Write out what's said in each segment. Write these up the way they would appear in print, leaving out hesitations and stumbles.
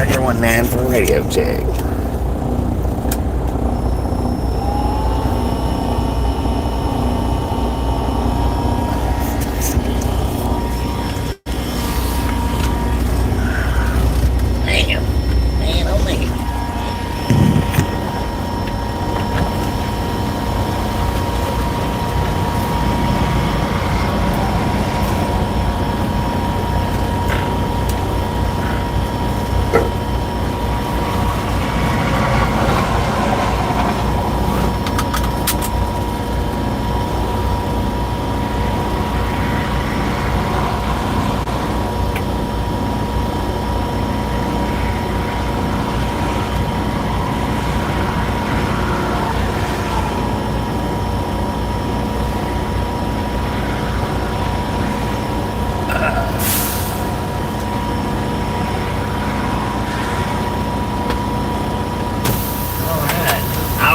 Tracker 19 for radio check.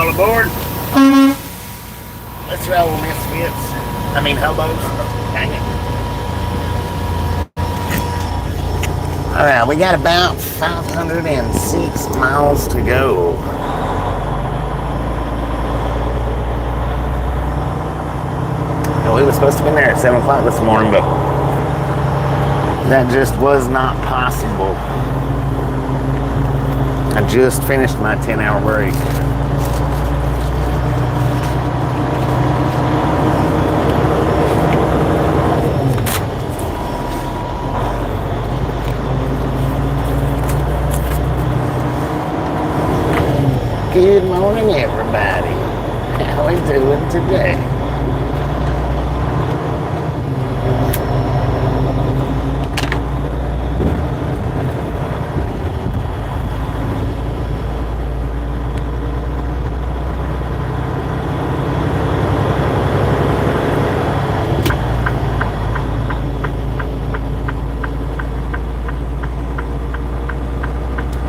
Aboard. Let's roll, misfits. I mean, hobos. Dang it. Alright, we got about 506 miles to go. Well, we were supposed to be there at 7 o'clock this morning, but that just was not possible. I just finished my 10-hour break. Good morning, everybody. How are we doing today?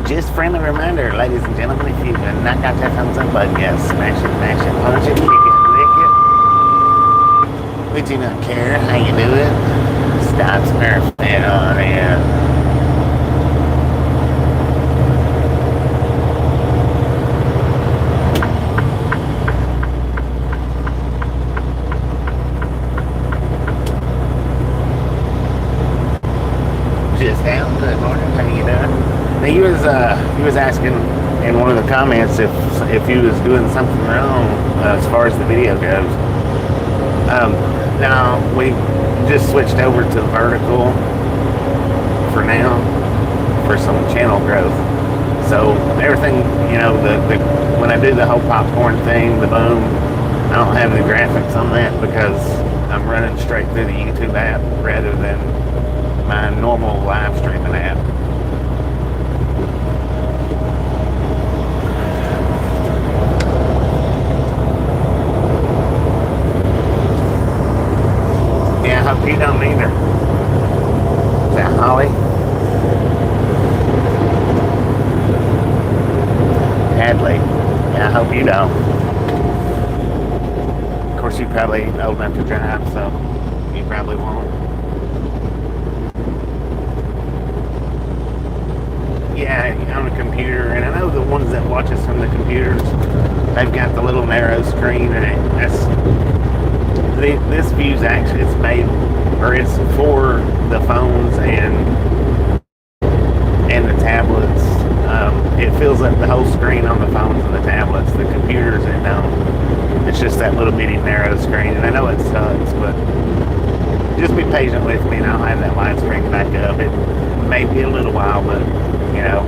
Just friendly reminder, ladies and gentlemen, if you have not got that thumbs up button yet, smash it, punch it, kick it, lick it. We do not care how you do it. Stop smurfing on it. Just how good morning, how you doing? Now, he was asking in one of the comments if he was doing something wrong as far as the video goes. Now we just switched over to vertical for now for some channel growth. So everything, you know, the when I do the whole popcorn thing, the boom, I don't have any graphics on that because I'm running straight through the YouTube app rather than my normal live streaming app. Yeah, I hope you don't either. Is that Holly? Hadley. Yeah, I hope you don't. Of course, you probably ain't old enough to drive, so you probably won't. Yeah, on the computer, and I know the ones that watch us from the computers, they've got the little narrow screen, and this view's actually, it's made, or it's for the phones and the tablets. It fills up the whole screen on the phones and the tablets. The computers, it don't. It's just that little bitty narrow screen, and I know it sucks, but just be patient with me, and I'll have that widescreen back up. It may be a little while, but you know.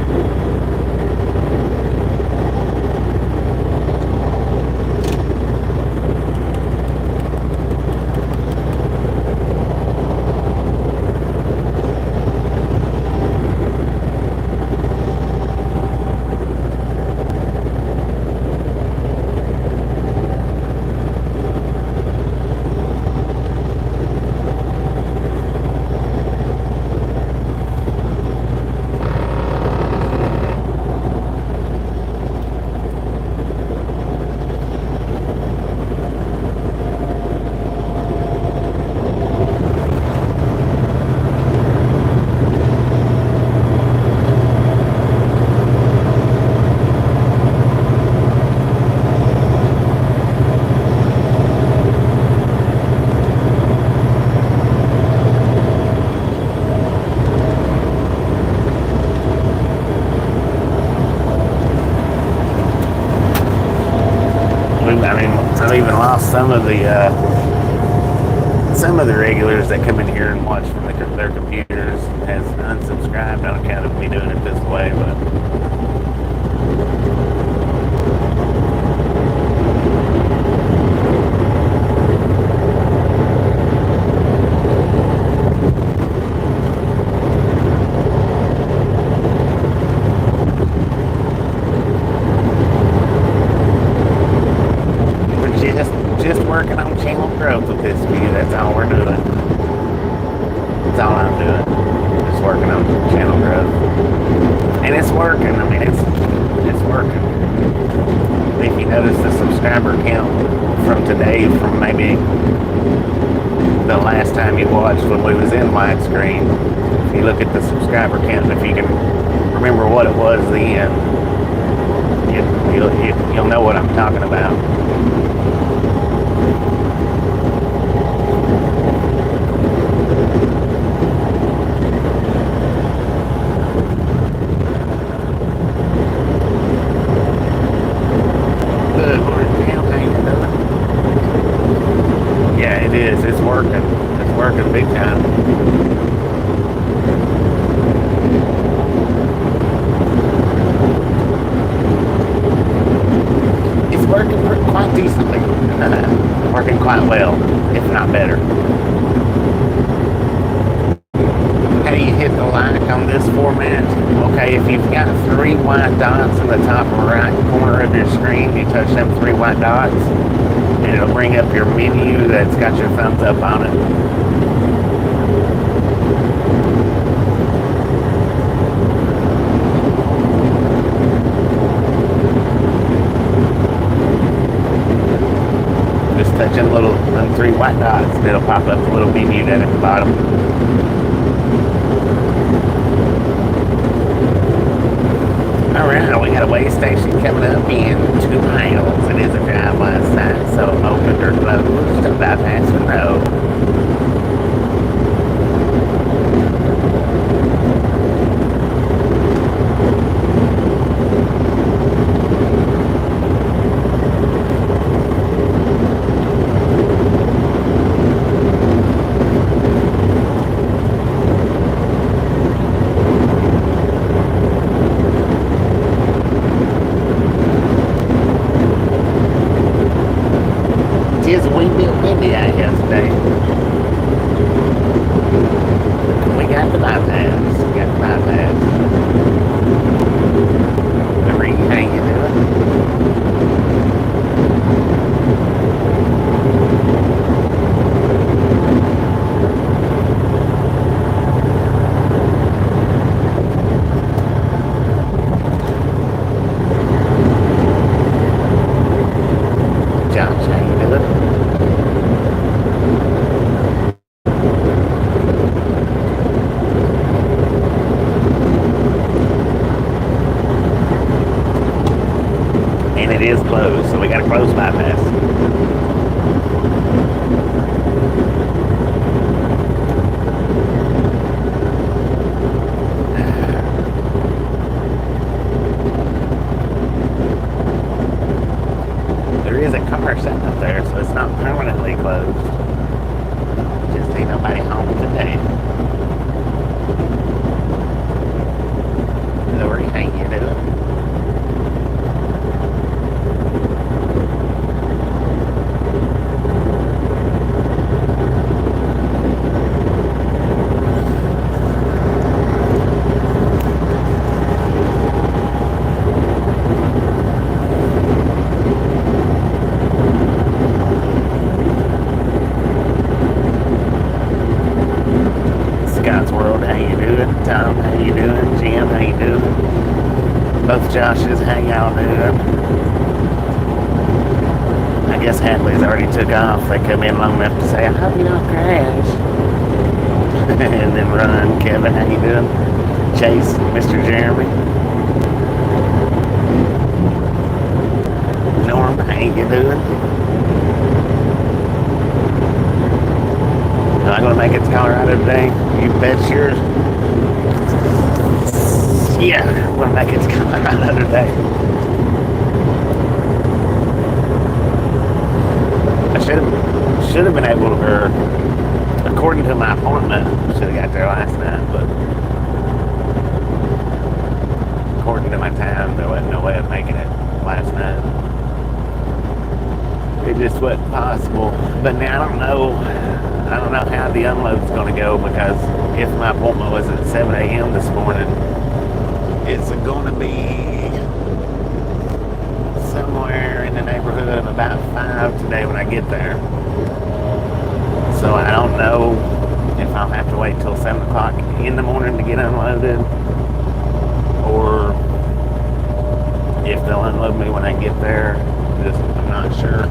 even lost some of the regulars that come in here and watch from their computers has unsubscribed on account of me doing it this way, but just working on channel growth with this view. That's all we're doing. That's all I'm doing. Just working on channel growth. And it's working. I mean, it's working. If you notice the subscriber count from today, from maybe the last time you watched when we was in widescreen, if you look at the subscriber count, if you can remember what it was then, you'll know what I'm talking about. It's working. It's working big time. It's working quite decently. Working quite well, if not better. How do you hit the like on this format? Okay, if you've got 3 white dots in the top right corner of your screen, you touch them 3 white dots, and it'll bring up your menu that's got your thumbs up on it. Just touching them 3 white dots, and it'll pop up the little menu down at the bottom. Alright, we got a way station coming up in 2 miles. It is a drive-by sign, so open or closed to bypass the road. It is a wee bit windy out here today. We got the bypass. Marie, how you doing? Josh, how you doing? And it is closed, so we got a closed bypass. There is a car sitting up there, so it's not permanently closed. Just ain't nobody home today. Lori, how you doing? Tom, how you doing? Jim, how you doing? Both Joshes, how y'all doing? I guess Hadley's already took off. They come in long enough to say, I hope you don't crash. And then run. Kevin, how you doing? Chase, Mr. Jeremy. Norm, how you doing? Am I going to make it to Colorado today? You bet yours. Yeah, we'll make it to Colorado today. should have been able to, or according to my appointment, should have got there last night, but according to my time, there wasn't no way of making it last night. It just wasn't possible. But now I don't know how the unload's going to go, because if my appointment was at 7 a.m. this morning, it's going to be somewhere in the neighborhood of about 5 today when I get there. So I don't know if I'll have to wait till 7 o'clock in the morning to get unloaded, or if they'll unload me when I get there. I'm not sure.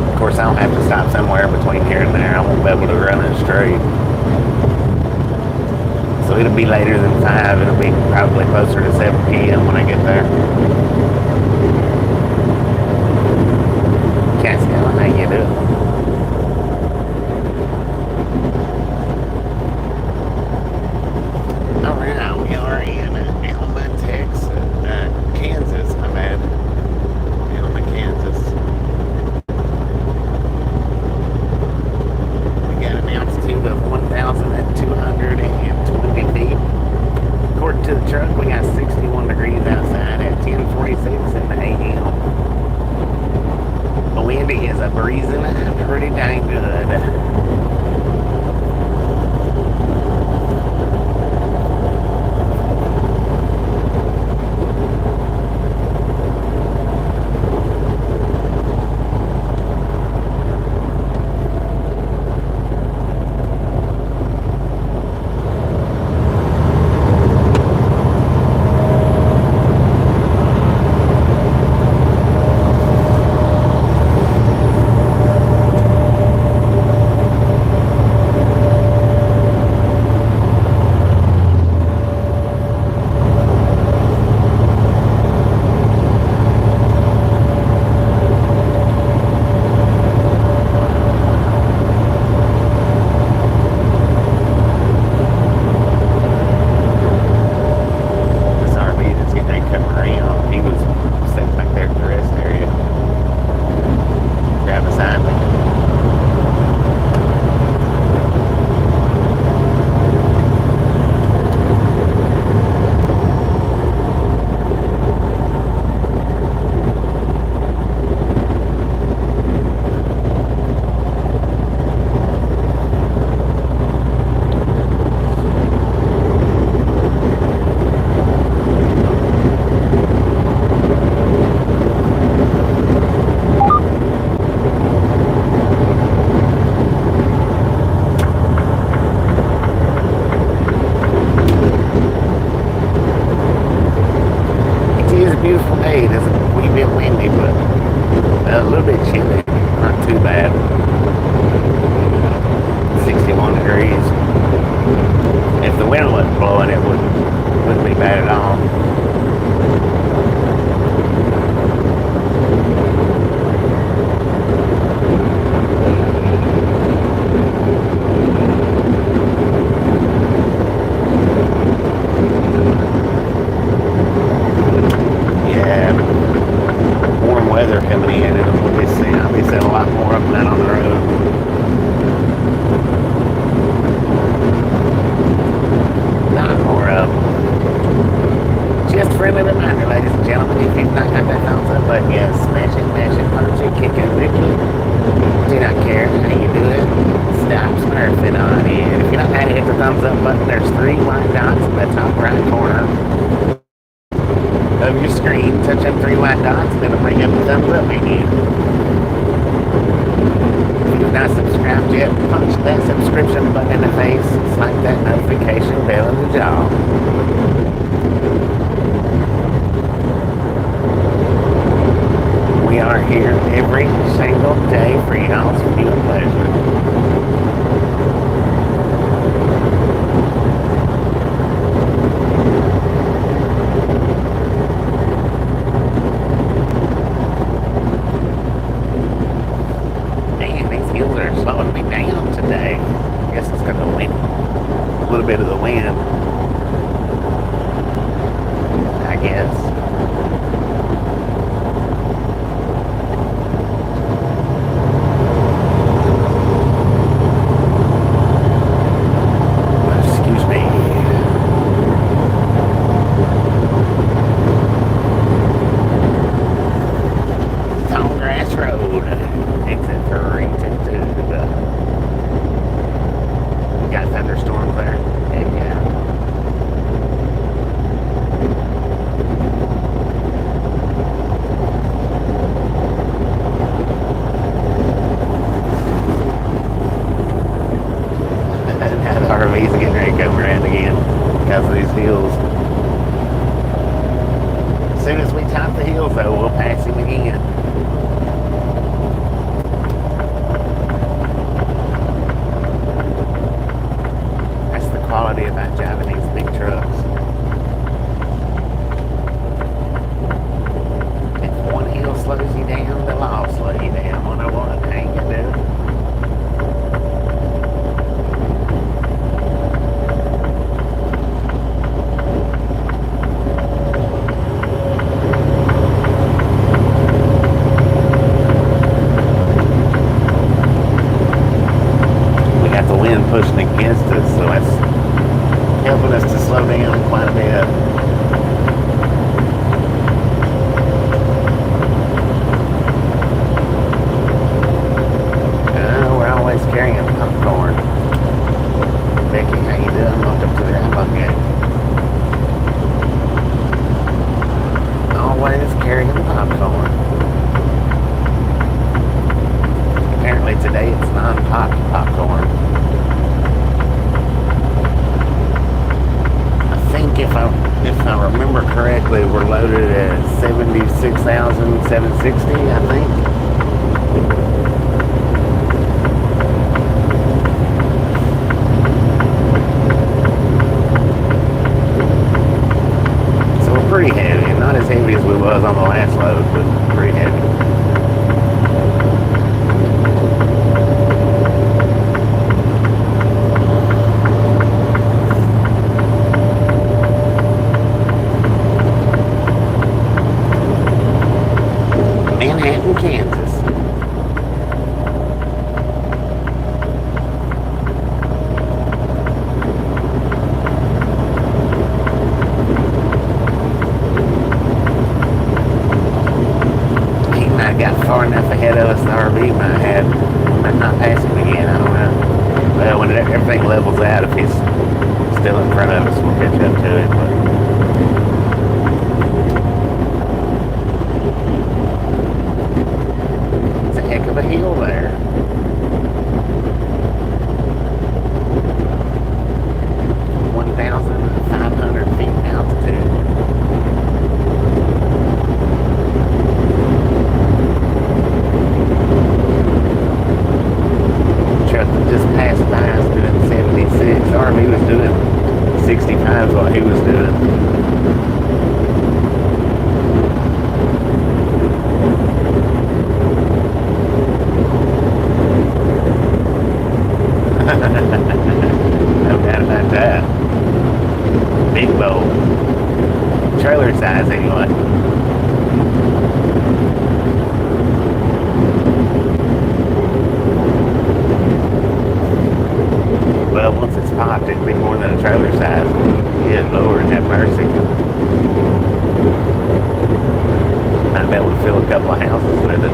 Of course, I'll have to stop somewhere between here and there. I won't be able to run it straight. So it'll be later than 5. It'll be probably closer to 7 p.m. when I get there. Can't see how you do it. Alright, we are in Elma, Texas, Kansas, my bad. Elma, Kansas. We got an altitude of 1,220 feet. According to the truck, we got 61 degrees outside at 10:46 in the a.m. The wind is a breezing pretty dang good. Bit of the wind, I guess. hills. As soon as we top the hills, though, we'll pass him again. That's the quality about driving these big trucks. If one hill slows you down, they'll all slow you down. When I want to hang you do. Pushing against us, so that's helping us to slow down quite a bit. We're always carrying popcorn. Becky, how you doing? Welcome to the Outlook game. Always carrying popcorn. Apparently today it's non-pop popcorn. If I remember correctly, we're loaded at 76,760, I think. So we're pretty heavy, not as heavy as we was on the last load, but pretty heavy. Kansas. He might have got far enough ahead of us, the RV might not pass him again, I don't know. Well, when everything levels out, if he's still in front of us, we'll catch up to it, but of a hill there. 1,500 feet altitude. Truck that just passed by is doing 76. RV was doing 65 is what he was doing. No doubt about that. Big boat. Trailer size, anyway. Well, once it's popped, it'll be more than a trailer size. Yeah, Lord, have mercy. Might be able to fill a couple of houses with it.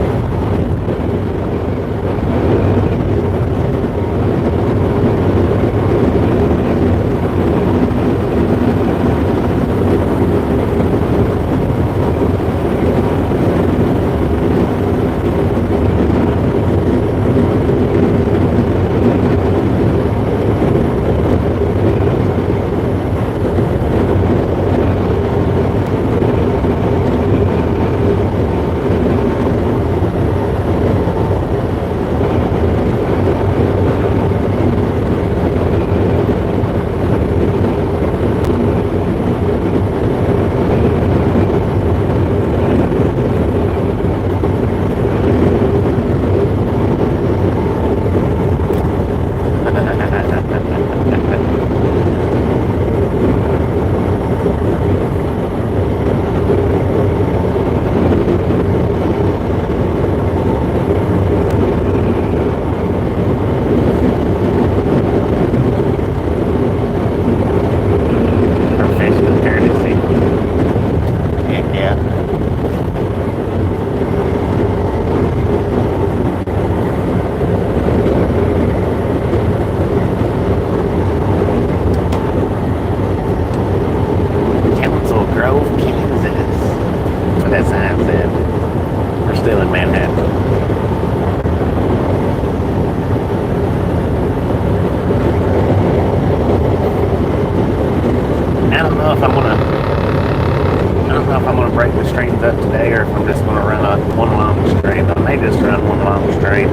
I don't know if I'm gonna break the streams up today or if I'm just gonna run one long stream. I may just run one long stream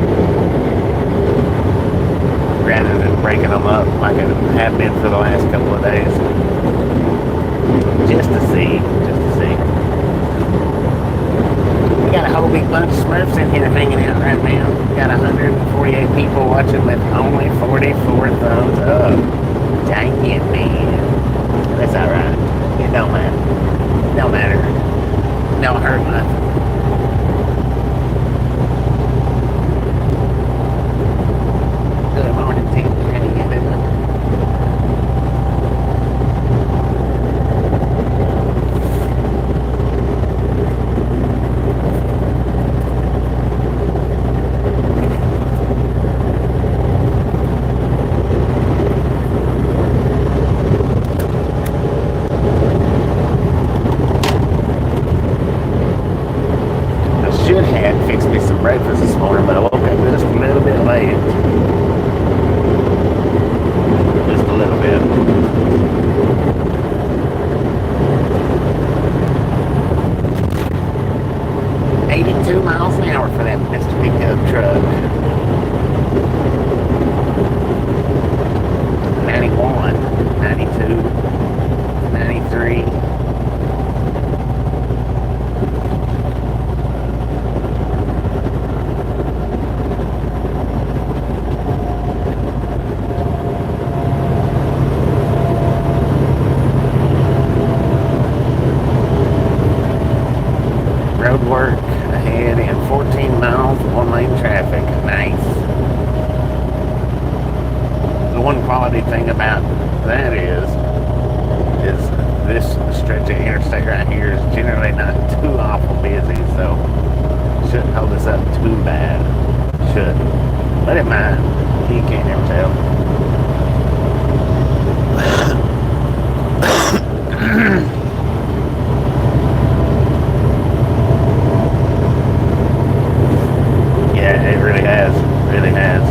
rather than breaking them up like I have been for the last couple of days. Just to see. We got a whole big bunch of Smurfs in here hanging out right now. We got 148 people watching with only 44 thumbs up. Dang it, man. That's alright. It don't matter. Don't matter. Don't hurt nothing. Good morning, Tim. How you doing? Breakfast this morning, but I woke up just a little bit late. Just a little bit. $82 miles an hour for that Mr. Pickup truck. 91, 92, 93. Road work ahead in 14 miles, one-lane traffic. Nice. The one quality thing about that is this stretch of interstate right here is generally not too awful busy, so shouldn't hold us up too bad. Shouldn't. But it might. You can't ever tell. Yeah, it really has. Really has.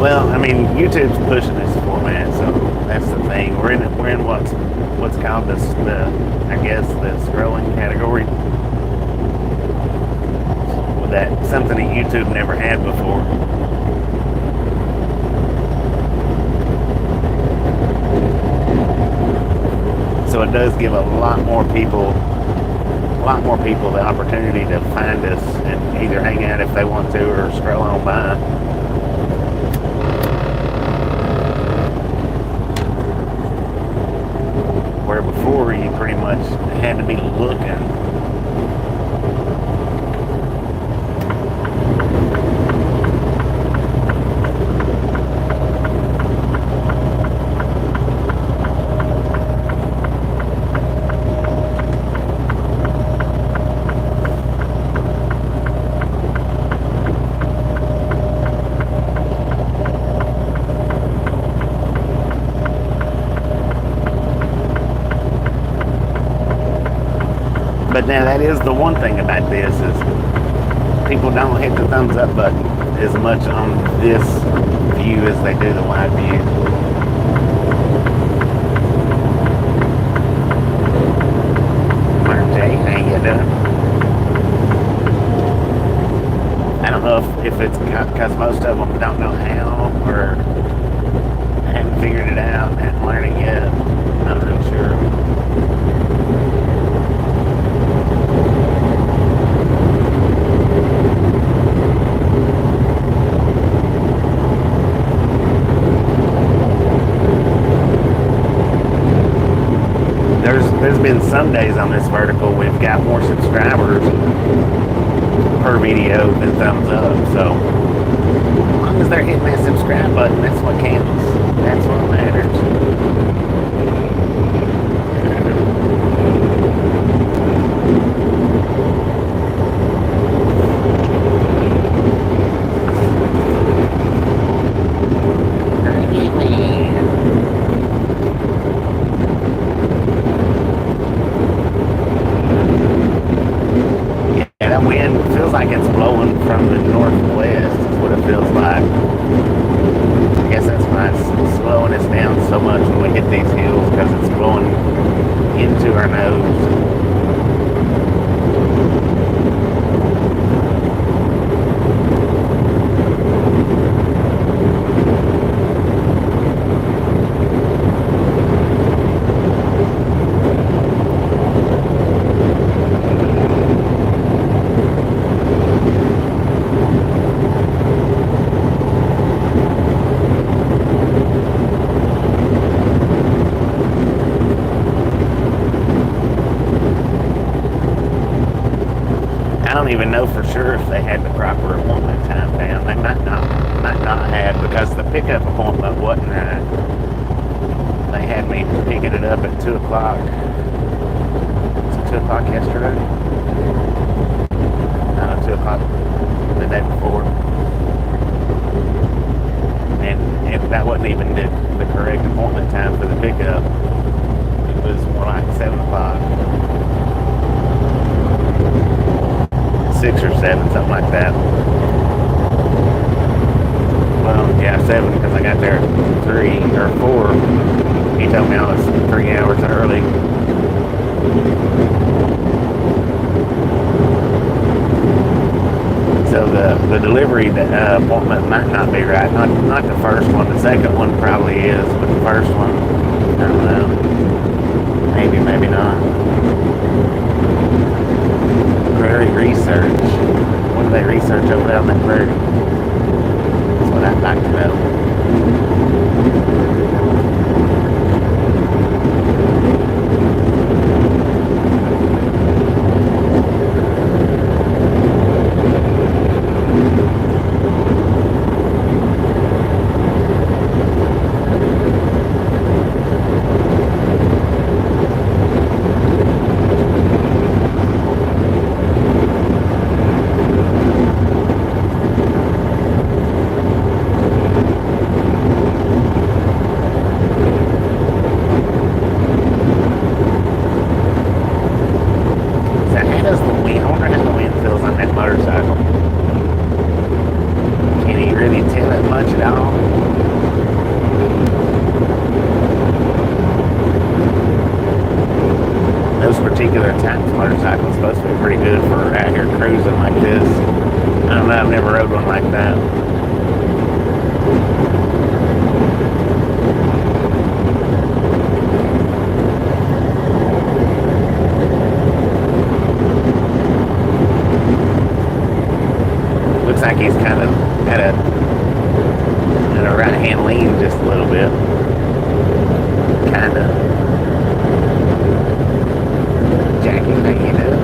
Well, I mean, YouTube's pushing this format, so that's the thing. We're in what's called the I guess the scrolling category. With that something that YouTube never had before. So it does give a lot more people the opportunity to find us and either hang out if they want to or scroll on by. Where before you pretty much had to be looking. But now that is the one thing about this is people don't hit the thumbs up button as much on this view as they do the wide view. Marty, how you doing? I don't know if it's because most of them don't know how or haven't figured it out and haven't learned it yet. I'm not real sure. There's been some days on this vertical we've got more subscribers per video than thumbs up, so as long as they're hitting that subscribe button, that's what counts. That's what matters. That wind feels like it's blowing from the northwest, is what it feels like. I guess that's why it's slowing us down so much when we hit these hills because it's blowing into our nose. I don't even know for sure if they had the proper appointment time down. They might not have, because the pickup appointment wasn't right. They had me picking it up at 2 o'clock. Was it 2 o'clock yesterday? No, 2 o'clock the day before. And that wasn't even the correct appointment time for the pickup. It was more like 7 o'clock. 6 or 7, something like that. Well, yeah, 7, because I got there at 3 or 4. He told me I was 3 hours early. So the delivery appointment might not be right. Not the first one. The second one probably is, but the first one, I don't know. Maybe, maybe not. Prairie research. What do they research over there on that prairie? That's what I'd like to know. Particular type of motorcycle is supposed to be pretty good for out here cruising like this. I don't know, I've never rode one like that. Looks like he's kind of at a right hand lean just a little bit. Kind of. Jackie, how you doing?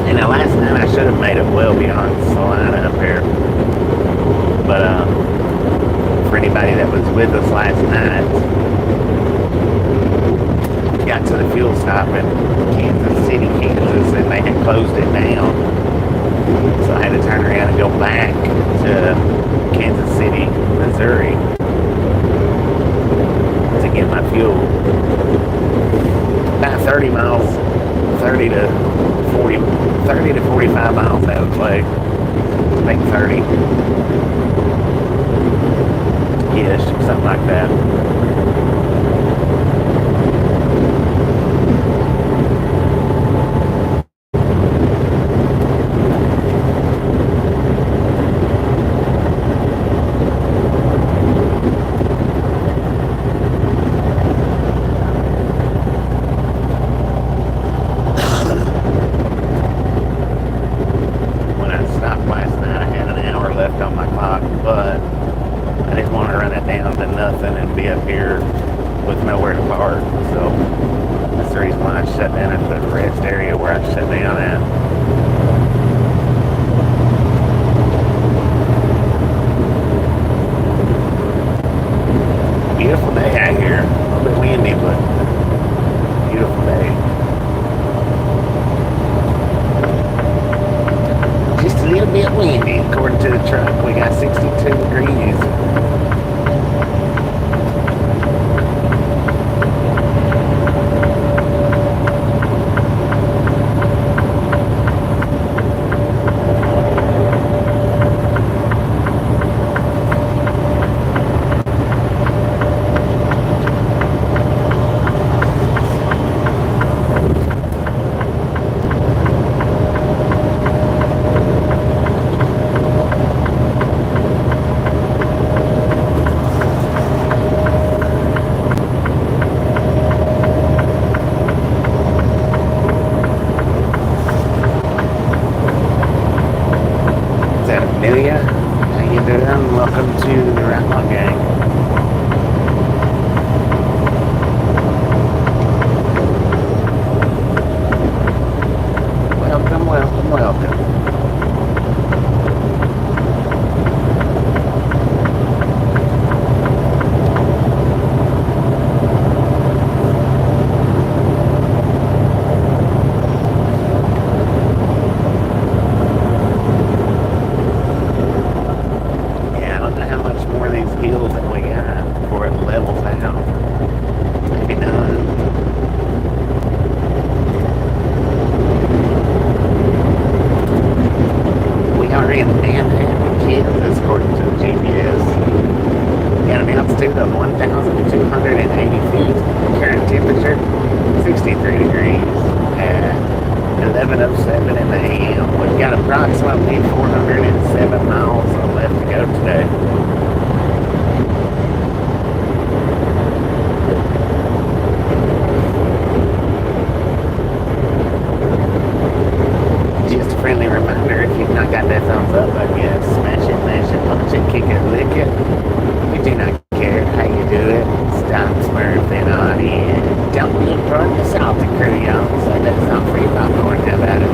And now last night I should have made it well beyond Salina up here. But for anybody that was with us last night, got to the fuel stop in Kansas City, Kansas, and they had closed it down. So I had to turn around and go back to Kansas City, Missouri to get my fuel. About 30 miles, 30 to 45 miles out of the way. Maybe 30. Ish, something like that. When I stopped last night, I had an hour left on my clock, but I didn't want to run it down to nothing and be up here with nowhere to park. So that's the reason why I shut down at the rest area where I shut down at. Beautiful day out here. A little bit windy, but beautiful day. welcome. Of 1,280 feet. Current temperature 63 degrees at 11:07 in the AM. We've got approximately 407 miles left to go today. Just a friendly reminder, if you've not got that thumbs up, I guess, smash it, mash it, punch it, kick it, lick it. We do not care how you do it. Stop smurfing on it. Don't be part of the salty crew, y'all. So that's not free popcorn. How about it?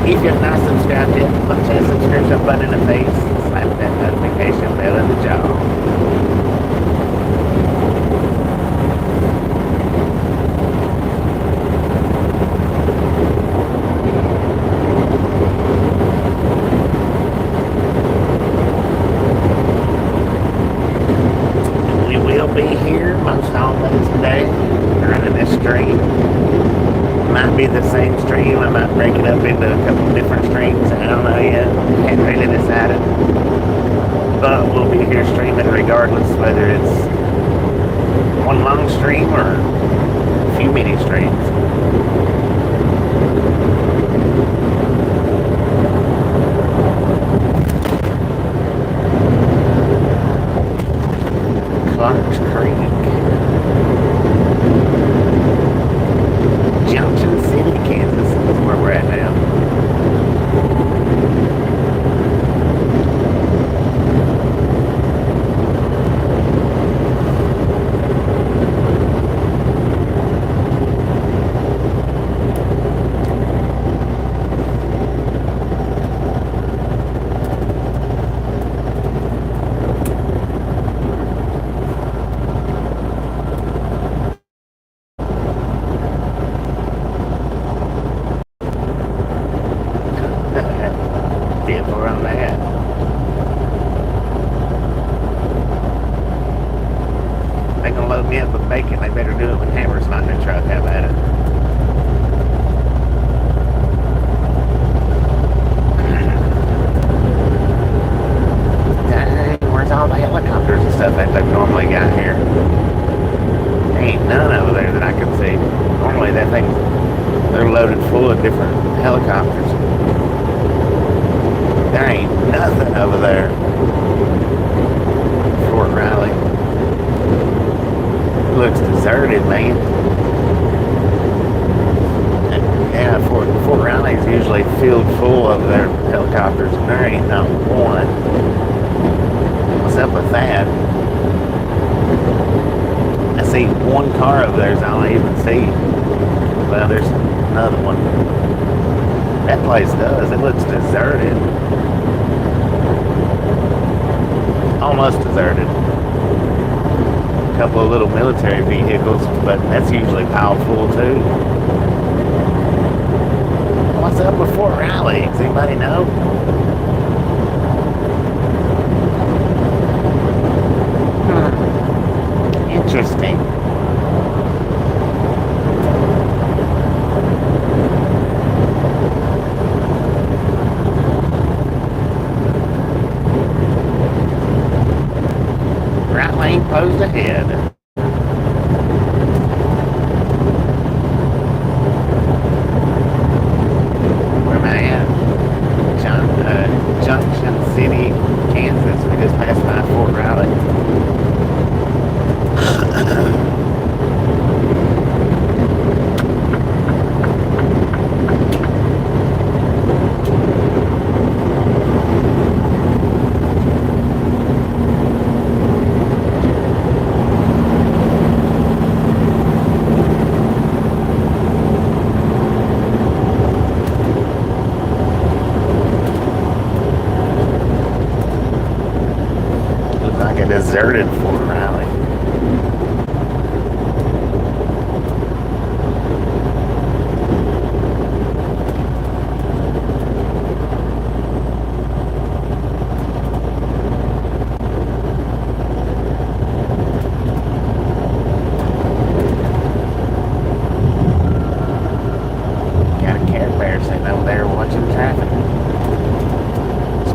If you're not subscribed yet, punch that subscription button in the face. Slap that notification bell in the jaw. Be here most all days today running this stream. Might be the same stream. I might break it up into a couple of different streams. I don't know yet. Haven't really decided. But we'll be here streaming regardless whether it's one long stream or a few mini streams. Clark's Creek. Junction City, Kansas is where we're at now. Bacon, they better do it when Hammer's not in the truck. How about it? Dang, where's all the helicopters and stuff that they've normally got here? Ain't none over there that I can see. Normally that thing, they're loaded full of different helicopters. There ain't nothing over there. Fort Riley. Looks deserted, man. Yeah, Fort Riley is usually filled full of their helicopters, and there ain't not one. What's up with that? I see one car over there is all I even see. Well, there's another one. That place does. It looks deserted. Almost deserted. Couple of little military vehicles, but that's usually piled full too. What's up with Fort Riley? Does anybody know? Interesting. Right lane closed ahead. Where am I at?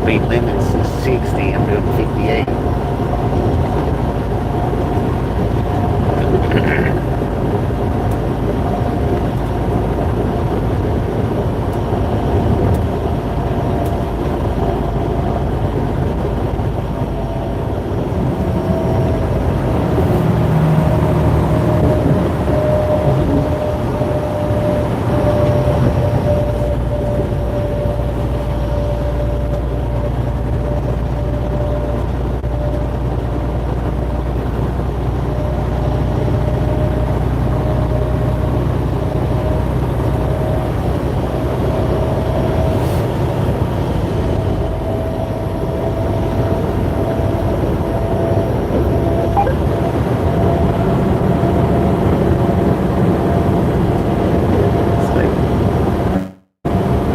speed limit's 60. I'm doing 58.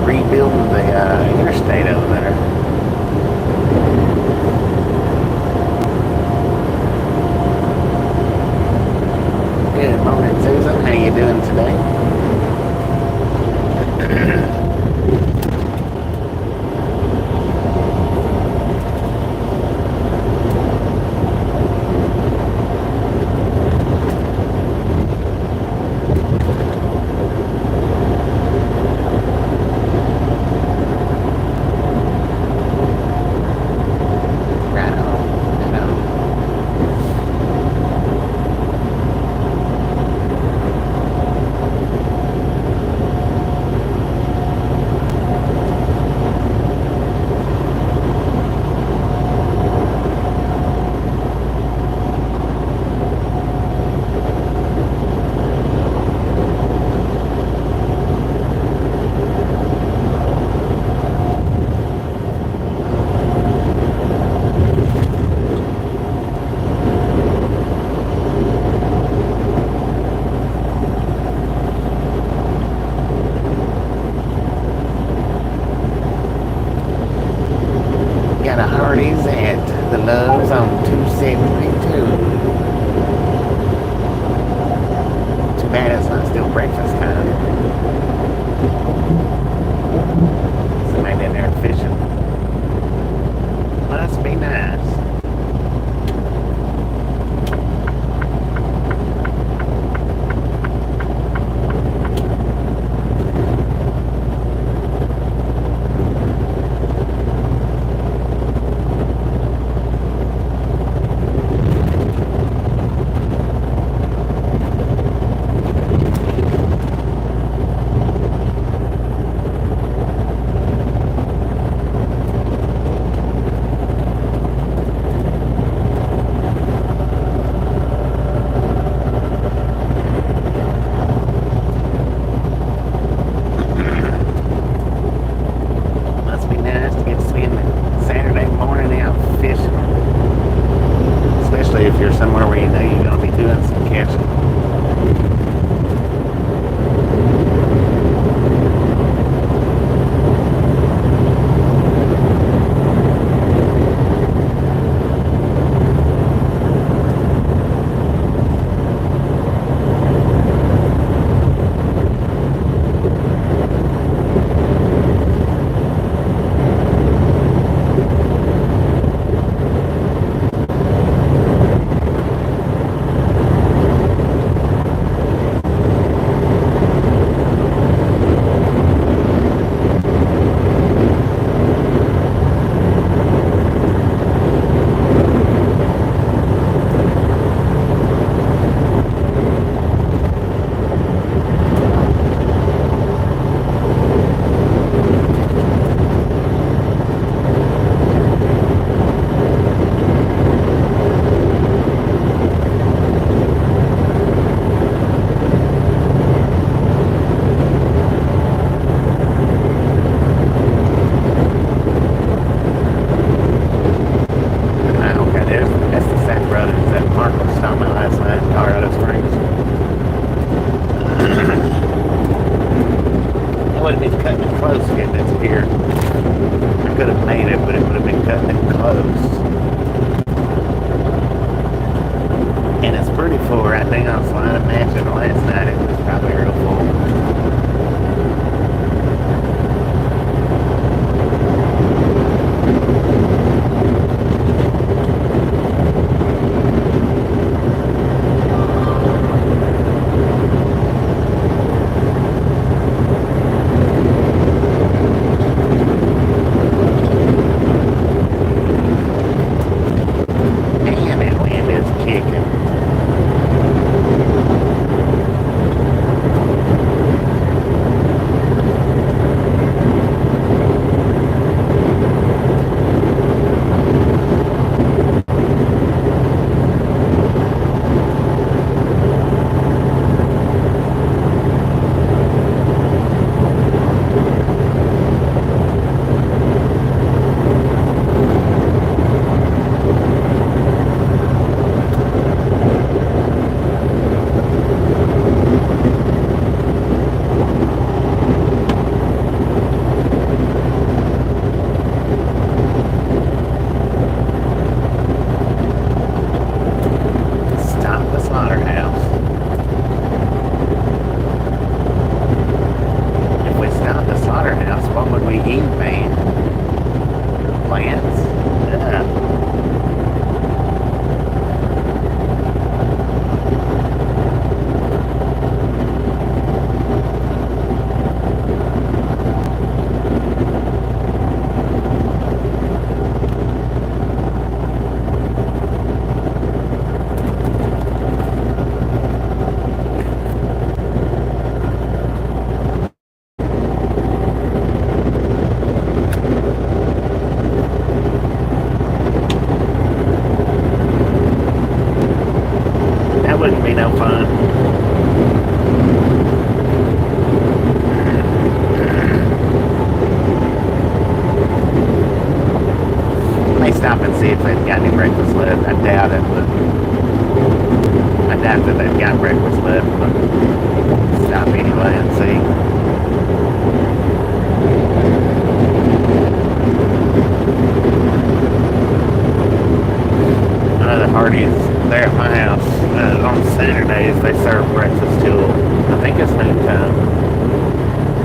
Rebuilding the Interstate over there. Good morning, Susan. How you doing today? Got a Hardee's at the Loves on 272. Too bad it's not still breakfast time. Somebody in there fishing. Must be nice. If you're somewhere where you know you're going to be doing some catching.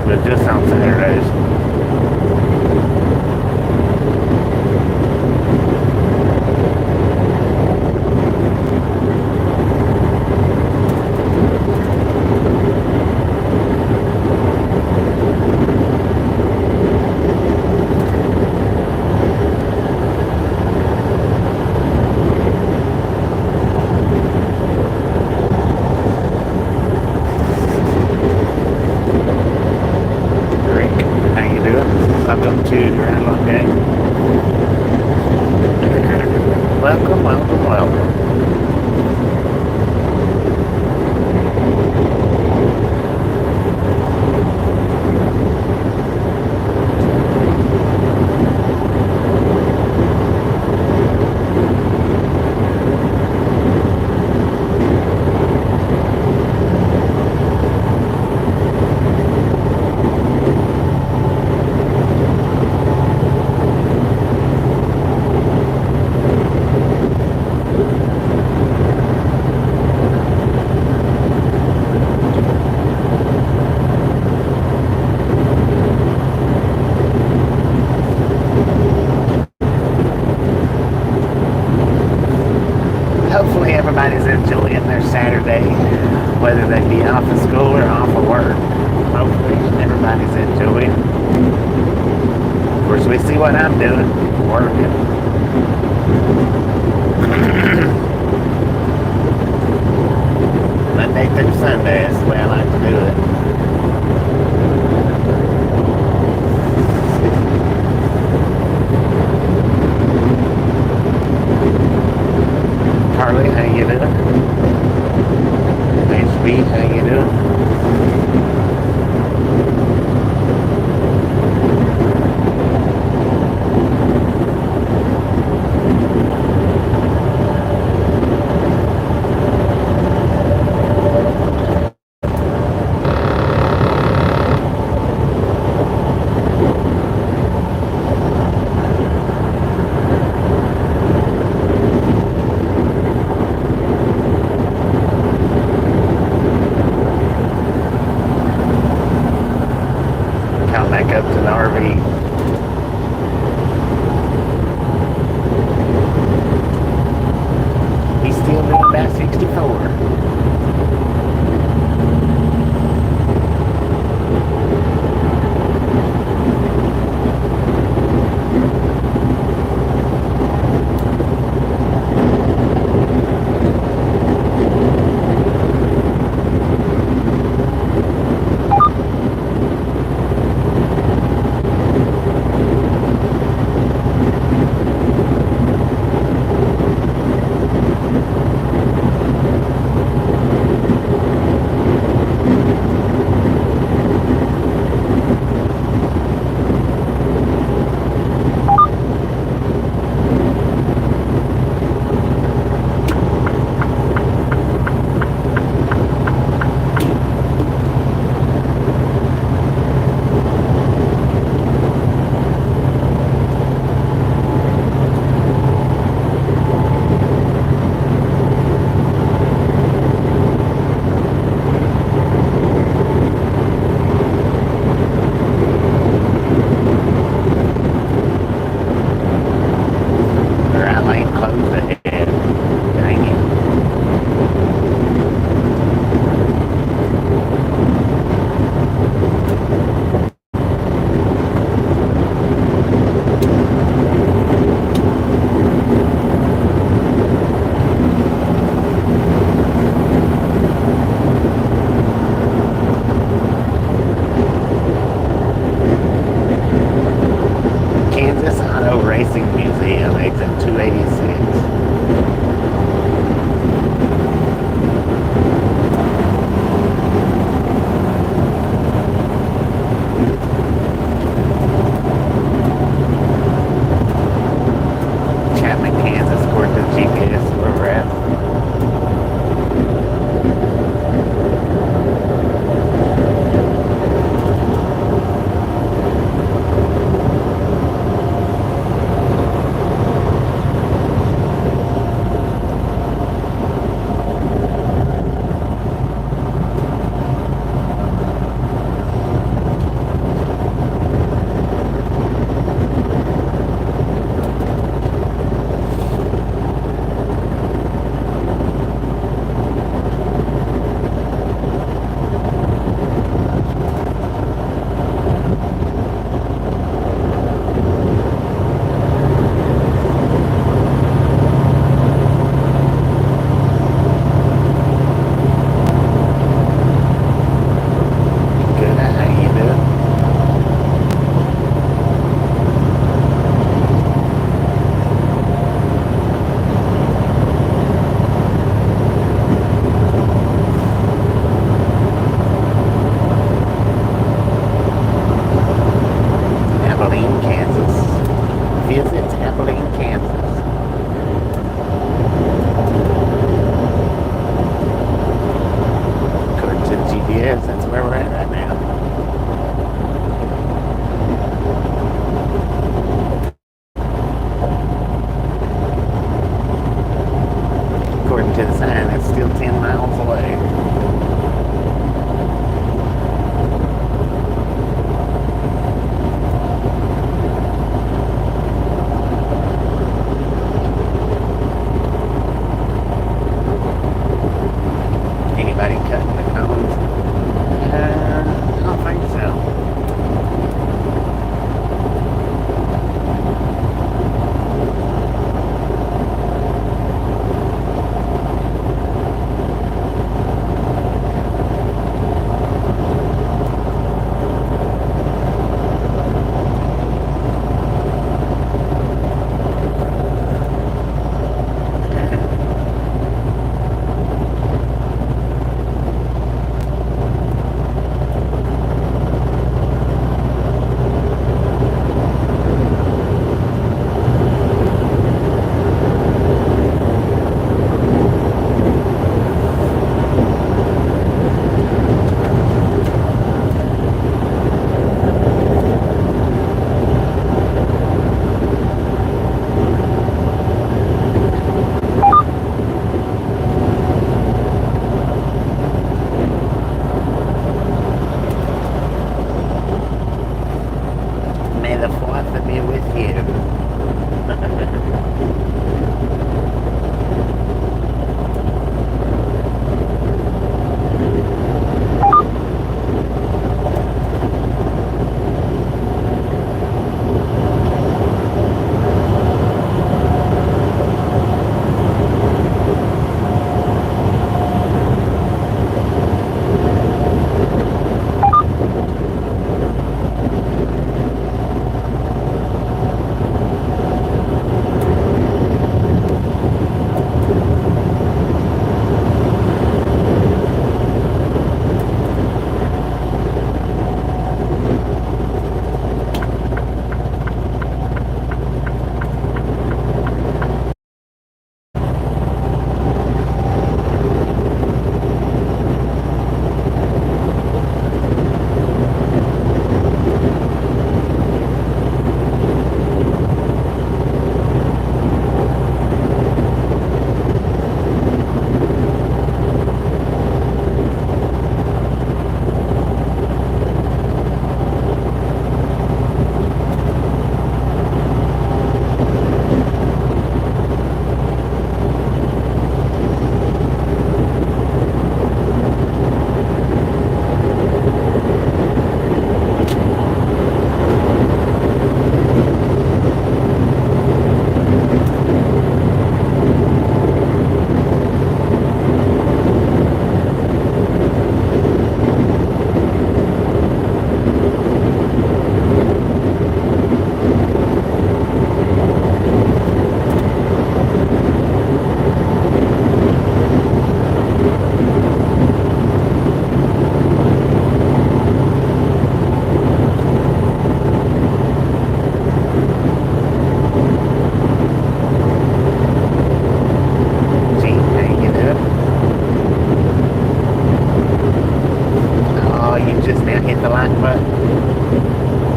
but just on Saturdays. Everybody's enjoying their Saturday, whether they be off of school or off of work. Hopefully everybody's enjoying. Of course, we see what I'm doing, working. Monday through Sunday is the way I like to do it. Harley, how you doing? HB, how you doing? Up to the RV. He's still doing about 64.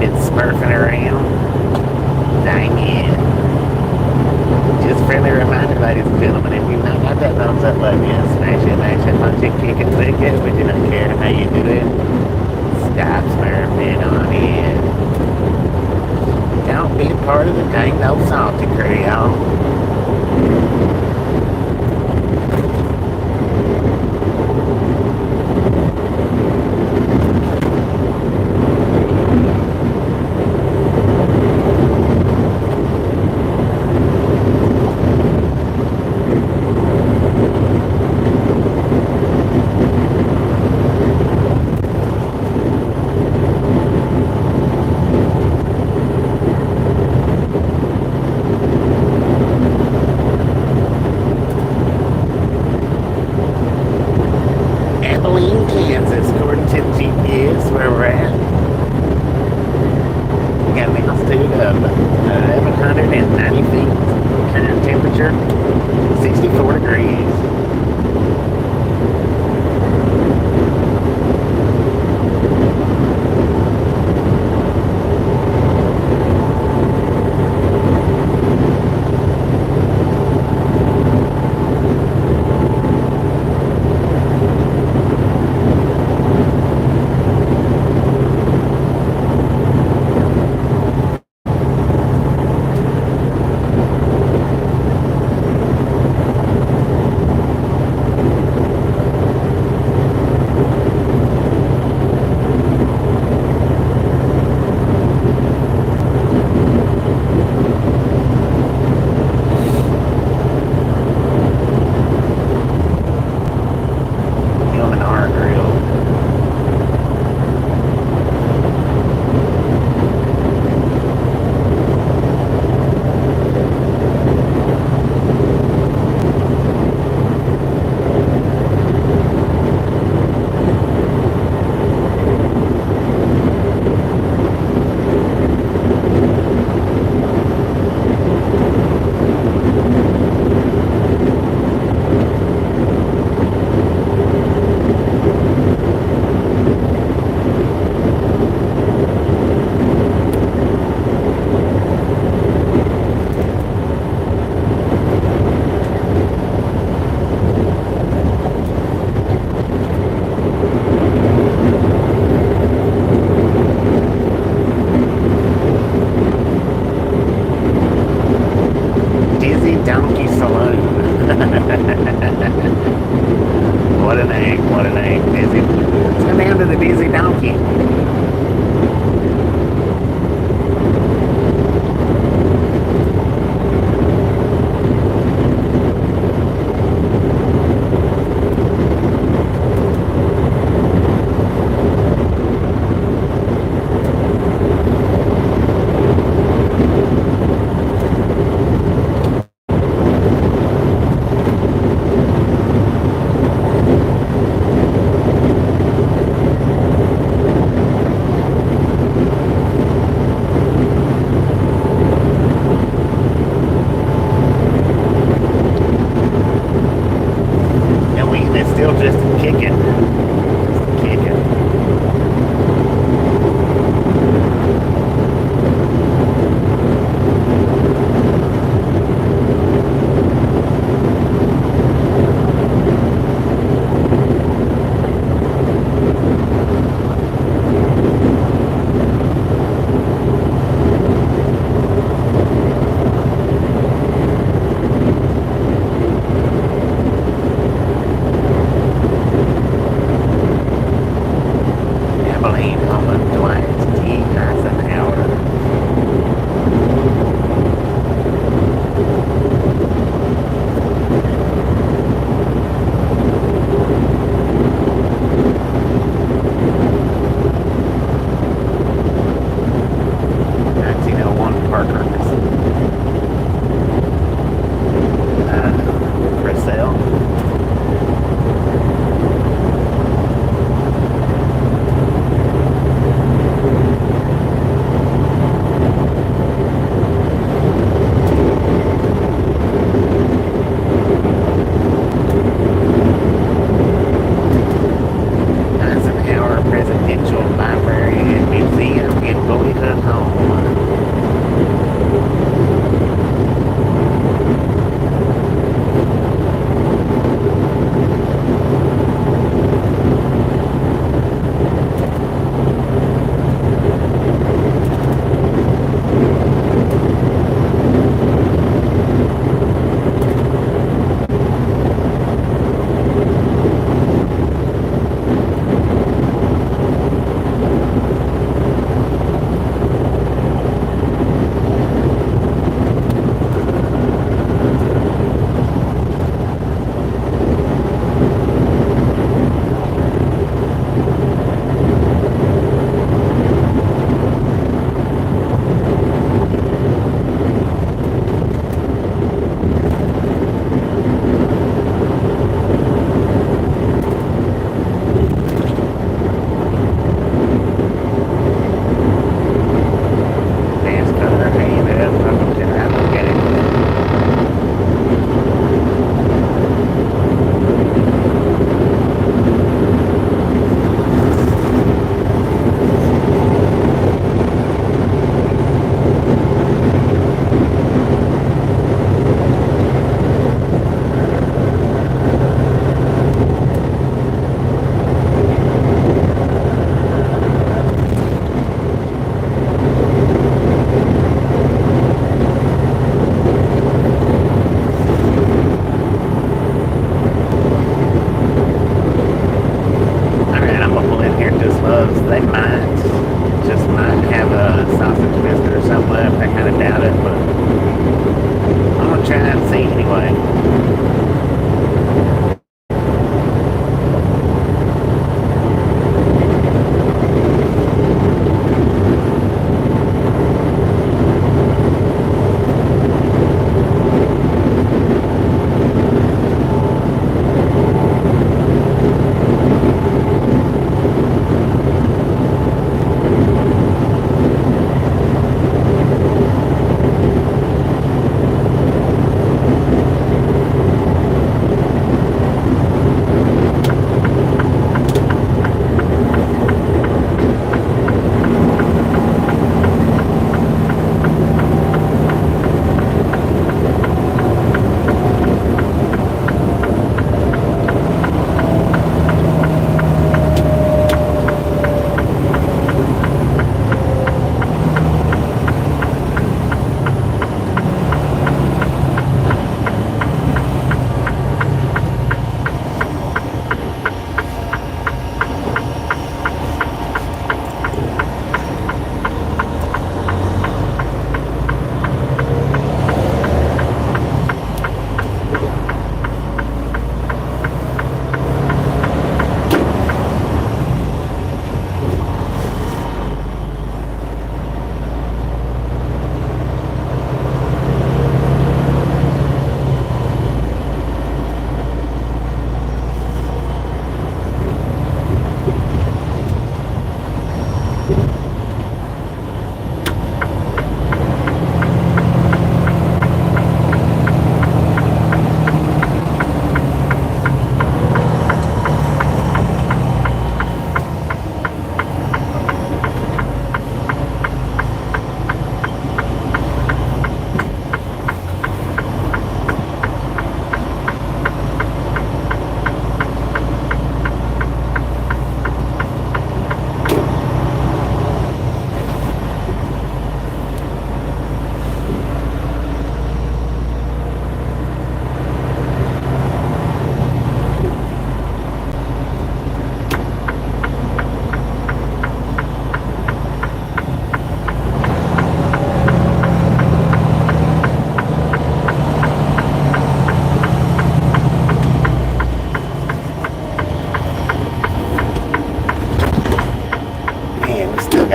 been smurfing around. Dang it. Just friendly reminder, ladies and gentlemen, if you've not got that thumbs up button yet, smash it, punch it, kick it, click it, but you don't care how you do it. Stop smurfing on it. Don't be a part of the dang old salty crew, y'all.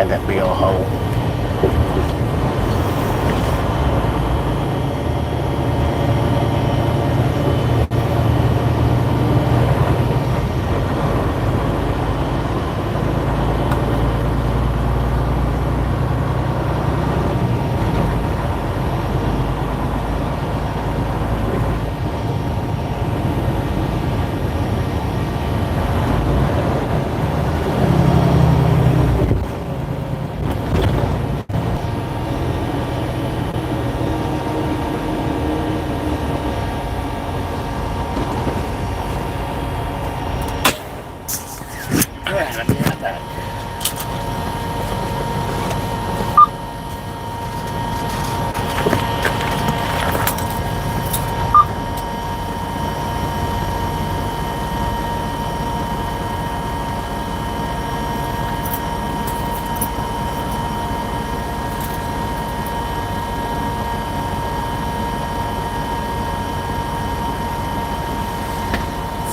had that big old hole.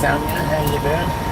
Sonia, how you doing?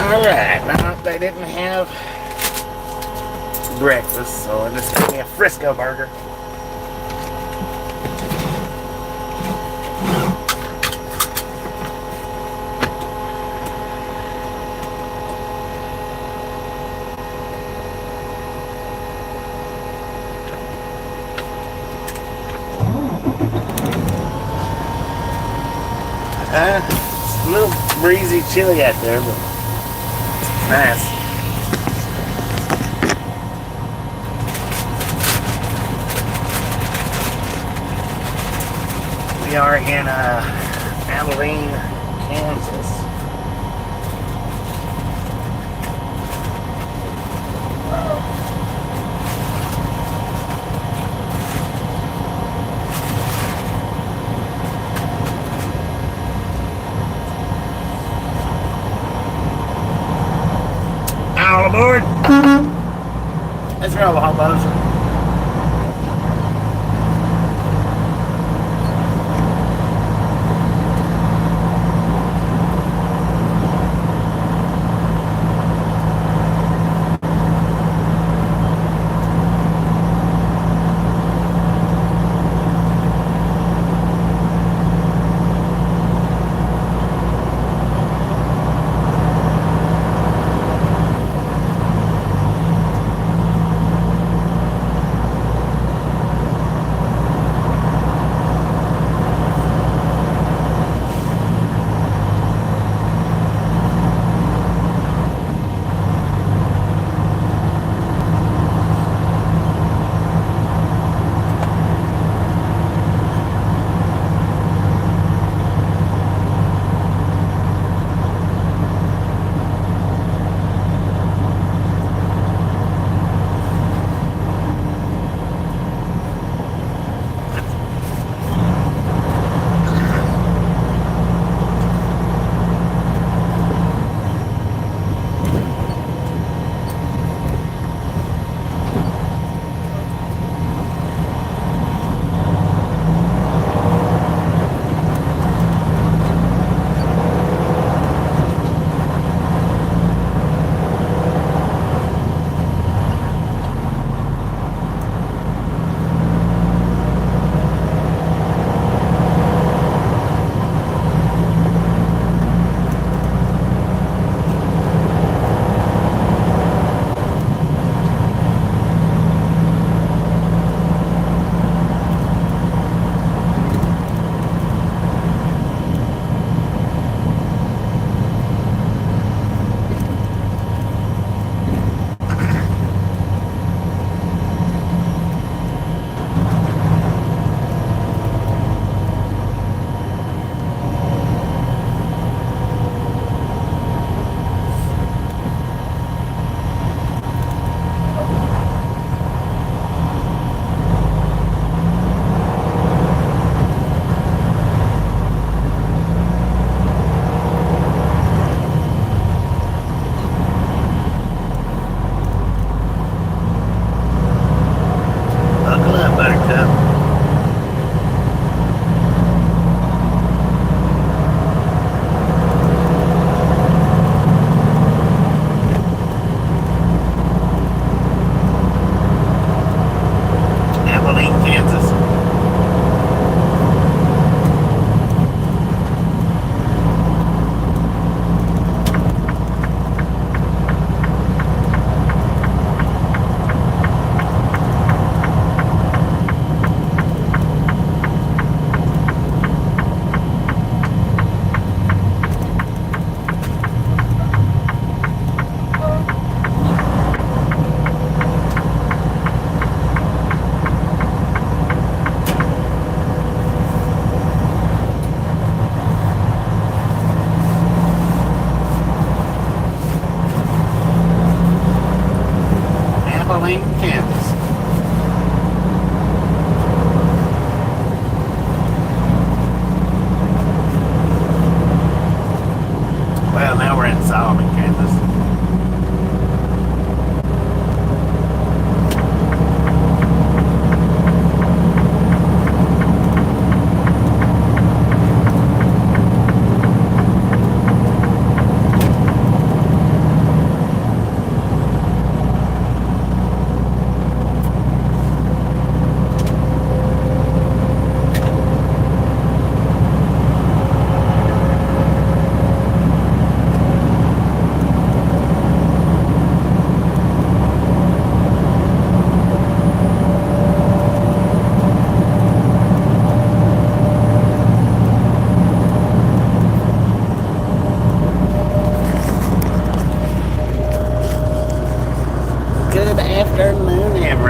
Alright, now they didn't have breakfast, so I just got me a Frisco burger. It's a little breezy, chilly out there, but it's nice. We are in Abilene, Kansas. All aboard. Let's roll the hobos.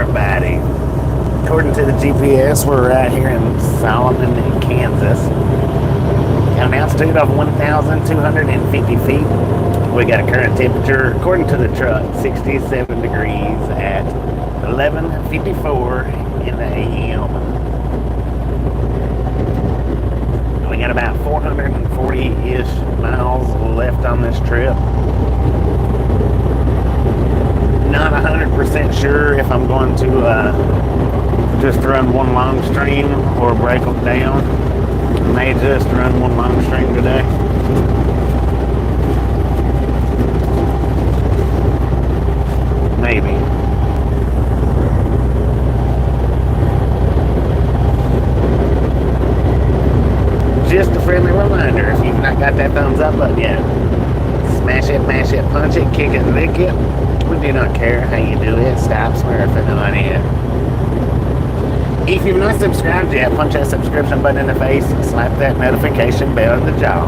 everybody. According to the GPS, we're right here in Solomon, Kansas. Got an altitude of 1,250 feet. We got a current temperature, according to the truck, 67 degrees at 11:54 in the AM. We got about 440-ish miles left on this trip. Not 100% sure if I'm going to just run one long stream or break them down. I may just run one long stream today. Maybe. Just a friendly reminder, if you've not got that thumbs up button yet, smash it, mash it, punch it, kick it, lick it. We do not care how you do it. Stop smurfing on it. If you've not subscribed yet, punch that subscription button in the face and slap that notification bell in the jaw.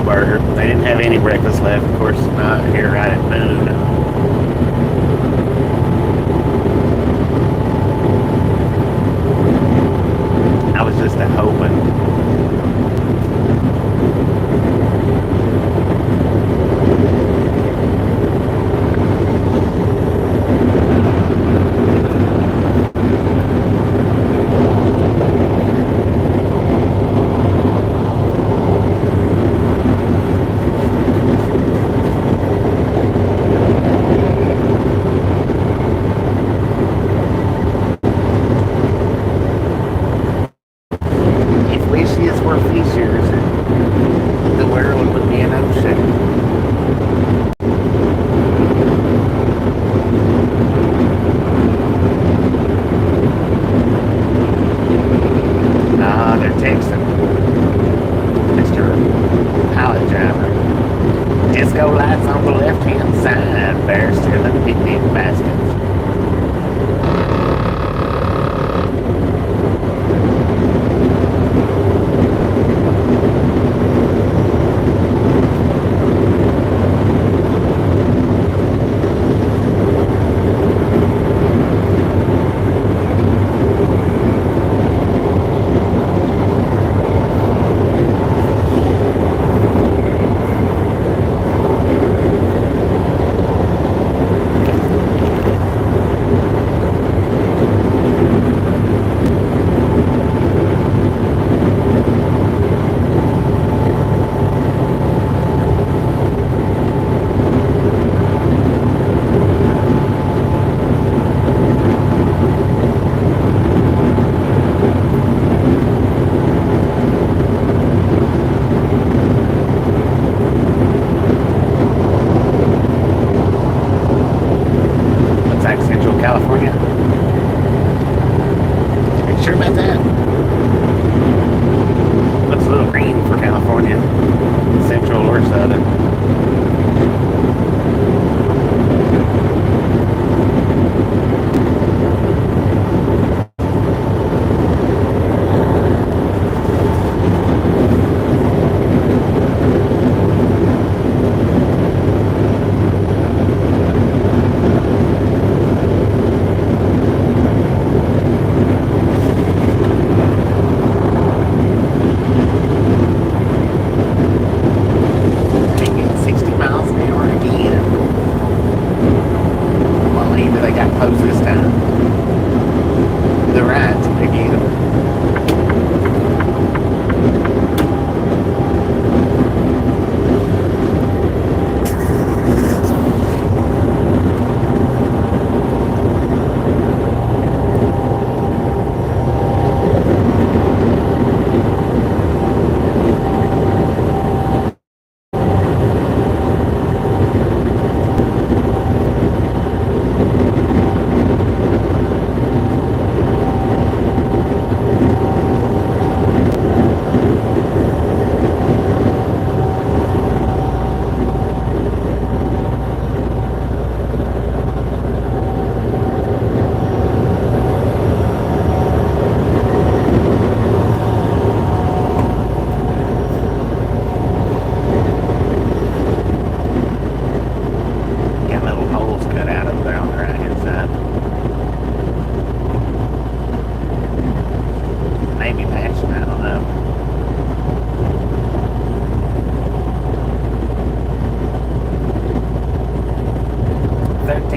Burger. They didn't have any breakfast left, of course, not here right at noon. I was just hoping.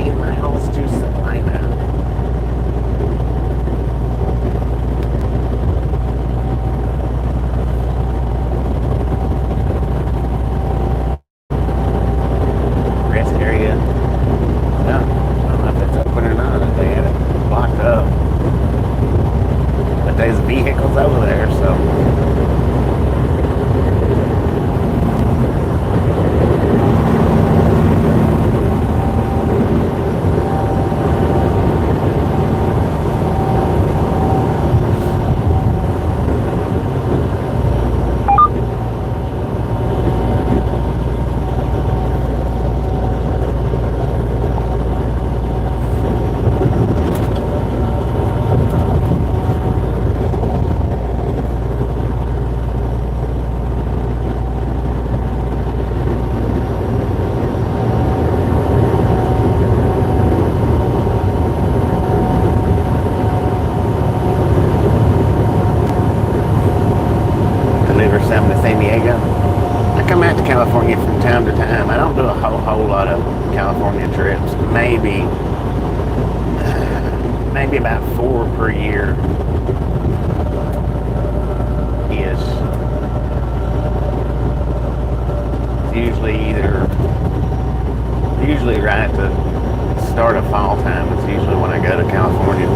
15 miles to Salina. Rest area. No, I don't know if it's open or not. They had it blocked up. But there's vehicles over there, so. California from time to time. I don't do a whole lot of California trips. Maybe about 4 per year. Yes. Usually right at the start of fall time. It's usually when I go to California.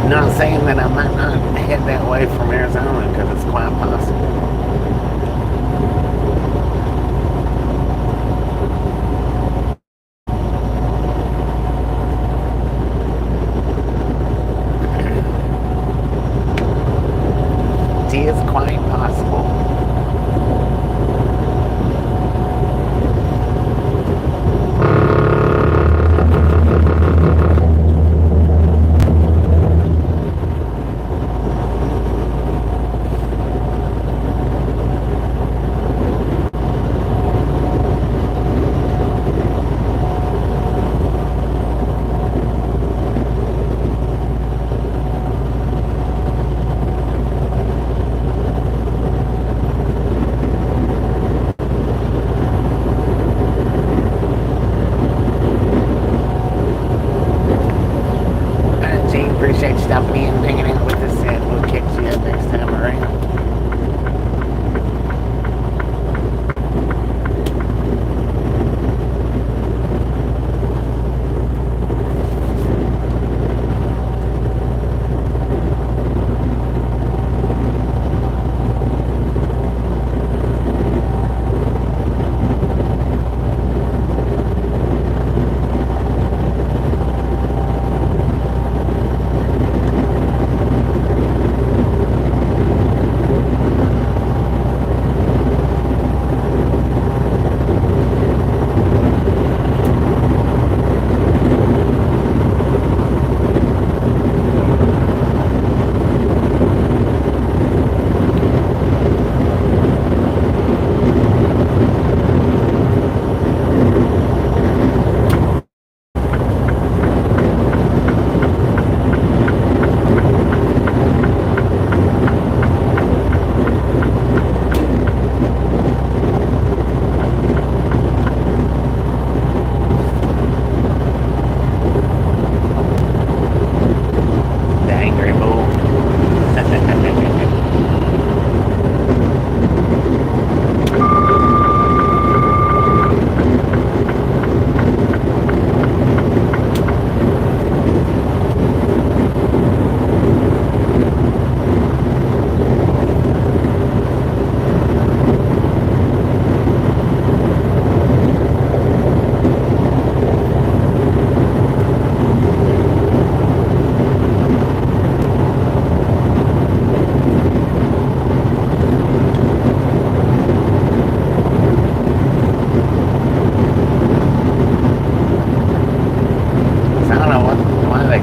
Not saying that I might not head that way from Arizona, because it's quite possible. It is quite possible. Stopping in and hanging out with us, and we'll catch you next time around.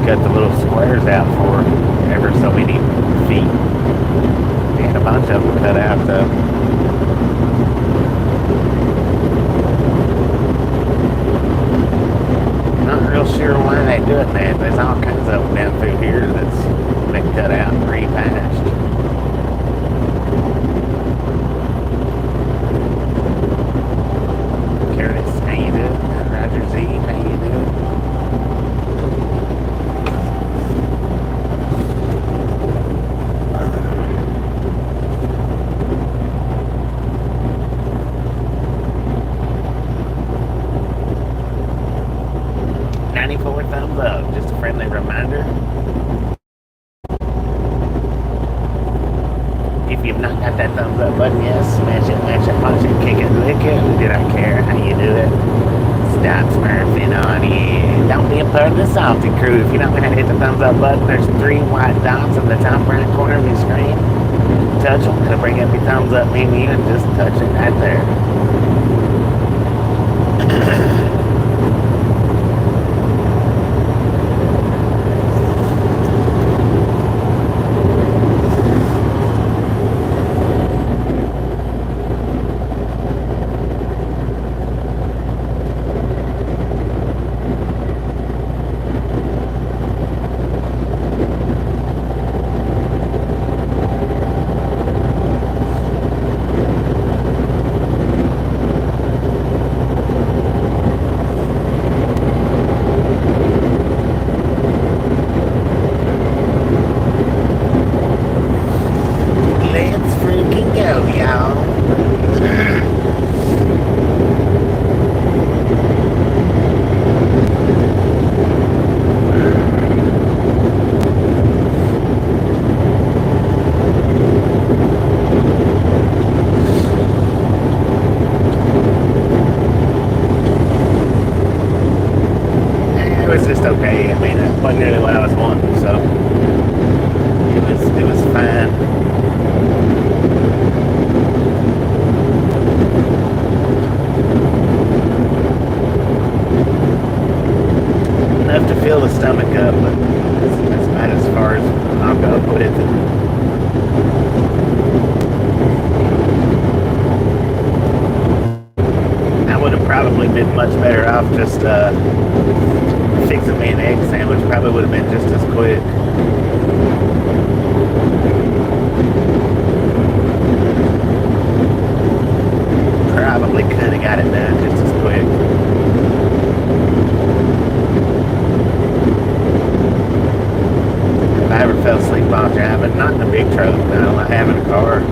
cut the little squares out for ever so many feet. We had a bunch of them cut out though. Not real sure why they do it, man. There's all kinds of them down through here that's been cut out and repatched. thumbs up. Just a friendly reminder. If you've not got that thumbs up button yet, smash it, mash it, punch it, kick it, lick it. We do not care how you do it. Stop smurfing on it. Don't be a part of the salty crew. If you don't know how to hit the thumbs up button, there's 3 white dots in the top right corner of your screen. Touch them, it'll bring up your thumbs up menu and just touch it right there. Okay, I mean, it wasn't nearly what I was wanting, so it was fine. Enough to fill the stomach up, but that's about as far as I'll go with it. I would have probably been much better off just fixing me an egg sandwich. Probably would have been just as quick. Probably could have got it done just as quick. If I ever fell asleep while driving, not in a big truck, no, I have in a car.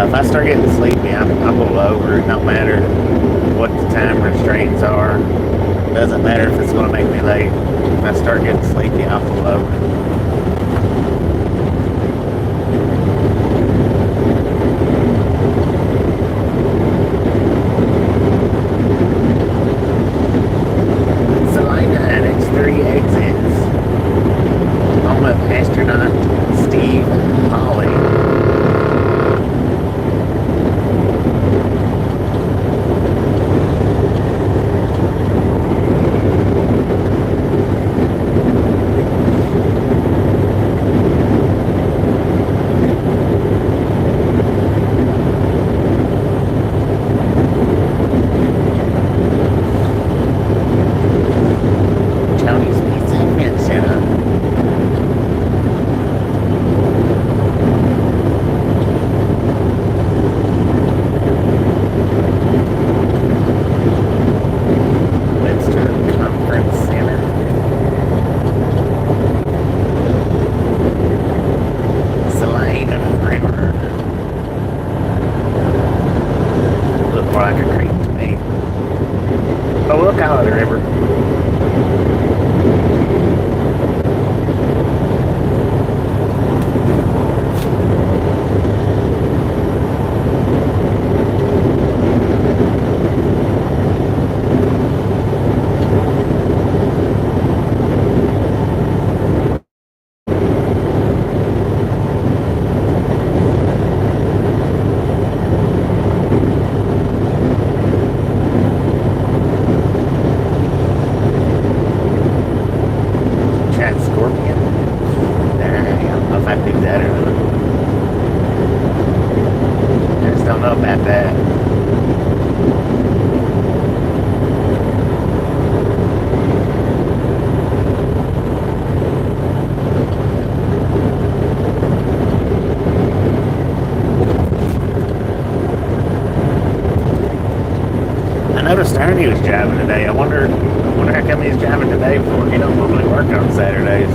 If I start getting sleepy, I pull over. It don't matter what the time restraints are. It doesn't matter if it's going to make me late. If I start getting sleepy, I'll pull over. wonder he was driving today. I wonder how come he's driving today for. He don't normally work on Saturdays.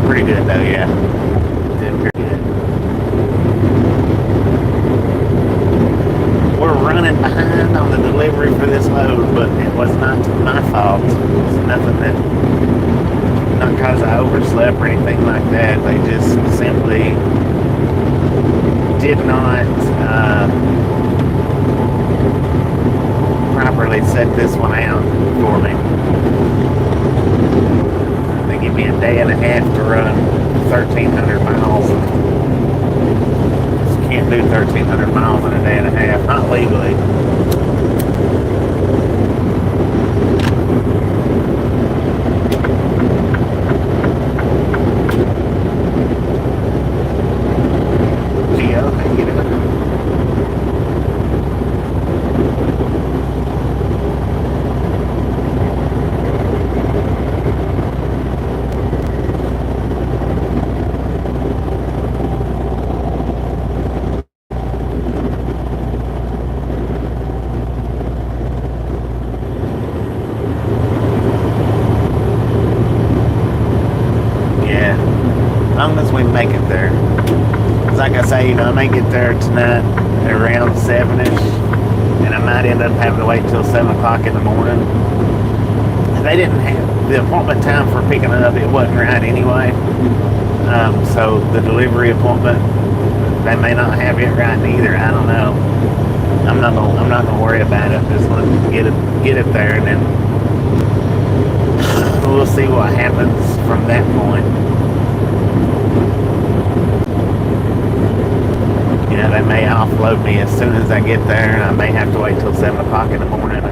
Pretty good though, yeah. Did pretty good. We're running behind on the delivery for this load, but it was not my fault. It's nothing that, not because I overslept or anything like that. They just simply did not properly set this one out for me. Give me a day and a half to run 1,300 miles. Just can't do 1,300 miles in a day and a half, not legally. Geo, get it. Make it there. Like I say, I may get there tonight around 7ish, and I might end up having to wait till 7 o'clock in the morning. They didn't have the appointment time for picking it up. It wasn't right anyway. So the delivery appointment, they may not have it right either. I don't know. I'm not gonna worry about it. Just let get it there, and then we'll see what happens from that point. They may offload me as soon as I get there, and I may have to wait till 7 o'clock in the morning.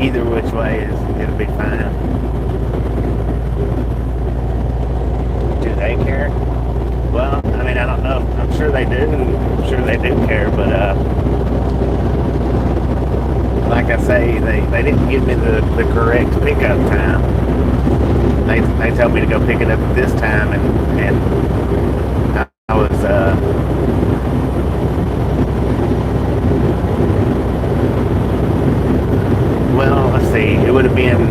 Either which way, it'll be fine. Do they care? Well, I mean, I don't know. I'm sure they do. I'm sure they do care, but like I say, they didn't give me the correct pickup time. They told me to go pick it up at this time, and I was well, let's see, it would have been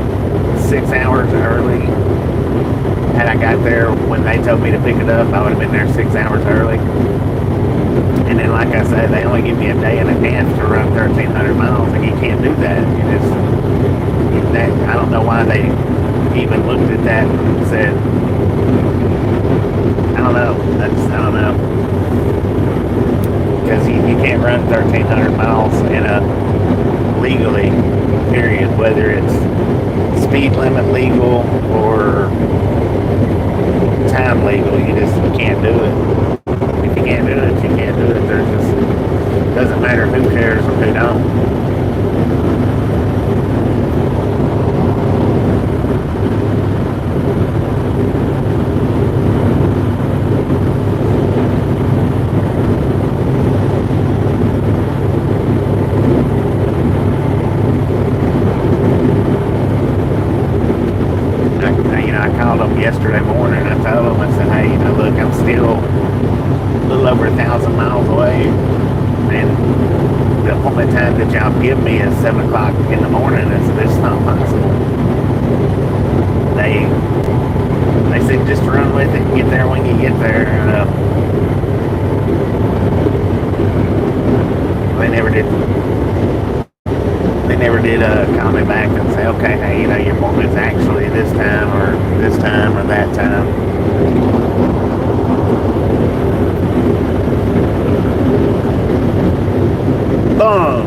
6 hours early. Had I got there when they told me to pick it up, I would have been there 6 hours early. And then, like I said, they only give me a day and a half to run 1,300 miles, and you can't do that. I don't know why they even looked at that and said, I don't know. I don't know. Because you can't run 1,300 miles in a legally, period, whether it's speed limit legal or time legal. You can't do it. If you can't do it, you can't do it. There's just, doesn't matter who cares or who don't. yesterday morning. I told him, I said, hey, look, I'm still a little over 1,000 miles away, and the only time that y'all give me is 7 o'clock in the morning. It's not possible. They said just run with it and get there when you get there. They never did call me back and say, okay, hey, your appointment's actually this time or that time. Boom!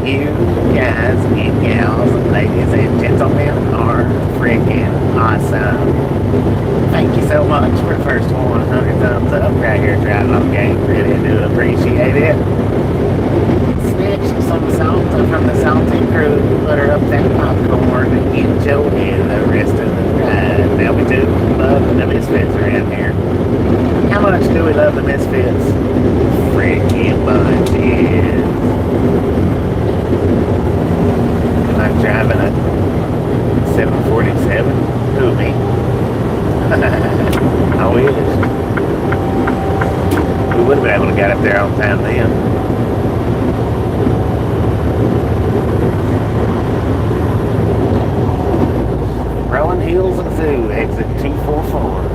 You guys and gals, ladies and gentlemen, are freaking awesome. Thank you so much for the first 100 thumbs up right here, Driving on Game. Really do appreciate it. Snatch some salt from the salty crew, butter up that popcorn, and enjoy the rest of the ride. Now, we do love the Misfits around here. How much do we love the Misfits? Freaking bunches. I'm driving a 747. Who, me? I wish. We would have been able to get up there on time then. Rolling Hills and Zoo, exit 244.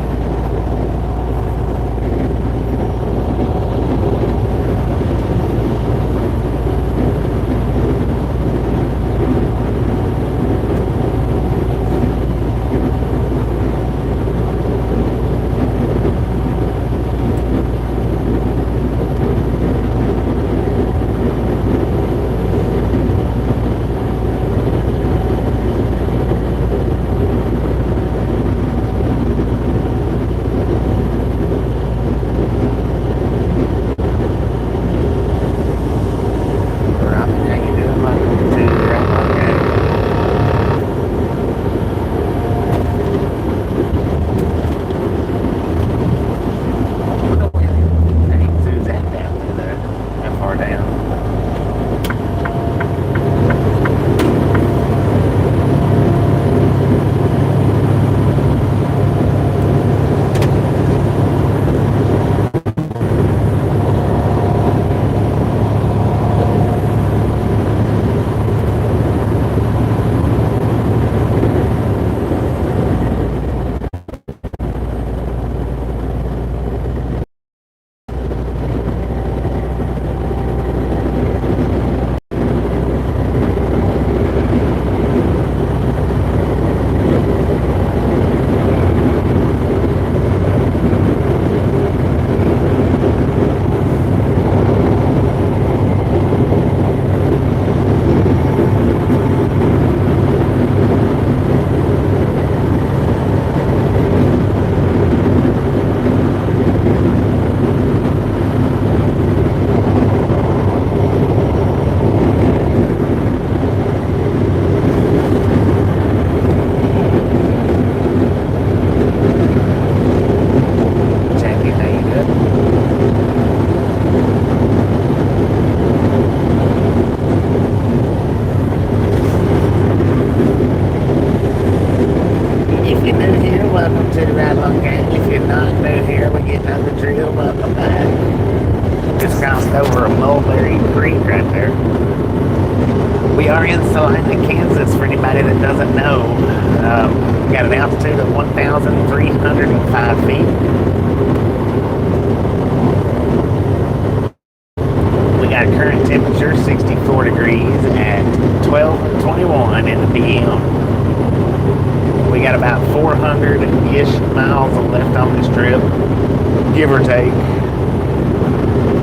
Give or take.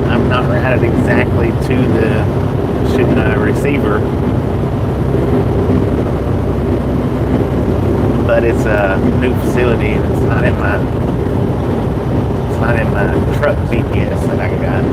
I'm not routed exactly to the receiver, but it's a new facility and it's not in my truck GPS that I got.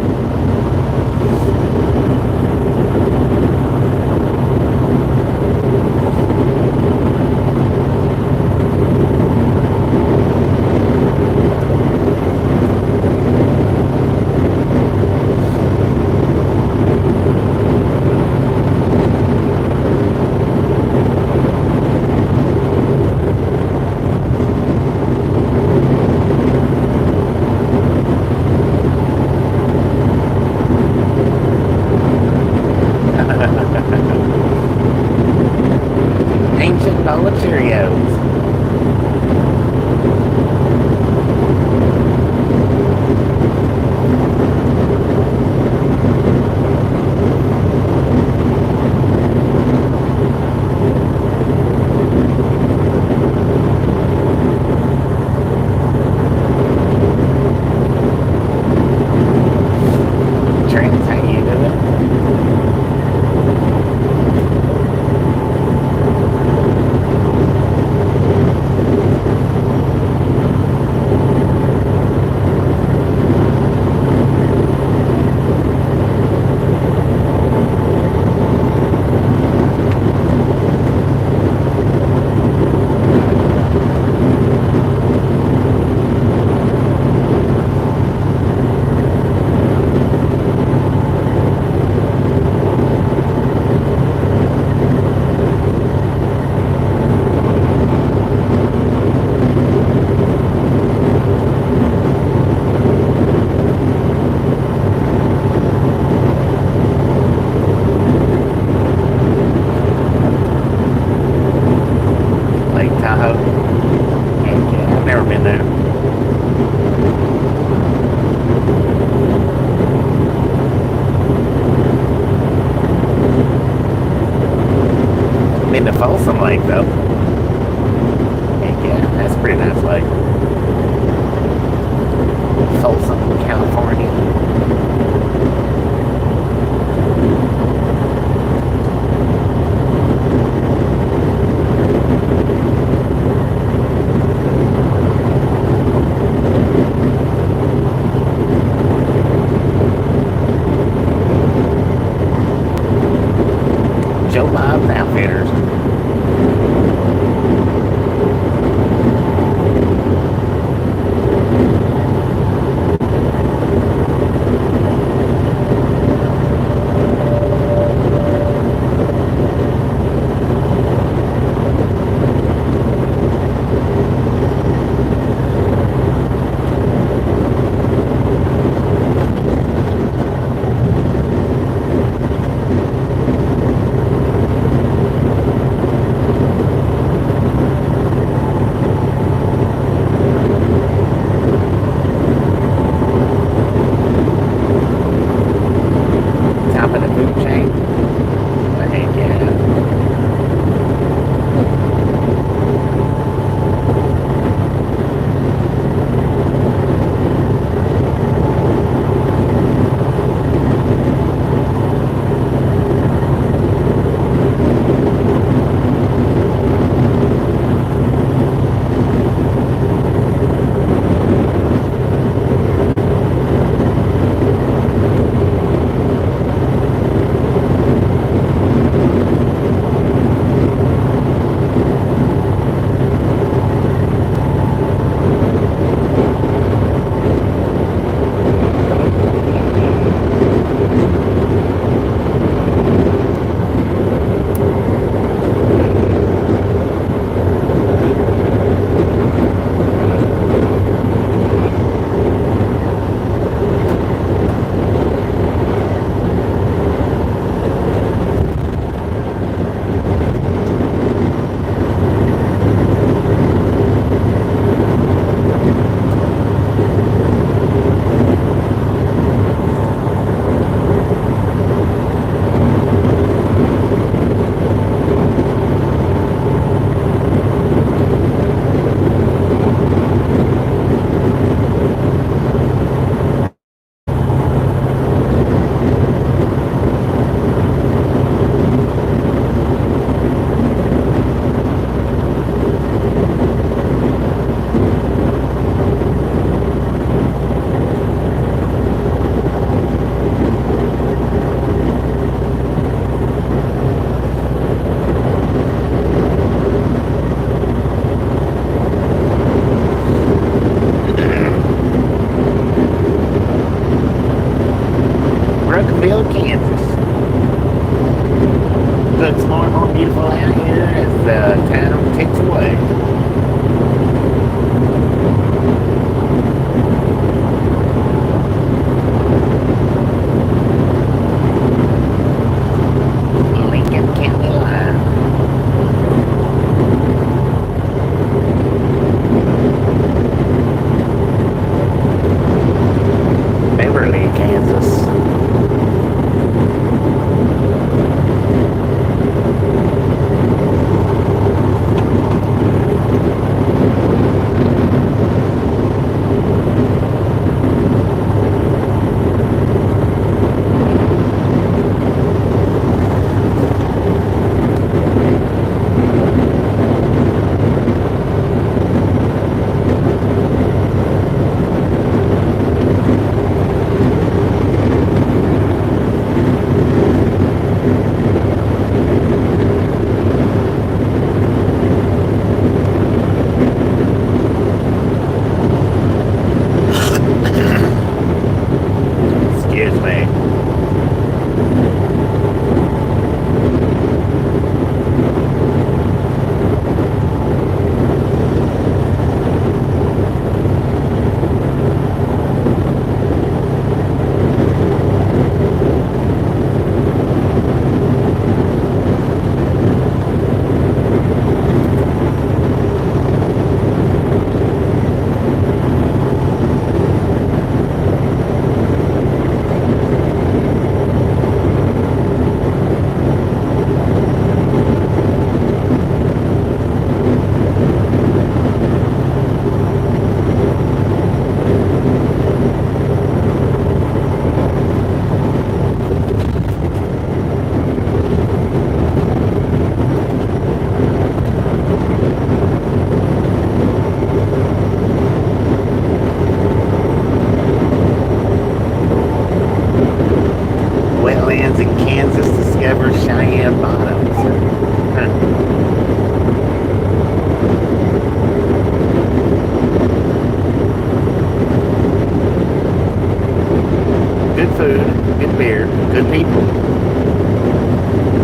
good food, good beer, good people.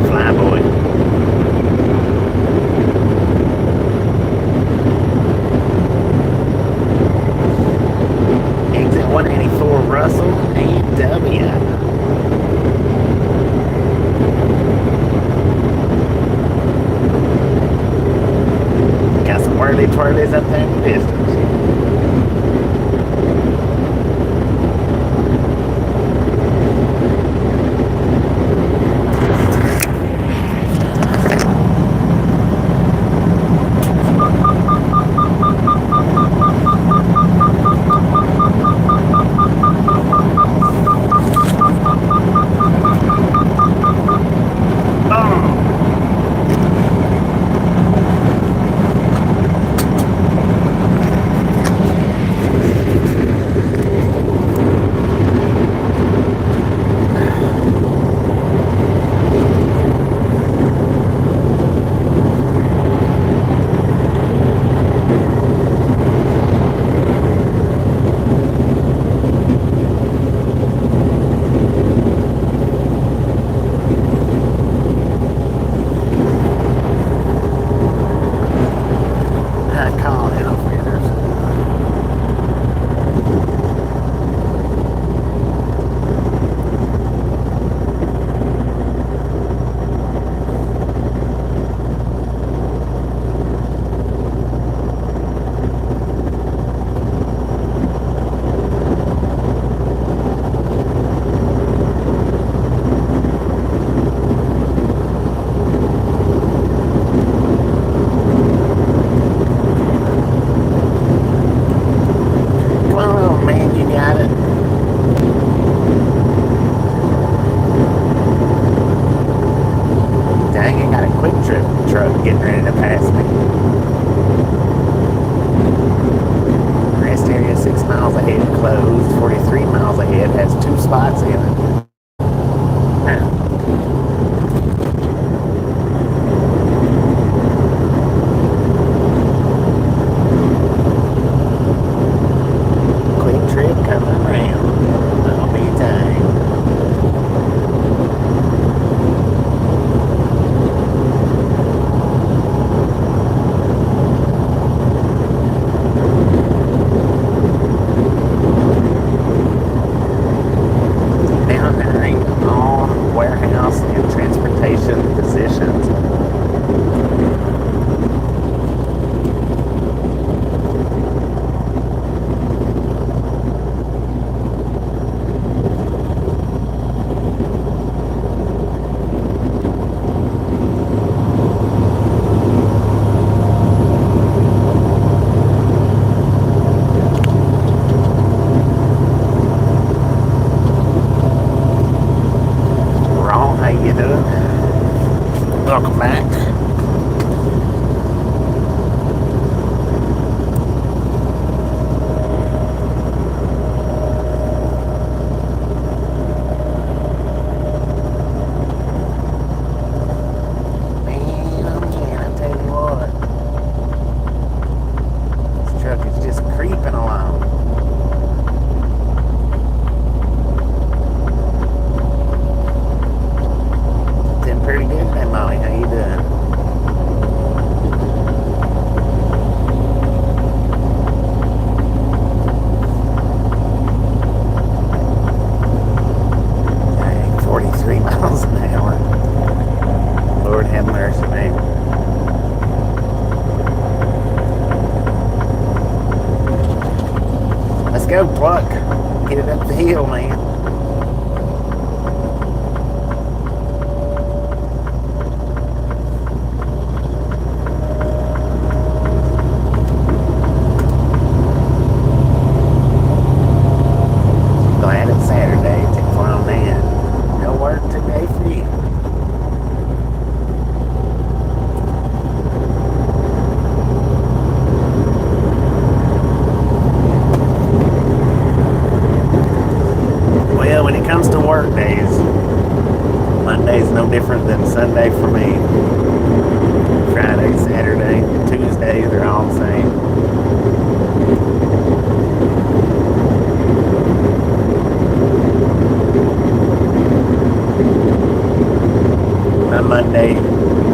Flyboy. Exit 184 Russell, AW. Got some whirly twirlies up there in the distance. Getting ready to pass me. Rest area 6 miles ahead closed. 43 miles ahead has 2 spots in it. Quick trip coming around. I'll be dang. Welcome back. Go, Pluck. Get it up the hill, man. Glad it's Saturday. Take fun on that. No work today for you. day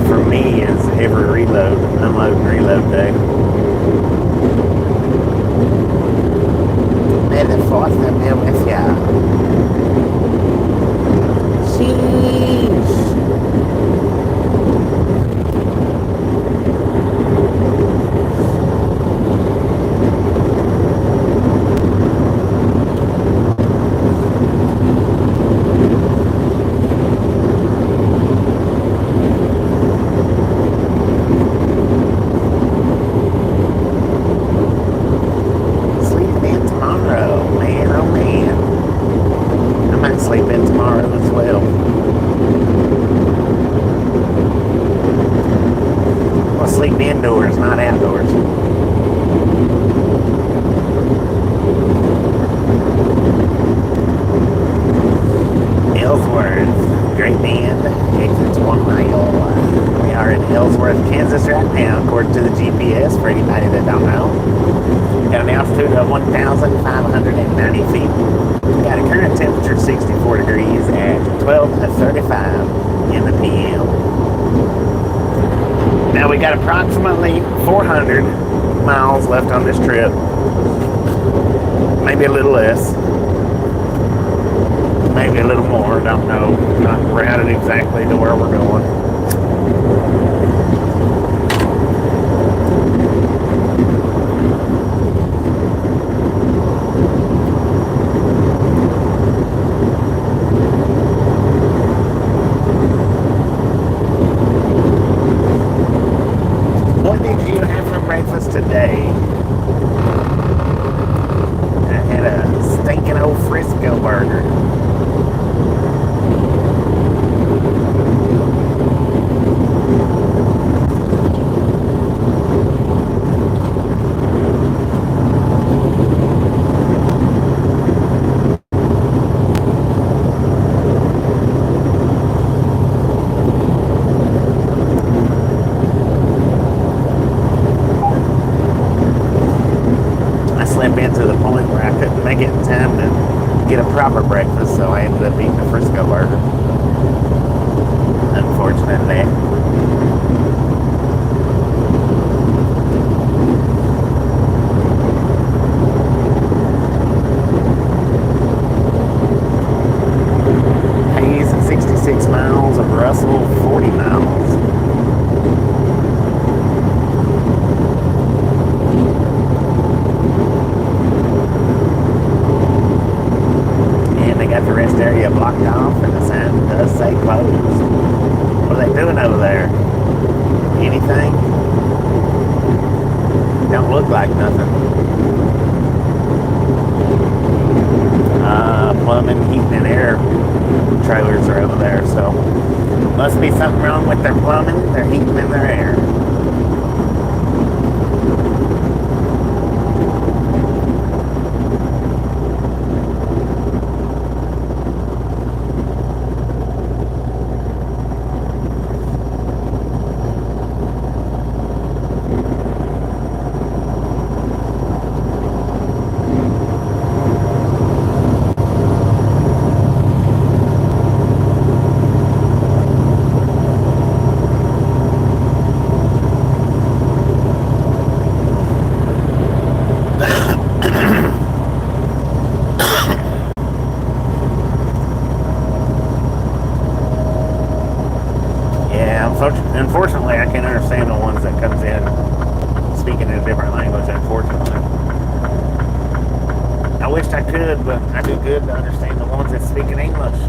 for me is every unload and reload day. May the fourth be with ya. Sheesh. Indoors, not outdoors. Ellsworth, great band, exits 1 mile. We are in Ellsworth, Kansas right now, according to the GPS, for anybody that don't know. Got an altitude of 1,590 feet. Got a current temperature of 64 degrees at 12:35 in the PM. Now we got approximately 400 miles left on this trip. Maybe a little less. Maybe a little more, don't know. Not routed exactly to where we're going. Today, I had a stinking old Frisco burger. Into the point where I couldn't make it in time to get a proper breakfast, so I ended up eating a Frisco burger. Unfortunately. Hayes at 66 miles, of Russell 40 miles. Got the rest area blocked off, and the sign does say closed. What are they doing over there? Anything? Don't look like nothing. Plumbing, heating, and air trailers are over there, so must be something wrong with their plumbing, their heating, and their air. Unfortunately, I can't understand the ones that comes in speaking in a different language, unfortunately. I wished I could, but I do good to understand the ones that speak in English.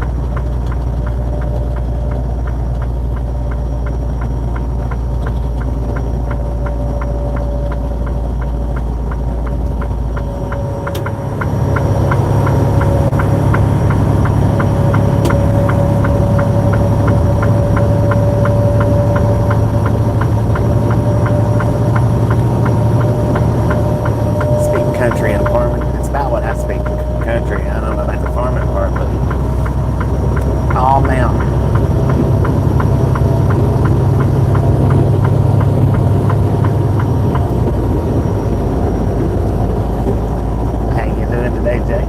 Country and farming. It's about what I speak country. I don't know about the farming part, but all mountain. How you doing today, Jay?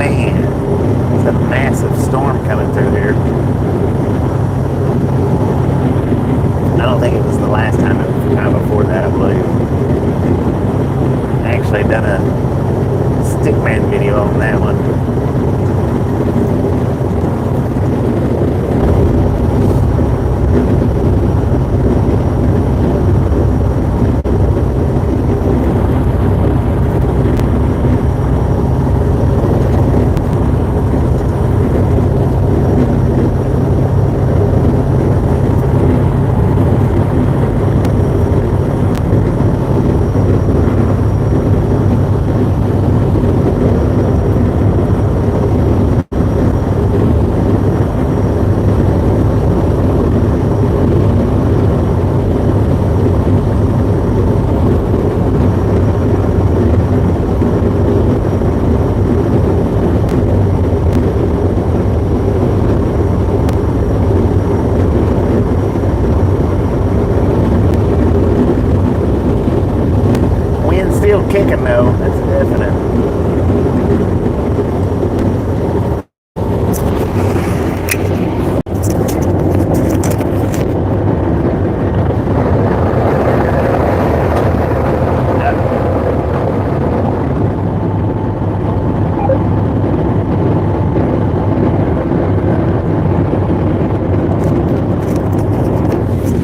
Man, it's a massive storm coming through here. I don't think it was the last time, it was the time before that, I believe. I actually done a Stickman video on that one. Kicking though, that's definite.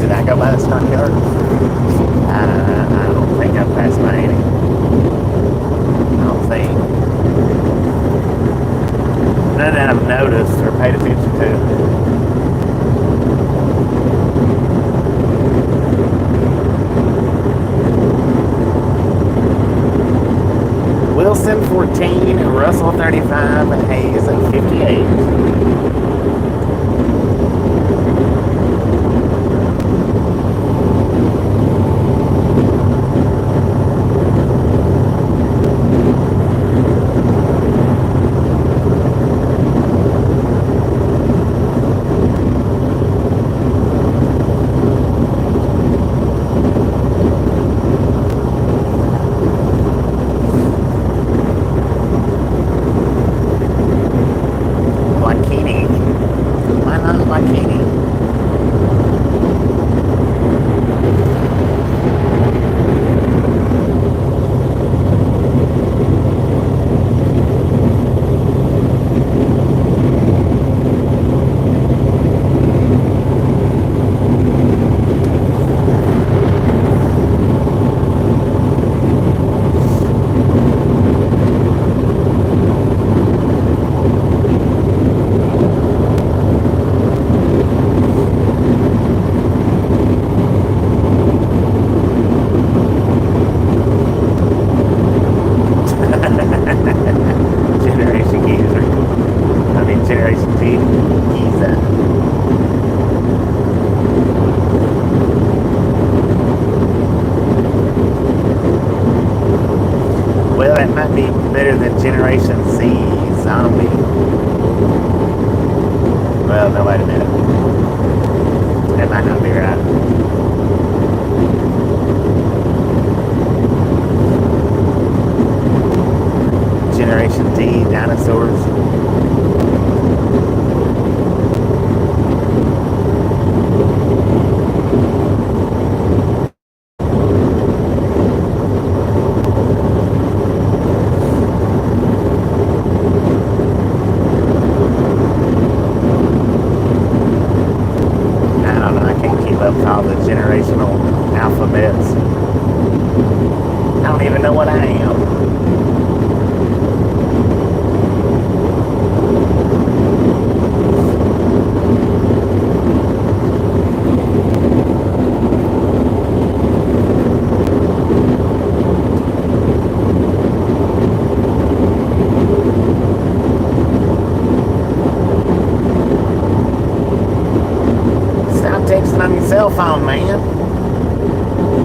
Did I go by the stockyard? I don't think I passed by any. None that I've noticed or paid attention to. Wilson 14, Russell 35, and Hayes at 58. Well, that might be better than Generation C Zombie. Well, no, wait a minute. That might not be right. Generation D Dinosaurs. All the generational alphabets. I don't even know what I am. Texting on your cell phone, man.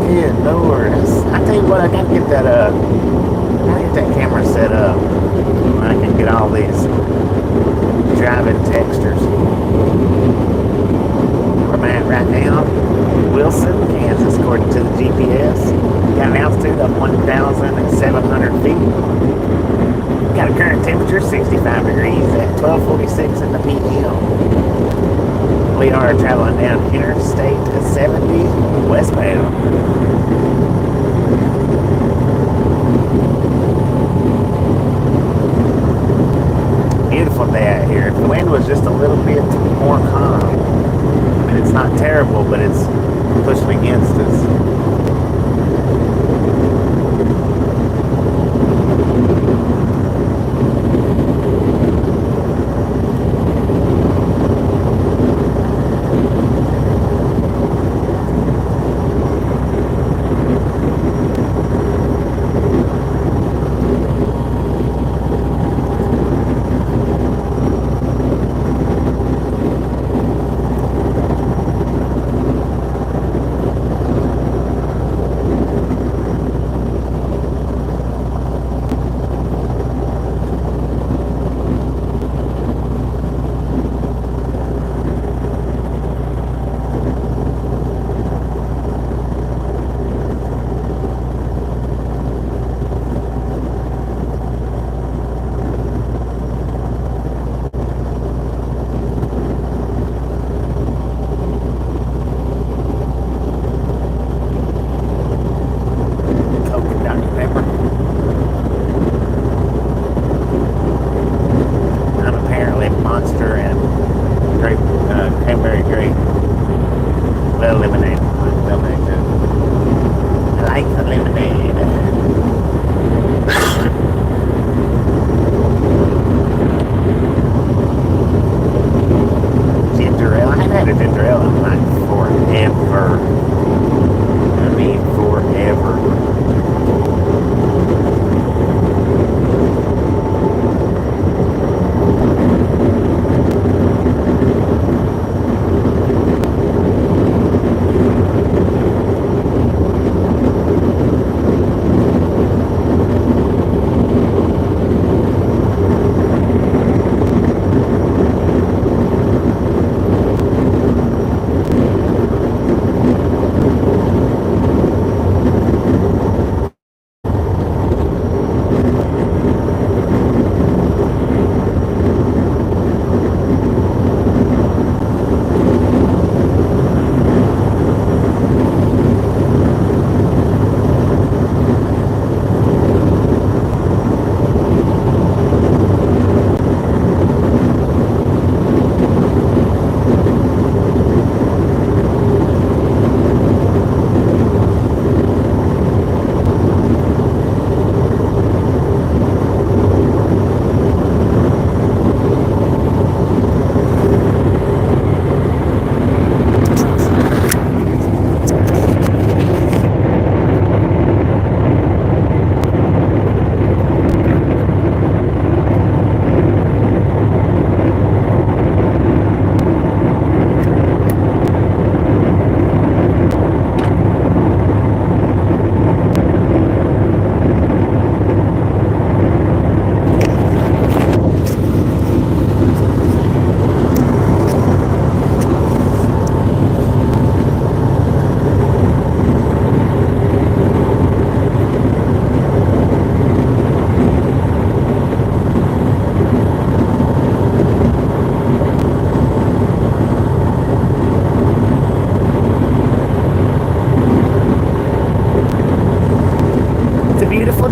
Good Lord. I tell you what, I gotta get that camera set up. I can get all these driving textures. Where I'm at right now, Wilson, Kansas, according to the GPS. Got an altitude of 1,700 feet. Got a current temperature 65 degrees at 12:46 in the p.m. We are traveling down Interstate 70 westbound. Beautiful day out here. The wind was just a little bit more calm. I mean, it's not terrible, but it's pushing against us.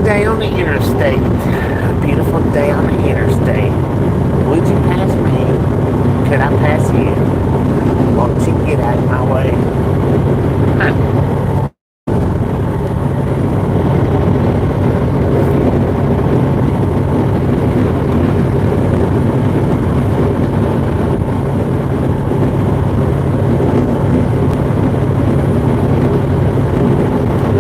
Day on the interstate. Beautiful day on the interstate. Would you pass me? Could I pass you? Won't you get out of my way?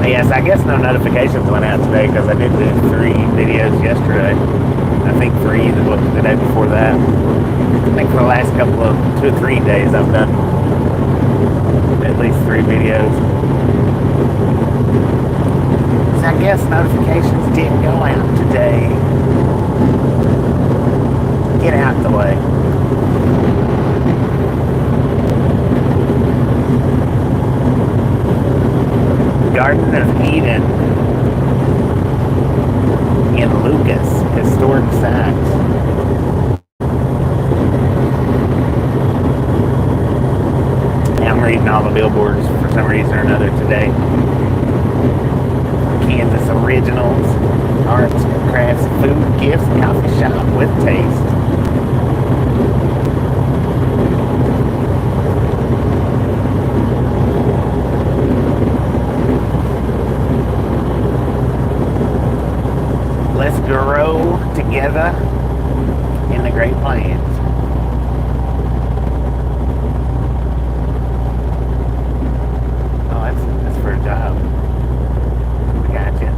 Yes, I guess no notifications went out today because I did do 3 videos yesterday. I think 3 the day before that. I think for the last couple of 2 or 3 days I've done at least 3 videos. So I guess notifications didn't go out today. Get out the way. Garden of Eden in Lucas, historic billboard sites. I'm reading all the billboards for some reason or another today. Kansas Originals, Arts and Crafts, Food, Gifts, Coffee Shop with Taste. Let's grow together in the Great Plains. That's for a job. Gotcha.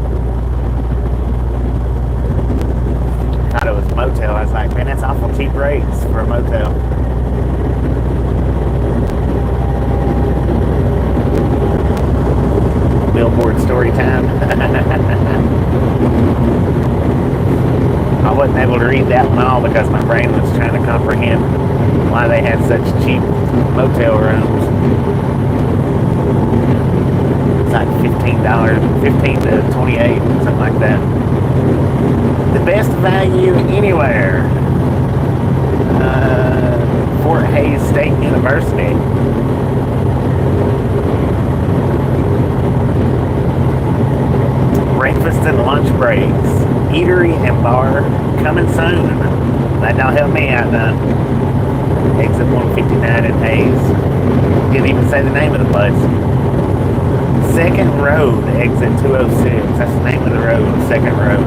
Thought it was a motel. I was like, man, that's awful cheap rates for a motel. Billboard story time. I wasn't able to read that one all because my brain was trying to comprehend why they had such cheap motel rooms. It's like $15, 15 to 28, something like that. The best value anywhere. Fort Hays State University. Breakfast and lunch breaks. Eatery and bar coming soon. That don't help me out none. Exit 159 in Hays. Didn't even say the name of the place. Second Road, exit 206. That's the name of the road, Second Road.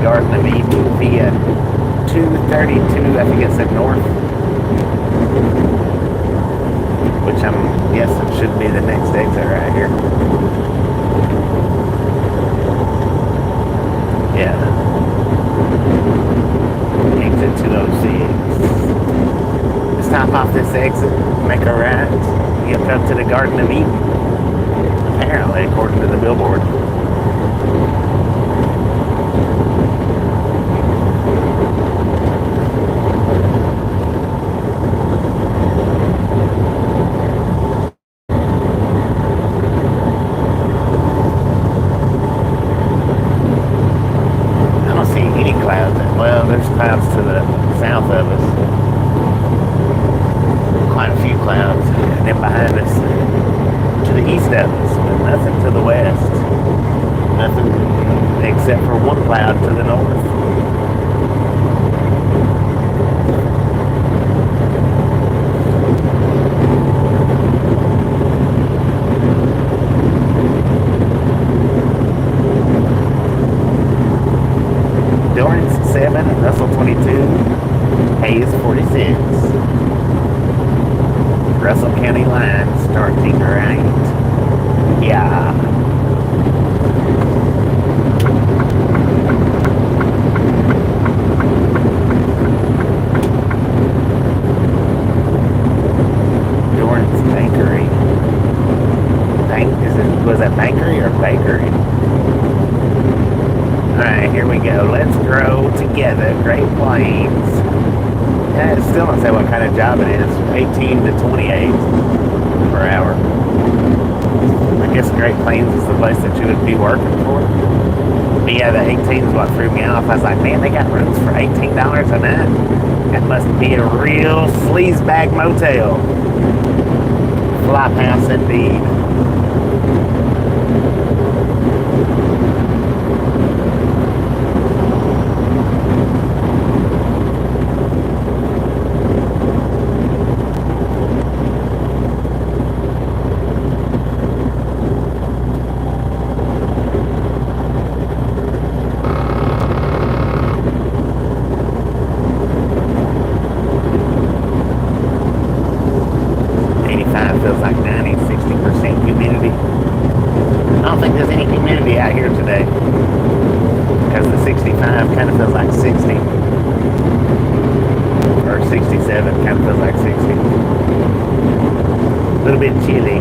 Garden of Eden via 232, I think it said north, which I'm guessing should be the next exit right here. Yeah. Exit 206. Stop off this exit, make a right, get up to the Garden of Eden. Apparently, according to the billboard. There's clouds to the south of us. Quite a few clouds. And then behind us, to the east of us, but nothing to the west. Nothing except for one cloud to the north. Dorrance 7, Russell 22, Hays 46. Russell County line starting right. Yeah. Dorrance Bakery. Was that bakery or bakery? Alright, here we go. Let's grow together. Great Plains. Yeah, it still don't say what kind of job it is. 18 to 28 per hour. I guess Great Plains is the place that you would be working for. But yeah, the 18 is what threw me off. I was like, man, they got rooms for $18 a night. That must be a real sleazebag motel. Flop house indeed. Feels like 90, 60% humidity. I don't think there's any humidity out here today because the 65 kind of feels like 60 or 67 kind of feels like 60. A little bit chilly.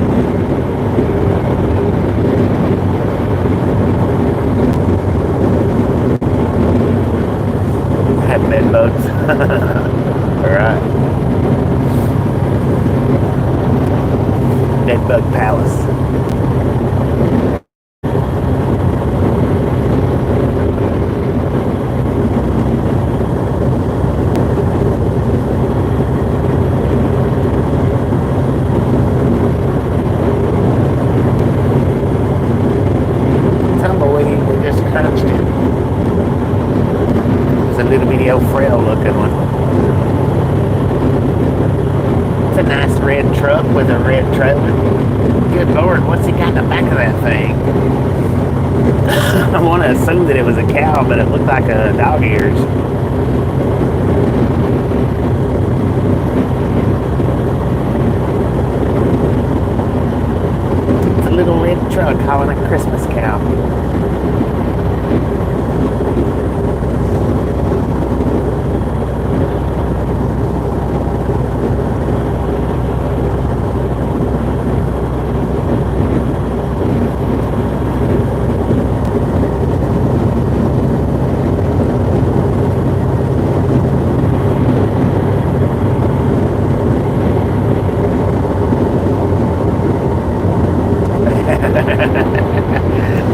Alright. Dead Bug Palace. Tumbleweed, we just crunched it. It's a little bitty old frail looking one. It's a nice red truck with a red trailer. Good Lord, what's he got in the back of that thing? I want to assume that it was a cow, but it looked like a dog ears. It's a little red truck hauling a Christmas cow.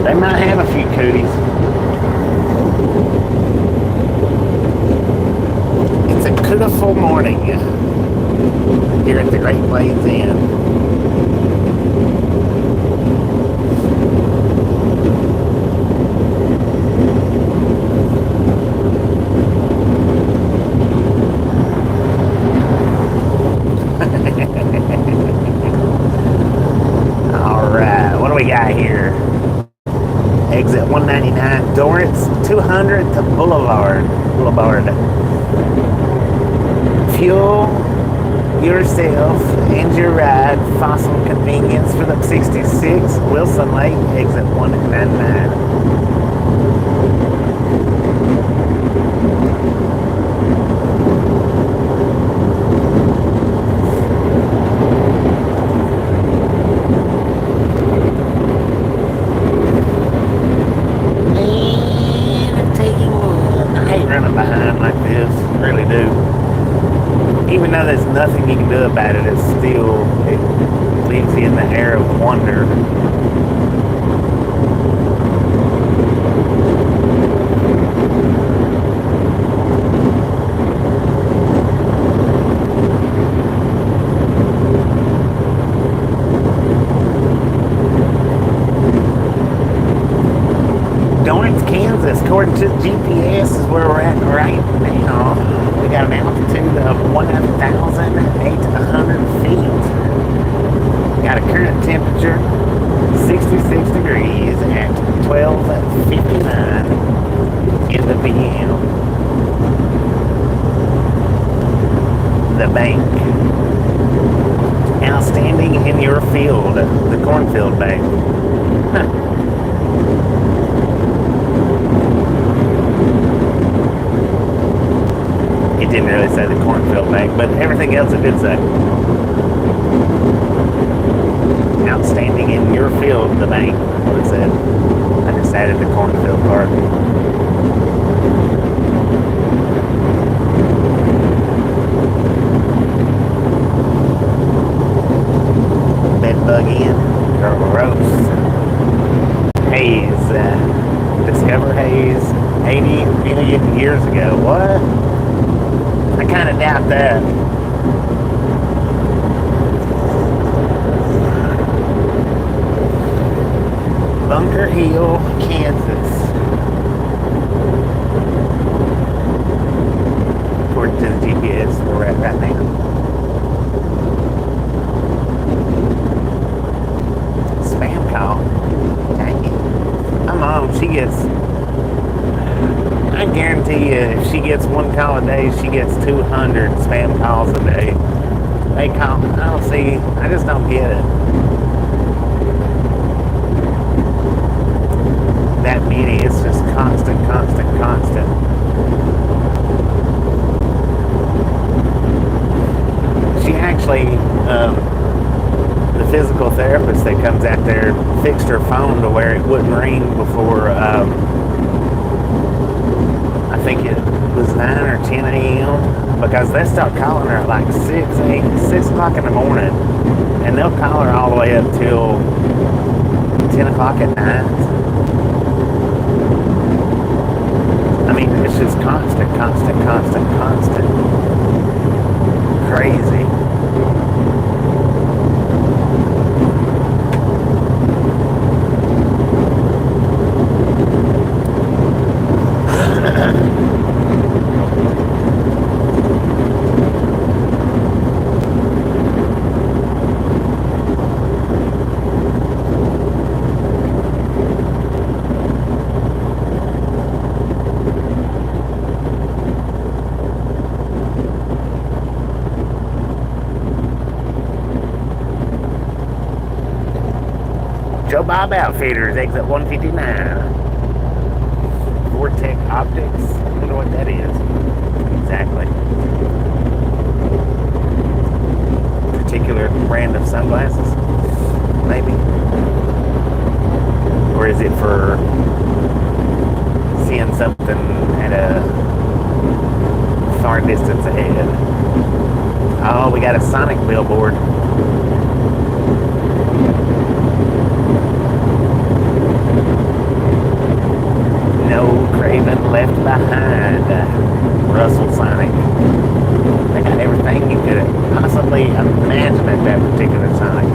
They might have a few cooties. It's a beautiful morning here at the Great Plains Inn. Alright, what do we got here? Exit 199, Dorrance 200 to Boulevard. Fuel yourself and your ride. Fossil convenience for the 66 Wilson Lake, exit 199. Even though there's nothing you can do about it, it leaves you in the air of wonder. Dorrance, Kansas, according to the GPS, is where we're at right now. We got an altitude of 1,800 feet. Got a current temperature 66 degrees at 12:59 in the PM. The bank. Outstanding in your field, the cornfield bank. It didn't really say the cornfield bank, but everything else it did say. Outstanding in your field, the bank, what it said. I just added the cornfield part. Bed bug in, gross. Haze, discover haze 80 million years ago. What? I kind of doubt that. Bunker Hill, Kansas. According to the GPS, we're at right now. Spam call. Dang it. My mom, she gets... I guarantee you, if she gets one call a day, she gets 200 spam calls a day. They call, I don't see, I just don't get it. That many, it's just constant. She actually, the physical therapist that comes out there fixed her phone to where it wouldn't ring before, I think it was 9 or 10 a.m. they start calling her at like 6 o'clock in the morning, and they'll call her all the way up till 10 o'clock at night. I mean, it's just constant. Crazy. Joe Bob Outfitters, exit 159. Vortex Optics. I wonder what that is. Exactly. Particular brand of sunglasses, maybe. Or is it for seeing something at a far distance ahead? Oh, we got a Sonic billboard. No Craven left behind. Russell Sonic. They got everything you could possibly imagine at that particular Sonic.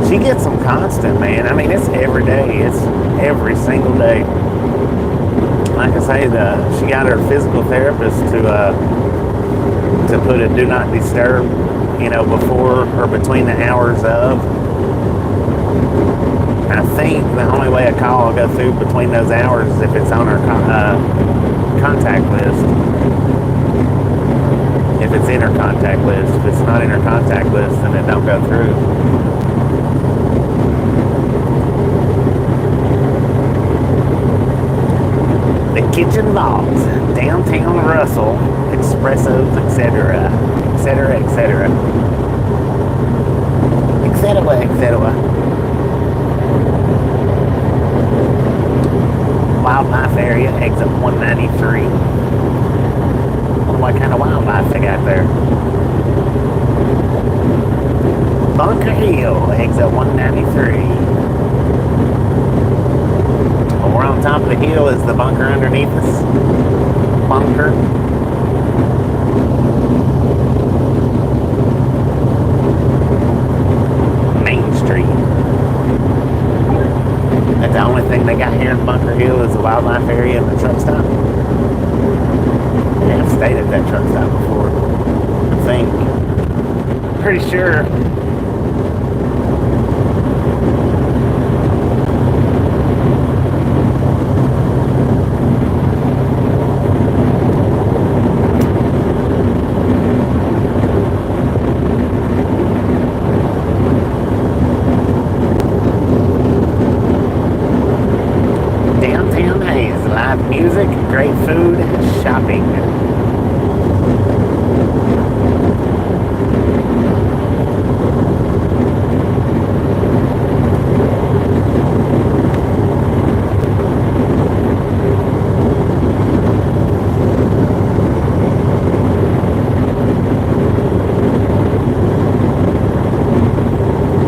She gets them constant, man. I mean, it's every day. It's every single day. Like I say, she got her physical therapist to put a do not disturb, before or between the hours of. I think the only way a call will go through between those hours is if it's on her contact list. If it's in her contact list. If it's not in her contact list, then it don't go through. The Kitchen Vaults, downtown Russell, espressos, etc., etc., etc., etc., etc. Wildlife area, exit 193. What kind of wildlife they got there? Bunker Hill, exit 193. We're on top of the hill. Is the bunker underneath us? Bunker. Main Street. That's the only thing they got here in Bunker Hill is the wildlife area and the truck stop. Yeah, I've stayed at that truck stop before. I think. Pretty sure. Music, great food, shopping.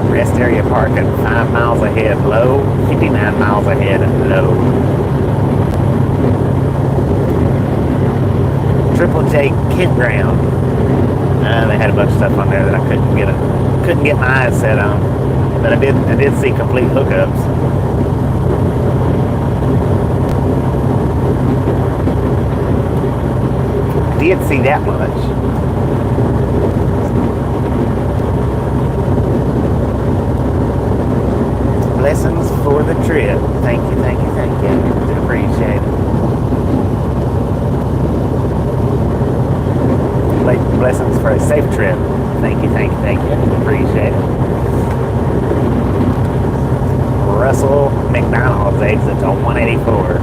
Rest area parking 5 miles ahead low, 59 miles ahead low. Triple J Campground. They had a bunch of stuff on there that I couldn't get my eyes set on. But I did see complete hookups. I did see that much. Blessings for the trip. Thank you, thank you, thank you. I appreciate it. Blessings for a safe trip. Thank you, thank you, thank you. Appreciate it. Russell McDonald's exits on 184.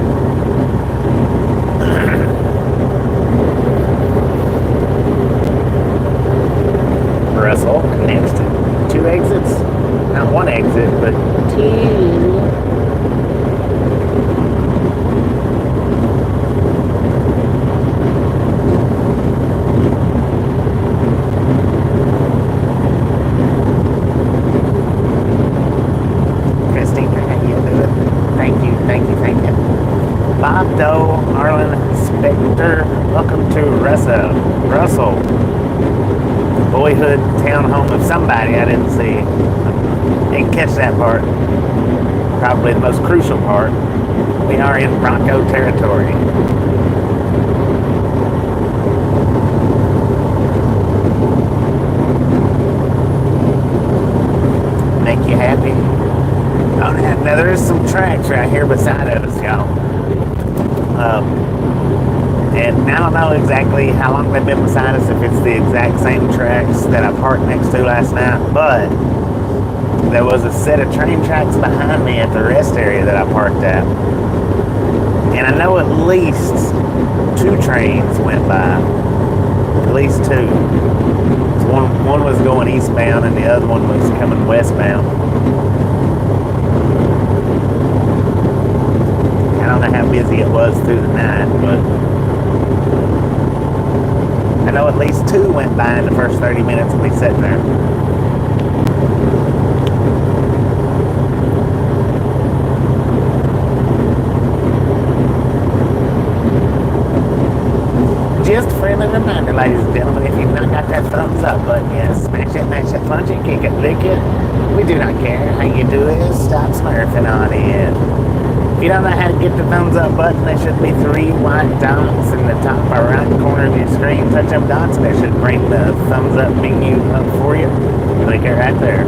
Russell, next 2 exits. Not 1 exit, but 2. Welcome to Russell. Boyhood town home of somebody I didn't see. Didn't catch that part. Probably the most crucial part. We are in Bronco territory. Make you happy? Oh, now there is some tracks right here beside us, y'all. And I don't know exactly how long they've been beside us, if it's the exact same tracks that I parked next to last night, but there was a set of train tracks behind me at the rest area that I parked at. And I know at least 2 trains went by. At least 2. One was going eastbound and the other one was coming westbound. I don't know how busy it was through the night, but I know at least 2 went by in the first 30 minutes of me sitting there. Just a friendly reminder, ladies and gentlemen, if you've not got that thumbs up button yet, smash it, punch it, kick it, lick it. We do not care how you do it. Stop smurfing on it. If you don't know how to get the thumbs up button, there should be 3 white dots in the top or right corner of your screen. Touch them dots and they should bring the thumbs up menu up for you. Click it right there.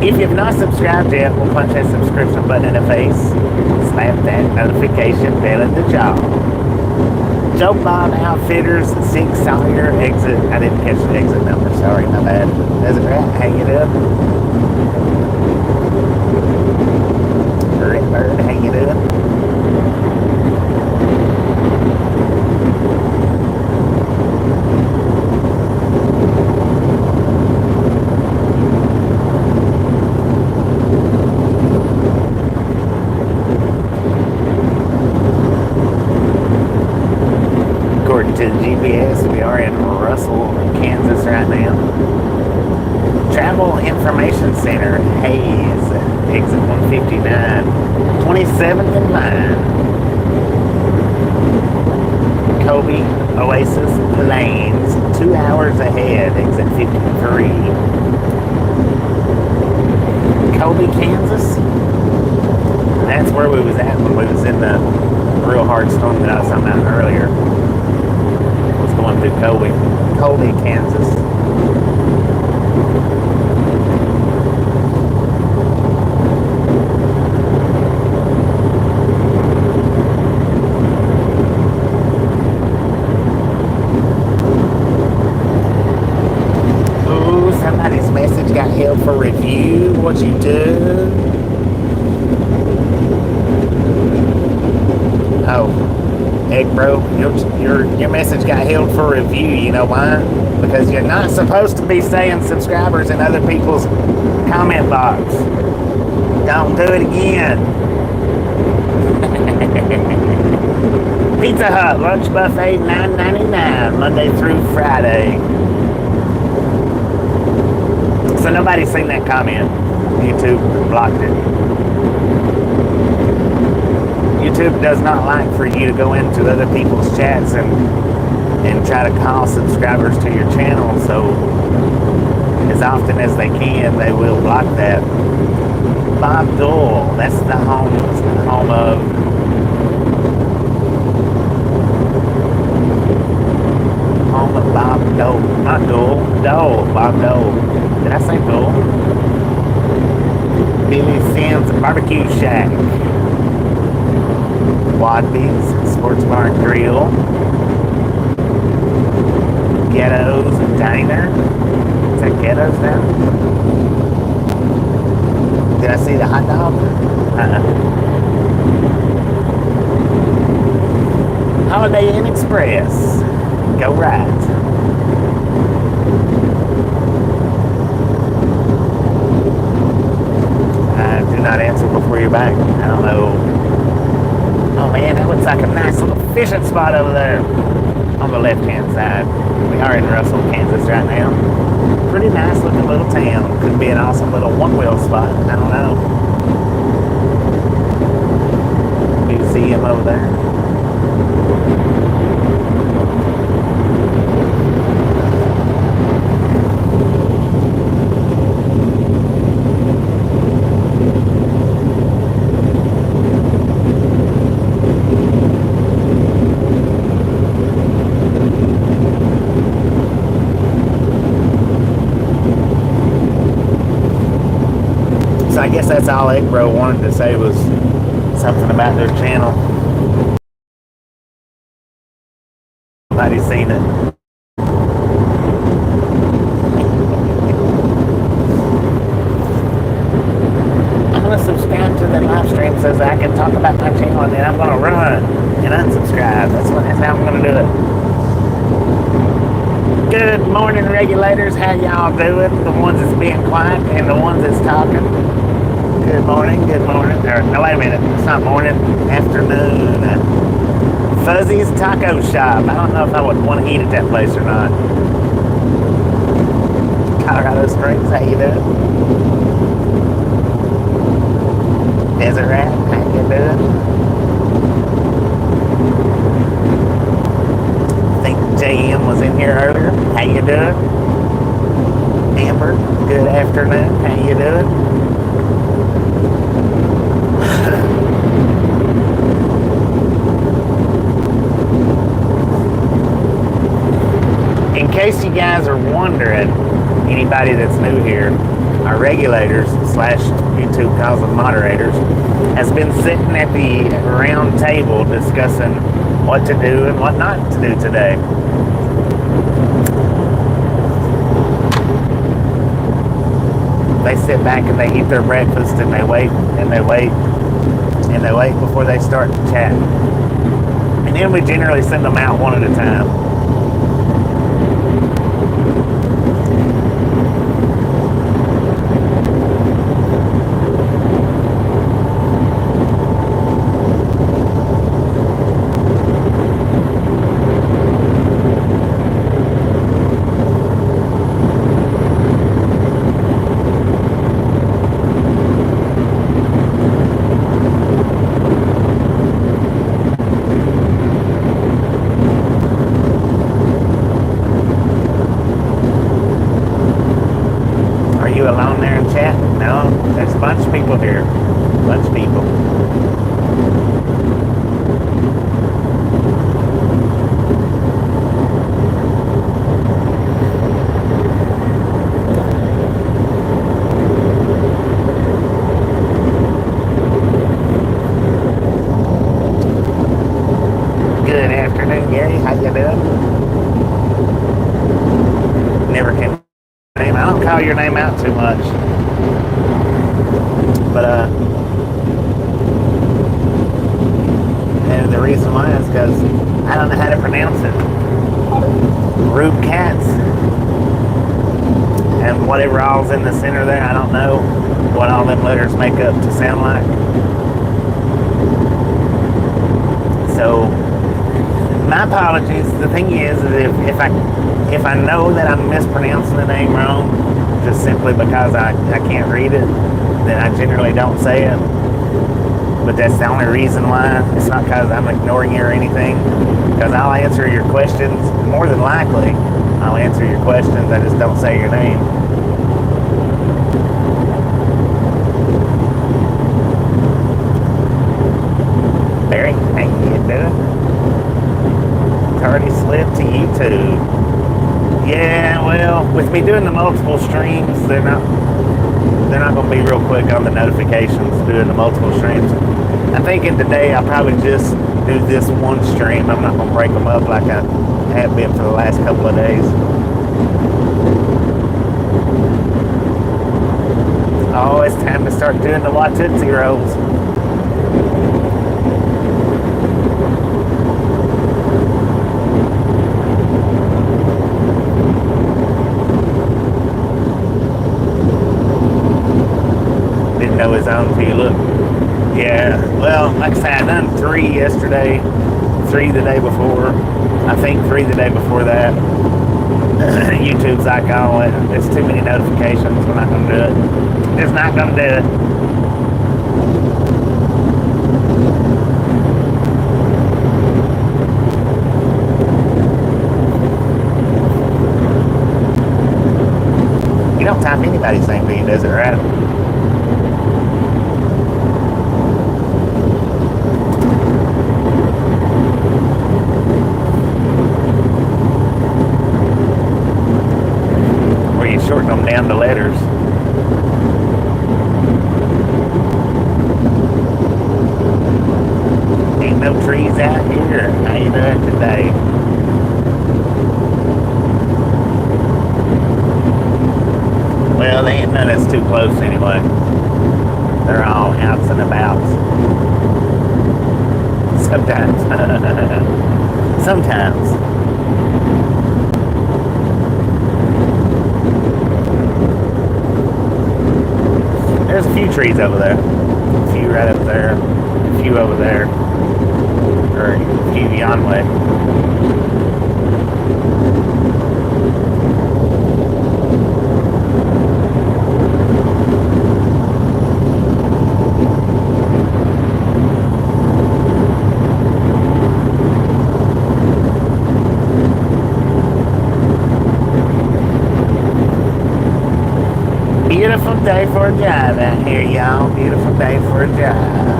If you've not subscribed yet, we'll punch that subscription button in the face. Slap that notification bell at the jaw. Joe Bob Outfitters, 6 Sawyer exit. I didn't catch the exit number. Sorry, my bad. Does it right? Hang it up. Bird, how you doing? According to the GPS, we are in Russell, Kansas right now. Travel Information Center, Hayes, exit 159, 27th and Vine. Kobe, Oasis, Lanes, 2 hours ahead, exit 53. Kobe, Kansas. That's where we was at when we was in the real hard storm that I was talking about earlier. I was going through Kobe, Kansas. Got held for review. What you do? Oh, heck, bro, your message got held for review. You know why? Because you're not supposed to be saying subscribers in other people's comment box. Don't do it again. Pizza Hut lunch buffet $9.99 Monday through Friday. So nobody's seen that comment. YouTube blocked it. YouTube does not like for you to go into other people's chats and and try to call subscribers to your channel, so as often as they can, they will block that. Bob Dole, that's the home of Bob Dole, not Dole, Bob Dole. Did I say Dole? Billy Sims Barbecue Shack, Wadby's Sports Bar and Grill, Ghetto's Diner. Is that Ghetto's now? Did I see the hot dog? Holiday Inn Express. Go right. Do not answer before you're back. I don't know. Oh man, that looks like a nice little fishing spot over there on the left-hand side. We are in Russell, Kansas right now. Pretty nice looking little town. Could be an awesome little one-wheel spot. I don't know. Museum over there. I guess that's all Bro wanted to say, was something about their channel. Nobody's seen it. I'm going to subscribe to the live stream so that I can talk about my channel, and then I'm going to run and unsubscribe. That's how I'm going to do it. Good morning, regulators. How y'all doing? The ones that's being quiet and the ones that's talking. Good morning, good morning. No, wait a minute. It's not morning, afternoon. Fuzzy's Taco Shop. I don't know if I would want to eat at that place or not. Colorado Springs, how you doing? Desert Rat, how you doing? I think JM was in here earlier. How you doing? Amber, good afternoon. How you doing? In case you guys are wondering, anybody that's new here, our regulators / YouTube calls them moderators, has been sitting at the round table discussing what to do and what not to do today. They sit back and they eat their breakfast and they wait and they wait and they wait before they start to chat. And then we generally send them out one at a time. Your name out too much, but and the reason why is because I don't know how to pronounce it. Rube Cats and whatever all's in the center there, I don't know what all them letters make up to sound like. So my apologies. The thing is if I know that I'm mispronouncing the name wrong, just simply because I can't read it, then I generally don't say it. but that's the only reason why. It's not because I'm ignoring you or anything, because I'll answer your questions. More than likely, I'll answer your questions. I just don't say your name. Barry, how you doing? It's already slid to YouTube. Yeah, well, with me doing the multiple streams, they're not going to be real quick on the notifications doing the multiple streams. I'm thinking today I'll probably just do this one stream. I'm not going to break them up like I have been for the last couple of days. Oh, it's time to start doing the Watootsie rolls. Know his own if you look. Yeah, well, like I said, I done 3 yesterday, 3 the day before, I think 3 the day before that. YouTube's like, oh, there's too many notifications, we're not gonna do it. It's not gonna do it. You don't type anybody's name, do you? Does it, right? Shorten them down to letters. Ain't no trees out here. How you doing today? Well, they ain't none that's too close anyway. They're all outs and abouts. Sometimes. Sometimes. There's a few trees over there. A few right up there. A few over there. Or a few yon way. Beautiful day for a drive out here, y'all. Beautiful day for a drive.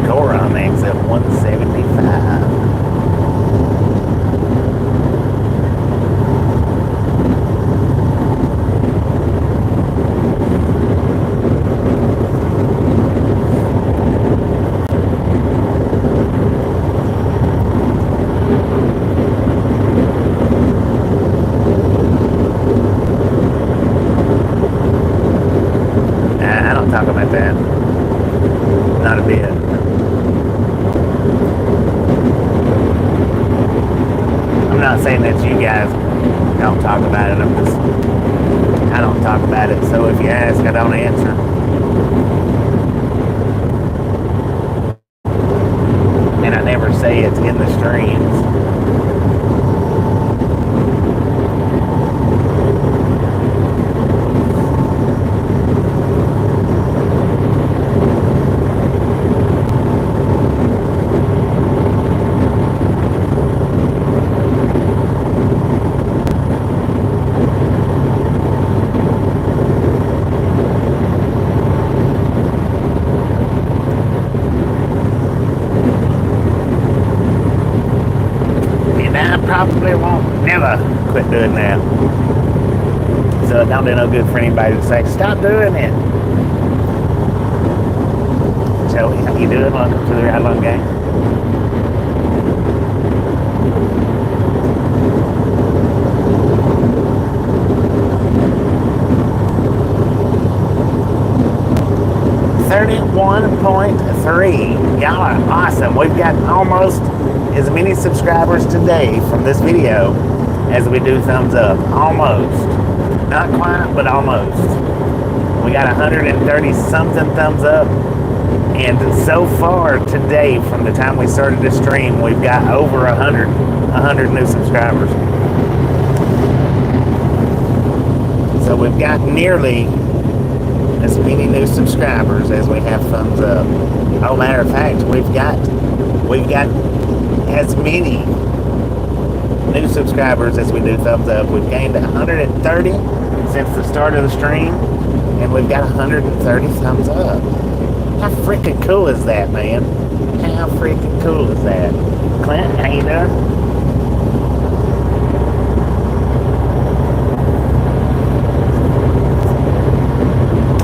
Core on exit 175. Talk about that. Not a bit. I'm not saying that you guys don't talk about it. I don't talk about it. So if you ask, I don't answer. And I never say it's in the streams. Probably won't never quit doing that. So it don't do no good for anybody to say, stop doing it. Joey, how you doing? Welcome to the Ride Along Gang. .3. Y'all are awesome. We've got almost as many subscribers today from this video as we do thumbs up. Almost. Not quite, but almost. We got 130 something thumbs up. And so far today, from the time we started this stream, we've got over 100 new subscribers. So we've got nearly as many new subscribers as we have thumbs up. Oh, matter of fact, we've got as many new subscribers as we do thumbs up. We've gained 130 since the start of the stream, and we've got 130 thumbs up. How freaking cool is that, man? How freaking cool is that? Clint, how you doing?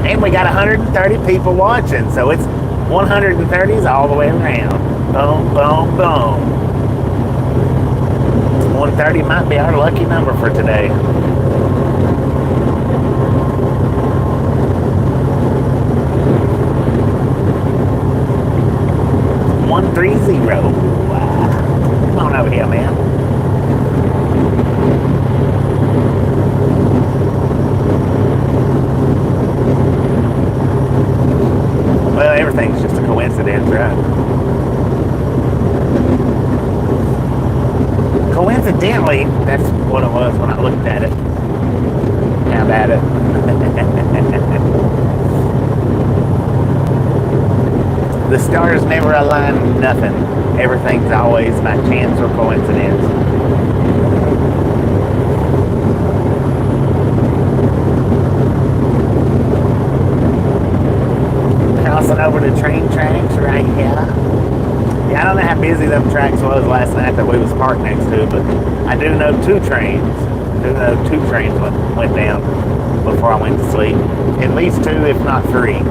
And we got 130 people watching, so it's 130s all the way around. Boom, boom, boom. 130 might be our lucky number for today. One 130. Come on over here, man. Well, everything's just a coincidence, right? Coincidentally, that's what it was when I looked at it. How about it? The stars never align nothing. Everything's always by chance or coincidence. Crossing over the train tracks right here. Yeah, I don't know how busy them tracks was last night that we was parked next to, but I do know two trains went down before I went to sleep. At least two, if not three.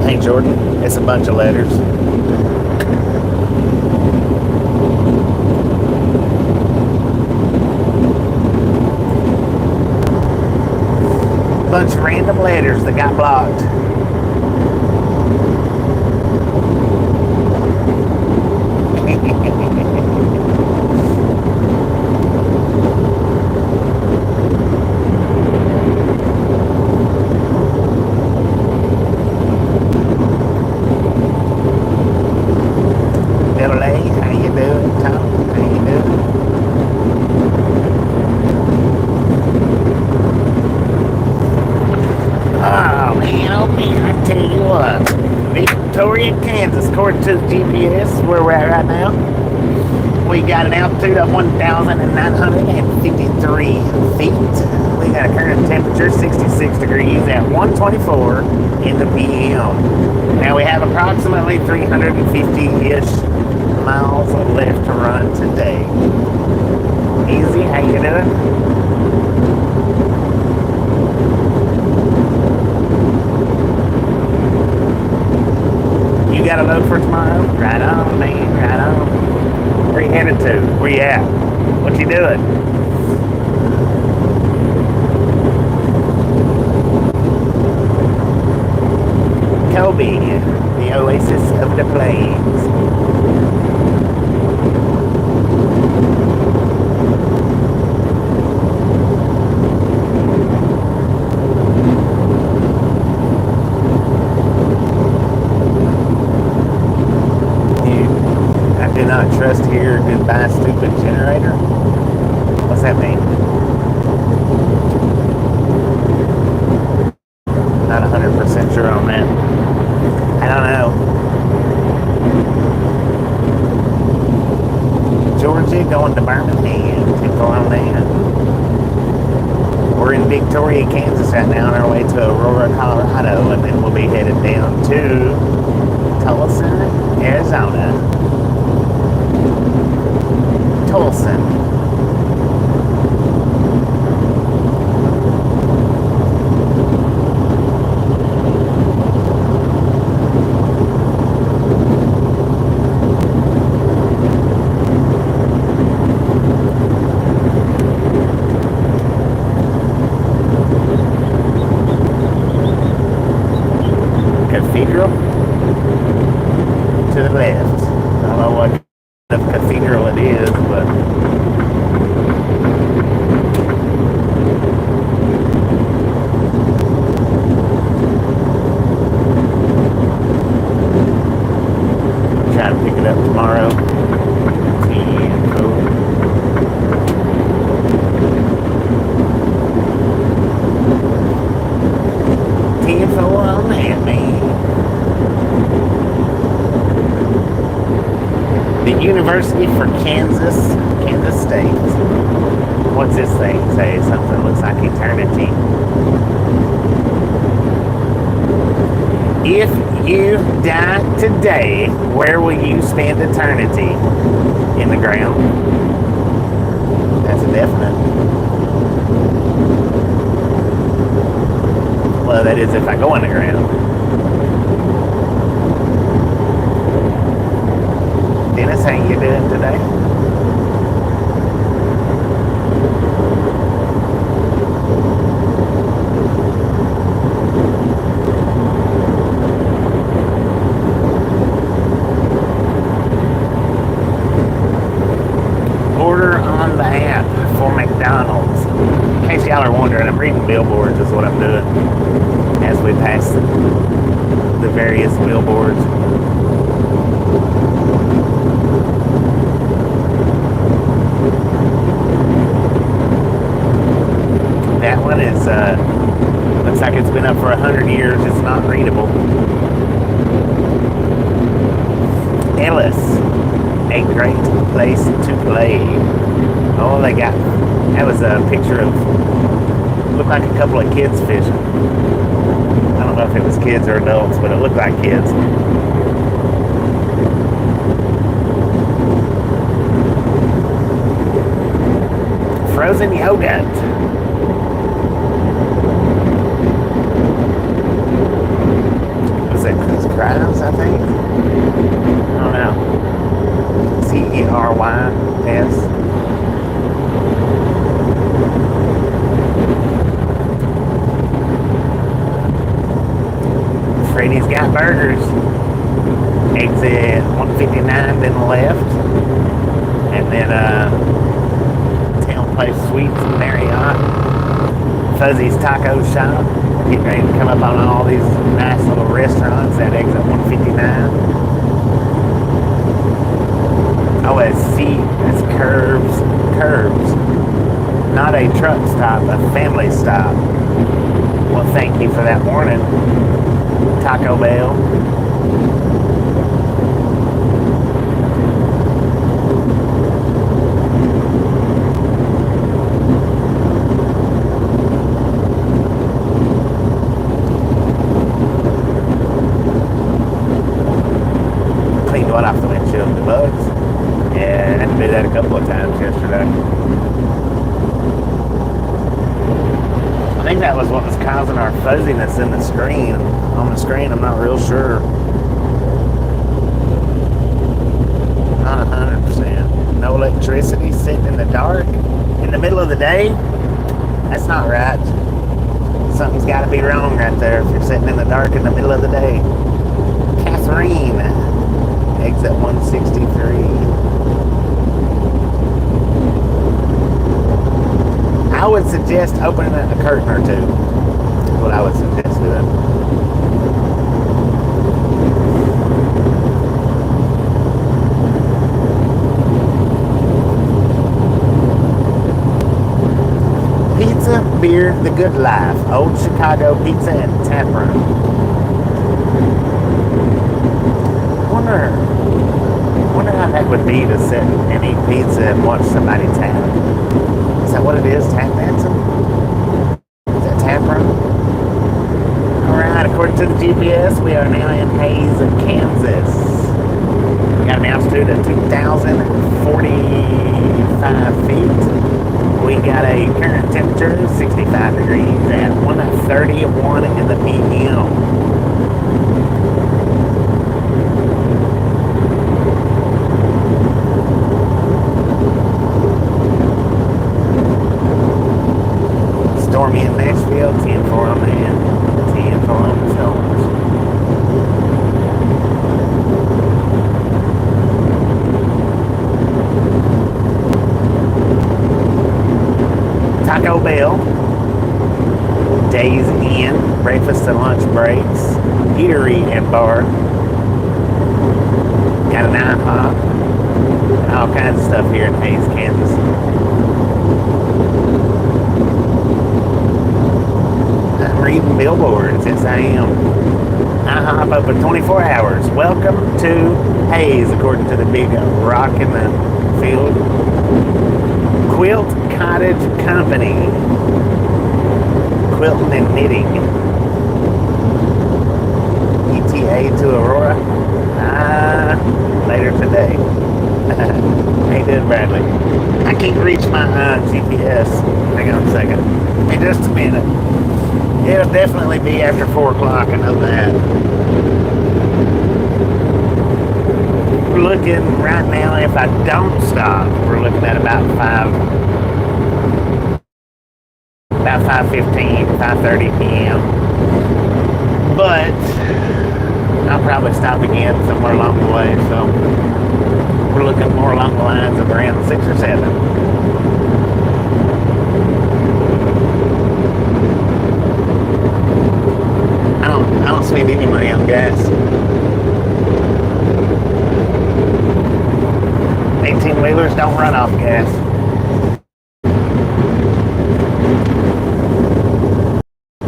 Hey Jordan, it's a bunch of letters. Bunch of random letters that got blocked. Little A, how you doing? Tom, how you doing? Oh man, I tell you what, Victoria, Kansas, according to the GPS, where we're at right now, we got an altitude of 1,953 feet. We got a current temperature 66 degrees at 1:24 in the PM. Now we have approximately 350-ish miles left to run today. Easy, how you doing? You got a load for tomorrow? Right on, man, right on. Where you headed to? Where you at? What you doing? Kobe, the oasis of the plains. Not trust here, goodbye stupid generator. What's that mean? Not 100% sure on that. I don't know. Georgia going to Birmingham to go on that. We're in Victoria, Kansas right now on our way to Aurora, Colorado, and then we'll be headed down to Tulsa, Arizona. Tulsa. Cathedral to the left. I don't know what the cathedral it is, but University for Kansas State. What's this thing say? Something that looks like eternity. If you die today, where will you spend eternity? In the ground. That's a definite. Well, that is if I go in the ground. Dennis, how you doing today? Order on the app for McDonald's. In case y'all are wondering, I'm reading Billboards is what I'm doing as we pass the various billboards. That one is, looks like it's been up for 100 years. It's not readable. Ellis, a great place to play. Oh, they got, that was a picture of, looked like a couple of kids fishing. I don't know if it was kids or adults, but it looked like kids. Frozen yogurt. Was it Chris Krabs, I think? I don't know. Cerys. Freddy's got burgers. Exit 159, then left. And then Town Place Suites and Marriott. Fuzzy's Taco Shop. Getting ready to come up on all these nice little restaurants at exit 159. Oh, it's Curves. Not a truck stop, a family stop. Well, thank you for that warning, Taco Bell. Cleaned one off the windshield, the bugs. Yeah, I had to do that a couple of times yesterday. I think that was what was causing our fuzziness in the screen. On the screen, I'm not real sure. Not 100%. No electricity, sitting in the dark in the middle of the day. That's not right. Something's got to be wrong right there if you're sitting in the dark in the middle of the day. Catherine, exit 163. I would suggest opening a curtain or two. That's what I would suggest doing. Pizza, beer, the good life. Old Chicago Pizza and Tap Room. Wonder how that would be to sit and eat pizza and watch somebody tap. Is that what it is? Tap dancing? Is that Tap Room? Alright, according to the GPS, we are now in Hays, Kansas. We got an altitude of 2,045 feet. We got a current temperature of 65 degrees at 1:31 in the p.m. Stormy in Nashville, 10-4 on the end, 10-4 on the shoulders. Taco Bell, Days Inn, breakfast and lunch breaks, eatery and bar. Got an IHOP, all kinds of stuff here in Hays, Kansas. I'm reading Billboards, yes I am. I hop up in 24 hours. Welcome to Hayes, according to the big rock in the field. Quilt Cottage Company. Quilting and knitting. ETA to Aurora. Later today. How you doing, Bradley? I can't reach my GPS. Hang on a second. In just a minute. It'll definitely be after 4 o'clock, I know that. We're looking right now, if I don't stop, we're looking at about 5:15, 5:30 p.m. But I'll probably stop again somewhere along the way, so we're looking more along the lines of around 6 or 7. I don't spend any money on gas. 18-wheelers don't run off gas.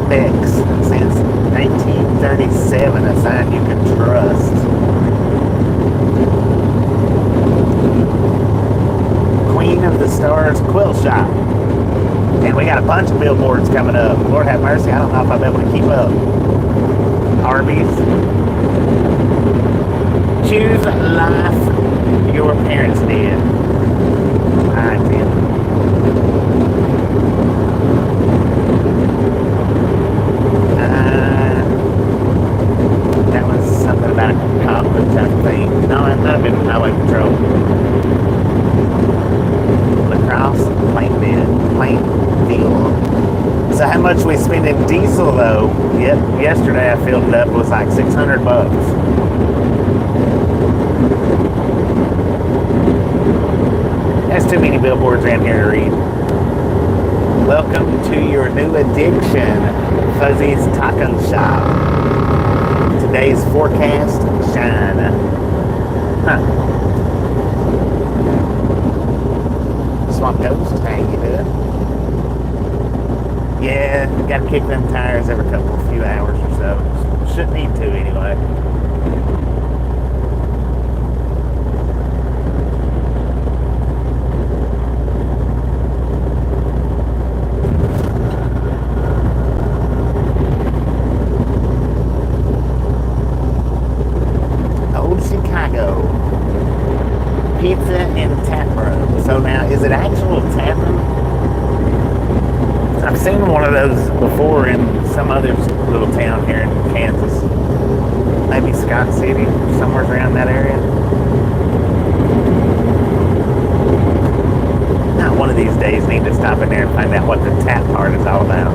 Bex, since 1937, a sign you can trust. Queen of the Stars Quilt Shop. And we got a bunch of billboards coming up. Lord have mercy, I don't know if I'll be able to keep up. Arby's. Choose life your parents did. I did. That was something about a conflict type thing. No, I've not been highway patrol. Lacrosse, Plainville. So how much we spend in diesel though? Yep, yesterday I filled it up. It was like $600. That's too many billboards around here to read. Welcome to your new addiction, Fuzzy's Taco Shop. Today's forecast, shine. Swamp Ghost, how you doing? Yeah, gotta kick them tires every few hours or so. Shouldn't need to anyway. Pizza and tap room. So now, is it actual tap room? I've seen one of those before in some other little town here in Kansas. Maybe Scott City, somewhere around that area. Now, one of these days, need to stop in there and find out what the tap part is all about.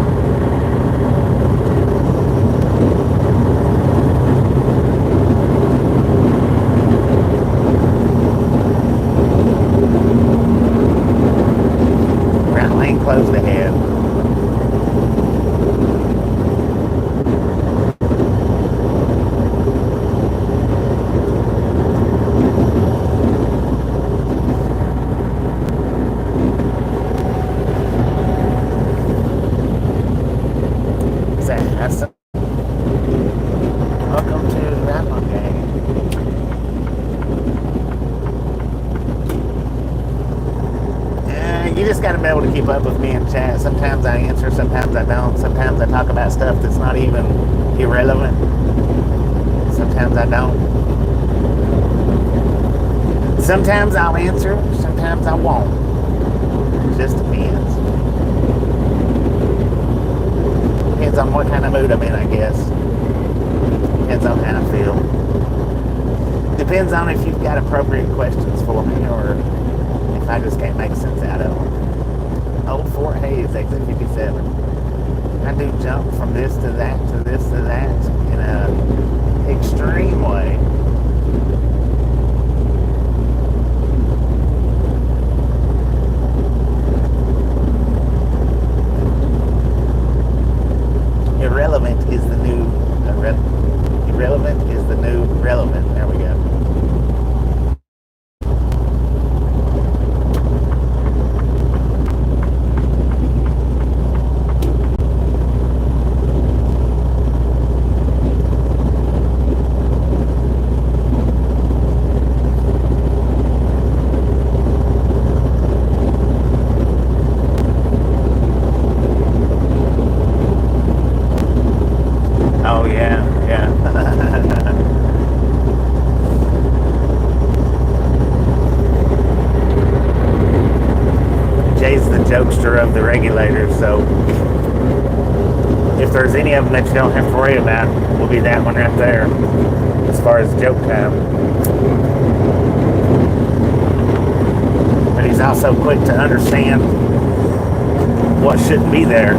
Closed ahead. Welcome to that one game. You just got to be able to keep up with me in chat. Sometimes I answer, sometimes I don't. Sometimes I talk about stuff that's not even irrelevant. Sometimes I don't. Sometimes I'll answer, sometimes I won't. It just depends. Depends on what kind of mood I'm in, I guess. Depends on how I feel. Depends on if you've got appropriate questions for me or if I just can't make sense out of them. Old Fort Hayes, exit 57. I do jump from this to that to this to that in a extreme way. Irrelevant is the new irrelevant is the new relevant. There we go. master of the regulators, so if there's any of them that you don't have to worry about, will be that one right there, as far as joke time. But he's also quick to understand what shouldn't be there.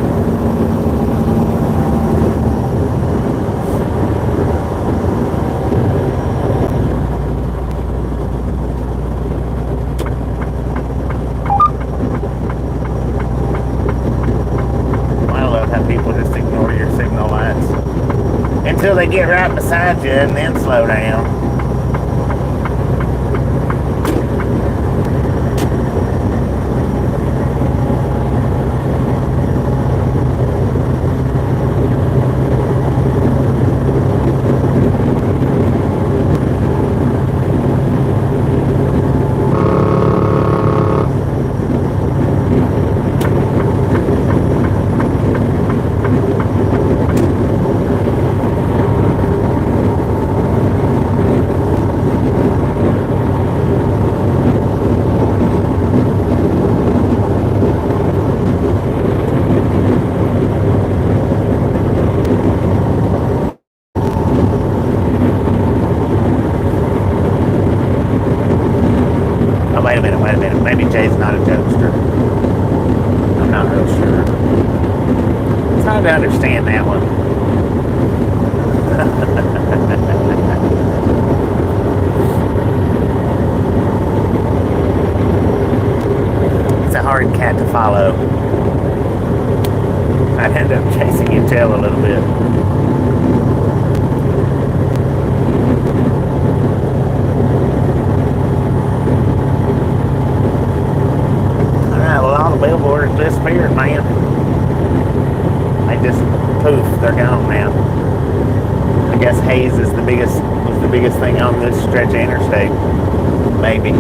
Until they get right beside you and then slow down. Wait a minute. Maybe Jay's not a jokester. I'm not real sure. It's hard to understand that one. It's a hard cat to follow. I'd end up chasing your tail a little bit. Billboards disappeared, man. They just poof, they're gone now. I guess haze is was the biggest thing on this stretch of interstate. Maybe.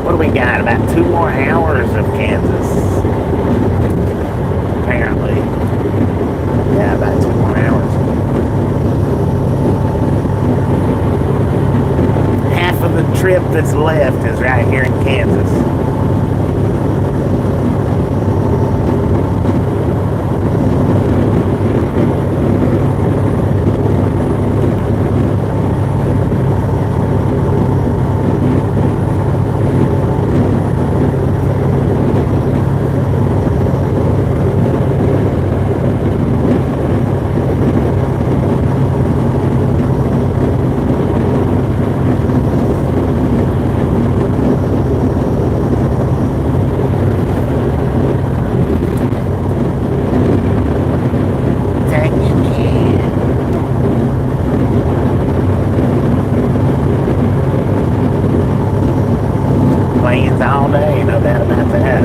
What do we got? About 2 more hours of Kansas. Apparently. Yeah, about 2 more hours. Of the trip that's left is right here in Kansas. All day, no doubt about that.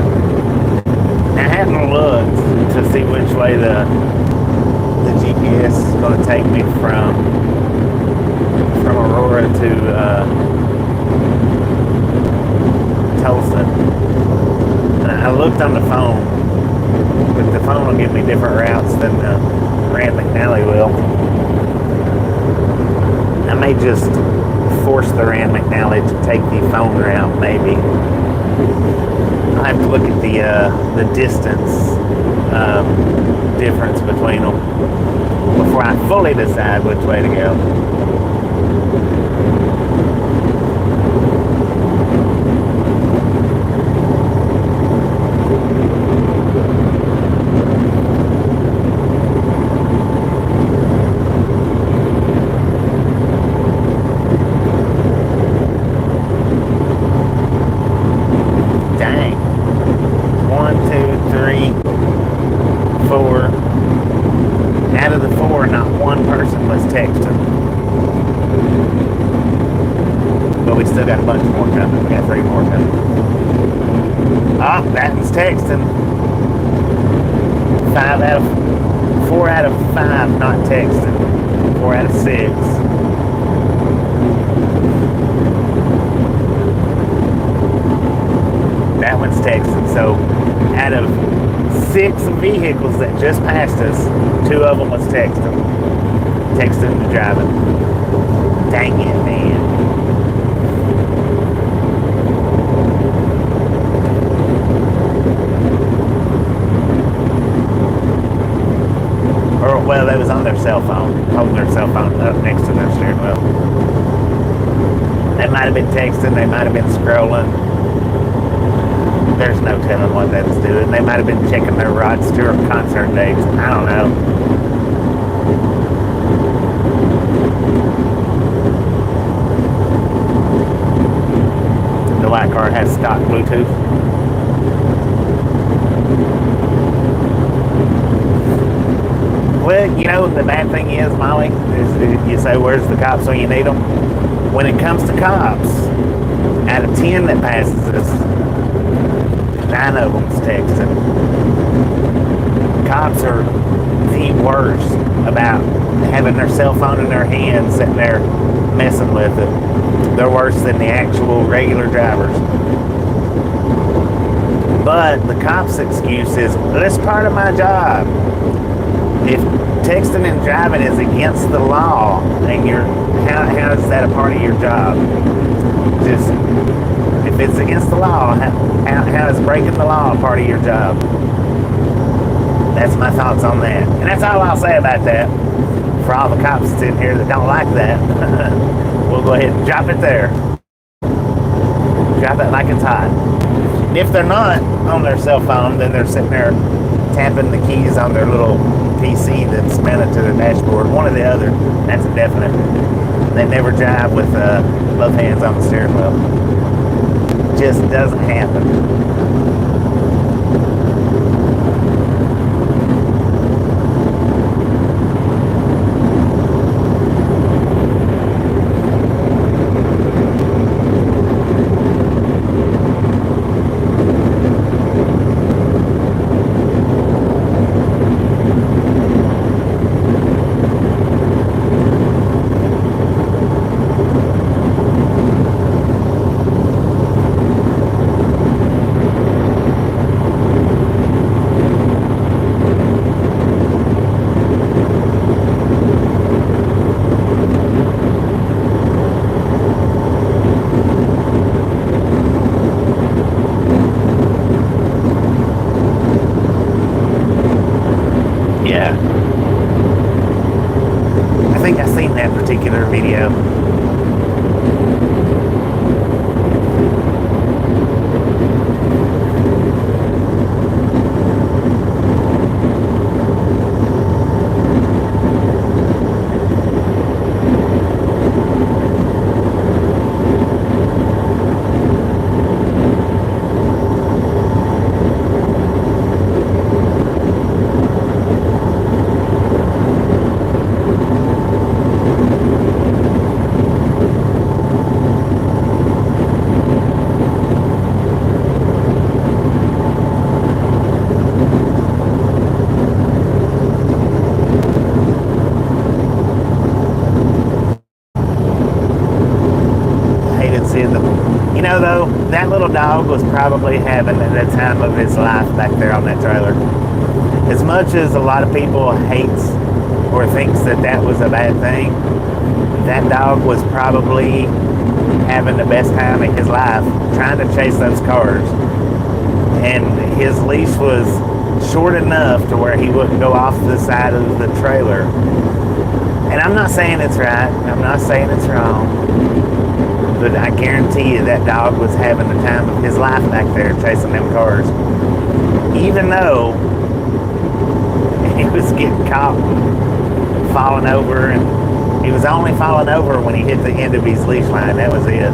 I hadn't looked to see which way the GPS is going to take me from Aurora to Tulsa. And I looked on the phone, but the phone will give me different routes than the Rand McNally will. I may just force the Rand McNally to take the phone route, maybe. I have to look at the distance difference between them before I fully decide which way to go. Still got a bunch more coming. We got 3 more coming. Ah, that one's texting. 4 out of 5 not texting. 4 out of 6. That one's texting. So out of 6 vehicles that just passed us, 2 of them was texting. Texting and driving. Dang it, man. their cell phone, holding their cell phone up next to their steering wheel. They might have been texting, they might have been scrolling. There's no telling what that's doing. They might have been checking their Rod Stewart concert dates. I don't know. The white car has stock Bluetooth. Well, you know, the bad thing is, Molly, is you say, where's the cops when you need them? When it comes to cops, out of 10 that passes us, 9 of them's texting. Cops are the worst about having their cell phone in their hand, sitting there messing with it. They're worse than the actual regular drivers. But the cops' excuse is, that's part of my job. If texting and driving is against the law, and how is that a part of your job? Just, if it's against the law, how is breaking the law a part of your job? That's my thoughts on that. And that's all I'll say about that. For all the cops in here that don't like that, we'll go ahead and drop it there. Drop it like it's hot. And if they're not on their cell phone, then they're sitting there tapping the keys on their little PC that's mounted to their dashboard. One or the other. That's a definite. They never drive with both hands on the steering wheel. Just doesn't happen. Particular video. You know, though, that little dog was probably having the time of his life back there on that trailer. As much as a lot of people hates or thinks that that was a bad thing, that dog was probably having the best time of his life trying to chase those cars. And his leash was short enough to where he wouldn't go off the side of the trailer. And I'm not saying it's right. I'm not saying it's wrong. But I guarantee you that dog was having the time of his life back there chasing them cars. Even though he was getting caught falling over, and he was only falling over when he hit the end of his leash line. That was it.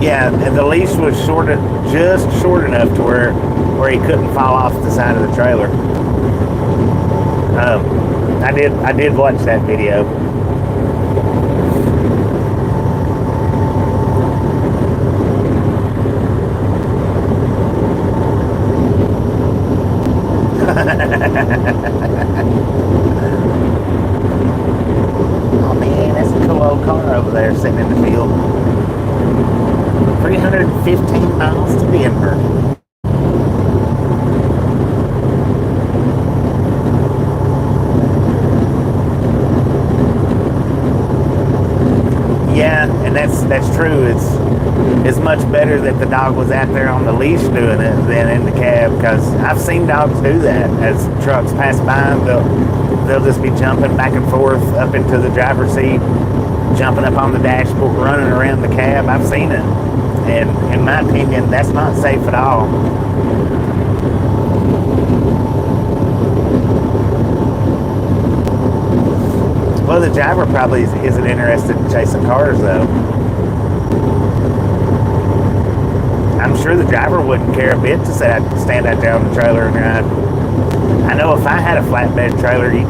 Yeah, and the leash was just short enough to where he couldn't fall off the side of the trailer. I did watch that video. Oh man, that's a cool old car over there sitting in the field. 315 miles to Denver. Yeah, and that's true. It's much better that the dog was out there on the leash doing it than in the cab, because I've seen dogs do that. As trucks pass by, they'll just be jumping back and forth up into the driver's seat, jumping up on the dashboard, running around the cab. I've seen it, and in my opinion, that's not safe at all. Well, the driver probably isn't interested in chasing cars, though. I'm sure the driver wouldn't care a bit to stand out there on the trailer and ride. I know if I had a flatbed trailer, you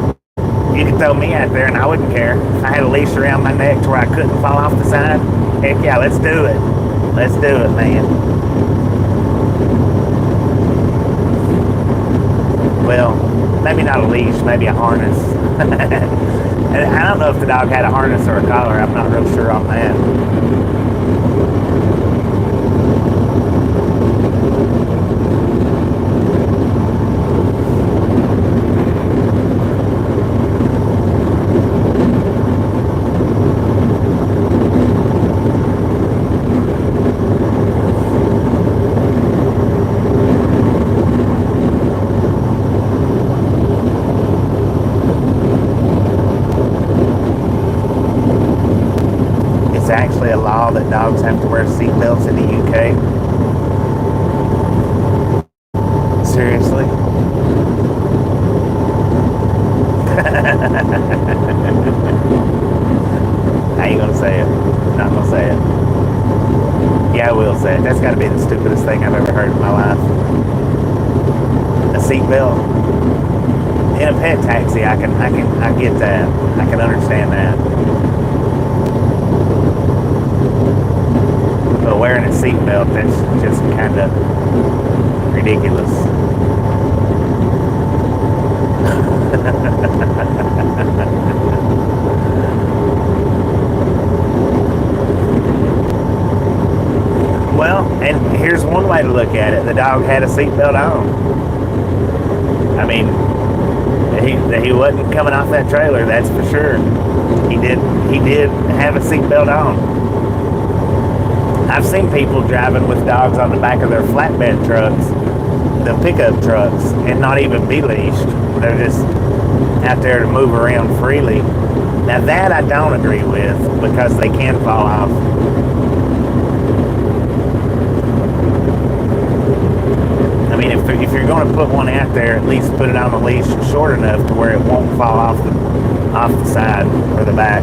could throw me out there and I wouldn't care. If I had a leash around my neck to where I couldn't fall off the side, heck yeah, let's do it. Let's do it, man. Well, maybe not a leash, maybe a harness. I don't know if the dog had a harness or a collar. I'm not real sure on that. It's actually a law that dogs have to wear seatbelts in the UK. Seriously? How you gonna say it? Not gonna say it. Yeah, I will say it. That's gotta be the stupidest thing I've ever heard in my life. A seatbelt in a pet taxi, I get that. I can understand that. But wearing a seatbelt, that's just kind of ridiculous. Well, and here's one way to look at it. The dog had a seatbelt on. I mean, he wasn't coming off that trailer, that's for sure. He did have a seatbelt on. I've seen people driving with dogs on the back of their flatbed trucks, the pickup trucks, and not even be leashed. They're just out there to move around freely. Now that I don't agree with, because they can fall off. I mean, if you're going to put one out there, at least put it on a leash short enough to where it won't fall off the side or the back.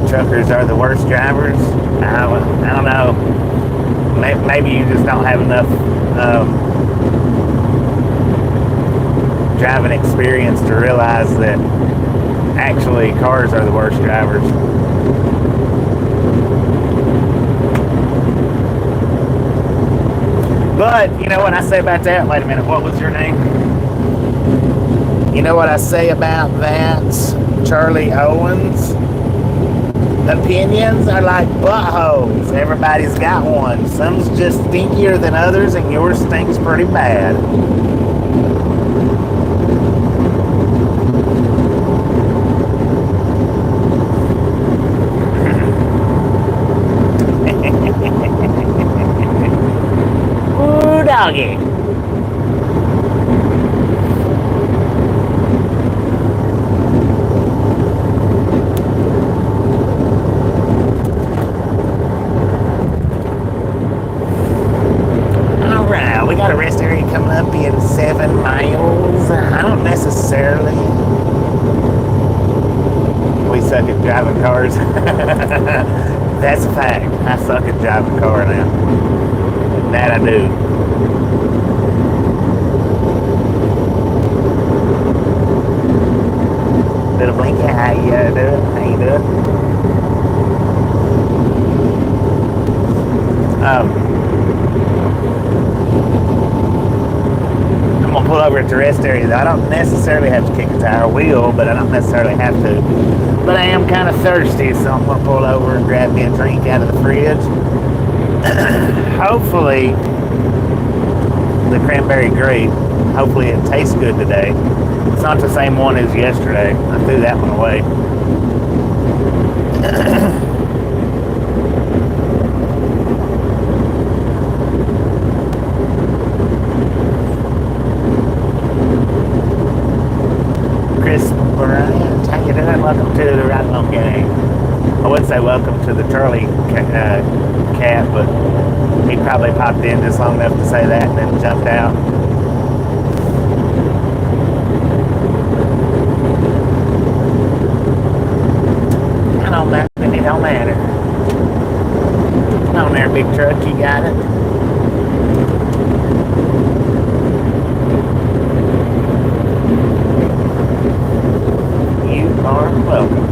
Truckers are the worst drivers. I don't know. Maybe you just don't have enough driving experience to realize that actually cars are the worst drivers. But you know what I say about that? Wait a minute, what was your name? You know what I say about that, Charlie Owens? Opinions are like buttholes. Everybody's got one. Some's just stinkier than others, and yours stinks pretty bad. Ooh, doggy. We got a rest area coming up in 7 miles. I don't necessarily. We suck at driving cars. That's a fact. I suck at driving a car now. That I do. Little Blinky, how you doing? How you doing? I'm gonna pull over at the rest area. I don't necessarily have to kick a tire wheel, but I don't necessarily have to. But I am kind of thirsty, so I'm going to pull over and grab me a drink out of the fridge. Hopefully, the cranberry grape, hopefully it tastes good today. It's not the same one as yesterday. I threw that one away. Chris Bryant, how you doing? Welcome to the Right Along Gang. I would say welcome to the Charlie Cat, but he probably popped in just long enough to say that and then jumped out. It don't matter. Come on there, big truck, you got it. You are welcome.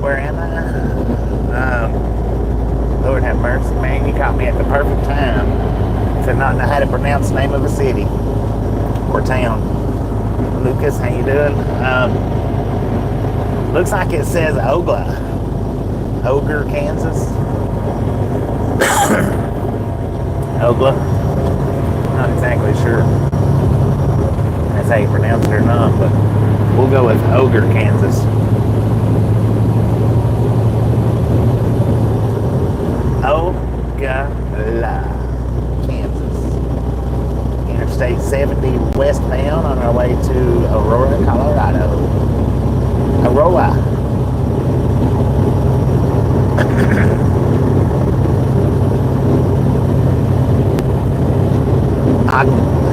Where am I? Lord have mercy, man. You caught me at the perfect time to not know how to pronounce the name of a city or town. Lucas, how you doing? Looks like it says Ogla. Ogre, Kansas. Ogla. Not exactly sure that's how you pronounce it or not, but we'll go with Ogre, Kansas. Ogla, Kansas. Interstate 70 westbound on our way to Aurora, Colorado. Aurora.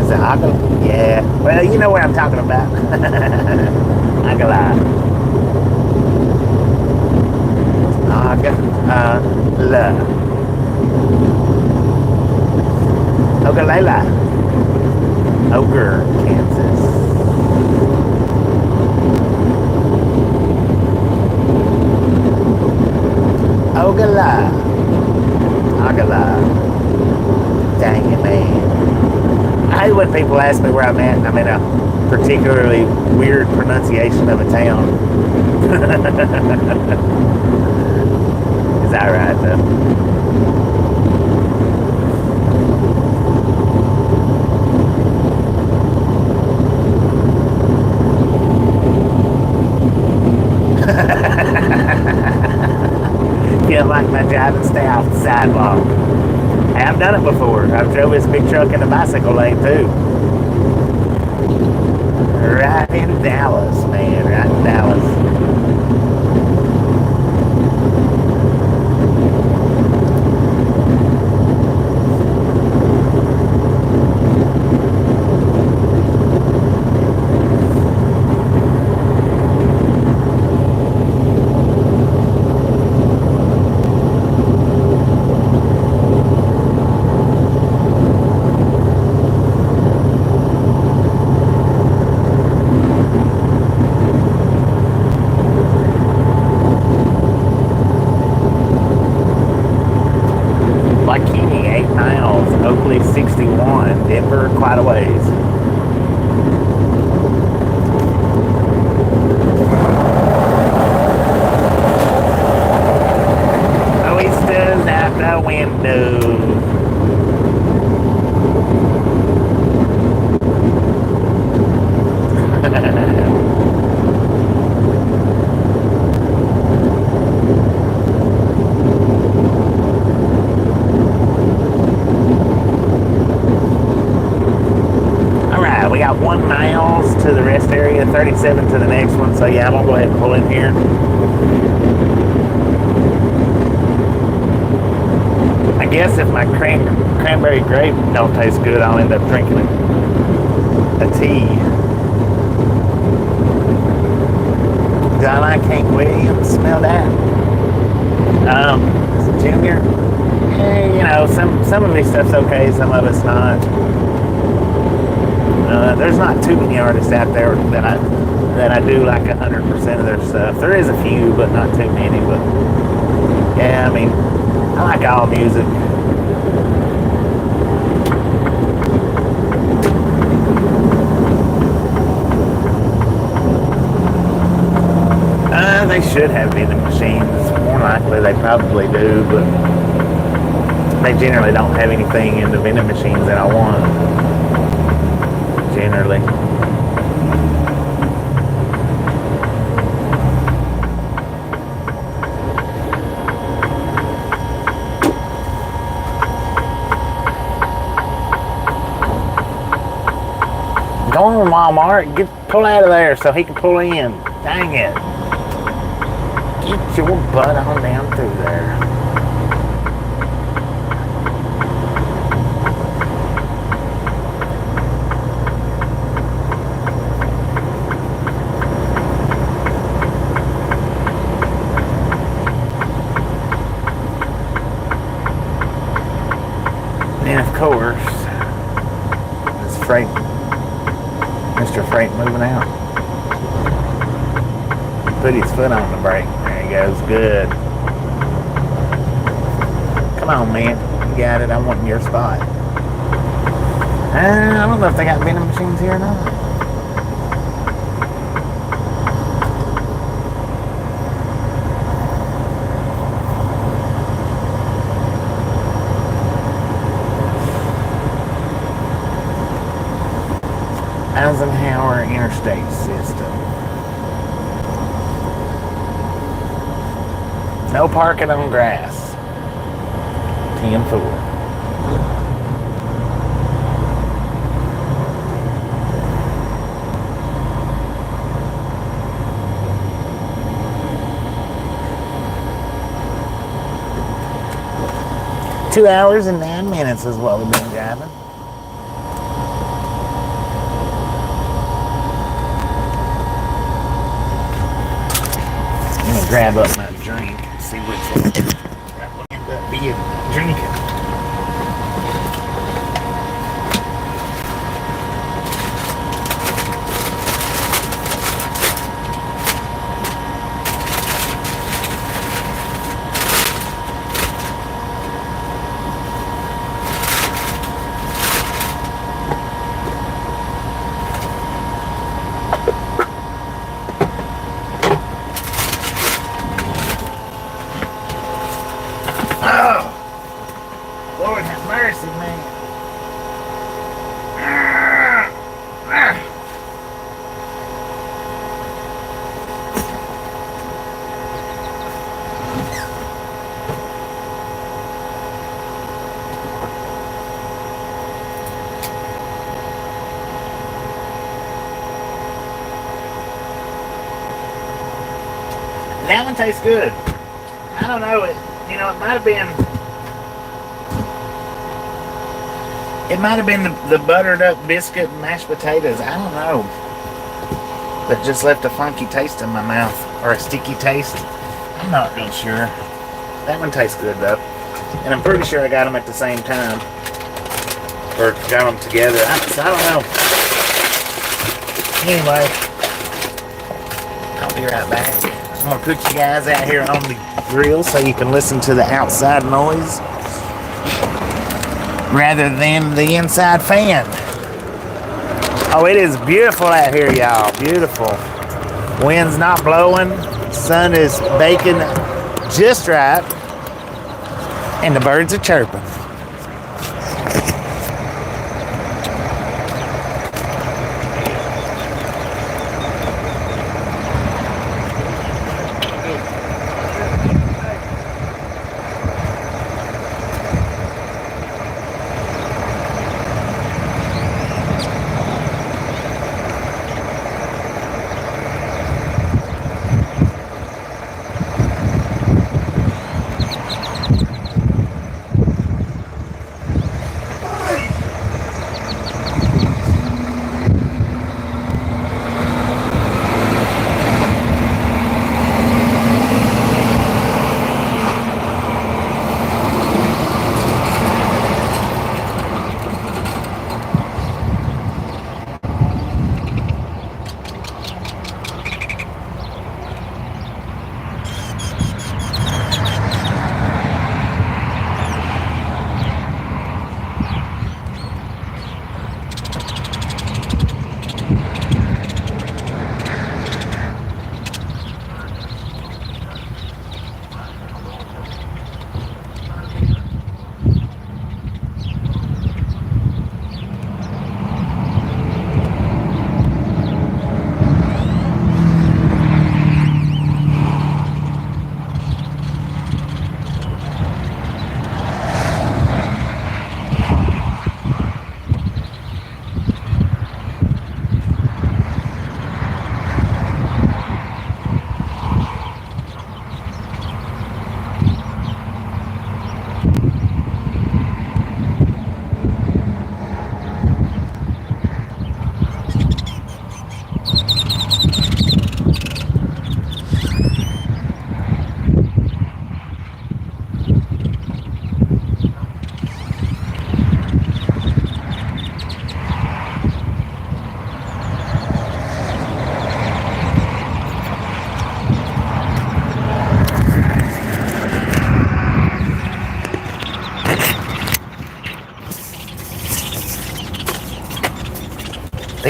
Is it Agala? Yeah. Well, you know what I'm talking about. Agala. Agala. Ogalala. Ogre, Kansas. Ogala. Agala. Dang it, man. I hate when people ask me where I'm at and I'm in a particularly weird pronunciation of a town. Is that right, though? Feel like my job and stay off the sidewalk. I have done it before. I've drove this big truck in the bicycle lane too. Right in Dallas, man. Right in Dallas. Bikini, 8 miles. Oakley, 61. Denver, quite a ways. Oysters out the window. We got 1 mile to the rest area, 37 to the next one. So yeah, I'm gonna go ahead and pull in here. I guess if my cranberry grape don't taste good, I'll end up drinking a tea. Do I like Hank Williams? Smell that? Junior? You know, some of his stuff's okay, some of it's not. There's not too many artists out there that I do like 100% of their stuff. There is a few, but not too many. But yeah, I mean, I like all music. They should have vending machines. More likely they probably do, but they generally don't have anything in the vending machines that I want. Generally. Go on, Walmart. Pull out of there so he can pull in. Dang it. Get your butt on down through there. And of course, this Mr. Freight moving out. Put his foot on the brake. There he goes. Good. Come on, man. You got it. I want your spot. I don't know if they got vending machines here or not. Eisenhower Interstate system. No parking on grass. 10-4. Two hours and 9 minutes is what we've been driving. I'm gonna grab up my drink and see which one I end up being drinking. Lord have mercy, man. That one tastes good. I don't know, it might have been the buttered up biscuit and mashed potatoes. I don't know. That just left a funky taste in my mouth. Or a sticky taste. I'm not real sure. That one tastes good though. And I'm pretty sure I got them at the same time. Or got them together. I don't know. Anyway. I'll be right back. I'm going to put you guys out here on the grill so you can listen to the outside noise rather than the inside fan. Oh, it is beautiful out here, y'all. Beautiful. Wind's not blowing. Sun is baking just right. And the birds are chirping.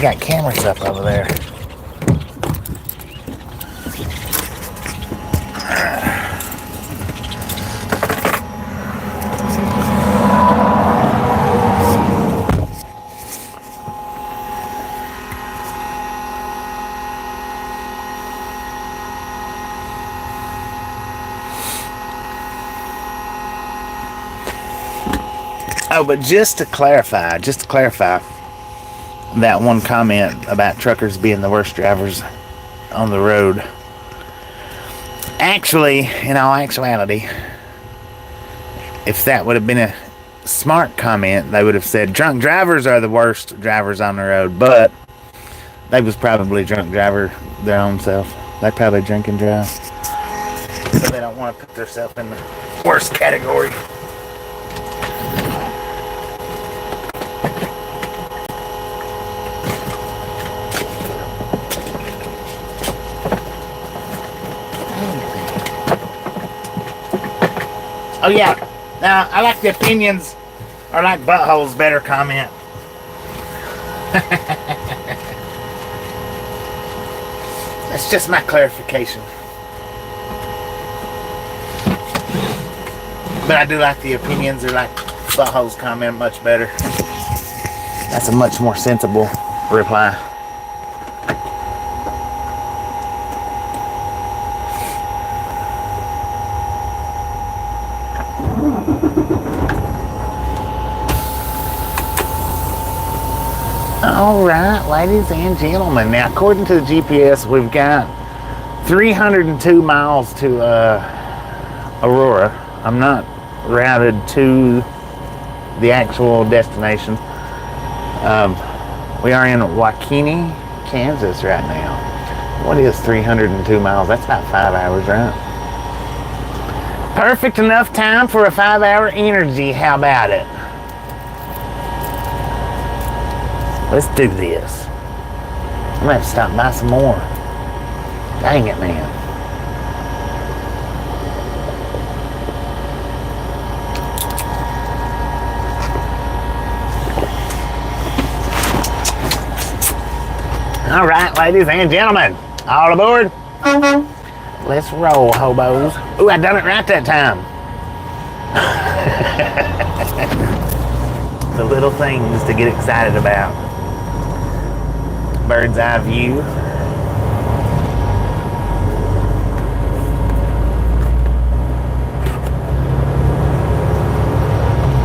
got cameras up over there. Oh, but just to clarify that one comment about truckers being the worst drivers on the road. Actually, in all actuality, if that would have been a smart comment, they would have said drunk drivers are the worst drivers on the road, but they was probably drunk driver their own self. They probably drink and drive. So they don't want to put themselves in the worst category. Oh yeah, now I like the opinions are like buttholes better comment. That's just my clarification. But I do like the opinions are like buttholes comment much better. That's a much more sensible reply. All right, ladies and gentlemen. Now, according to the GPS, we've got 302 miles to Aurora. I'm not routed to the actual destination. We are in Waukene, Kansas right now. What is 302 miles? That's about 5 hours, right? Perfect enough time for a 5-hour energy. How about it? Let's do this. I'm gonna have to stop by some more. Dang it, man. All right, ladies and gentlemen, all aboard. Let's roll, hobos. Ooh, I done it right that time. The little things to get excited about. Bird's eye view.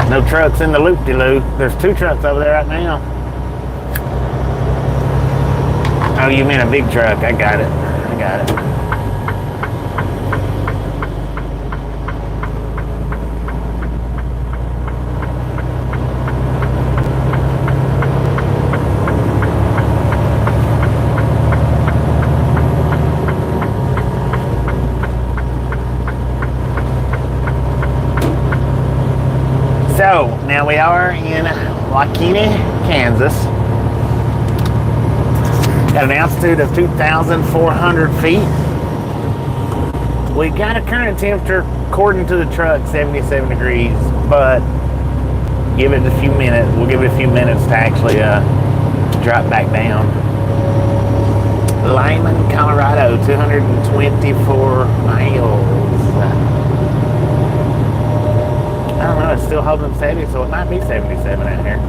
No trucks in the loop-de-loop. There's 2 trucks over there right now. Oh, you mean a big truck. I got it. So, now we are in Waukene, Kansas. Got an altitude of 2,400 feet. We got a current temperature, according to the truck, 77 degrees, but give it a few minutes. We'll give it a few minutes to actually drop back down. Lyman, Colorado, 224 miles. I don't know, it's still holding steady, so it might be 77 out here.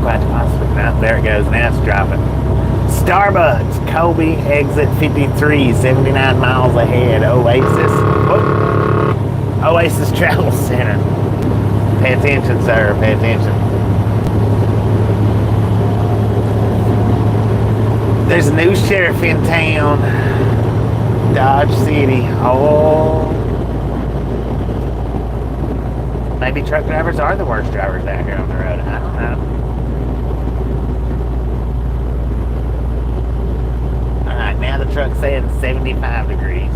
Quite possibly. Now, there it goes. Now it's dropping. Starbucks, Colby, exit 53, 79 miles ahead. Oasis. Whoop. Oasis Travel Center. Pay attention, sir. Pay attention. There's a new sheriff in town. Dodge City. Oh. Maybe truck drivers are the worst drivers out here on the road. I don't know. Alright, now the truck's saying 75 degrees.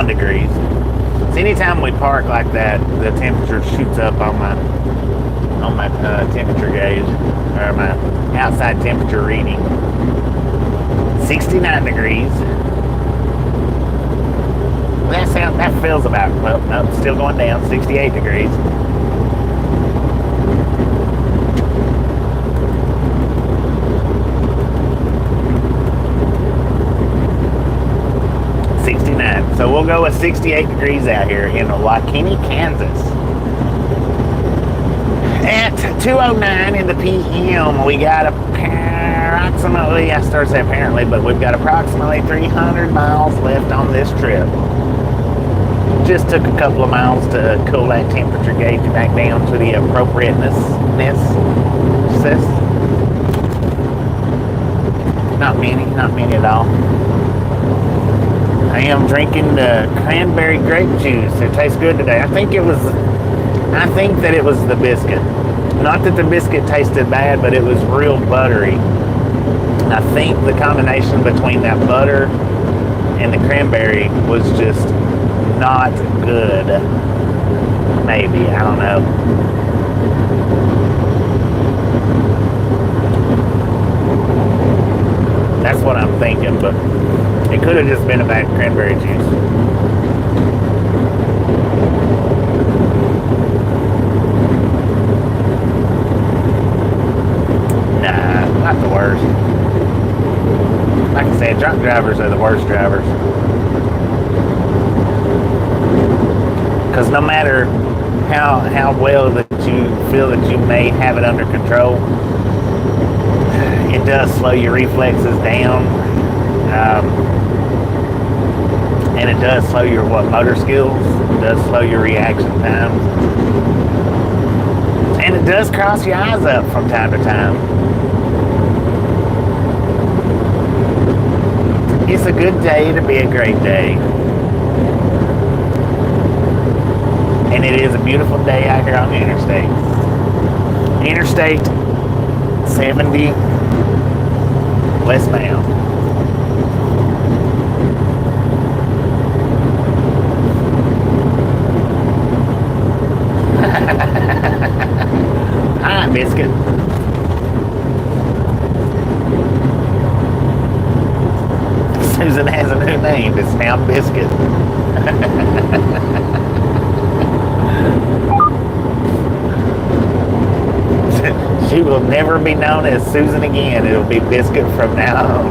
Degrees. So anytime anytime we park like that, the temperature shoots up on my temperature gauge, or my outside temperature reading. 69 degrees. That feels about, well, no, still going down, 68 degrees. So we'll go with 68 degrees out here in Waukene, Kansas. At 2:09 in the PM, we got approximately, I started to say apparently, but we've got approximately 300 miles left on this trip. Just took a couple of miles to cool that temperature gauge back down to the appropriateness. Not many at all. I am drinking the cranberry grape juice. It tastes good today. I think that it was the biscuit. Not that the biscuit tasted bad, but it was real buttery. I think the combination between that butter and the cranberry was just not good. Maybe, I don't know. That's what I'm thinking, but it could have just been a bad cranberry juice. Nah, not the worst. Like I said, drunk drivers are the worst drivers. Because no matter how well that you feel that you may have it under control, it does slow your reflexes down. And it does slow your motor skills. It does slow your reaction time. And it does cross your eyes up from time to time. It's a good day to be a great day. And it is a beautiful day out here on the interstate. Interstate 70 westbound. Hi, Biscuit. Susan has a new name. It's now Biscuit. She will never be known as Susan again. It'll be Biscuit from now on.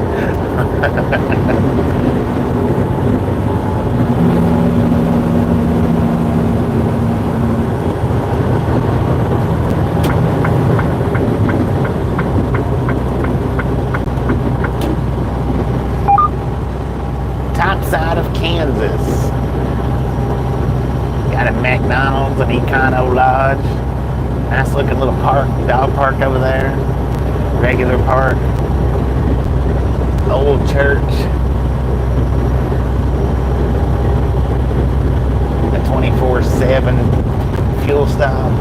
Side of Kansas. Got a McDonald's, an Econo Lodge. Nice looking little park, dog park over there. Regular park. Old church. A 24/7 fuel stop.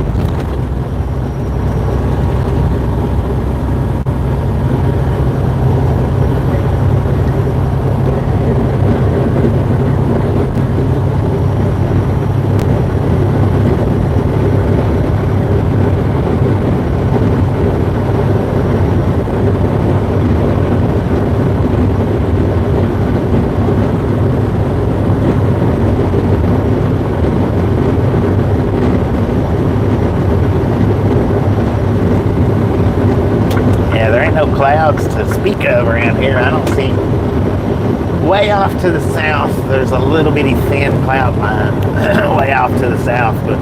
Clouds to speak of around here. I don't see. Way off to the south, there's a little bitty thin cloud line way off to the south, but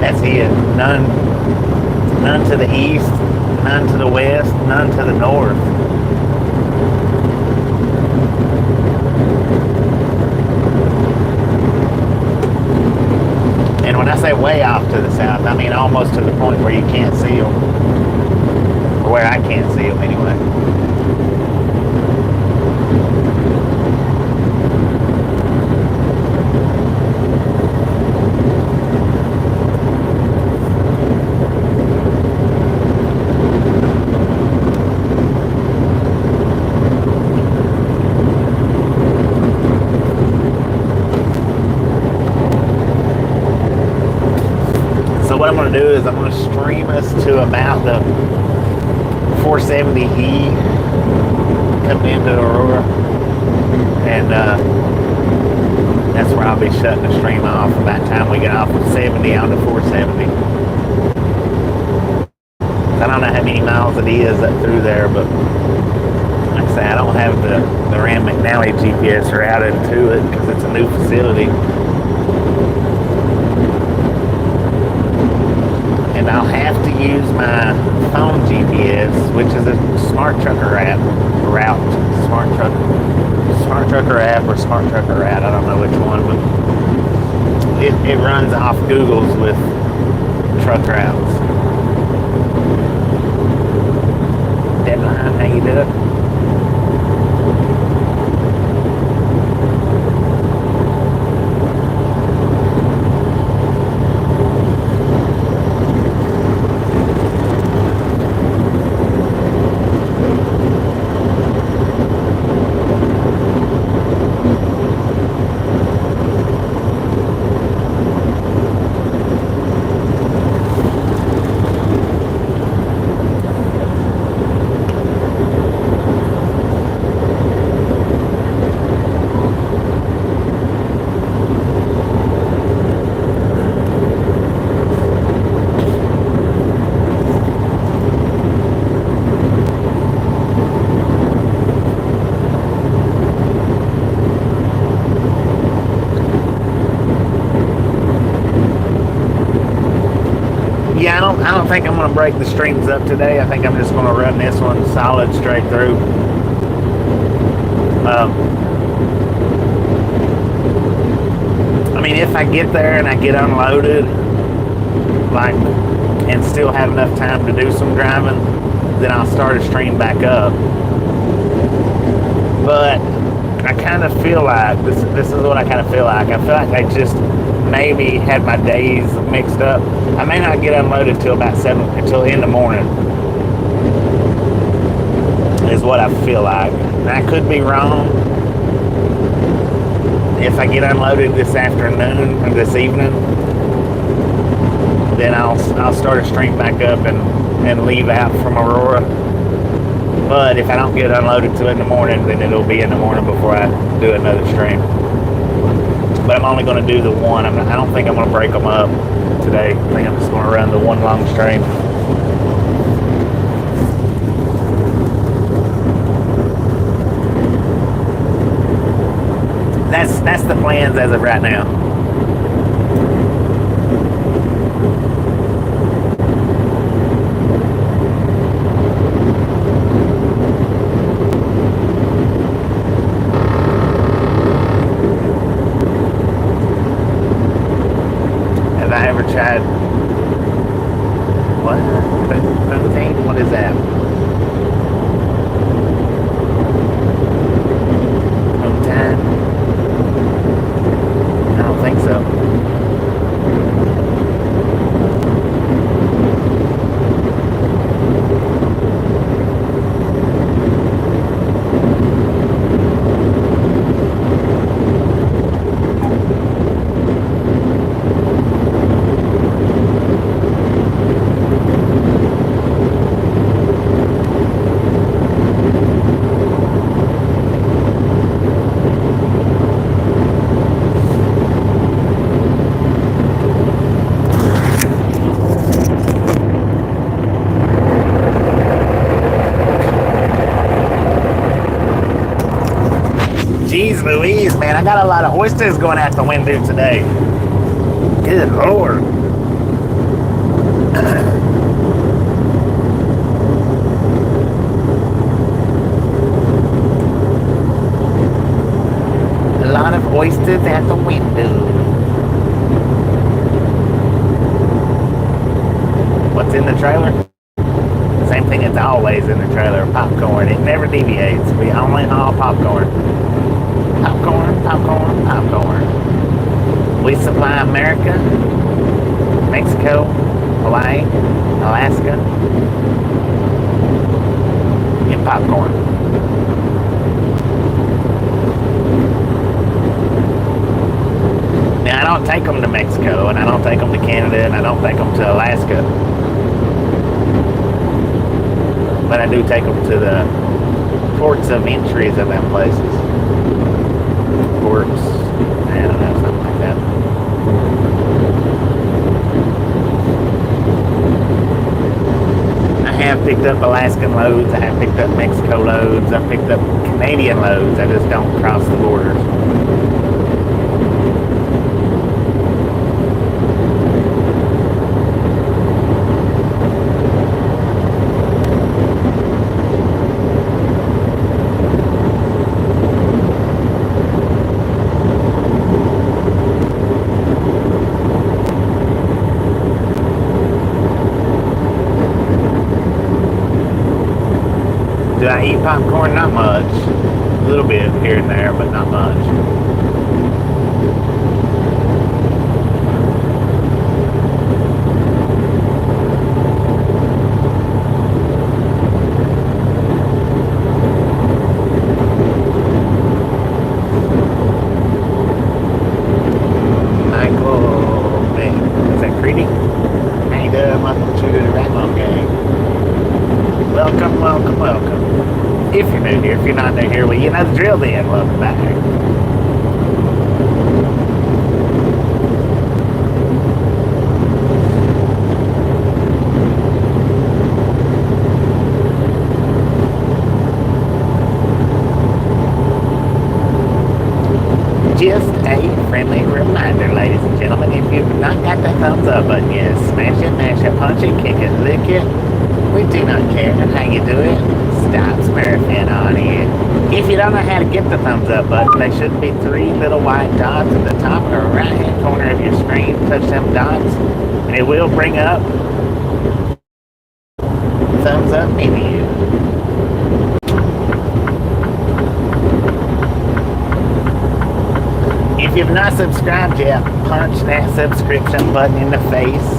that's it. None to the east, none to the west, none to the north. And when I say way off to the south, I mean almost to the point where you can't see them. Or where I can't see them anyway. stream us to about the 470E coming into Aurora, and that's where I'll be shutting the stream off by the time we get off of 70 onto 470. I don't know how many miles it is up through there, but like I say, I don't have the Rand McNally GPS routed to it because it's a new facility. And I'll have to use my phone GPS, which is a Smart Trucker app route. Smart Trucker app or Smart Trucker route, I don't know which one, but it runs off Google's with truck routes. Deadline, how you doing? Yeah, I don't think I'm going to break the streams up today. I think I'm just going to run this one solid straight through. I mean, if I get there and I get unloaded, like, and still have enough time to do some driving, then I'll start a stream back up. But I kind of feel like, this is what I kind of feel like. I feel like I just maybe had my days mixed up. I may not get unloaded till about 7, until in the morning, is what I feel like. And I could be wrong. If I get unloaded this afternoon or this evening, then I'll start a stream back up and leave out from Aurora. But if I don't get unloaded till in the morning, then it'll be in the morning before I do another stream. But I'm only going to do the one. I don't think I'm going to break them up today. I think I'm just going to run the one long stream. That's the plans as of right now. I ever tried what? Protein? What is that? Protein? I don't think so. Jeez Louise, man, I got a lot of oysters going out the window today. Good Lord. A lot of oysters at the window. What's in the trailer? Same thing as always in the trailer, popcorn. It never deviates. We only haul popcorn. Popcorn, popcorn, popcorn. We supply America, Mexico, Hawaii, Alaska, and popcorn. Now, I don't take them to Mexico, and I don't take them to Canada, and I don't take them to Alaska. but I do take them to the ports of entries of them places. Ports, I don't know, something like that. I have picked up Alaskan loads, I have picked up Mexico loads, I've picked up Canadian loads, I just don't cross the borders. Do I eat popcorn? Not much. A little bit here and there, but not much. Michael, hey, is that Creedy? Hey, welcome to the Rattler Gang. Welcome, welcome, welcome. If you're new here, if you're not new here, well, you know the drill then. Welcome back. Just a friendly reminder, ladies and gentlemen, if you've not got that thumbs up button yet, smash it, mash it, punch it, kick it, lick it. We do not care how you do it. Stop smurfing on it. If you don't know how to get the thumbs up button, there should be 3 little white dots at the top or right hand corner of your screen. Touch them dots and it will bring up thumbs up menu. If you've not subscribed yet, punch that subscription button in the face.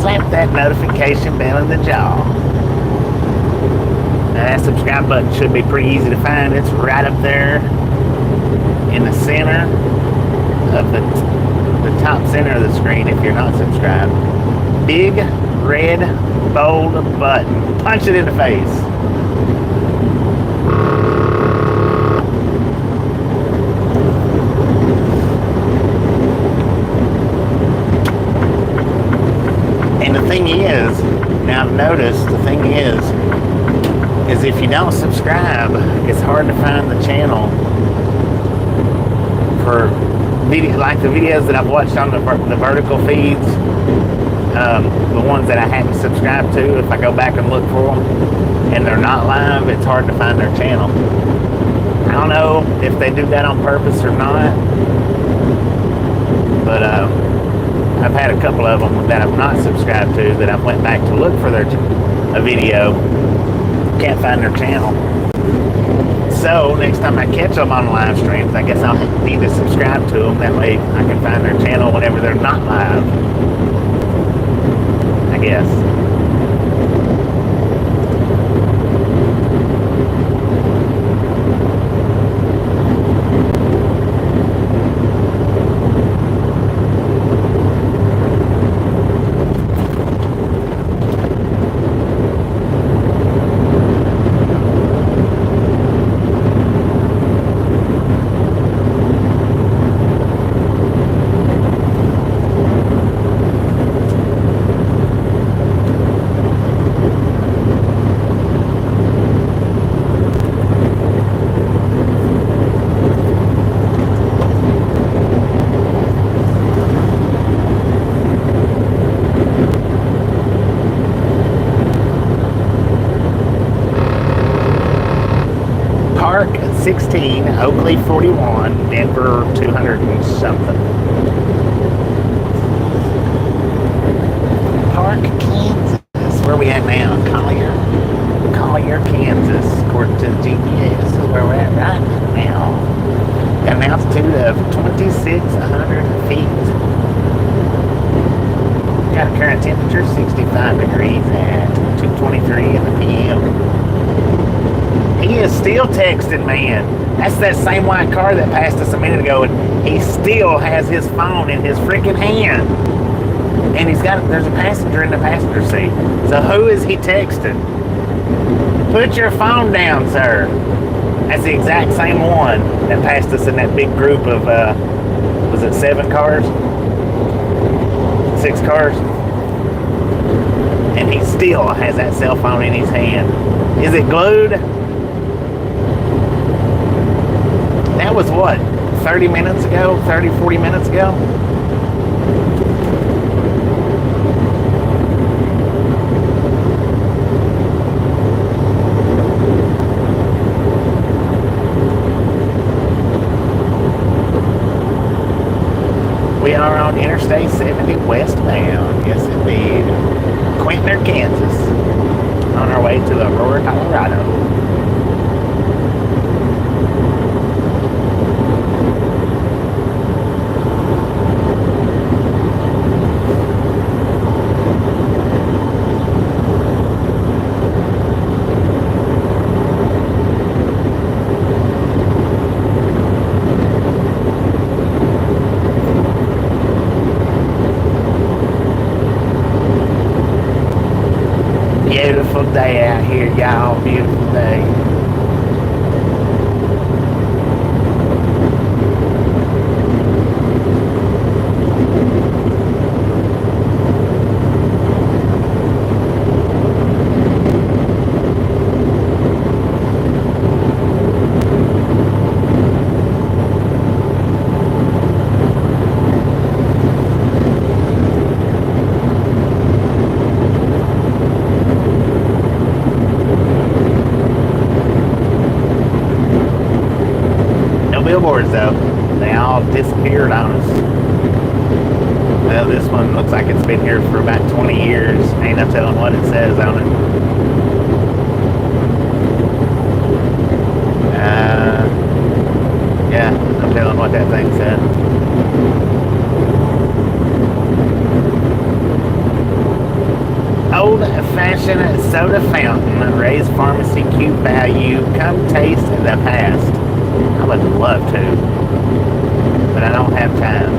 Slap that notification bell in the jaw. Now that subscribe button should be pretty easy to find. It's right up there in the center of the top center of the screen if you're not subscribed. Big, red, bold button. Punch it in the face. And the thing is, now I've noticed, the thing is if you don't subscribe, it's hard to find the channel for video, like the videos that I've watched on the vertical feeds, the ones that I hadn't subscribed to. If I go back and look for them and they're not live, it's hard to find their channel. I don't know if they do that on purpose or not, but I've had a couple of them that I've not subscribed to that I went back to look for a video. Can't find their channel. So next time I catch them on live streams, I guess I'll need to subscribe to them. That way I can find their channel whenever they're not live, I guess. Park 16, Oakley 41, Denver 200 and something. Park, Kansas. Where are we at now? Collier, Kansas. According to the GPS, is where we're at right now. Got an altitude of 2,600 feet. Got a current temperature 65 degrees at 2:23 in the p.m. He is still texting, man. That's that same white car that passed us a minute ago, and he still has his phone in his freaking hand. And there's a passenger in the passenger seat. So who is he texting? Put your phone down, sir. That's the exact same one that passed us in that big group of, was it 7 cars? 6 cars? And he still has that cell phone in his hand. Is it glued? That was what, 30 minutes ago? 30, 40 minutes ago? We are on Interstate 70 westbound. Yes, indeed. Quintner, Kansas. On our way to Aurora, Colorado. Beautiful day out here, y'all. Beautiful day. Billboards though, they all disappeared on us. Well, this one looks like it's been here for about 20 years. Ain't no telling what it says on it. Yeah, no telling what that thing said. Old-fashioned soda fountain, raised pharmacy cube value. Come taste the past. I would love to, but I don't have time.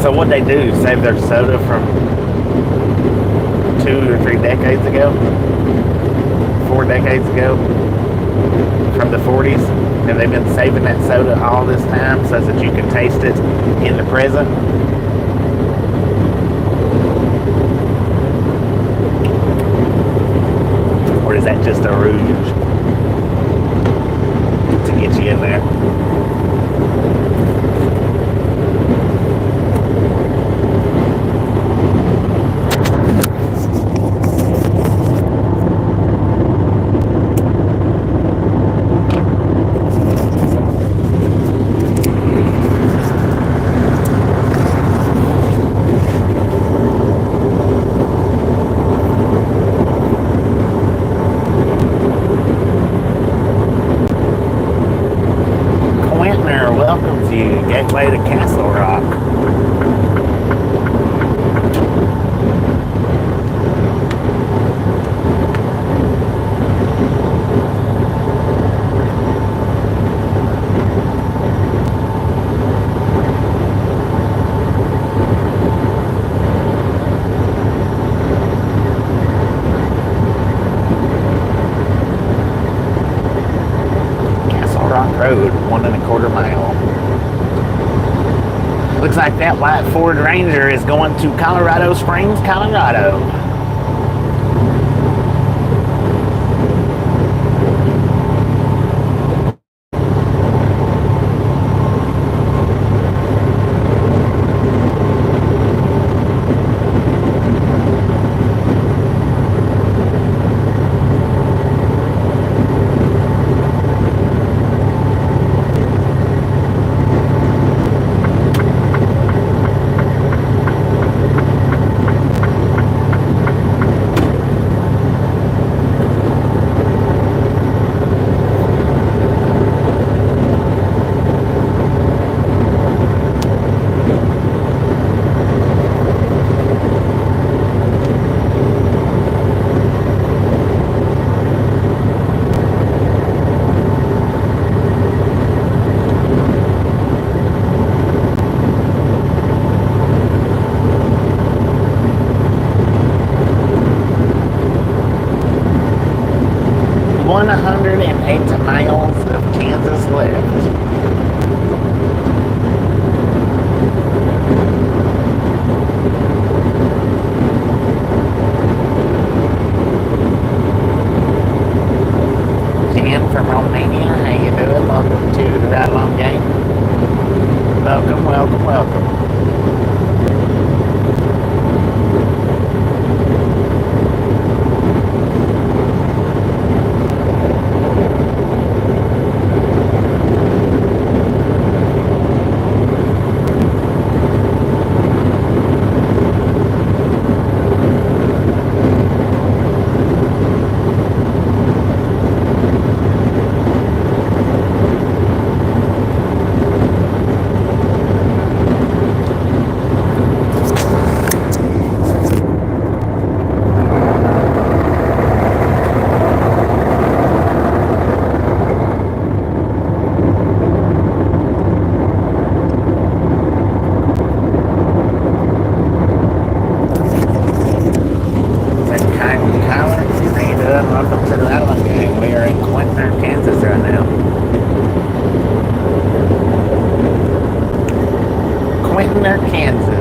So what they do, save their soda from 2 or 3 decades ago, 4 decades ago, from the 40s, and they've been saving that soda all this time so that you can taste it in the present. Or is that just a rouge to get you in there? Gateway to Castle Rock. Castle Rock Road, 1.25 miles. Looks like that white Ford Ranger is going to Colorado Springs, Colorado. Wagner, Kansas.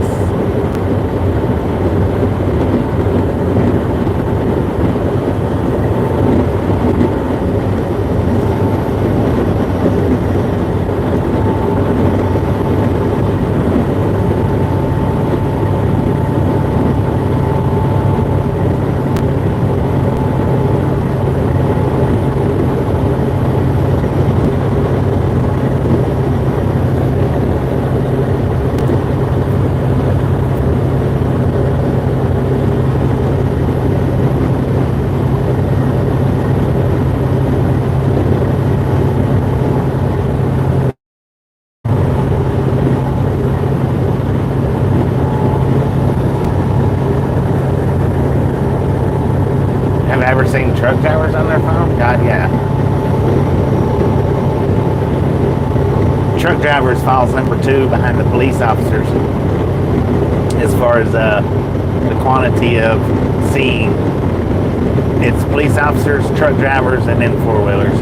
Have I ever seen truck drivers on their phone? God, yeah. Truck drivers falls number 2 behind the police officers as far as the quantity of seeing. It's police officers, truck drivers, and then four-wheelers.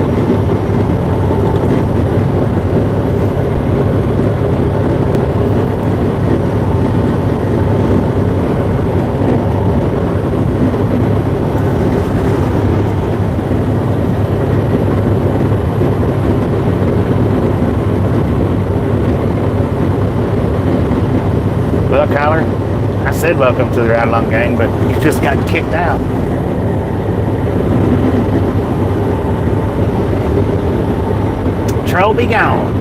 Well, Kyler, I said welcome to the Ride Along Gang, but you just got kicked out. Troll be gone.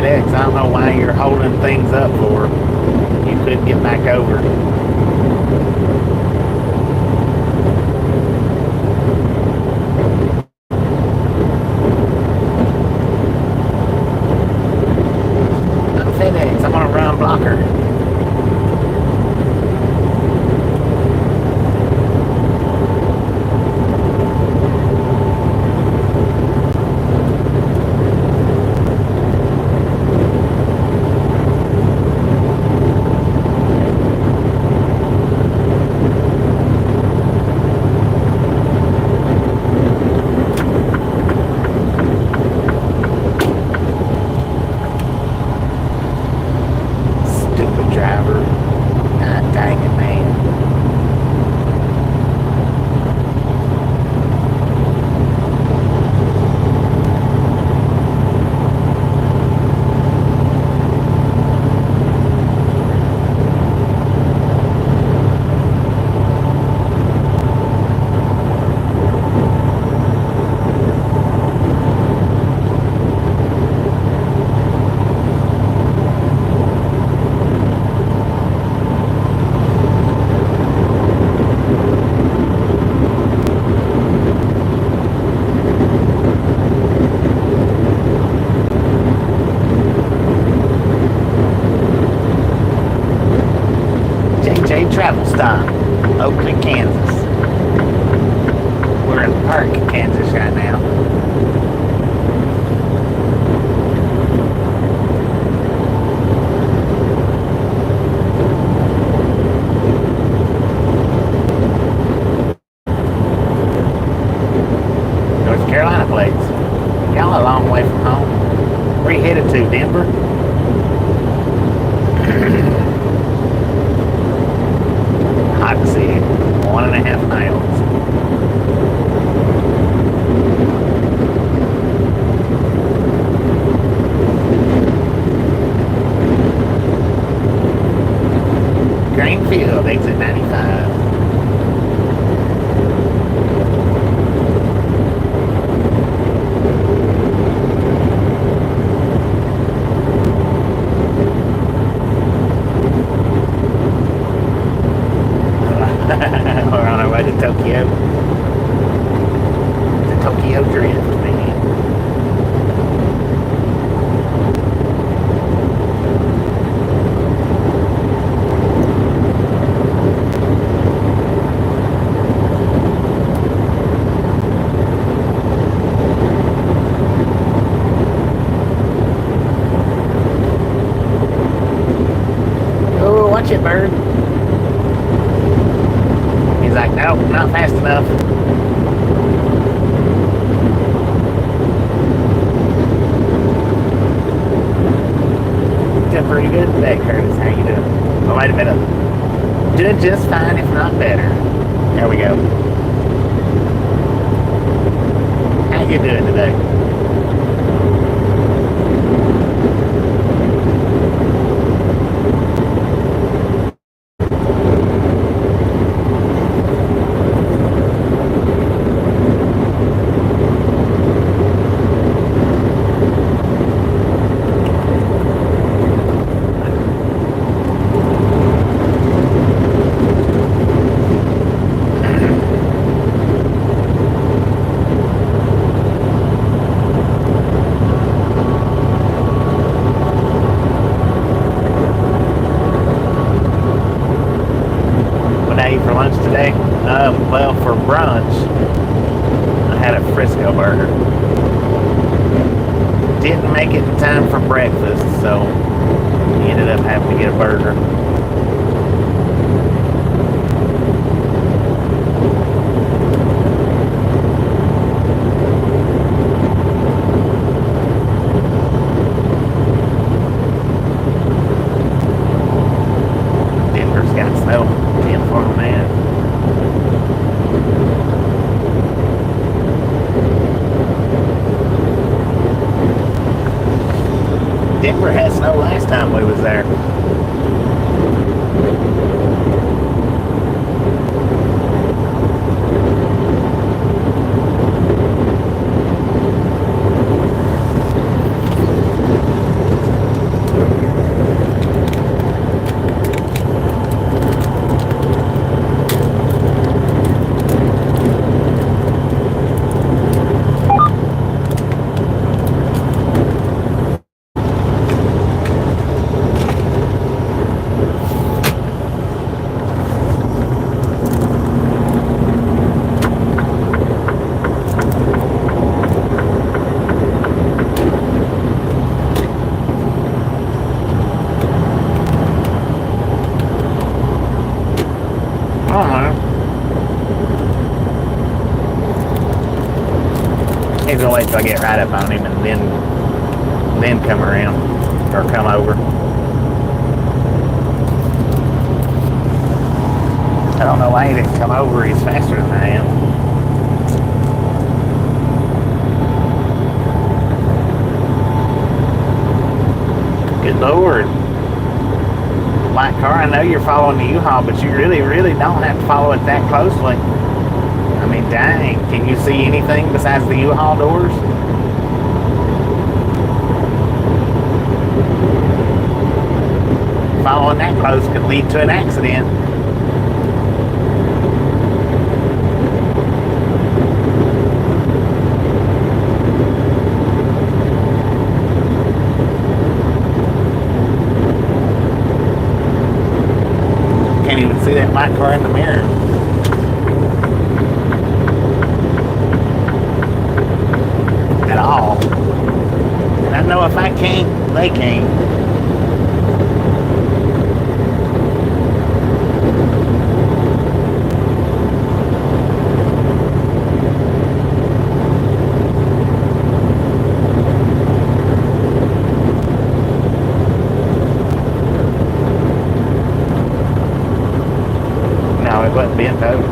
FedEx. I don't know why you're holding things up for. You could get back over. I'm FedEx. I'm on a round blocker. Travel stop, Oakley, Kansas. We're in the park in Kansas right now. North Carolina plates. Y'all a long way from home. Where you headed to, Denver? Hot City, 1.5 miles. Greenfield, exit 95. We're on our way to Tokyo. The Tokyo Drift, man. Oh, watch it, bird. He's like, nope, not fast enough. Doing pretty good today, Curtis. How you doing? Oh, wait a minute. Doing just fine, if not better. There we go. How you doing today? For lunch today? Well, for brunch, I had a Frisco burger. Didn't make it in time for breakfast, so we ended up having to get a burger. Denver's got snow. For a man. Denver had snow last time we was there. till I get right up on him and then come around or come over. I don't know why he didn't come over. He's faster than I am. Good Lord. White car, I know you're following the U-Haul, but you really, really don't have to follow it that closely. I mean, dang. Can you see anything besides the U-Haul doors? Following that close could lead to an accident. Can't even see that white car in the mirror. At all. And I know if I can't, they can't. No, it wasn't bent over.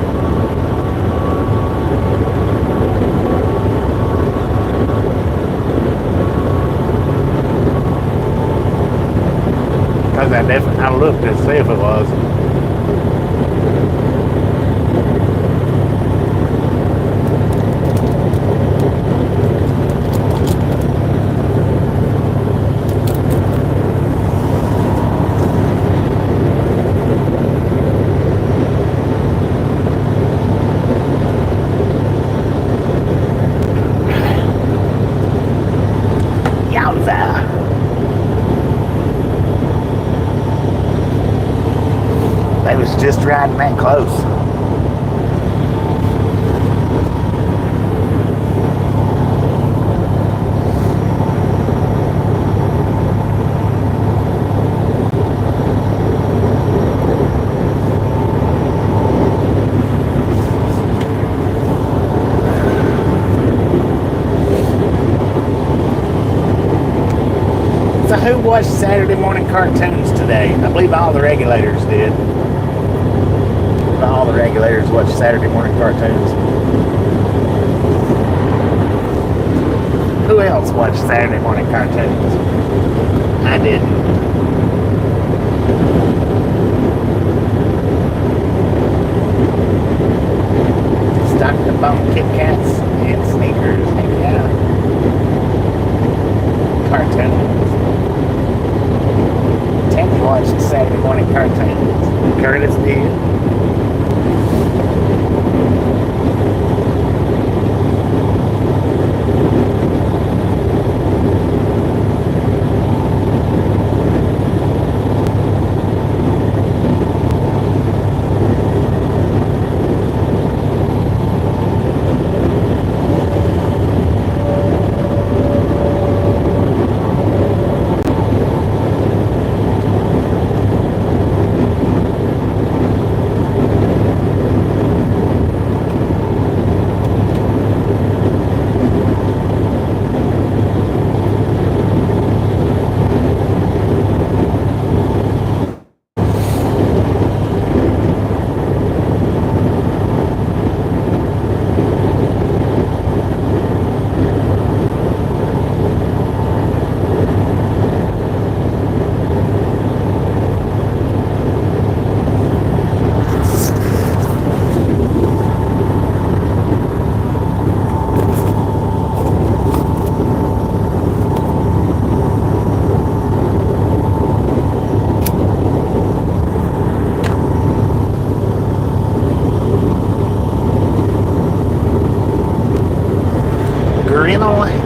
Because I looked to see if it was. They was just riding that close. So who watched Saturday morning cartoons today? I believe all the regulators did. All the regulators watch Saturday morning cartoons. Who else watched Saturday morning cartoons? I didn't. Stocked up on Kit Kats and sneakers. Heck yeah. Cartoons. Tammy watched Saturday morning cartoons. Curtis did.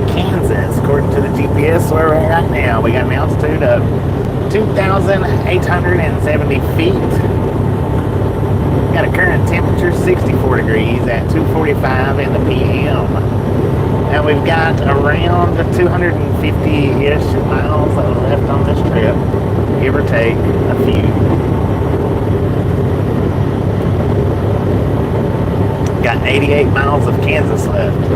Kansas, according to the GPS where we're at right now. We got an altitude of 2,870 feet. Got a current temperature 64 degrees at 2:45 in the PM. And we've got around 250-ish miles left on this trip, give or take a few. Got 88 miles of Kansas left.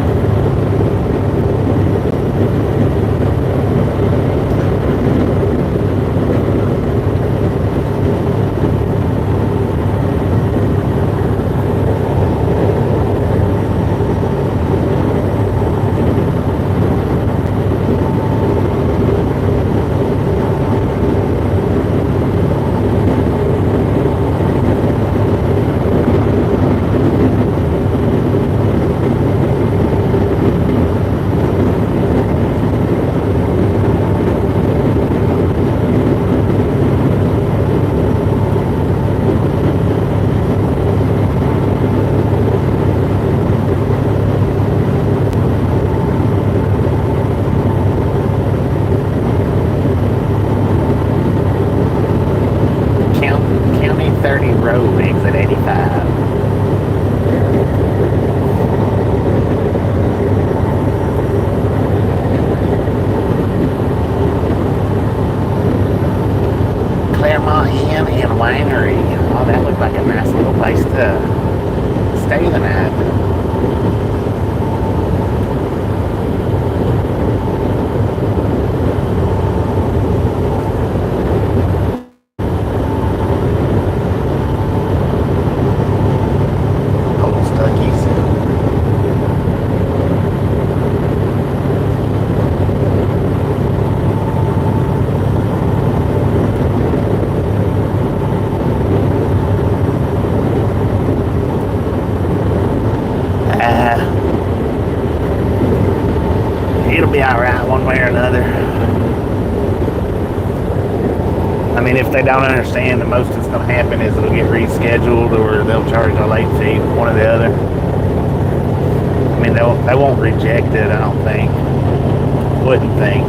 Grandma Inn and Winery. Oh, that looked like a nice little place to stay the night. It'll be alright one way or another. I mean, if they don't understand, the most that's going to happen is it'll get rescheduled or they'll charge a late fee, one or the other. I mean, they won't reject it, I don't think. Wouldn't think.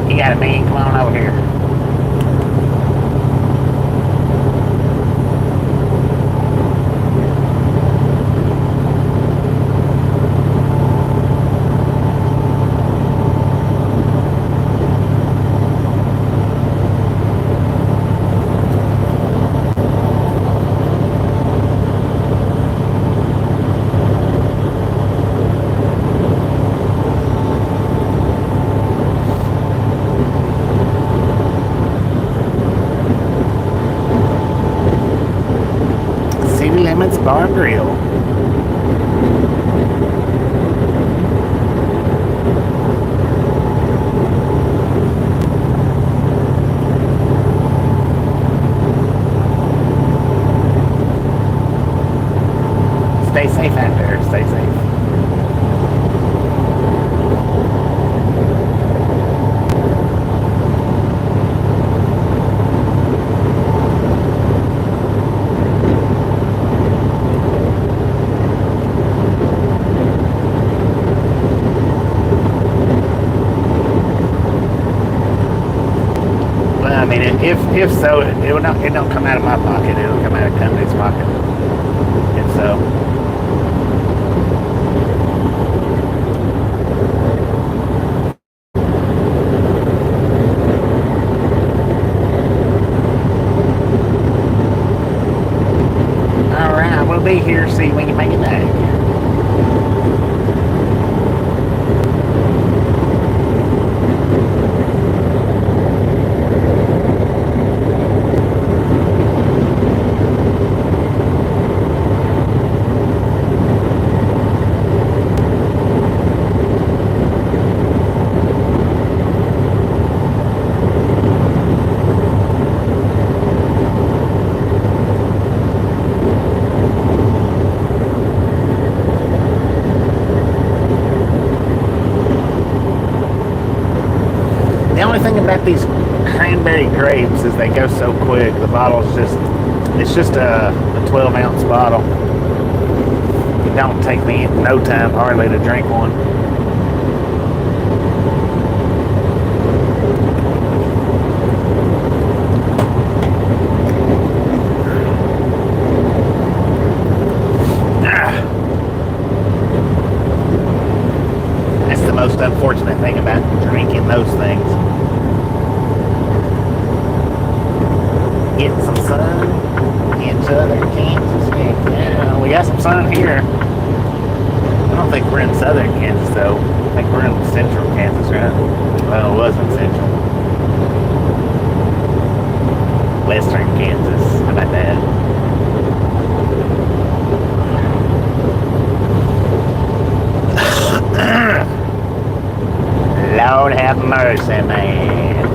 You got a man, come on over here. Limits Bar and Grill. Stay safe out there. Stay safe. I mean, if so, it don't come out of my pocket. It'll come out of the company's pocket. If so. All right, we'll be here. See when you make it back. The only thing about these cranberry grapes is they go so quick. The bottle's it's just a 12-ounce bottle. It don't take me no time hardly to drink one. That's the most unfortunate thing about drinking those things. Getting some sun in southern Kansas. Yeah, we got some sun here. I don't think we're in southern Kansas though. I think we're in central Kansas, right? Well, it wasn't central. Western Kansas. How about that? Lord have mercy, man.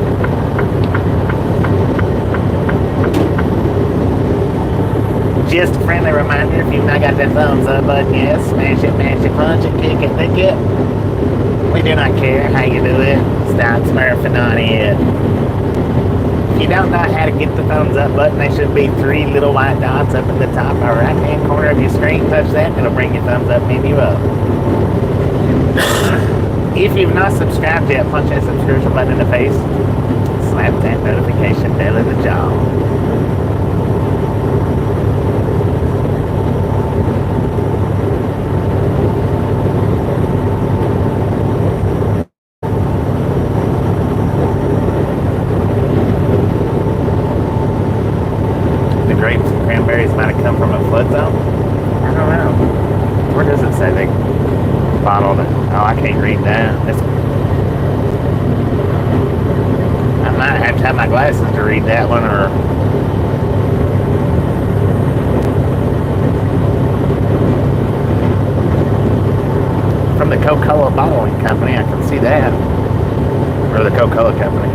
Just a friendly reminder, if you've not got that thumbs up button yet, smash it, mash it, punch it, kick it, lick it. We do not care how you do it. Stop smurfing on it. you don't know how to get the thumbs up button, there should be 3 little white dots up in the top or right hand corner of your screen. Touch that and it'll bring your thumbs up menu up. If you've not subscribed yet, punch that subscription button in the face. Slap that notification bell in the jaw. The grapes and cranberries might have come from a flood zone. I don't know. Where does it say they bottled it? Oh, I can't read that. I might have to have my glasses to read that one, or from the Coca-Cola bottling company. I can see that, or the Coca-Cola company.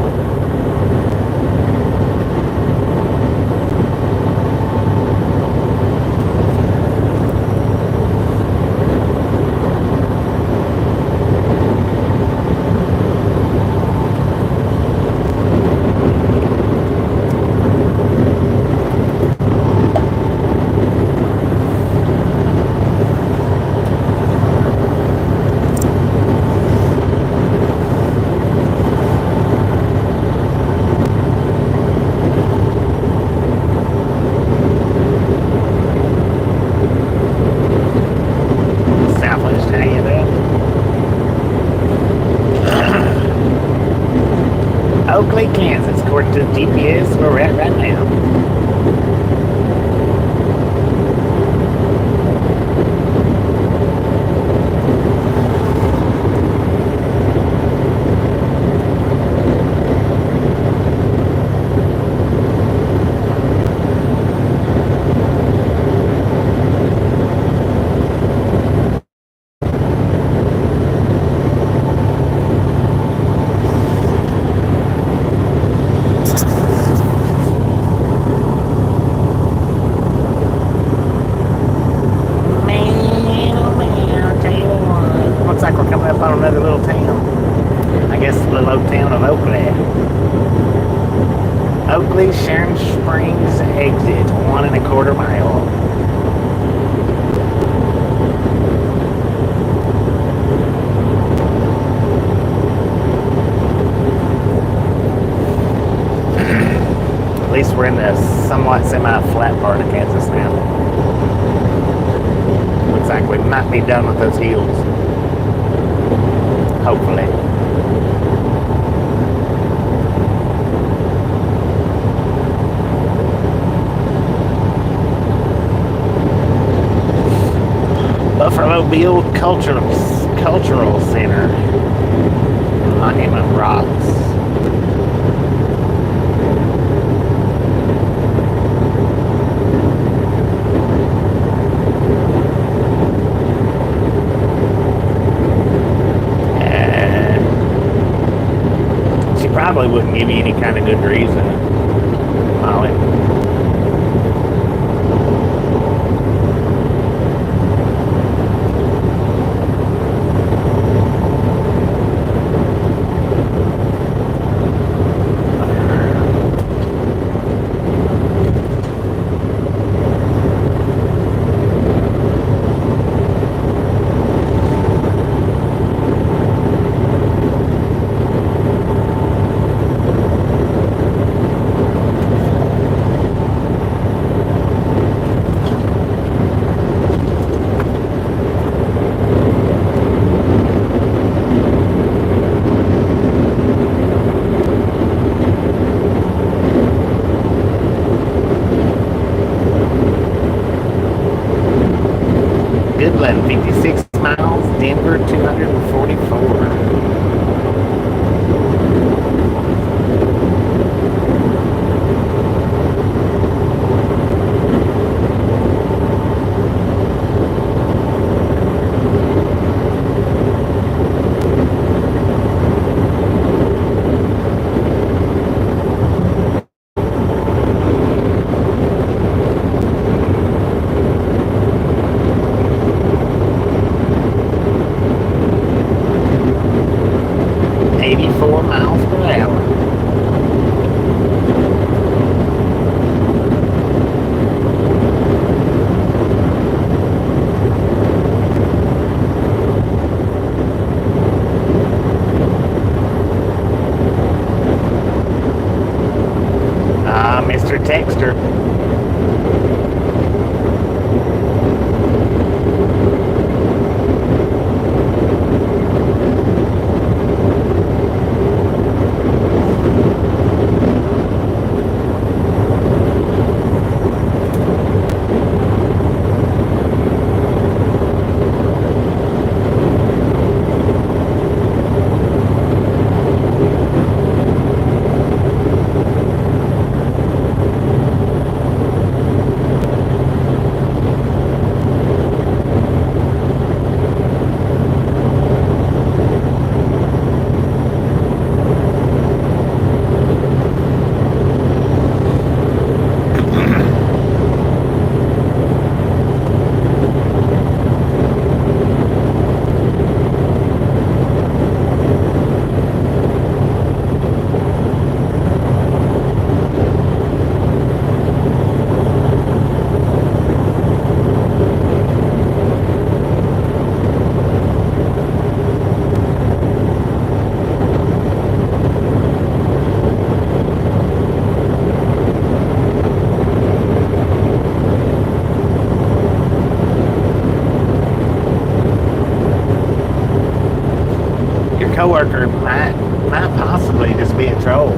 Oakley, Kansas, according to the GPS where we're at right now. Another little town. I guess the little old town of Oakley. Oakley Sharon Springs exit 1.25 mile. At least we're in the somewhat semi-flat part of Kansas now. Looks like we might be done with those hills. Hopefully. Buffalo Bill Cultural Center. Monument Rocks. Probably wouldn't give you any kind of good reason, Molly. Goodland, 56 miles. Denver, 244. coworker might possibly just be a troll.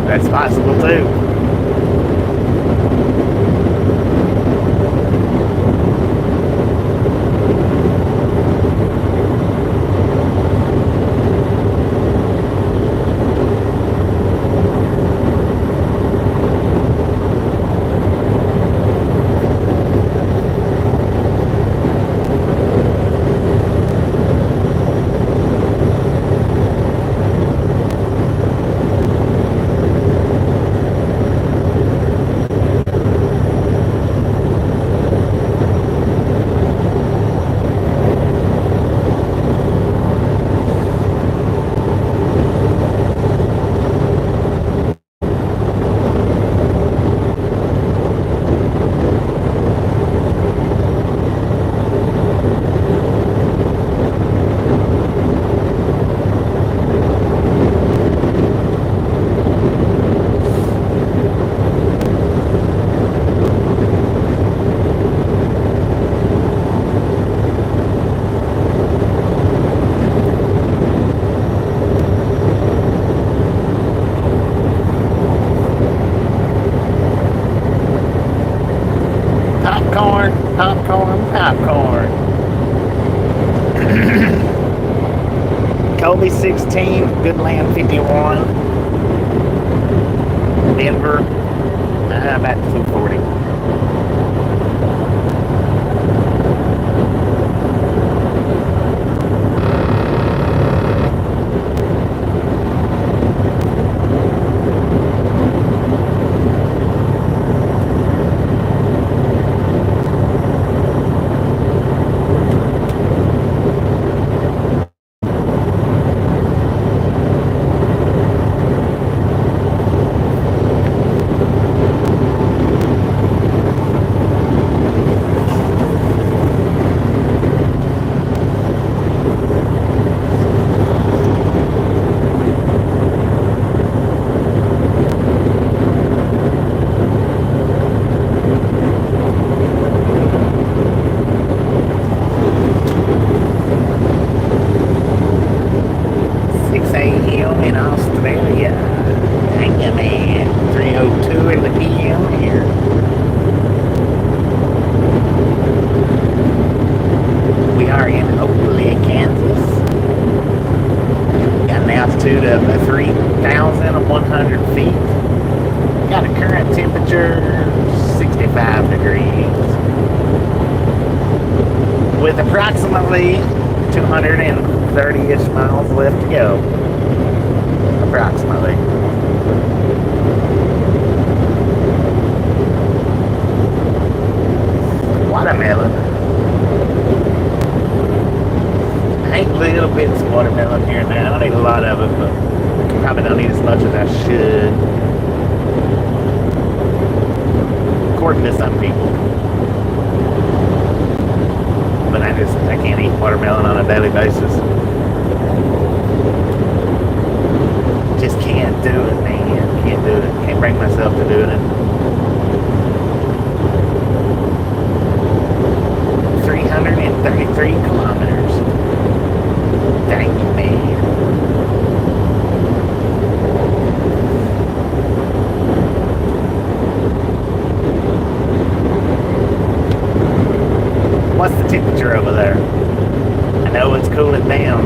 That's possible too. Popcorn. Colby 16, Goodland 51, Denver, about 240. In Australia. Hang on, man. 3:02 in the PM here. We are in Oakley, Kansas. Got an altitude of 3,100 feet. Got a current temperature 65 degrees. With approximately 230-ish miles left to go. Approximately. Watermelon. I ate little bits of watermelon here and there. I don't eat a lot of it, but probably don't eat as much as I should. According to some people. But I can't eat watermelon on a daily basis. Just can't do it, man. Can't do it. Can't bring myself to doing it. 333 kilometers. temperature over there? I know it's cooling down.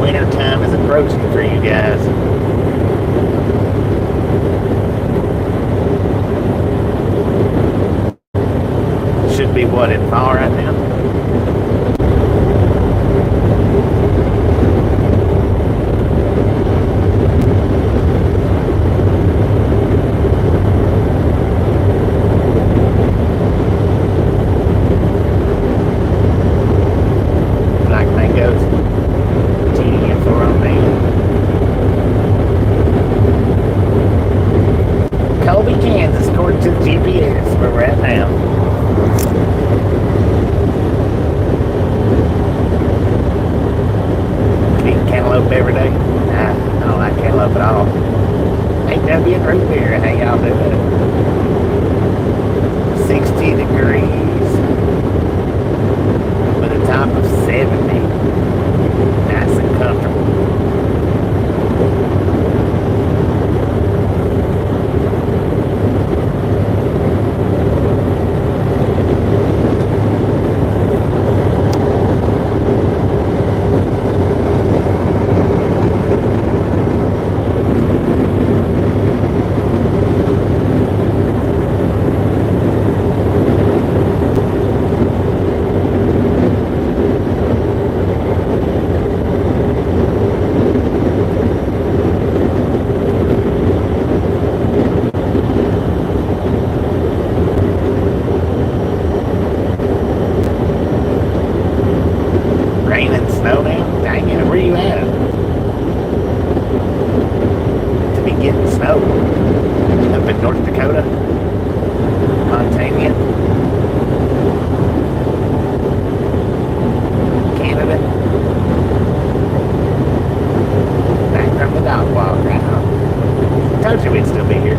Winter time is approaching for you guys. Should be what, in fall right now? Black mangoes. TF4 on me. Colby, Kansas, according to the GPS, where we're at now. Eat cantaloupe every day? Nah, I don't like cantaloupe at all. AW and root beer, how y'all doing? 60 degrees with a top of 70. Nice and comfortable. Rain and snow now? Dang it, where you at? To be getting snow. Up in North Dakota? Montana? Canada? Back from the dog walk right now. Told you we'd still be here.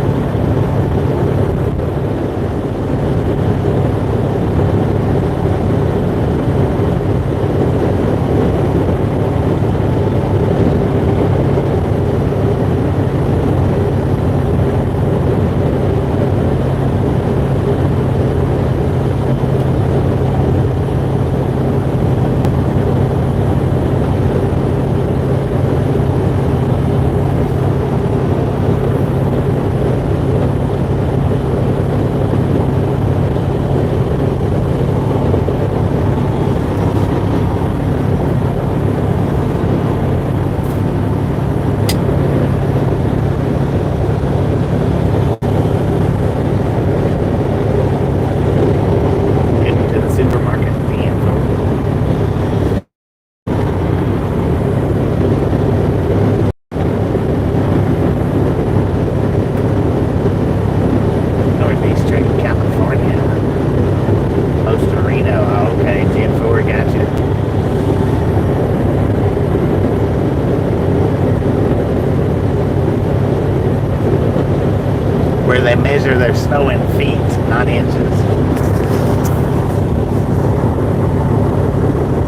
Where they measure their snow in feet, not inches.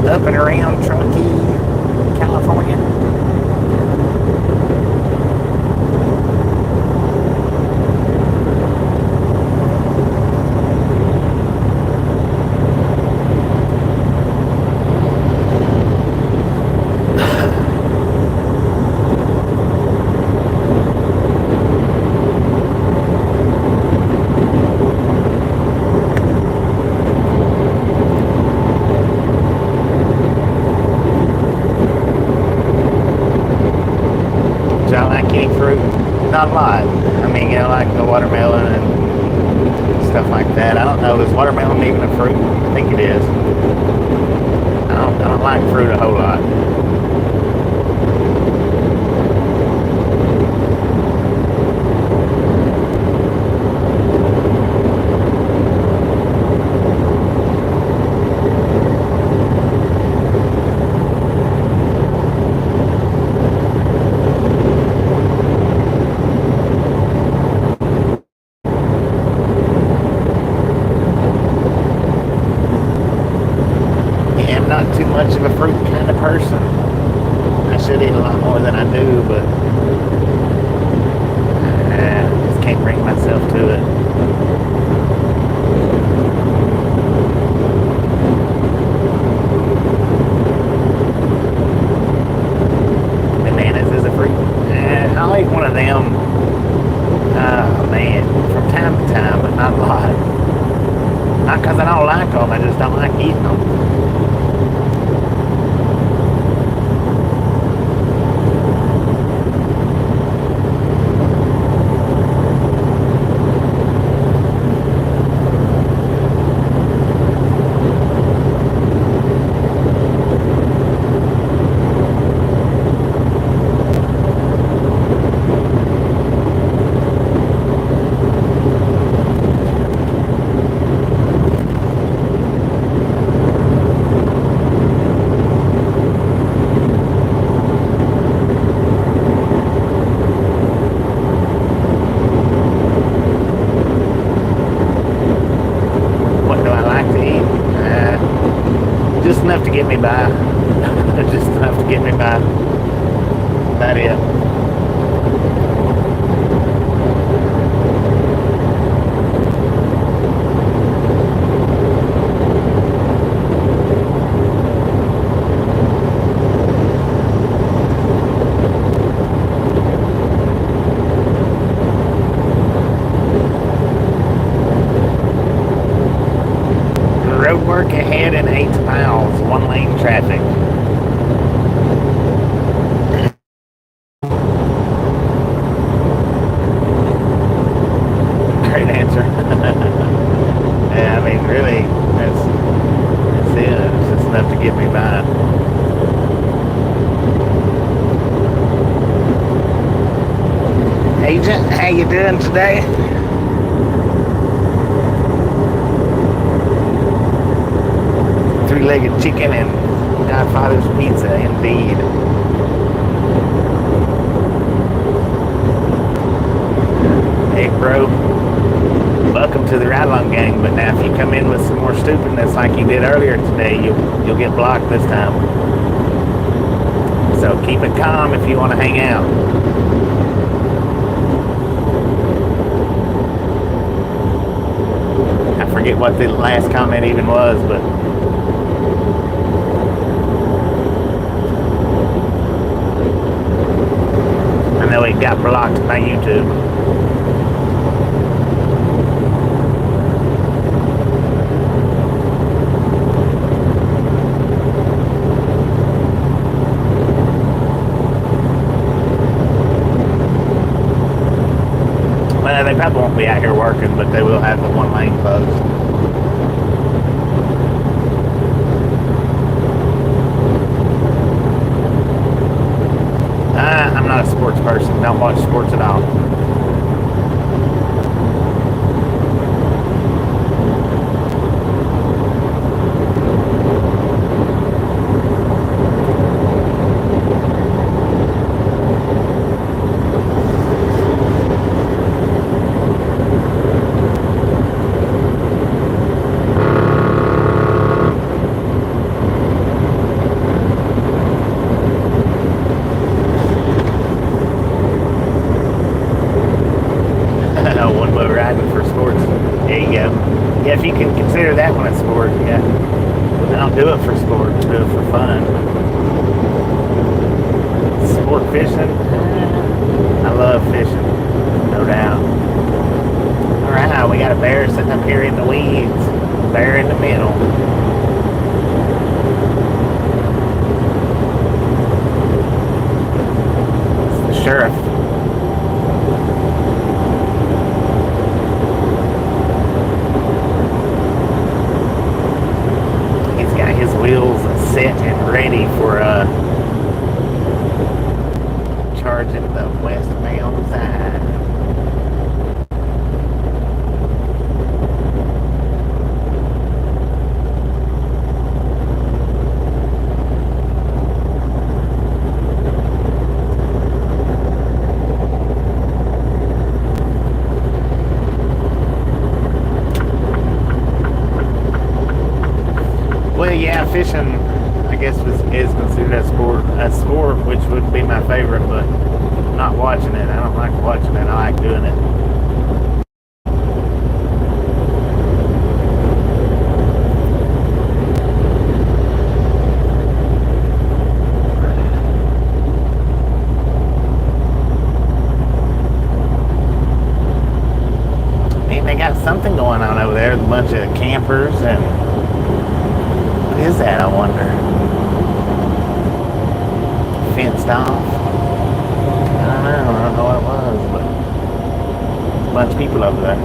Up and around Truckee, California. Not a lot. I mean, you know, like the watermelon and stuff like that. I don't know. Is watermelon even a fruit? I think it is. I don't like fruit a whole lot. Too much of a fruit kind of person. I should eat a lot more than I do, but I just can't bring myself to it. them. I just don't like eating them. Enough to get me by. Just enough to get me by. About it. Road work ahead in 8 miles, 1 lane traffic. Great answer. Yeah, I mean, really, that's it. It's just enough to get me by. Agent, how you doing today? Three-legged chicken and Godfather's pizza, indeed. Hey, bro. Welcome to the ride-along gang, but now if you come in with some more stupidness like you did earlier today, you'll get blocked this time. So keep it calm if you want to hang out. I forget what the last comment even was, but I know it got blocked by YouTube. Well, they probably won't be out here working, but they will have the 1 lane closed. I'm not a sports person. Don't watch sports at all. If you can consider that one a sport, yeah. I don't do it for sport, I do it for fun. Sport fishing, I love fishing, no doubt. Alright, we got a bear sitting up here in the weeds, bear in the middle. It's the sheriff. Wheels set and ready for charging the westbound side. Well, yeah, fishing, I guess, is considered a sport, which would be my favorite, but not watching it. I don't like watching it. I like doing it. I mean, they got something going on over there. A bunch of campers and is that, I wonder? Fenced off? I don't know what it was, but a bunch of people over there.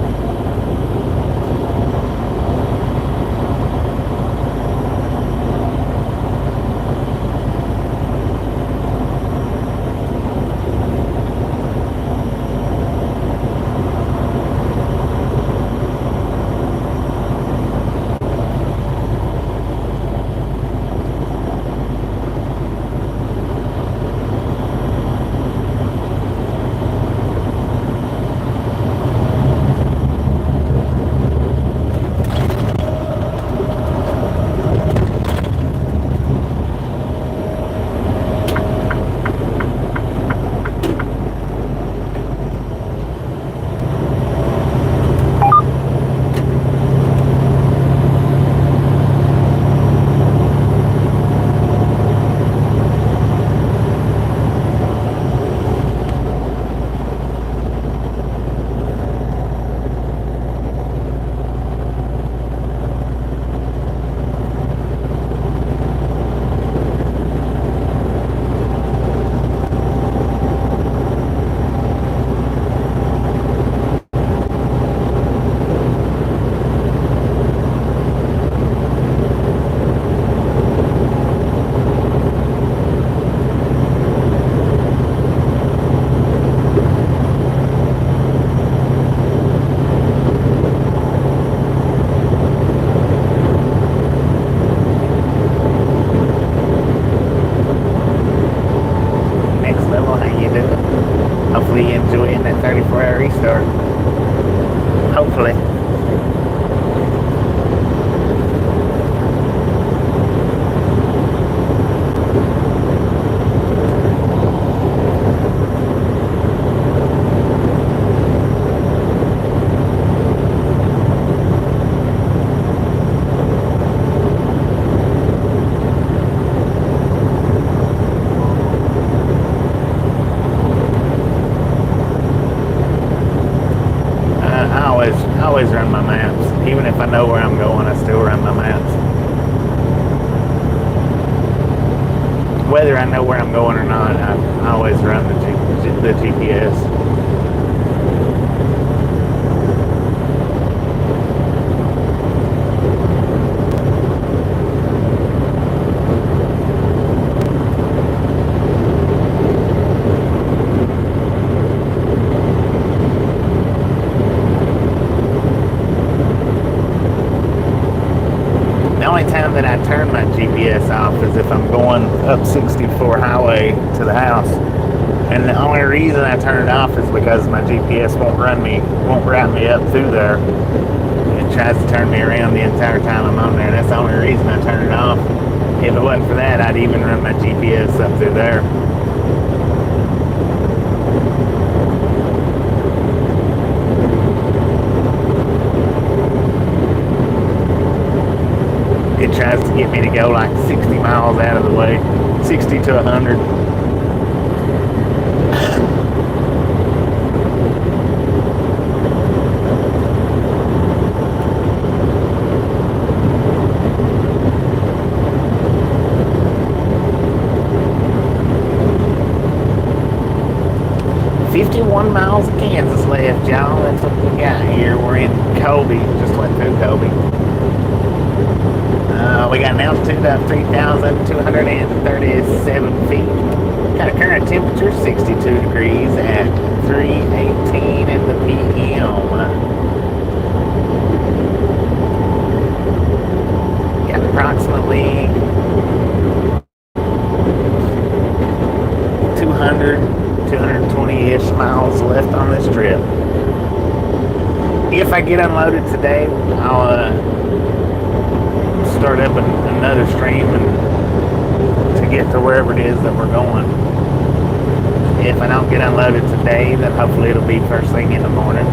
Hopefully enjoying that 34-hour restart. Hopefully. I always run my maps. Even if I know where I'm going, I still run my maps. Whether I know where I'm going or not, I always run the GPS. The only time that I turn my GPS off is if I'm going up 64 highway to the house. And the only reason I turn it off is because my GPS won't route me up through there. It tries to turn me around the entire time I'm on there. That's the only reason I turn it off. If it wasn't for that, I'd even run my GPS up through there. It tries to get me to go like 60 miles out of the way, 60 to 100. "51 miles of Kansas left, y'all. That's what we got here. We're in Colby. Just went through Colby. We got an altitude of 3,237 feet. Got a current temperature 62 degrees at 3:18 in the p.m. Got approximately 220-ish miles left on this trip. If I get unloaded today, I'll start up another stream and to get to wherever it is that we're going. If I don't get unloaded today, then hopefully it'll be first thing in the morning.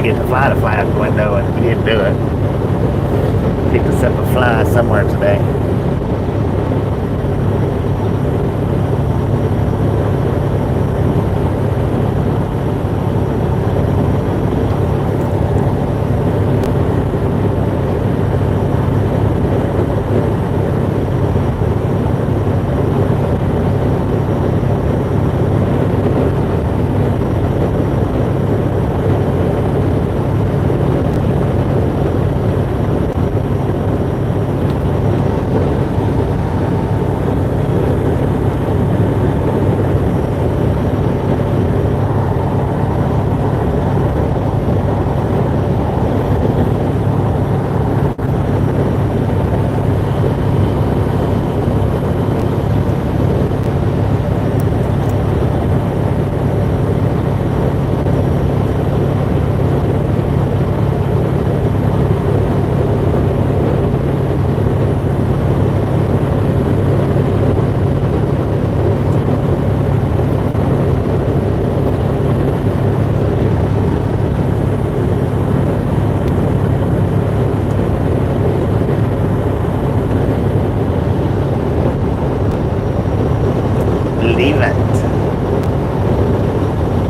get the fly out the window, and we didn't do it. Picked us up a fly somewhere today.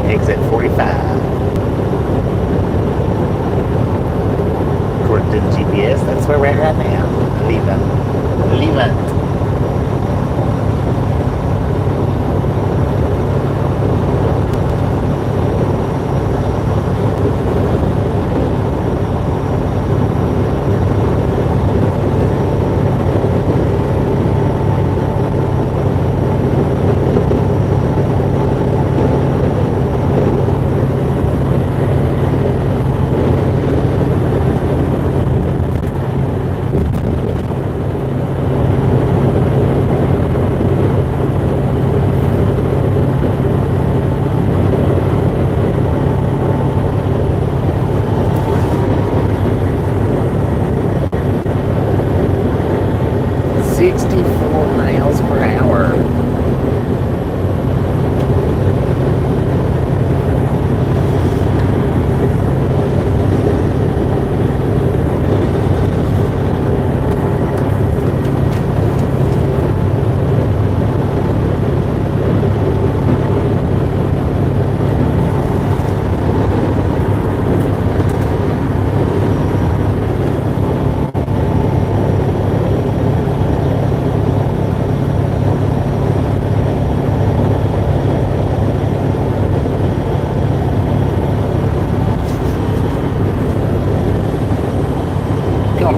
Exit 45. According to the GPS, that's where we're at right now. Leave it.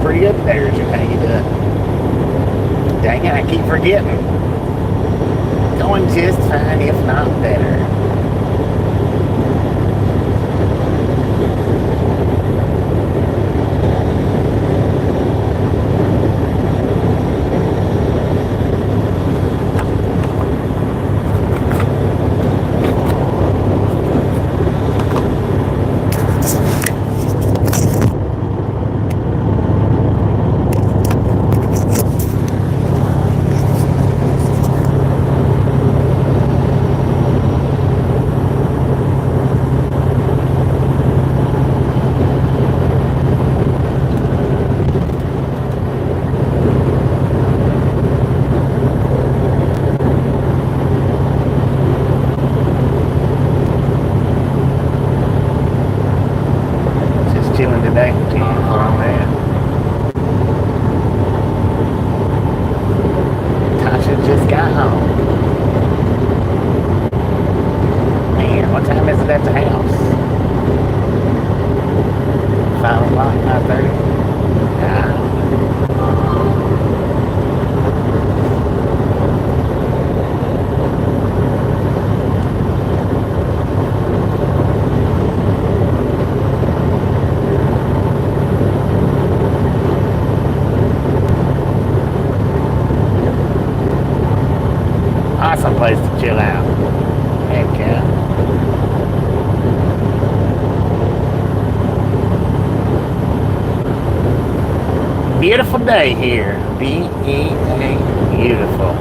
Pretty good there, how you doing? Dang it, I keep forgetting. Going just fine, if not better. Chilling today, where I'm at. Tasha just got home. Man, what time is it at the house? 5 o'clock, 5:30? Yeah. Awesome place to chill out. Heck yeah. Beautiful day here. Beautiful.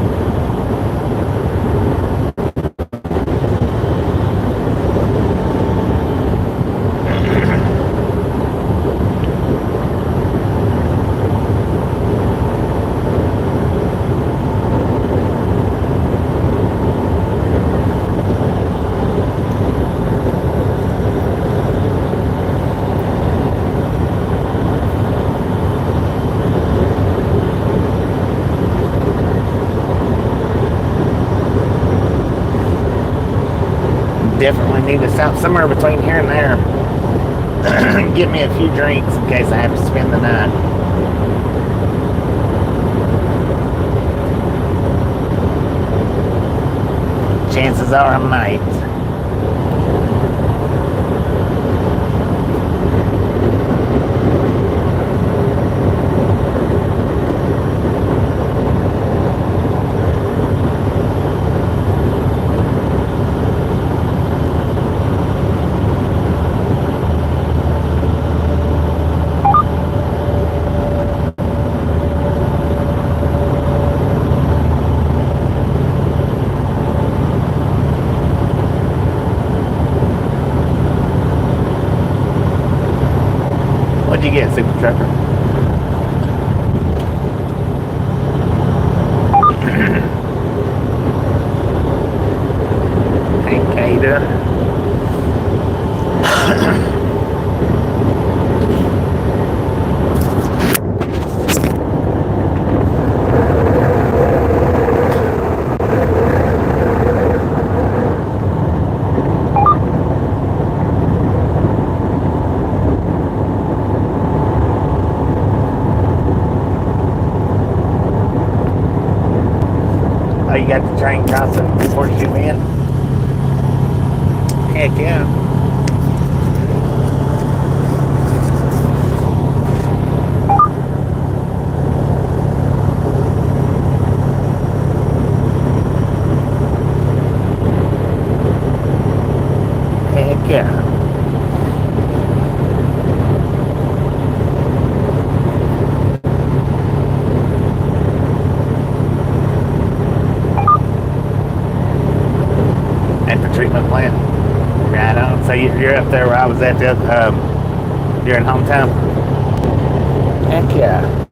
definitely need to stop somewhere between here and there. Get me a few drinks in case I have to spend the night. Chances are I might. What'd you get, Super Trucker? Hey, Kata. Oh, you got the train crossing Horseshoe Bend? Heck yeah. Heck yeah. At the treatment plant. Right on. So you're up there where I was at during hometown? Heck yeah.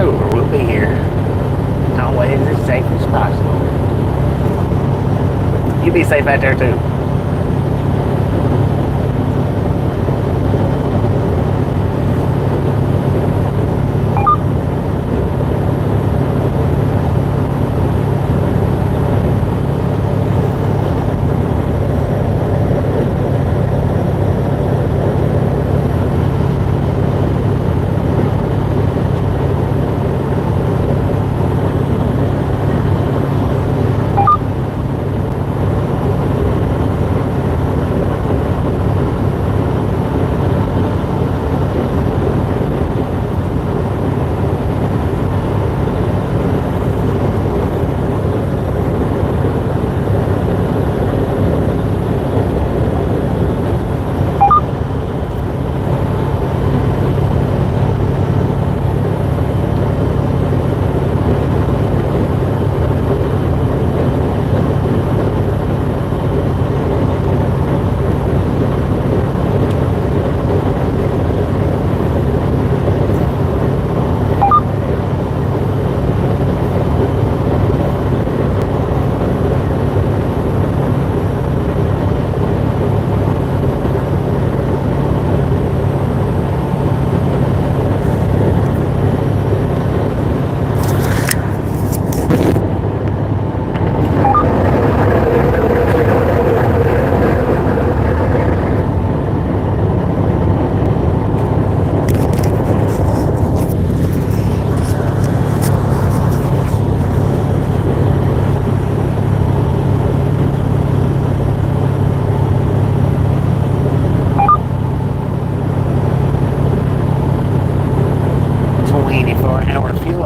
We'll be here always as safe as possible. You be safe out there too.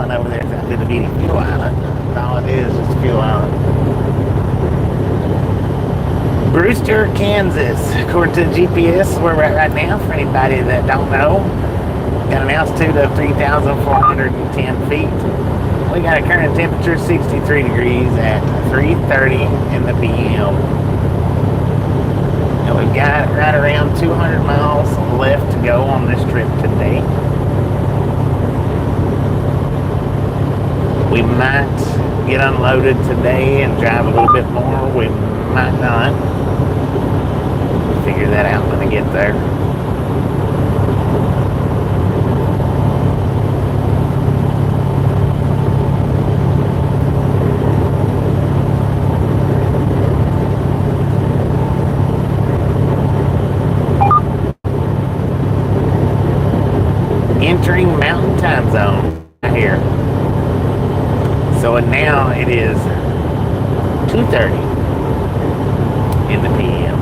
Over there to the Beatty Fuel Island. All it is Fuel Island. Brewster, Kansas. According to the GPS, where we're at right now, for anybody that don't know, got an altitude of 3,410 feet. We got a current temperature 63 degrees at 3:30 in the PM. And we've got right around 200 miles left to go on this trip today. We might get unloaded today and drive a little bit more. We might not. Figure that out when I get there. Entering Mountain Time Zone right here. So now it is 2:30 in the PM.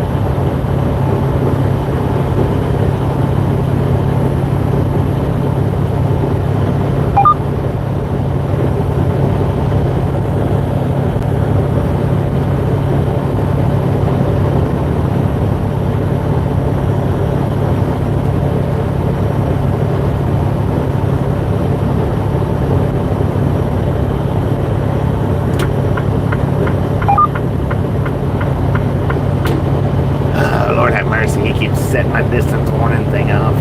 He keeps setting my distance warning thing off.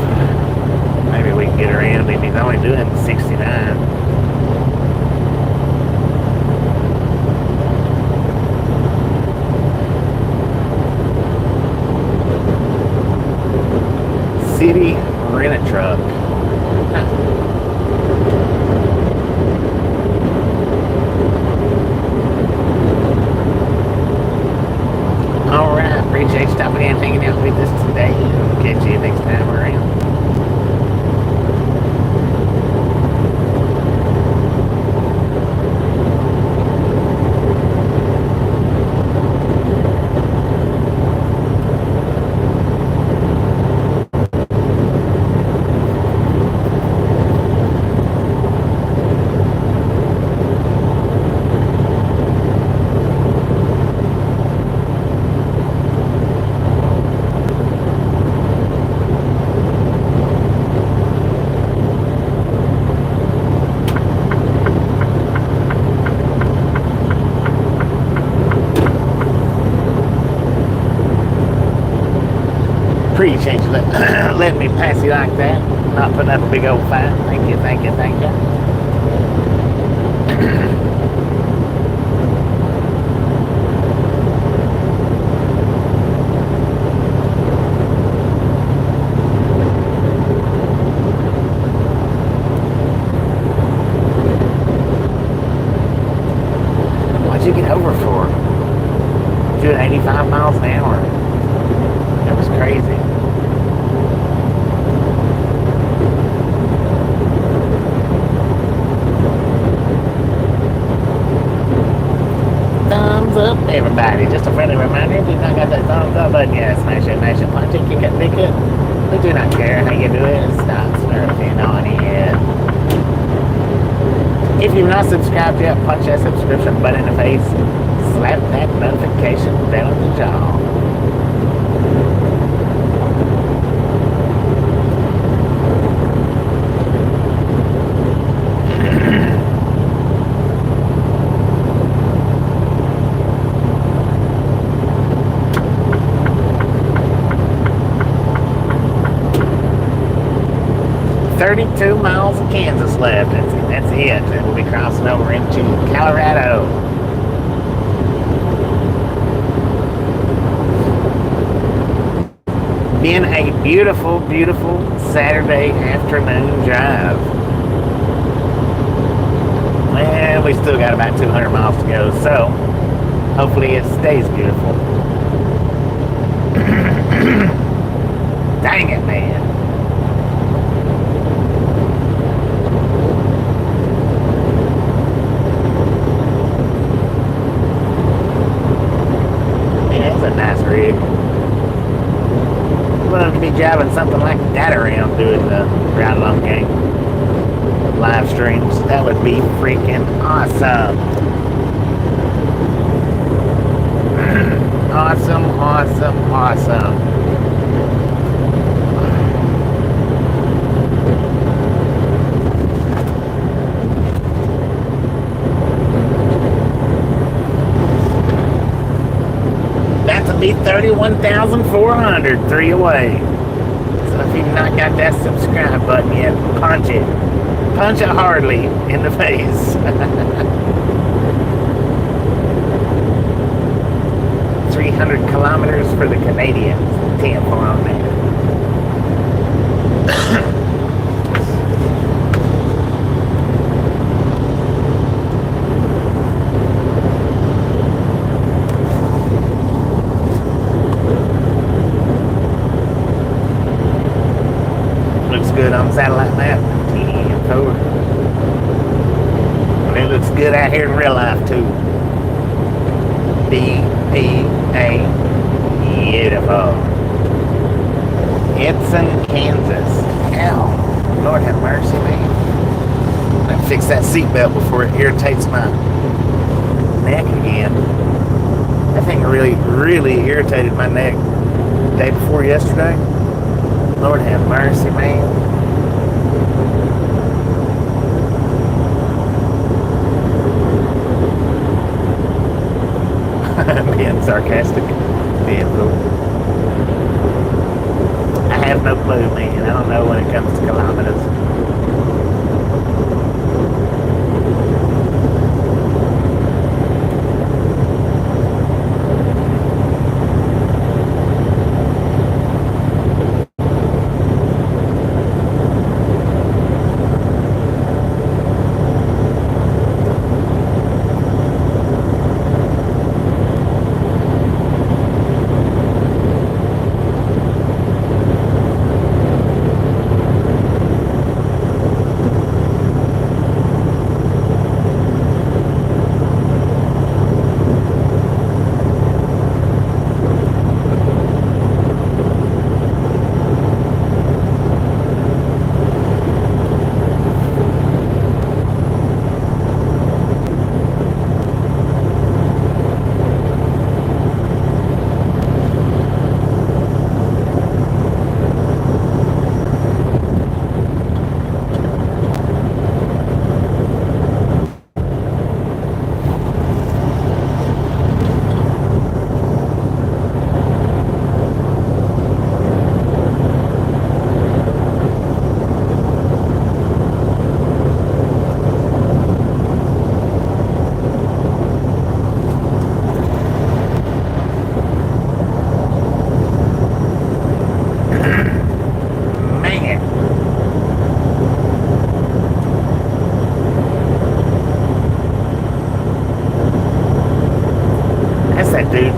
Maybe we can get around him. He's only doing 69. City Rent-A-Truck. Alright, appreciate you stopping in and hanging out with us today. Catch you next time around. Appreciate you letting me pass you like that. Not putting up a big old fight. Thank you, thank you, thank you. What'd you get over for? Doing 85 miles an hour. That was crazy. Thumbs up, everybody. Just a friendly reminder, if you've not got that thumbs up button yet, smash it, punch it, kick it, pick it. We do not care how you do it. Stop smurfing on it. If you've not subscribed yet, punch that subscription button in the face. Slap that notification bell in the jaw. $32 miles of Kansas left. That's it. And we'll be crossing over into Colorado. Been a beautiful, beautiful Saturday afternoon drive. Well, we still got about 200 miles to go, so hopefully it stays beautiful. Dang it, man. That's a nice rig. Love to be driving something like that around doing the Ride Along Gang live streams. That would be freaking awesome. Awesome, awesome, awesome. 31,400, 3 away. So if you've not got that subscribe button yet, punch it. Punch it hardly in the face. 300 kilometers for the Canadians. 10 on there. Looks good on satellite map. 10-4. And it looks good out here in real life too. B-E-A. Beautiful. It's in Kansas. Ow. Lord have mercy, man. I fix that seatbelt before it irritates my neck again. That thing really irritated my neck the day before yesterday. Lord have mercy, man. Being sarcastic. Being cool. I have no clue, man. I don't know when it comes to kilometers.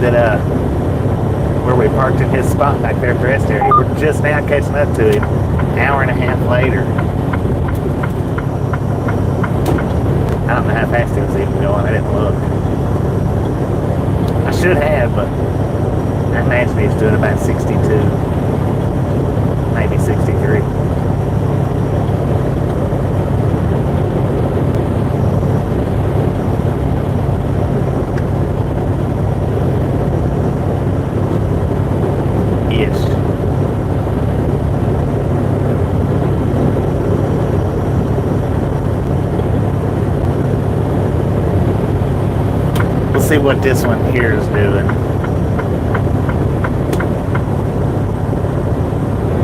That where we parked in his spot back there at the rest area. We're just now catching up to him. An hour and a half later. I don't know how fast he was even going. I didn't look. I should have, but I imagine he's doing about 62, maybe 63. See what this one here is doing.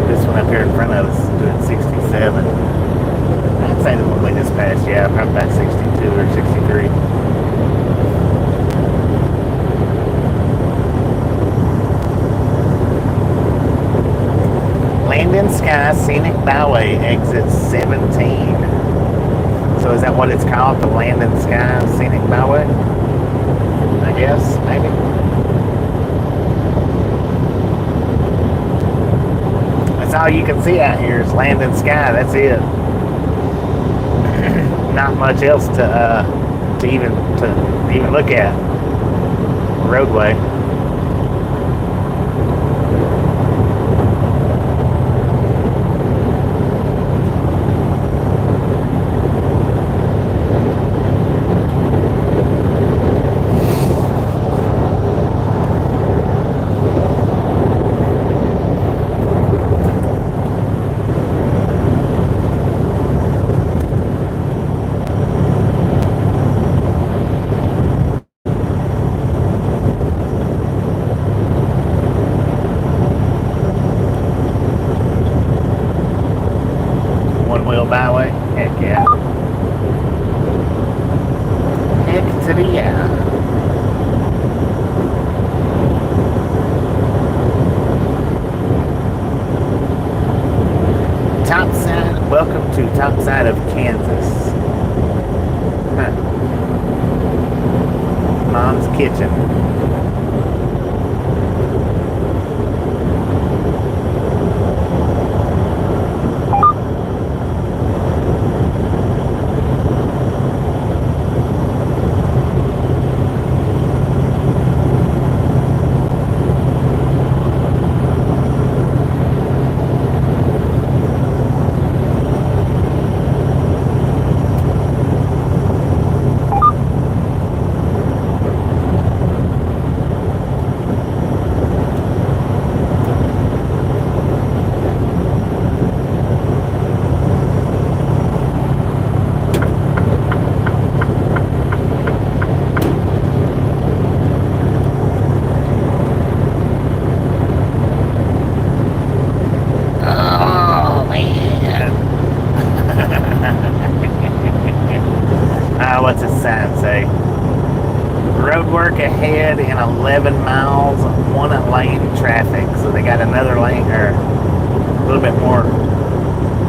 This one up here in front of us is doing 67. I'd say the one we just passed, yeah, probably about 62 or 63. Landon Sky Scenic Byway, exit 17. So is that what it's called, the Landon Sky Scenic Byway? I guess, maybe. That's all you can see out here is land and sky. That's it. Not much else to even look at. Roadway. kitchen. What's his sign say? Road work ahead in 11 miles, one lane traffic. So they got another lane, or a little bit more.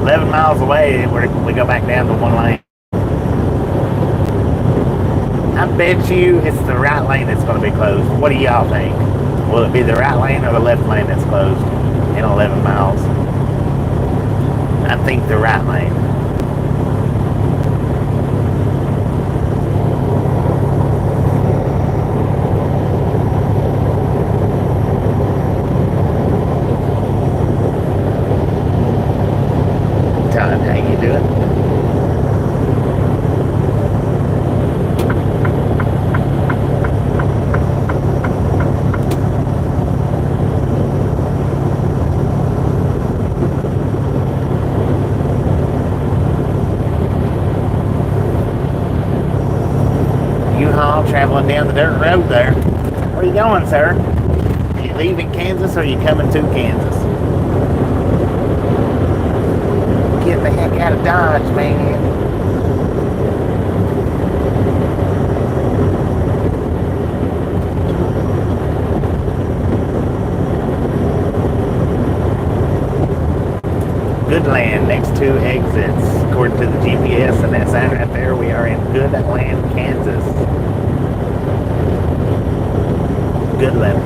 11 miles away, we go back down to one lane. I bet you it's the right lane that's going to be closed. What do y'all think? Will it be the right lane or the left lane that's closed in 11 miles? I think the right lane. Todd, how you doing? U-Haul traveling down the dirt road there. Where are you going, sir? Are you leaving Kansas or are you coming to Kansas? Get the heck out of Dodge, man. Goodland, next two exits. According to the GPS and that sign right there, we are in Goodland, Kansas. Goodland.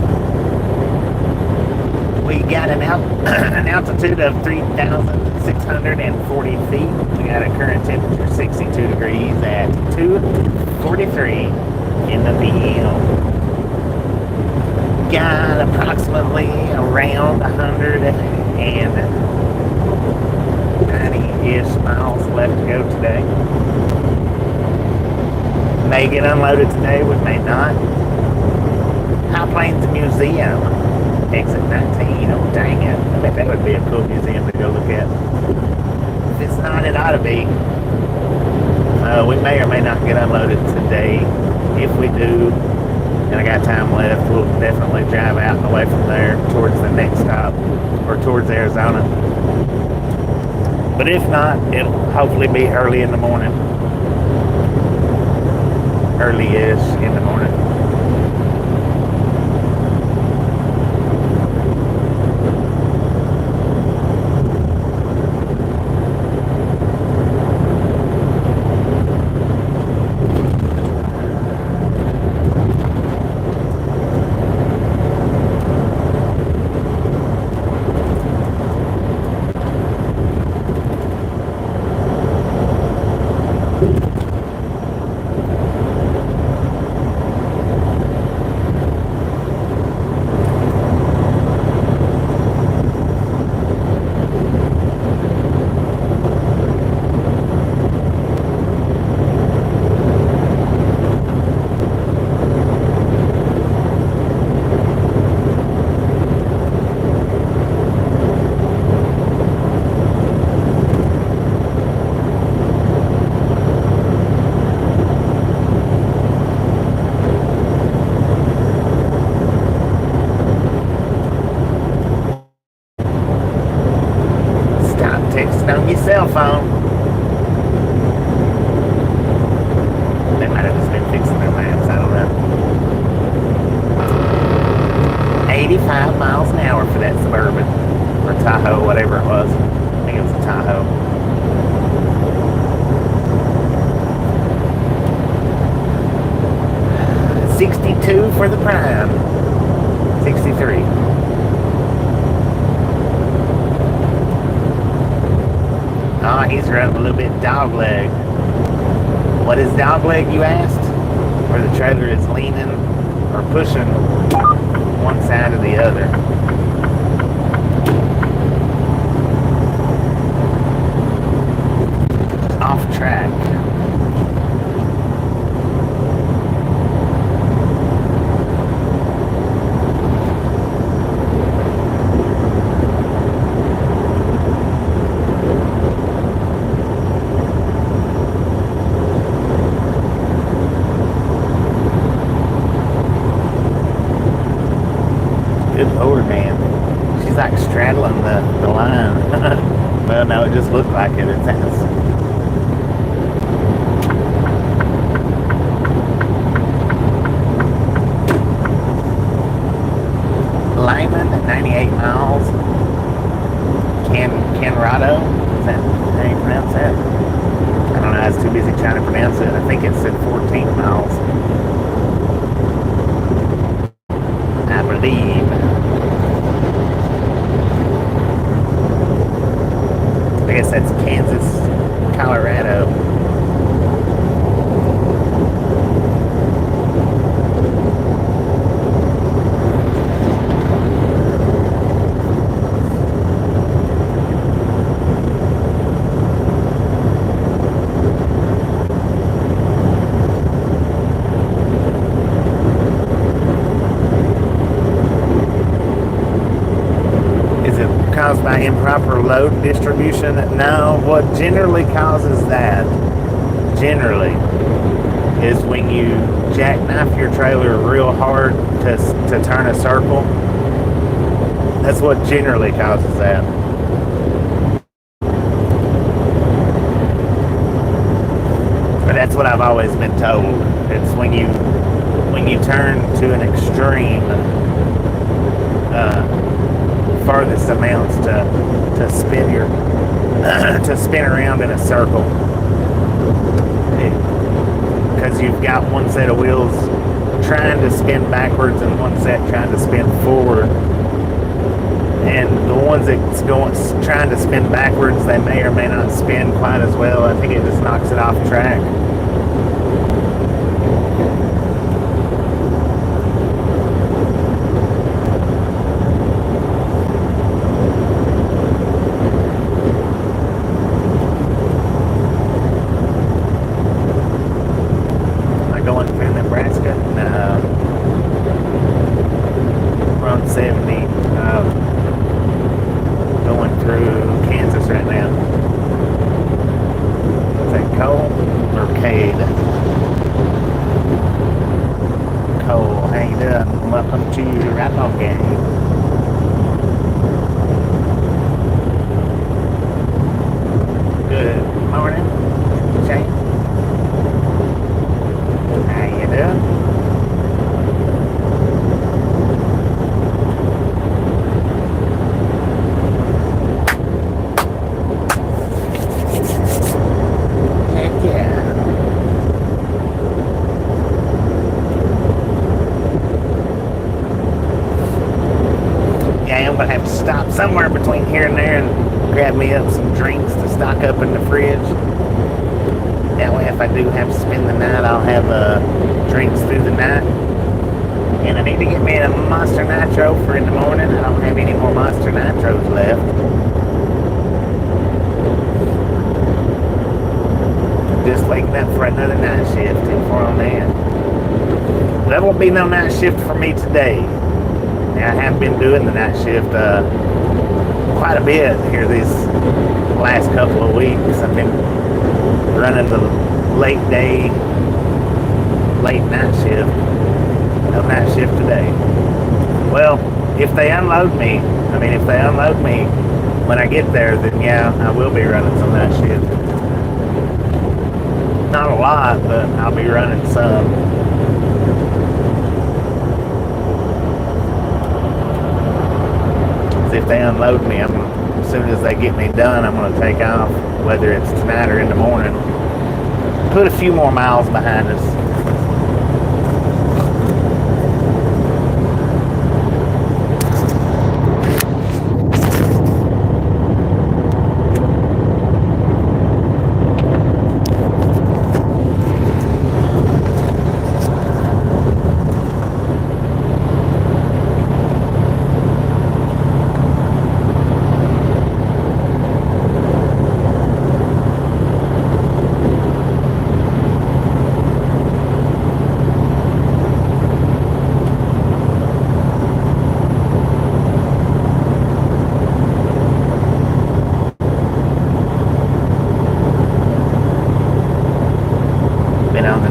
We got an altitude of 3,640 feet. We got a current temperature 62 degrees at 2:43 in the PM. Got approximately around 190-ish miles left to go today. May get unloaded today, we may not. High Plains Museum, exit 19. Oh, dang it. I bet that would be a cool museum to go look at. If it's not, it ought to be. We may or may not get unloaded today. If we do, and I got time left, we'll definitely drive out and away from there towards the next stop, or towards Arizona. But if not, it'll hopefully be early in the morning. Early-ish in the morning. 62 for the prime. 63. Oh, he's running a little bit dog leg. What is dog leg, you asked? Where the trailer is leaning or pushing one side or the other. Off track. Good Lord, man. She's like straddling the line. Well, no, it just looked like it. It's Lyman, 98 miles. Canrado? Is that how you pronounce that? I don't know. I was too busy trying to pronounce it. I think it said 14 miles. I believe. I guess that's Kansas, Colorado. Caused by improper load distribution? No, what generally causes that, is when you jackknife your trailer real hard to turn a circle. That's what generally causes that. But that's what I've always been told. It's when you turn to an extreme, farthest amounts to spin your to spin around in a circle, because you've got one set of wheels trying to spin backwards and one set trying to spin forward, and the ones that's trying to spin backwards, they may or may not spin quite as well. I think it just knocks it off track. Somewhere between here and there and grab me up some drinks to stock up in the fridge. That way if I do have to spend the night, I'll have drinks through the night. And I need to get me a Monster Nitro for in the morning. I don't have any more Monster Nitros left. Just waking up for another night shift. Too far on that. There won't be no night shift for me today. Now, I have been doing the night shift quite a bit here these last couple of weeks. I've been running the late night shift. No night shift today. Well, if they unload me when I get there, then yeah, I will be running some night shift. Not a lot, but I'll be running some. If they unload me, as soon as they get me done, I'm going to take off, whether it's tonight or in the morning. Put a few more miles behind us.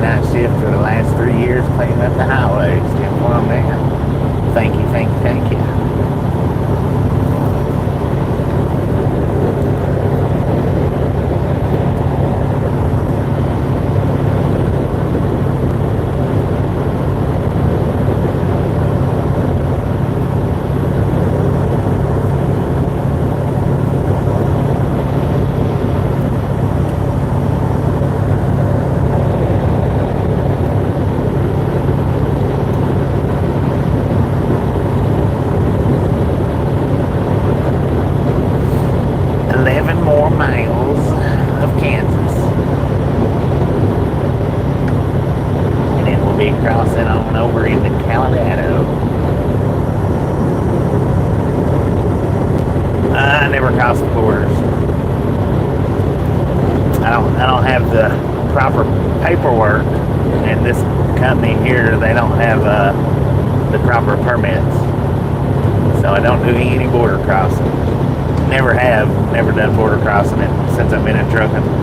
night shift for the last 3 years cleaning up the highways. 10-1 man. Thank you, thank you, thank you. Crossing on over into Colorado. I never crossed the borders. I don't have the proper paperwork, and this company here, they don't have the proper permits, so I don't do any border crossing. Never done border crossing since I've been in trucking.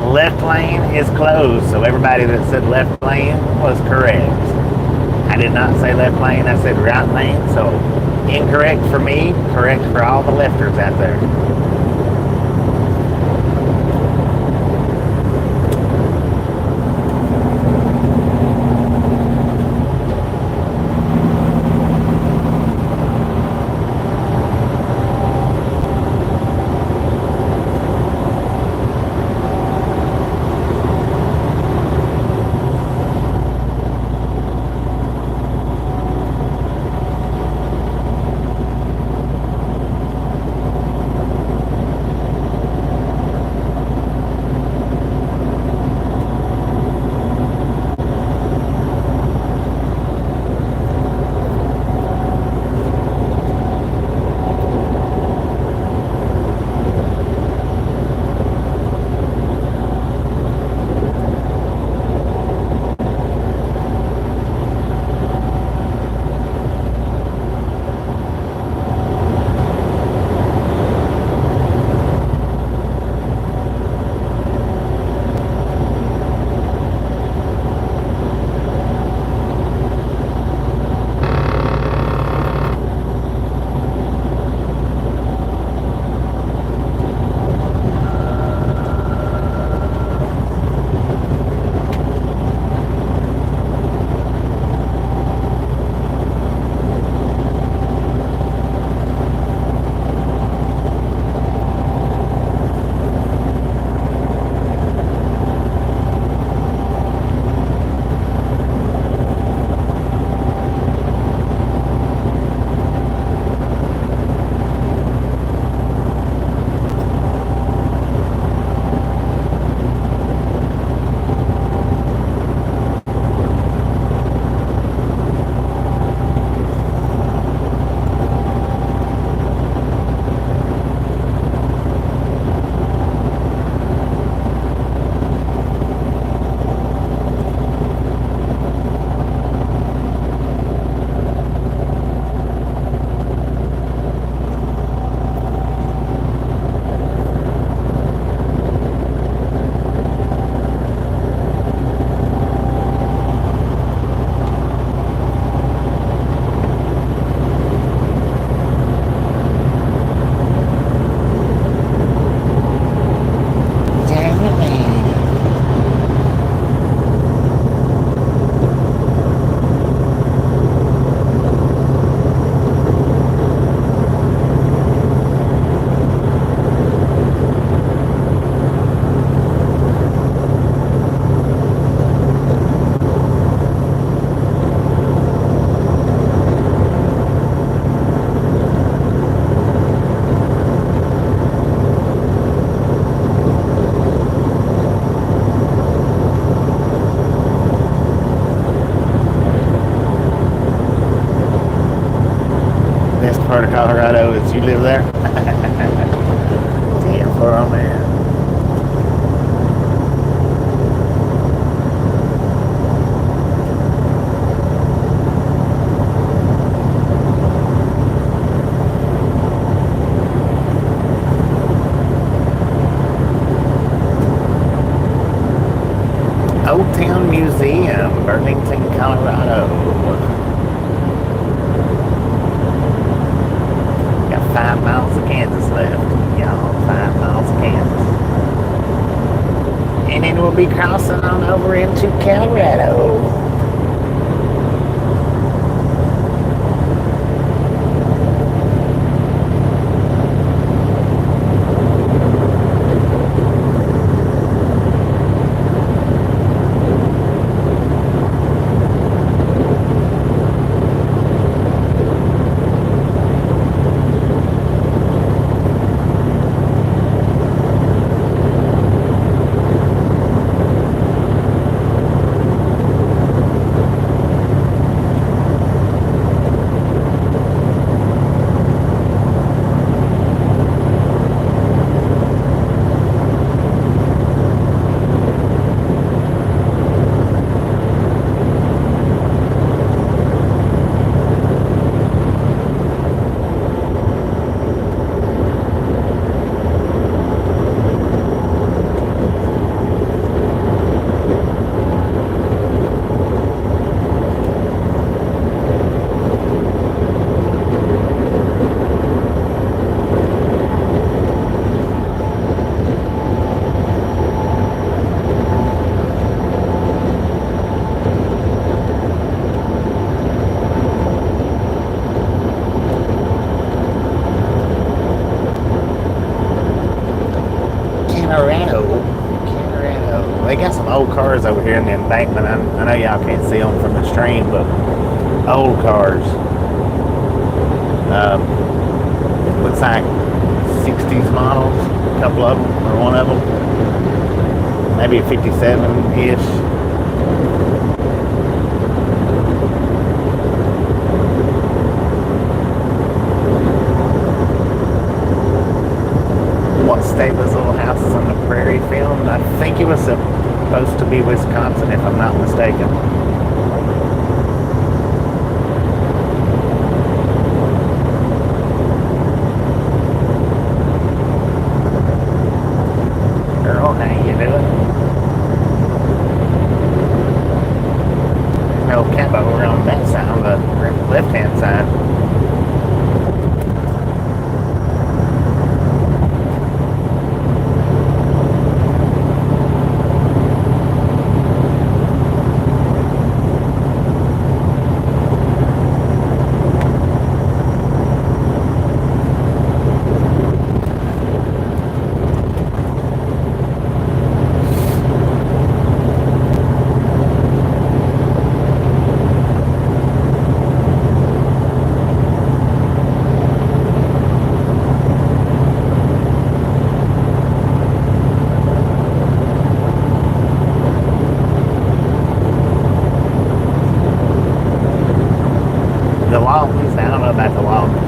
Left lane is closed, so everybody that said left lane was correct. I did not say left lane, I said right lane, so incorrect for me, correct for all the lefters out there. best part of Colorado is you live there? Damn, for man. Old Town Museum, Burlington, Colorado. Got 5 miles of Kansas left, y'all. 5 miles of Kansas. And then we'll be crossing on over into Colorado. Colorado. They got some old cars over here in the embankment. I know y'all can't see them from the stream, but old cars. Looks like 60s models, a couple of them, or one of them. Maybe a 57-ish. What state was Little Houses on the Prairie filmed? I think it was supposed to be Wisconsin, if I'm not mistaken. Girl, how you doing? There's no cab over on that side, on the left-hand side. The Waltons, I don't know about the Waltons.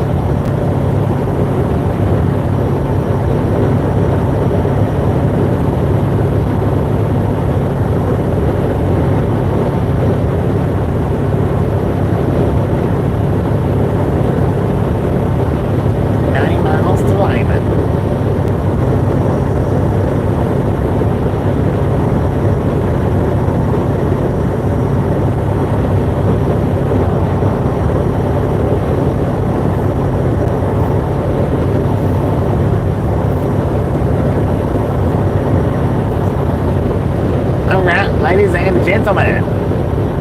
Ladies and gentlemen,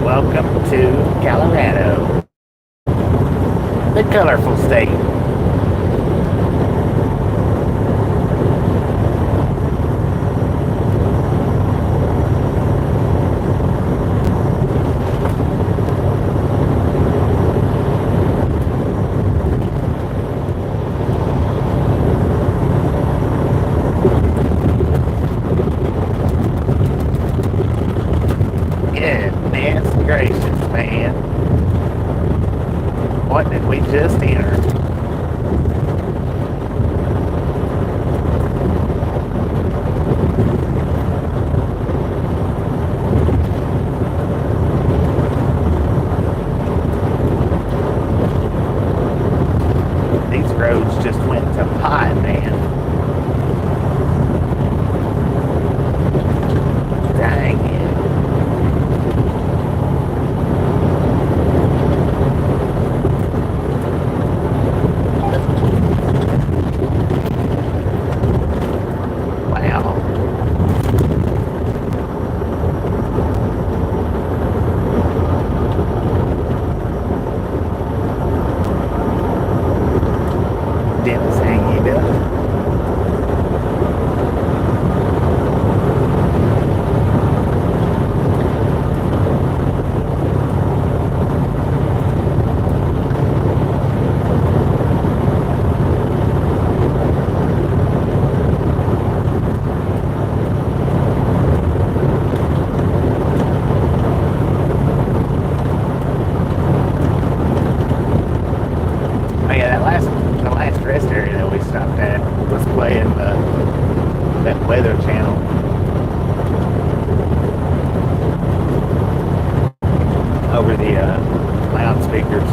welcome to Colorado, the colorful state. Goodness gracious, man. What did we just enter? roads just went to pot, man. Dang it. Wow. Dennis, how you doing? Oh yeah, the last rest area that we stopped at was playing that weather channel over the loudspeakers.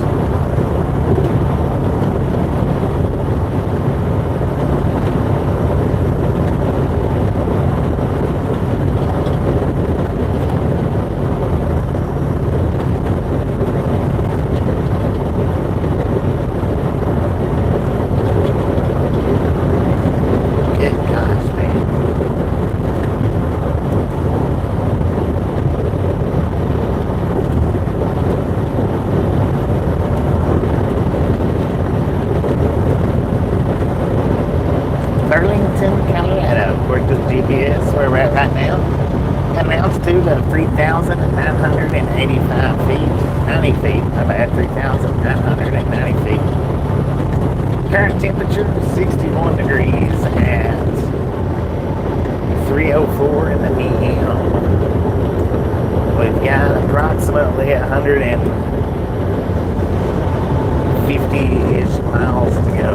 Good gosh, man. Burlington, Colorado, according to the GPS, where we're at right now. Got an altitude of 3,985 feet. 90 feet, my bad, 3,990 feet. Current temperature 61 degrees at 3:04 in the PM. We've got approximately 150-ish miles to go.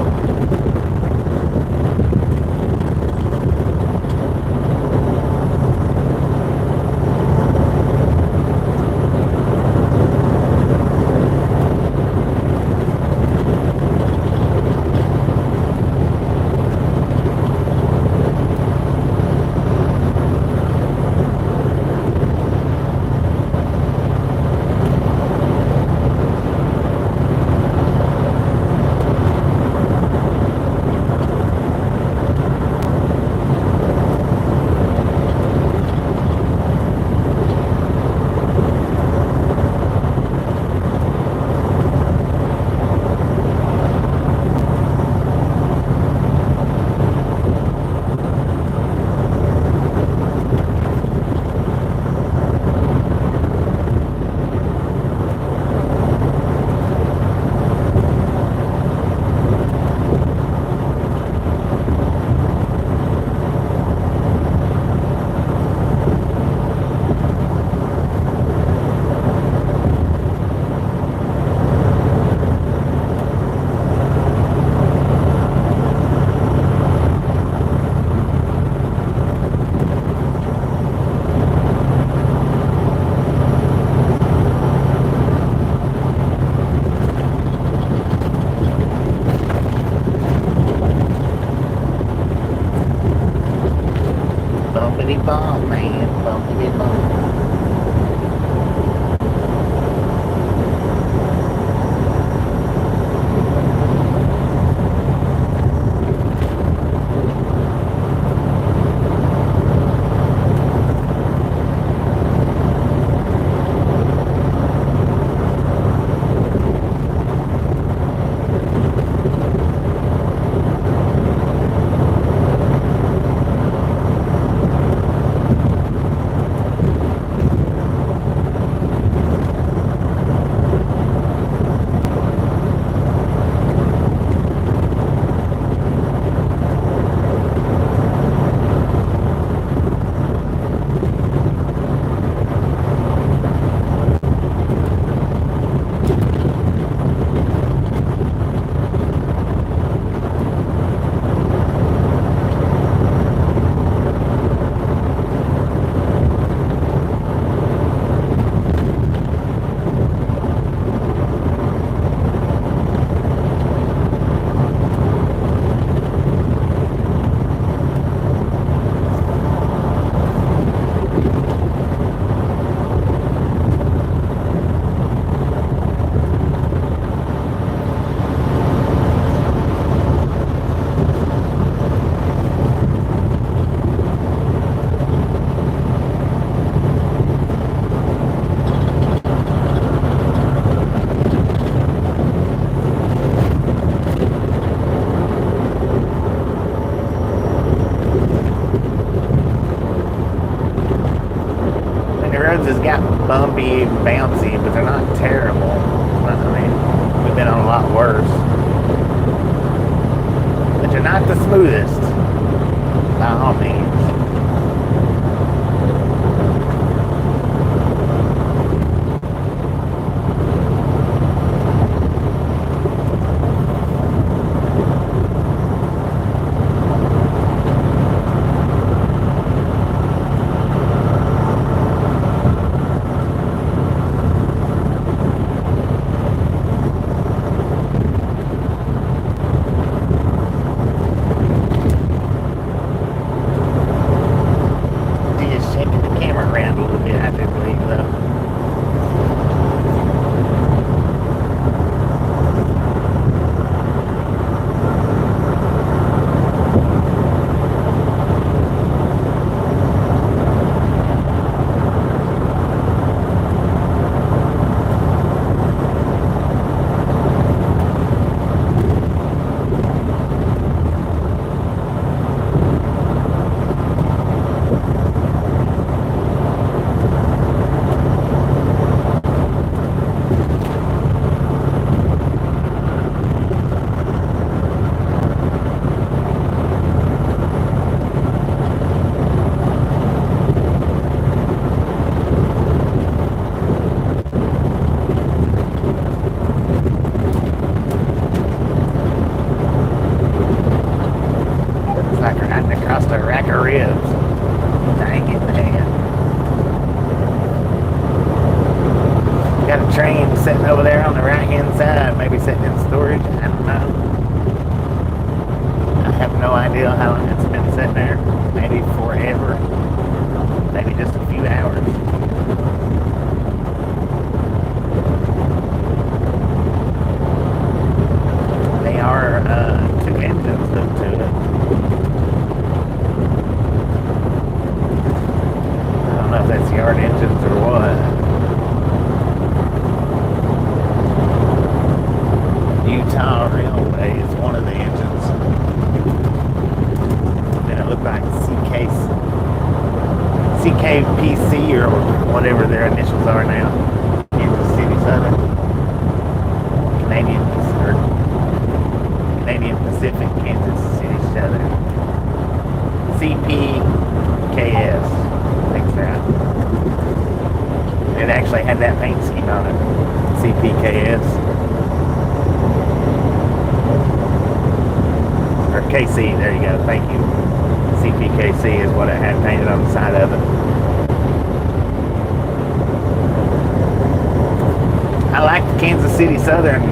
Bumpity bump, man, bumpity bump. roads has got bumpy and bouncy, but they're not terrible. I mean, we've been on a lot worse. But they're not the smoothest, by all means. Sitting over there on the right hand side, maybe sitting in storage. I don't know. I have no idea how long it's been sitting there. Maybe forever. Maybe just a few hours. They are 2 engines hooked to it. I don't know if that's yard engines or what. Utah Railway is one of the engines. Then it looked like CKPC or whatever their initials are now. Kansas City Southern. Canadian Pacific, Kansas City Southern. CPKS. I think that's right. It actually had that paint scheme on it. CPKS. Or KC, there you go, thank you. CPKC is what it had painted on the side of it. I like the Kansas City Southern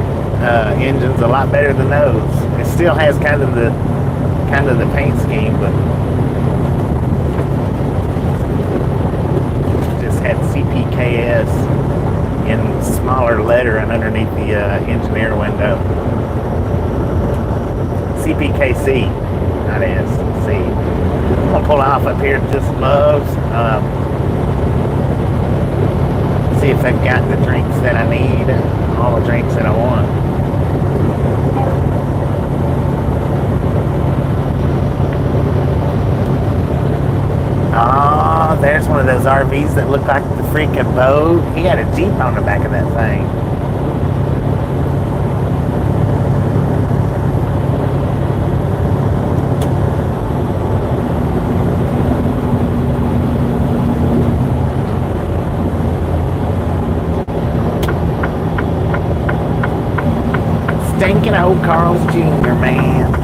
engines a lot better than those. It still has kind of the paint scheme, but just had CPKS in smaller lettering underneath the engineer window. CPKC, not S, C. I'm going to pull off up here just above, see if I've got the drinks that I need, all the drinks that I want. Oh, there's one of those RVs that look like the freaking boat. He had a Jeep on the back of that thing. Stinking old Carl's Jr., man.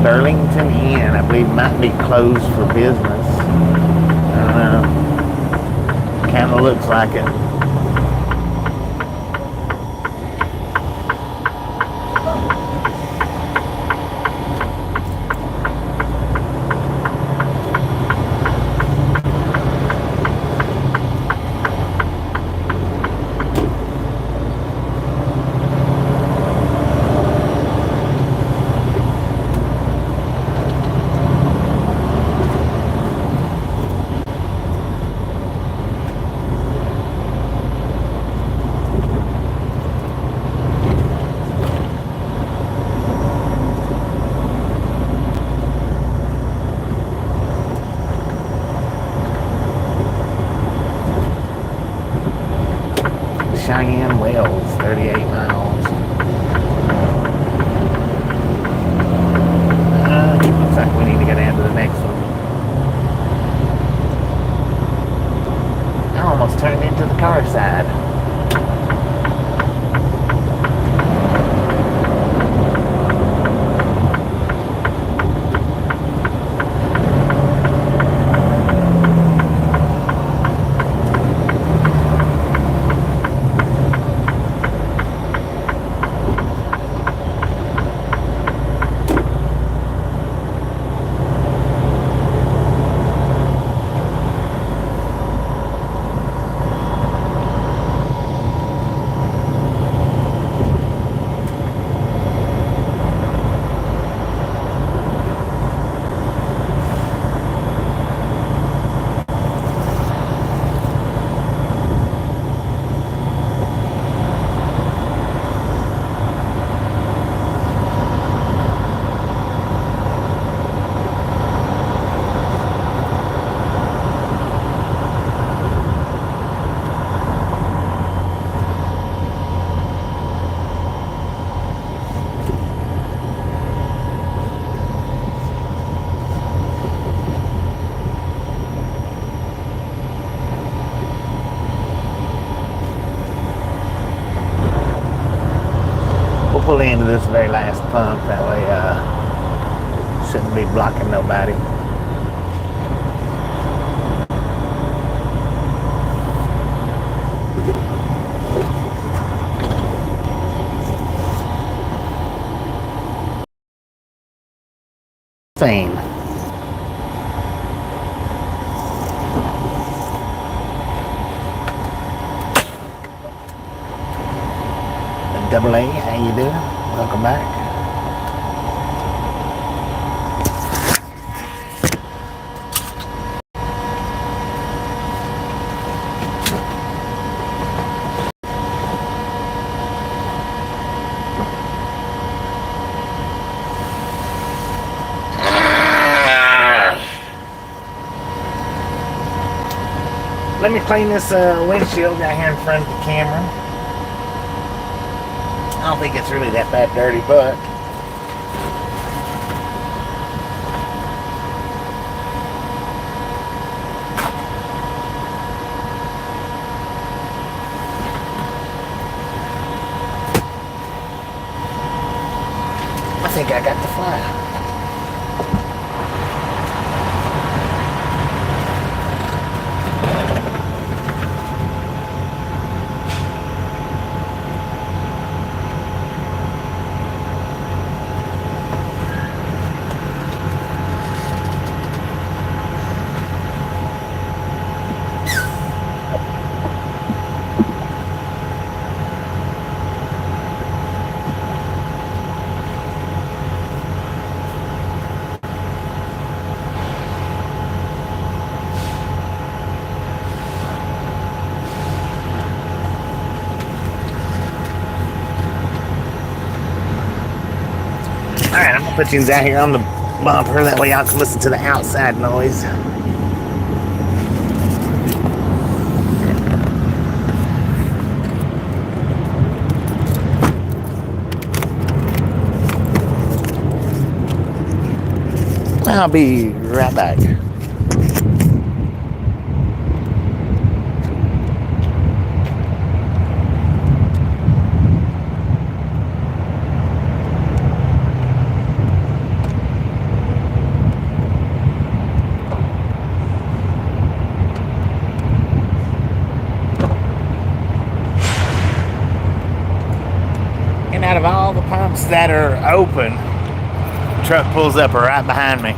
Burlington Inn, I believe, might be closed for business. I don't know. Kind of looks like it. and Wells, 38 miles. Looks like we need to go down to the next one. I almost turned into the car side. Pull into this very last pump, that way shouldn't be blocking nobody. Same. Double A, how you doing? Welcome back. Let me clean this windshield down here in front of the camera. I don't think it's really that bad dirty, but I think I got the fly. Alright, I'm gonna put you down here on the bumper, that way y'all can listen to the outside noise. I'll be right back. And out of all the pumps that are open, the truck pulls up right behind me.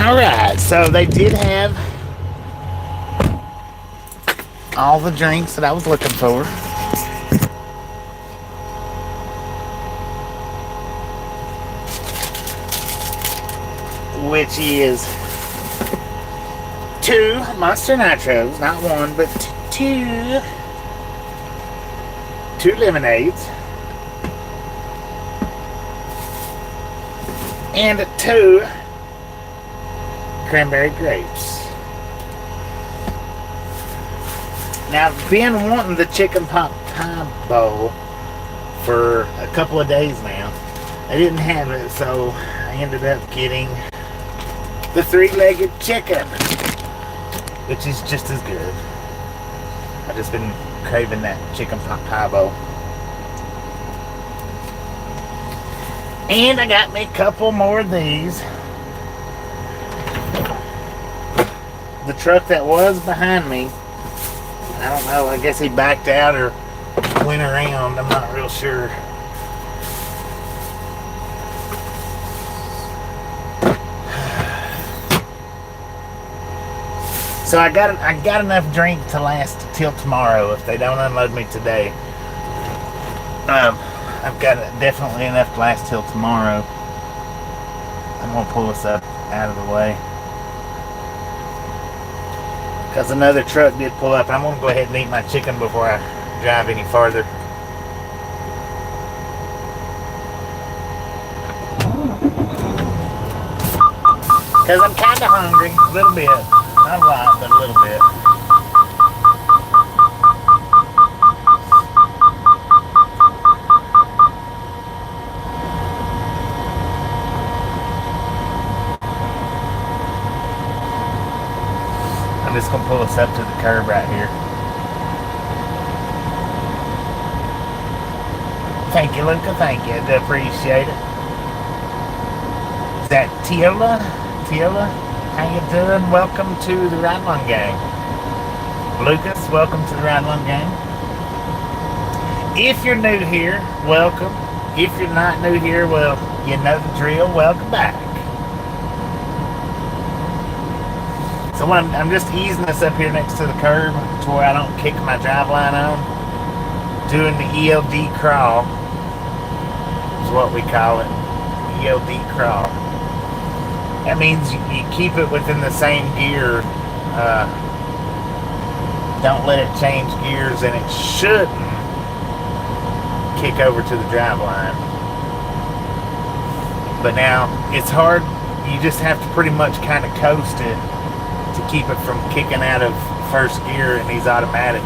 Alright, so they did have all the drinks that I was looking for. Which is 2 Monster Nitros, not 1, but 2. 2 lemonades. And 2 cranberry grapes. Now, I've been wanting the chicken pot pie bowl for a couple of days now. I didn't have it, so I ended up getting the 3-legged chicken, which is just as good. I've just been craving that chicken pot pie bowl. And I got me a couple more of these. The truck that was behind me, I don't know, I guess he backed out or went around, I'm not real sure. So I got enough drink to last till tomorrow if they don't unload me today. I've got definitely enough to last till tomorrow. I'm gonna pull this up out of the way because another truck did pull up. I'm gonna go ahead and eat my chicken before I drive any farther. Because I'm kind of hungry, a little bit. Not a lot, but a little bit. I'm just going to pull us up to the curb right here. Thank you, Luca. Thank you. I do appreciate it. Is that Tiola? Tiola? How you doing? Welcome to the Ride Along Gang. Lucas, welcome to the Ride Along Gang. If you're new here, welcome. If you're not new here, well, you know the drill. Welcome back. So I'm just easing this up here next to the curb to where I don't kick my driveline on. Doing the ELD crawl is what we call it. ELD crawl. That means you keep it within the same gear. Don't let it change gears, and it shouldn't kick over to the drive line. But now, it's hard. You just have to pretty much kind of coast it to keep it from kicking out of first gear in these automatics.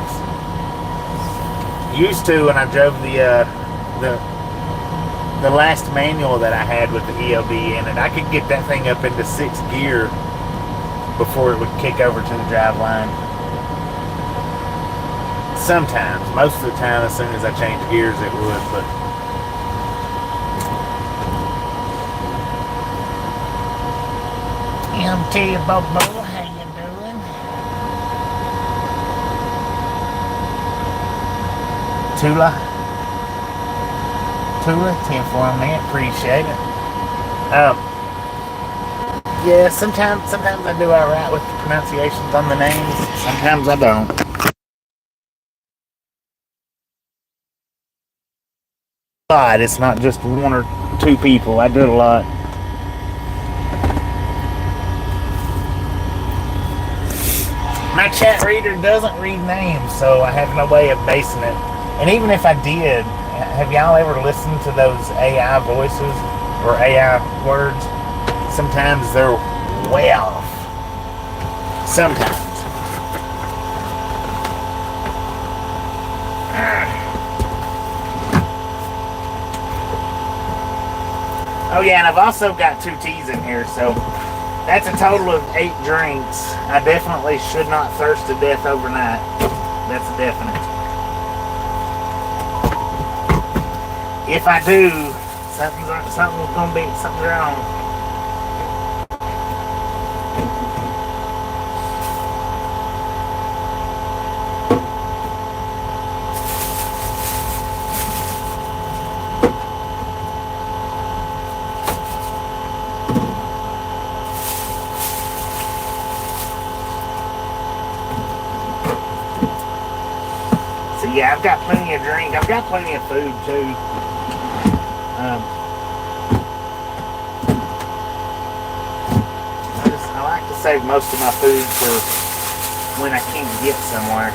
Used to when I drove the last manual that I had with the ELD in it, I could get that thing up into 6th gear before it would kick over to the drive line. Sometimes, most of the time, as soon as I changed gears, it would, but MT Bobo, how you doing? Tula, 10 for a minute, appreciate it. Yeah, sometimes I do alright with the pronunciations on the names, sometimes I don't. It's not just 1 or 2 people, I do it a lot. My chat reader doesn't read names, so I have no way of basing it. And even if I did, have y'all ever listened to those AI voices or AI words? Sometimes they're way off. Sometimes. Oh yeah, and I've also got 2 teas in here, so that's a total of 8 drinks. I definitely should not thirst to death overnight. That's a definite. If I do, something's gonna be something wrong. But yeah, I've got plenty of drink. I've got plenty of food too. I like to save most of my food for when I can't get somewhere.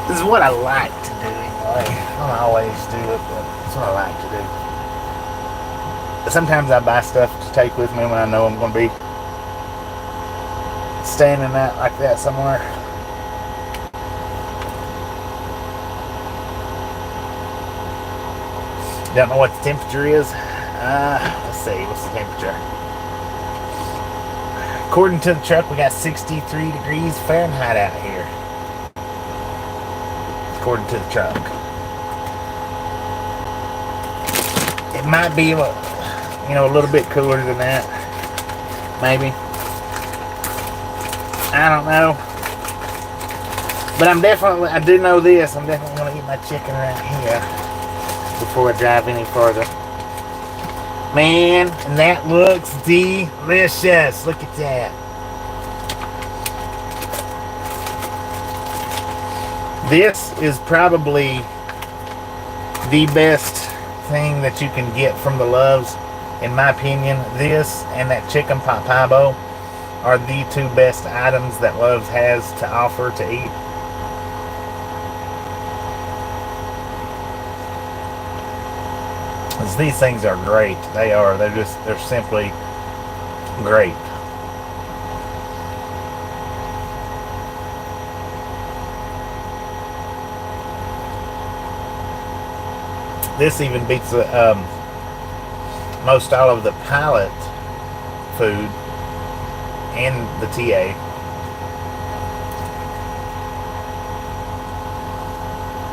This is what I like to do anyway. I don't always do it, but it's what I like to do. But sometimes I buy stuff to take with me when I know I'm going to be staying in that like that somewhere. Don't know what the temperature is. Let's see, what's the temperature? According to the truck, we got 63 degrees Fahrenheit out here. According to the truck. It might be, a little bit cooler than that. Maybe. I don't know. But I do know this. I'm definitely going to eat my chicken right here before I drive any further. Man, and that looks delicious. Look at that. This is probably the best thing that you can get from the Loves, in my opinion. This and that chicken pot pie bowl are the two best items that Loves has to offer to eat. These things are great. They are. They're simply great. This even beats most all of the Pilot food and the TA.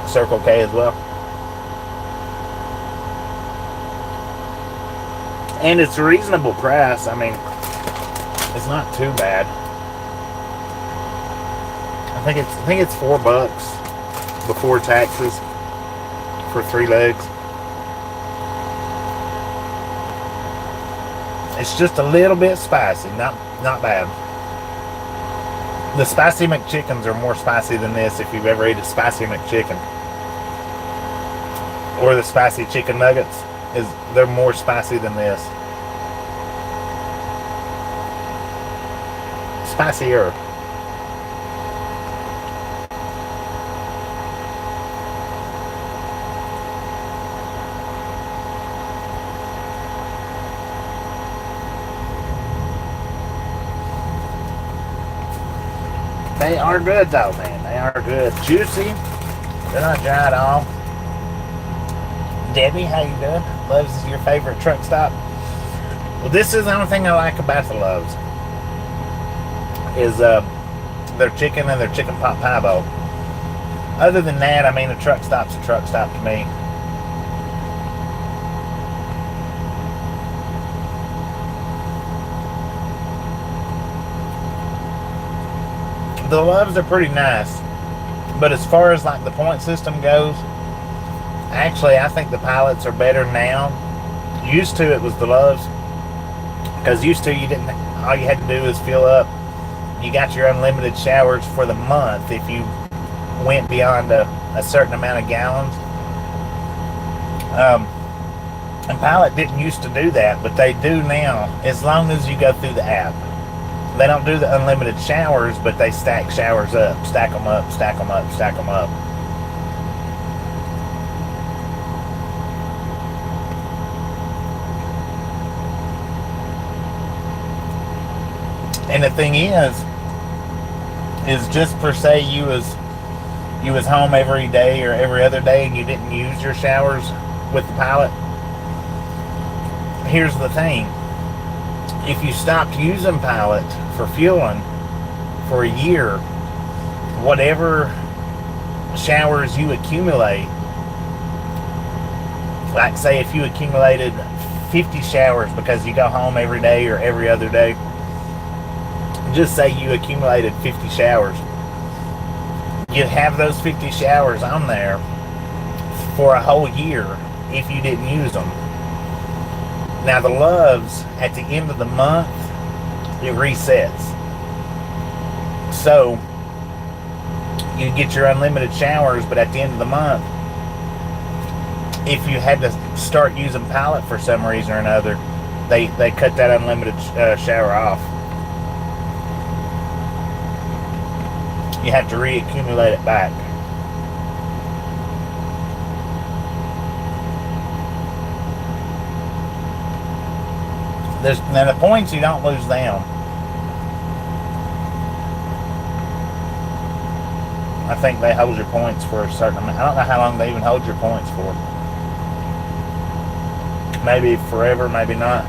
Circle K as well. And it's a reasonable price. I mean, it's not too bad. I think it's $4 before taxes for 3 legs. It's just a little bit spicy, not bad. The spicy McChickens are more spicy than this if you've ever eaten a spicy McChicken. Or the spicy chicken nuggets, they're more spicy than this. Spicier. They are good though, man. They are good. Juicy. They're not dry at all. Debbie, how you doing? Loves is your favorite truck stop. Well, this is the only thing I like about the Loves. Is their chicken and their chicken pot pie bowl. Other than that, I mean, a truck stop's a truck stop to me. The Loves are pretty nice, but as far as like the point system goes, actually I think the Pilots are better now. Used to it was the Loves, because used to all you had to do is fill up. You got your unlimited showers for the month if you went beyond a certain amount of gallons. And Pilot didn't used to do that, but they do now, as long as you go through the app. They don't do the unlimited showers, but they stack showers up. Stack them up, stack them up, stack them up. And the thing is just for say you was home every day or every other day and you didn't use your showers with the Pilot. Here's the thing. If you stopped using Pilot for fueling for a year, whatever showers you accumulate, like say if you accumulated 50 showers because you go home every day or every other day, just say you accumulated 50 showers, you'd have those 50 showers on there for a whole year if you didn't use them. Now the Loves, at the end of the month, it resets. So you get your unlimited showers, but at the end of the month, if you had to start using Pilot for some reason or another, they cut that unlimited shower off. You have to reaccumulate it back. Now the points, you don't lose them. I think they hold your points for a certain amount. I don't know how long they even hold your points for. Maybe forever, maybe not.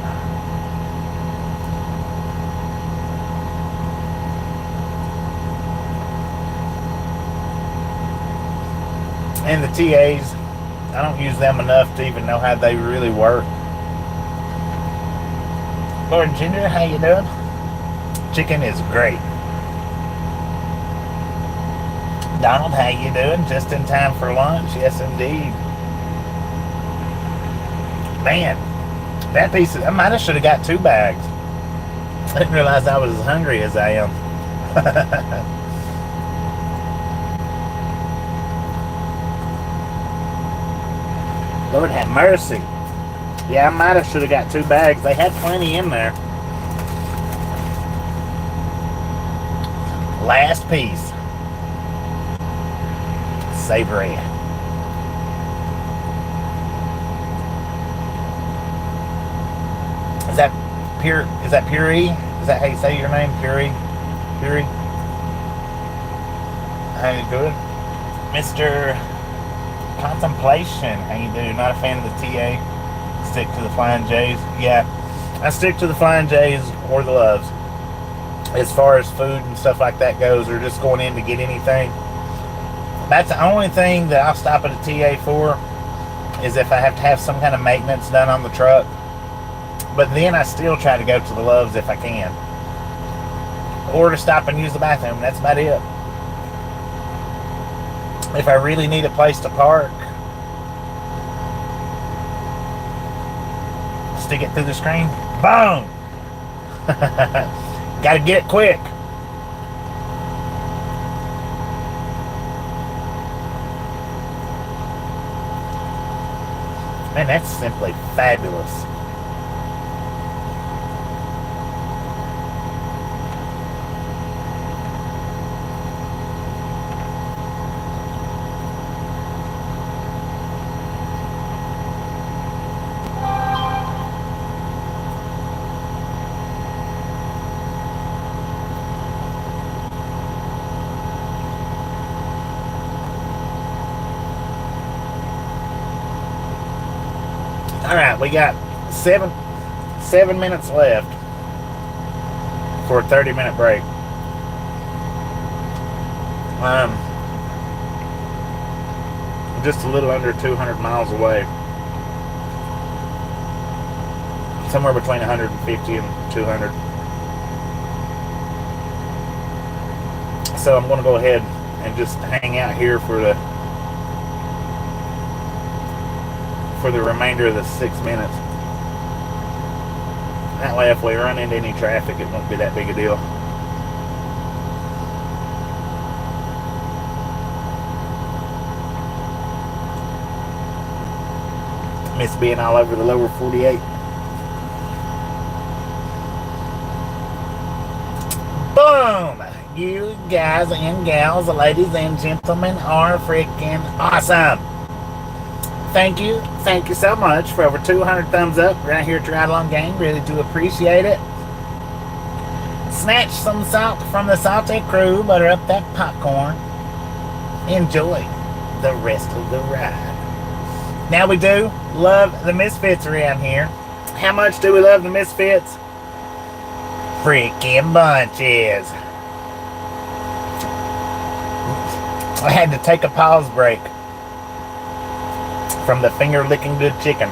And the TAs, I don't use them enough to even know how they really work. Lord Ginger, how you doing? Chicken is great. Donald, how you doing? Just in time for lunch? Yes, indeed. Man, that piece of... I might have should have got 2 bags. I didn't realize I was as hungry as I am. Lord have mercy. Yeah, I might have should have got 2 bags. They had plenty in there. Last piece. Savory. Is that pure? Is that Puri? Is that how you say your name? Puri? Puri? How you doing, Mr. Contemplation? How you doing? Not a fan of the TA. Stick to the Flying J's. Yeah, I stick to the Flying J's or the Loves. As far as food and stuff like that goes, or just going in to get anything. That's the only thing that I'll stop at a TA for, is if I have to have some kind of maintenance done on the truck. But then I still try to go to the Loves if I can. Or to stop and use the bathroom. That's about it. If I really need a place to park, stick it through the screen. Boom! Gotta get it quick. Man, that's simply fabulous. Alright, we got seven minutes left for a 30-minute break. Just a little under 200 miles away. Somewhere between 150 and 200. So I'm going to go ahead and just hang out here for the remainder of the 6 minutes. That way, if we run into any traffic, it won't be that big a deal. Miss being all over the lower 48. Boom! You guys and gals, ladies and gentlemen, are freaking awesome. Thank you so much for over 200 thumbs up right here at Ride Along Gang. Really do appreciate it. Snatch some salt from the salty crew, butter up that popcorn. Enjoy the rest of the ride. Now, we do love the Misfits around here. How much do we love the Misfits? Freaking bunches. I had to take a pause break from the finger licking good chicken.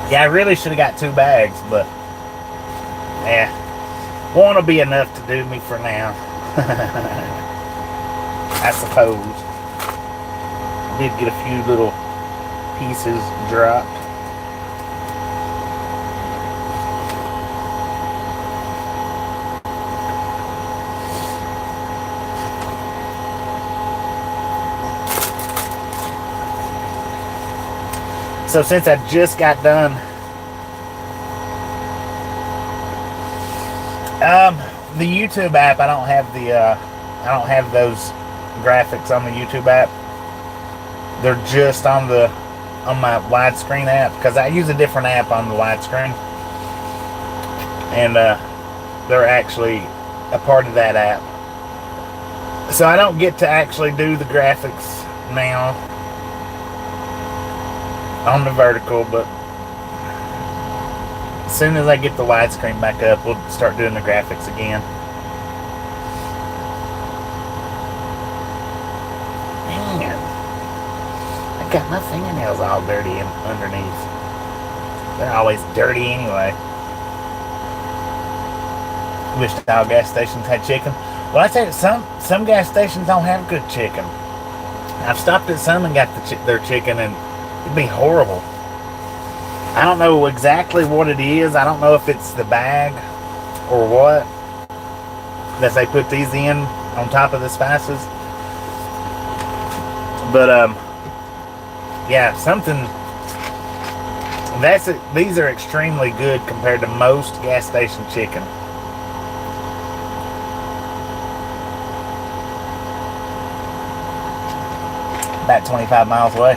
Yeah, I really should have got 2 bags, but yeah, won't be enough to do me for now. I suppose. did get a few little pieces dropped. So since I just got done the YouTube app, I don't have those graphics on the YouTube app. They're just on my widescreen app, because I use a different app on the widescreen, and they're actually a part of that app. So I don't get to actually do the graphics now on the vertical, but as soon as I get the widescreen back up, we'll start doing the graphics again. Man, I got my fingernails all dirty underneath. They're always dirty anyway. Wish all gas stations had chicken. Well, I tell you, some gas stations don't have good chicken. I've stopped at some and got their chicken, and it'd be horrible. I don't know exactly what it is. I don't know if it's the bag or what that they put these in on top of the spices. But yeah, these are extremely good compared to most gas station chicken. About 25 miles away.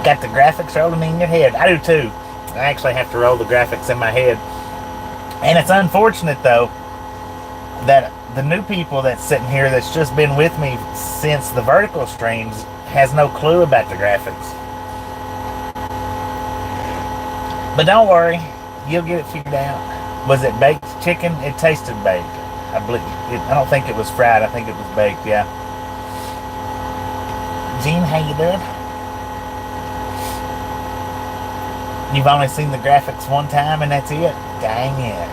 Got the graphics rolling in your head. I do too. I actually have to roll the graphics in my head. And it's unfortunate though that the new people that's sitting here that's just been with me since the vertical streams has no clue about the graphics. But don't worry, you'll get it figured out. Was it baked chicken? It tasted baked. I don't think it was fried. I think it was baked, yeah. Gene, how you doing? You've only seen the graphics one time and that's it? Dang it.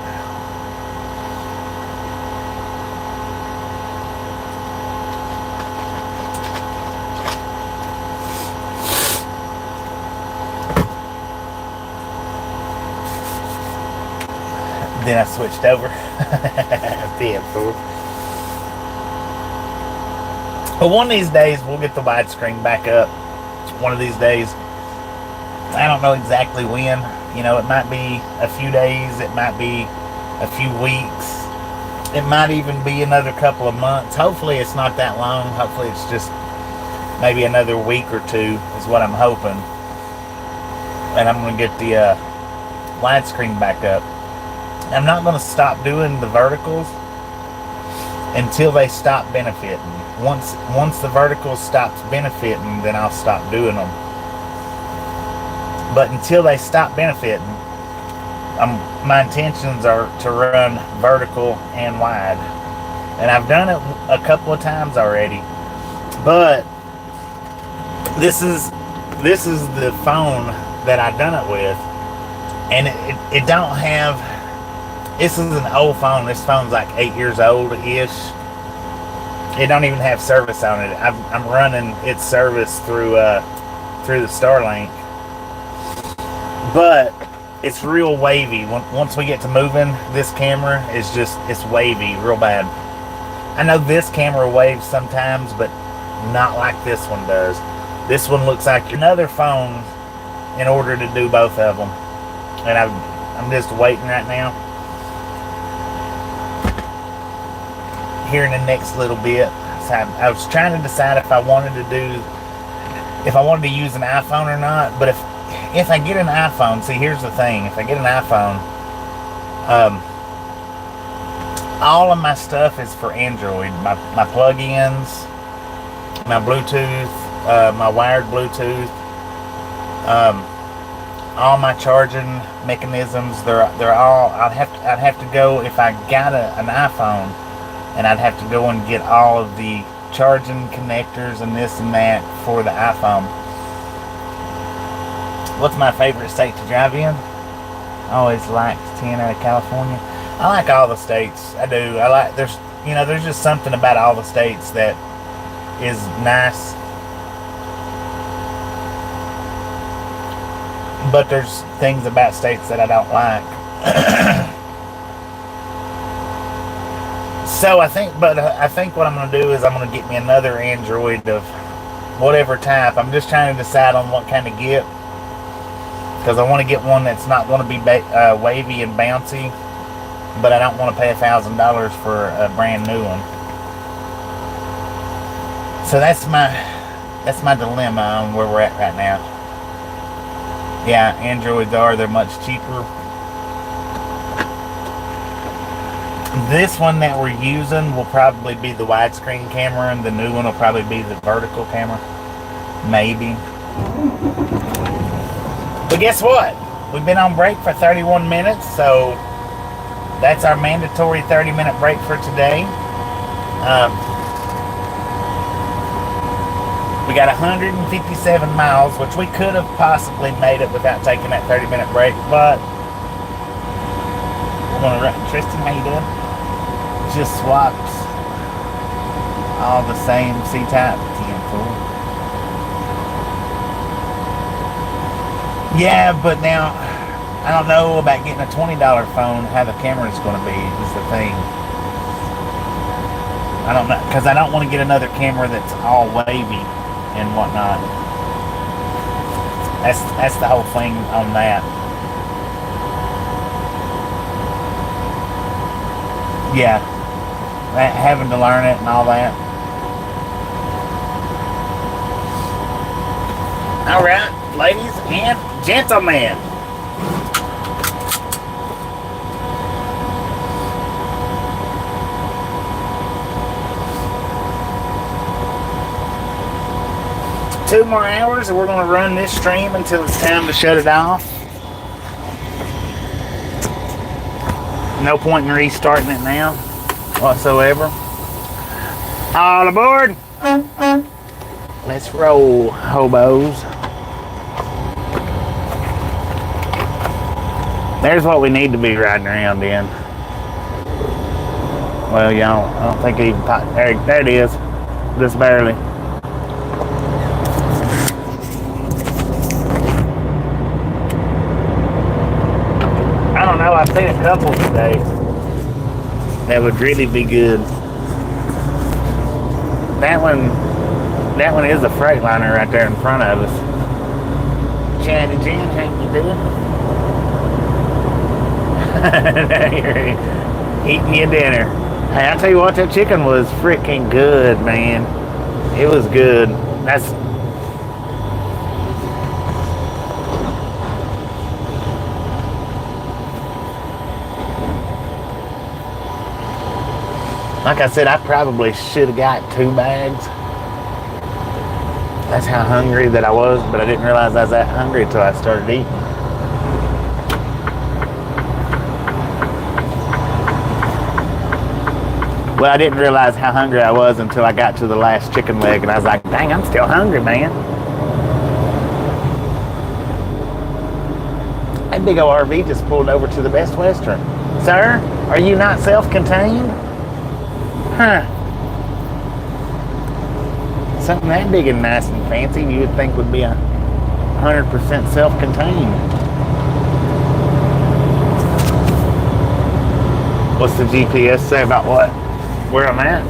Then I switched over. Damn fool. But one of these days we'll get the widescreen back up. One of these days. I don't know exactly when. You know, it might be a few days. It might be a few weeks. It might even be another couple of months. Hopefully it's not that long. Hopefully it's just maybe another week or two is what I'm hoping. And I'm going to get the widescreen back up. I'm not going to stop doing the verticals until they stop benefiting. Once the verticals stops benefiting, then I'll stop doing them. But until they stop benefiting, my intentions are to run vertical and wide. And I've done it a couple of times already. But this is the phone that I've done it with. And it don't have... This is an old phone. This phone's like 8 years old-ish. It don't even have service on it. I'm running its service through the Starlink. But it's real wavy. Once we get to moving, this camera is it's wavy real bad. I know this camera waves sometimes, but not like this one does. This one looks like another phone in order to do both of them. And I'm just waiting right now. Here in the next little bit. So I was trying to decide if I wanted to use an iPhone or not. But if I get an iPhone, see, here's the thing. If I get an iPhone, all of my stuff is for Android. My plug-ins, my Bluetooth, my wired Bluetooth, all my charging mechanisms. They're all. I'd have to go if I got an iPhone, and I'd have to go and get all of the charging connectors and this and that for the iPhone. What's my favorite state to drive in? I always liked 10 out of California. I like all the states. I do. There's just something about all the states that is nice. But there's things about states that I don't like. So I think what I'm going to do is I'm going to get me another Android of whatever type. I'm just trying to decide on what kind to get, because I want to get one that's not going to be wavy and bouncy, but I don't want to pay $1,000 for a brand new one. So that's my dilemma on where we're at right now. Yeah, Androids they're much cheaper. This one that we're using will probably be the widescreen camera, and the new one will probably be the vertical camera. Maybe. But guess what? We've been on break for 31 minutes, so that's our mandatory 30-minute break for today. We got 157 miles, which we could have possibly made it without taking that 30-minute break, but we're going to run. Tristan, how you doing? Just swaps all the same C-type. Yeah, but now I don't know about getting a $20 phone, how the camera is going to be is the thing. I don't know, because I don't want to get another camera that's all wavy and whatnot. That's the whole thing on that. Yeah, having to learn it and all that. All right, ladies and gentlemen. Two more hours and we're going to run this stream until it's time to shut it off. No point in restarting it now whatsoever. All aboard. Let's roll, hobos. There's what we need to be riding around in. Well, y'all, I don't think it even popped. There it is. Just barely. I don't know. I've seen a couple today that would really be good. That one is a Freightliner right there in front of us. Chatty Jen, how you doing? You're eating your dinner. Hey, I tell you what, that chicken was freaking good, man. It was good. That's like I said, I probably should have got 2 bags. That's how hungry that I was, but I didn't realize I was that hungry until I started eating. Well, I didn't realize how hungry I was until I got to the last chicken leg, and I was like, dang, I'm still hungry, man. That big old RV just pulled over to the Best Western. Sir, are you not self-contained? Huh. Something that big and nice and fancy you would think would be 100% self-contained. What's the GPS say about what? Where I'm at?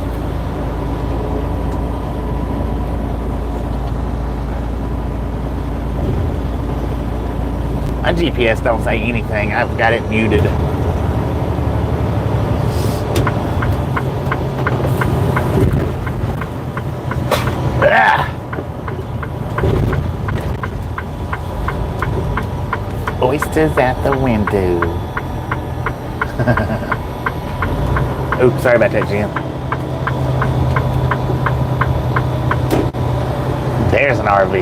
My GPS don't say anything. I've got it muted. Ah. Oysters at the window. Oops, sorry about that, Jim. There's an RV.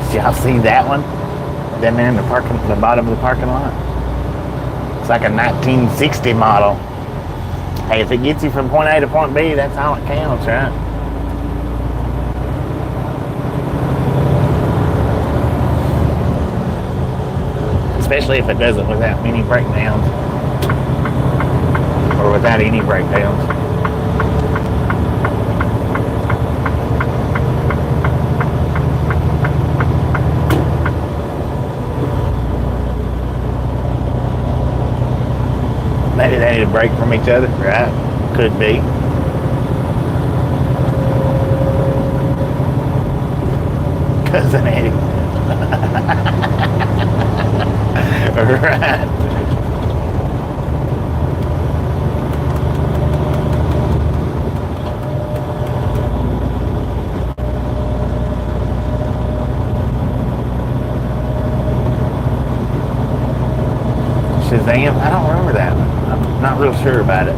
Did y'all see that one? Down there in the bottom of the parking lot. It's like a 1960 model. Hey, if it gets you from point A to point B, that's all it counts, right? Especially if it does it without many breakdowns. Or without any breakdowns. need a break from each other, right? Could be. Cousin Eddie. Right. Shazam? I don't remember that one. I'm not real sure about it.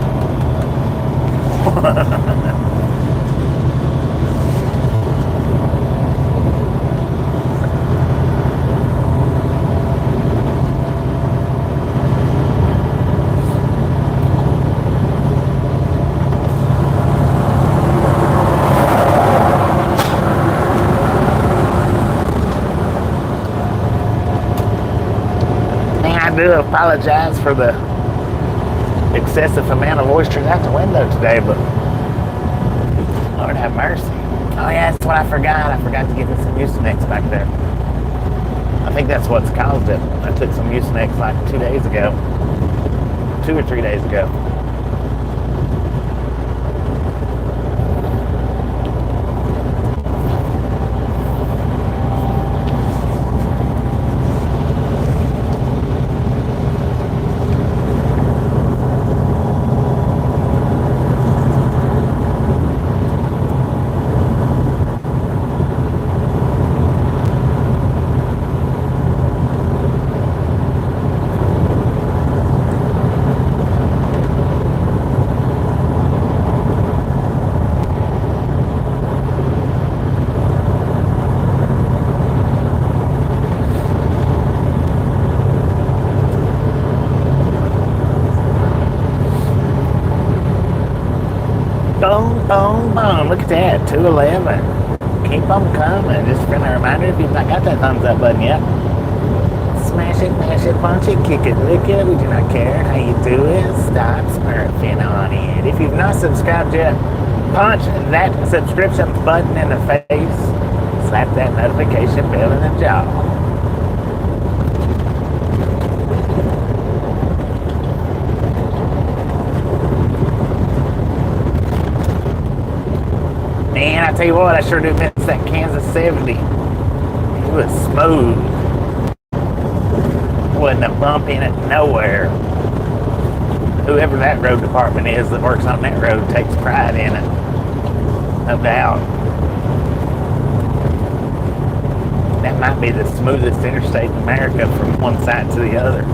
I do apologize for the excessive amount of oysters out the window today, but Lord have mercy. Oh yeah, that's what I forgot. I forgot to get me some Mucinex back there. I think that's what's caused it. I took some Mucinex like 2 days ago. 2 or 3 days ago. Boom, boom, boom. Look at that. 211. Keep them coming. Just a friendly reminder, if you've not got that thumbs up button yet, smash it, mash it, punch it, kick it, lick it. We do not care how you do it. Stop smurfing on it. If you've not subscribed yet, punch that subscription button in the face. Slap that notification bell in the jaw. Man, I tell you what, I sure do miss that Kansas 70. It was smooth. Wasn't a bump in it nowhere. Whoever that road department is that works on that road takes pride in it. No doubt. That might be the smoothest interstate in America from one side to the other.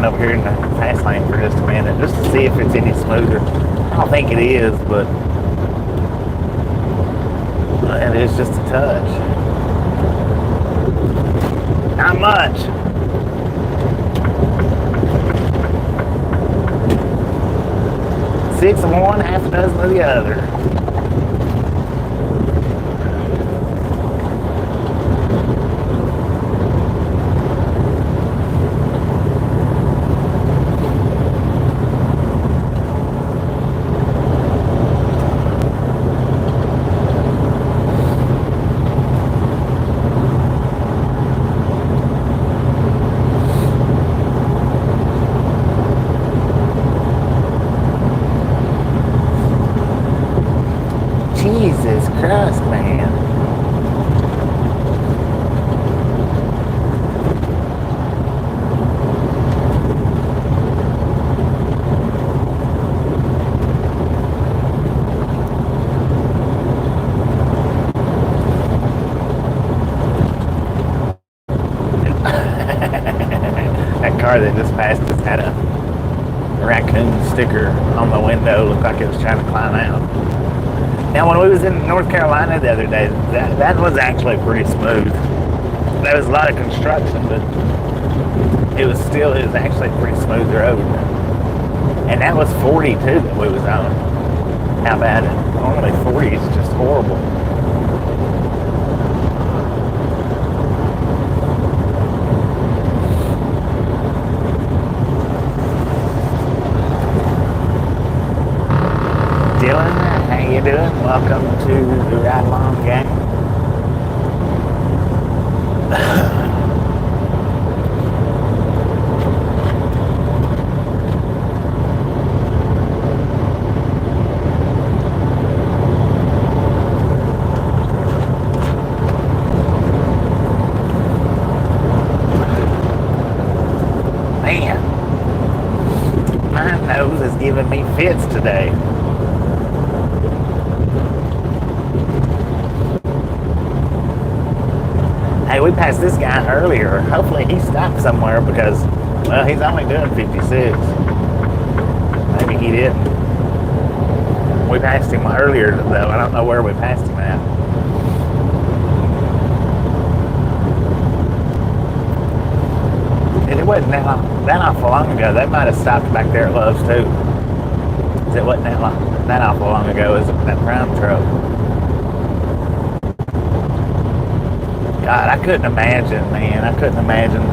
Over here in the fast lane for just a minute, just to see if it's any smoother. I don't think it is, but it is just a touch. Not much. Six of one, half a dozen of the other. Jesus Christ, man. That car that just passed us had a raccoon sticker on the window. Looked like it was trying to climb out. Now, when we was in North Carolina the other day, that was actually pretty smooth. There was a lot of construction, but it was actually a pretty smooth road. And that was 42 that we was on. How about it? Normally 40 is just horrible. Welcome to the Ride Along Gang. Man, my nose is giving me fits today. Hey, we passed this guy earlier. Hopefully he stopped somewhere because, well, he's only doing 56. Maybe he didn't. We passed him earlier, though. I don't know where we passed him at. And it wasn't that awful long ago. They might have stopped back there at Love's, too. It wasn't that awful long ago as that Prime truck. God, I couldn't imagine, man. I couldn't imagine.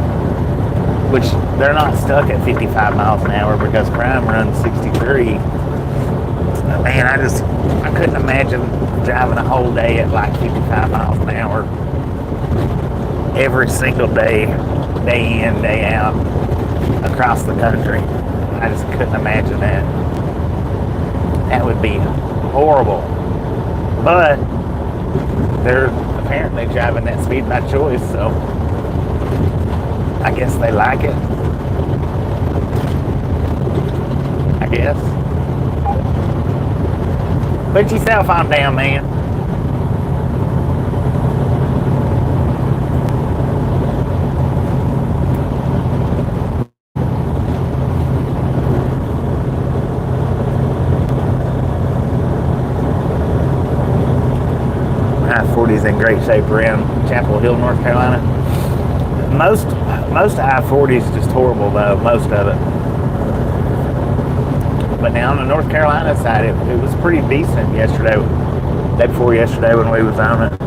Which, they're not stuck at 55 miles an hour because Prime runs 63. Man, I couldn't imagine driving a whole day at like 55 miles an hour. Every single day, day in, day out, across the country. I just couldn't imagine that. That would be horrible. But, they're apparently driving that speed by choice, so I guess they like it. I guess. Put your cell phone down, man. I-40's in great shape around Chapel Hill, North Carolina. Most I-40 is just horrible, though, most of it. But now on the North Carolina side, it was pretty decent yesterday, day before yesterday when we was on it.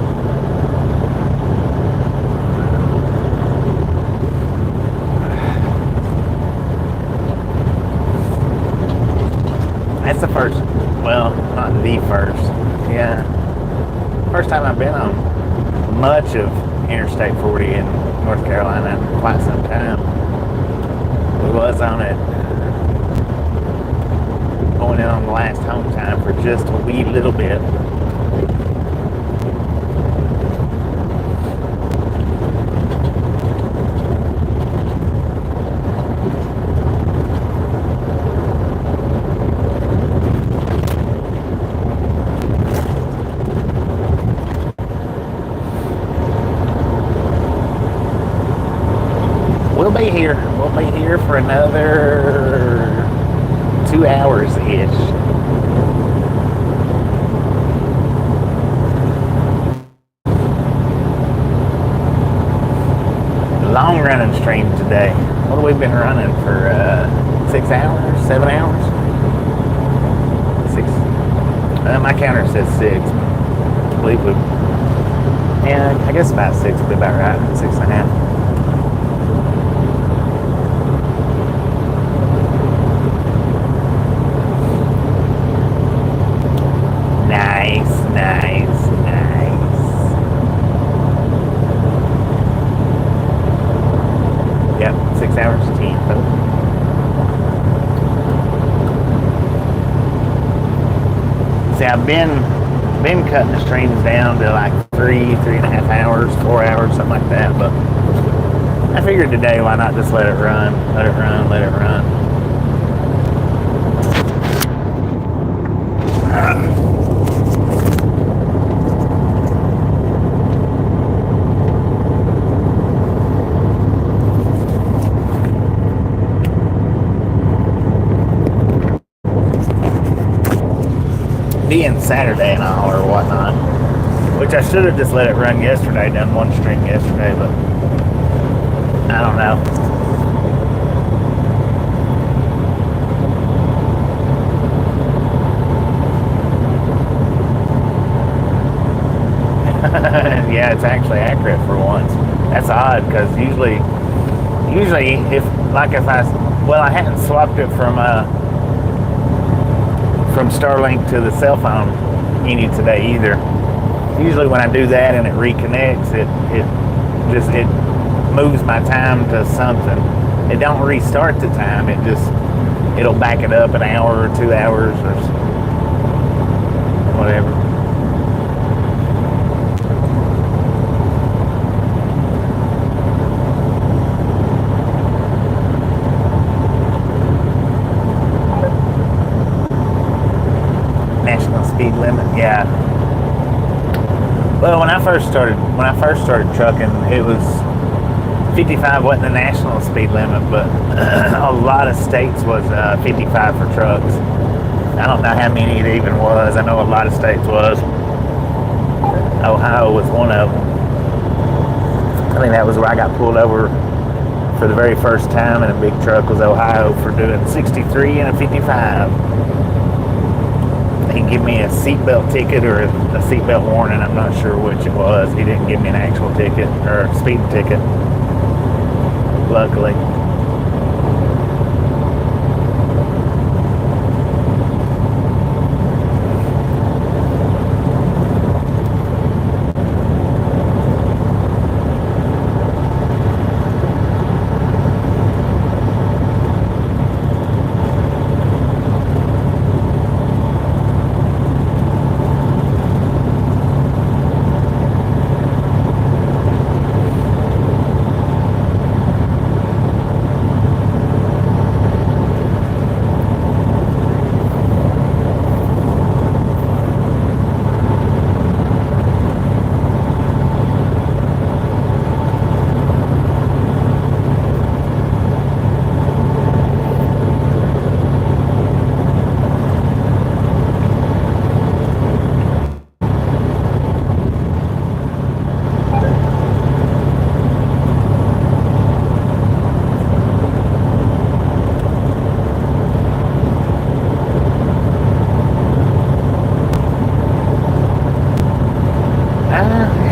That's the first, well, not the first, yeah. First time I've been on much of Interstate 40 in North Carolina in quite some time. We was on it going in on the last home time for just a wee little bit. We'll be here for another 2 hours-ish. Long running stream today. What have we been running for 6 hours, 7 hours? 6. My counter says 6. I believe we, yeah, I guess about 6 would be about right. 6.5. Yep, 6 hours 10. See, I've been cutting the streams down to like 3.5 hours, 4 hours, something like that. But I figured today, why not just let it run, let it run, let it run. Being Saturday and all or whatnot, which I should have just let it run yesterday, done one stream yesterday, but I don't know. Yeah, it's actually accurate for once. That's odd because usually if I hadn't swapped it from Starlink to the cell phone any today either. Usually when I do that and it reconnects, it moves my time to something. It don't restart the time. It'll back it up an hour or 2 hours or whatever. National speed limit, yeah. Well, when I first started trucking, it was 55 wasn't the national speed limit, but a lot of states was 55 for trucks. I don't know how many it even was. I know a lot of states was. Ohio was one of them. I think that was where I got pulled over for the very first time in a big truck, was Ohio, for doing 63 and a 55. He gave me a seatbelt ticket or a seatbelt warning. I'm not sure which it was. He didn't give me an actual ticket or a speeding ticket, luckily.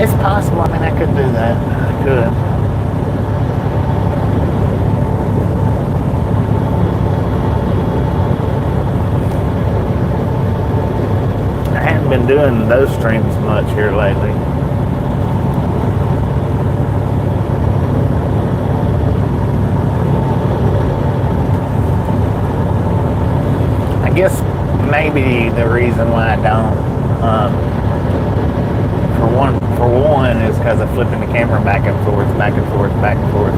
It's possible. I mean, I could do that. I could. I haven't been doing those streams much here lately. I guess maybe the reason why I don't, for one, is because I'm flipping the camera back and forth, back and forth, back and forth.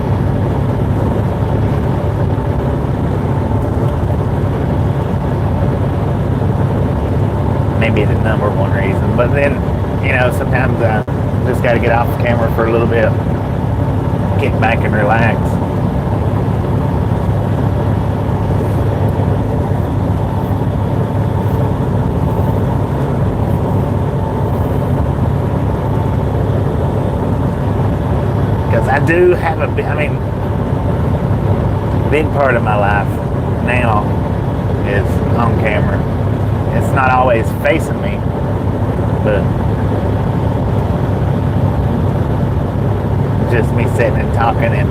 Maybe the number one reason. But then, sometimes I just got to get off the camera for a little bit, get back and relax. I do have a big part of my life now is on camera. It's not always facing me, but just me sitting and talking, and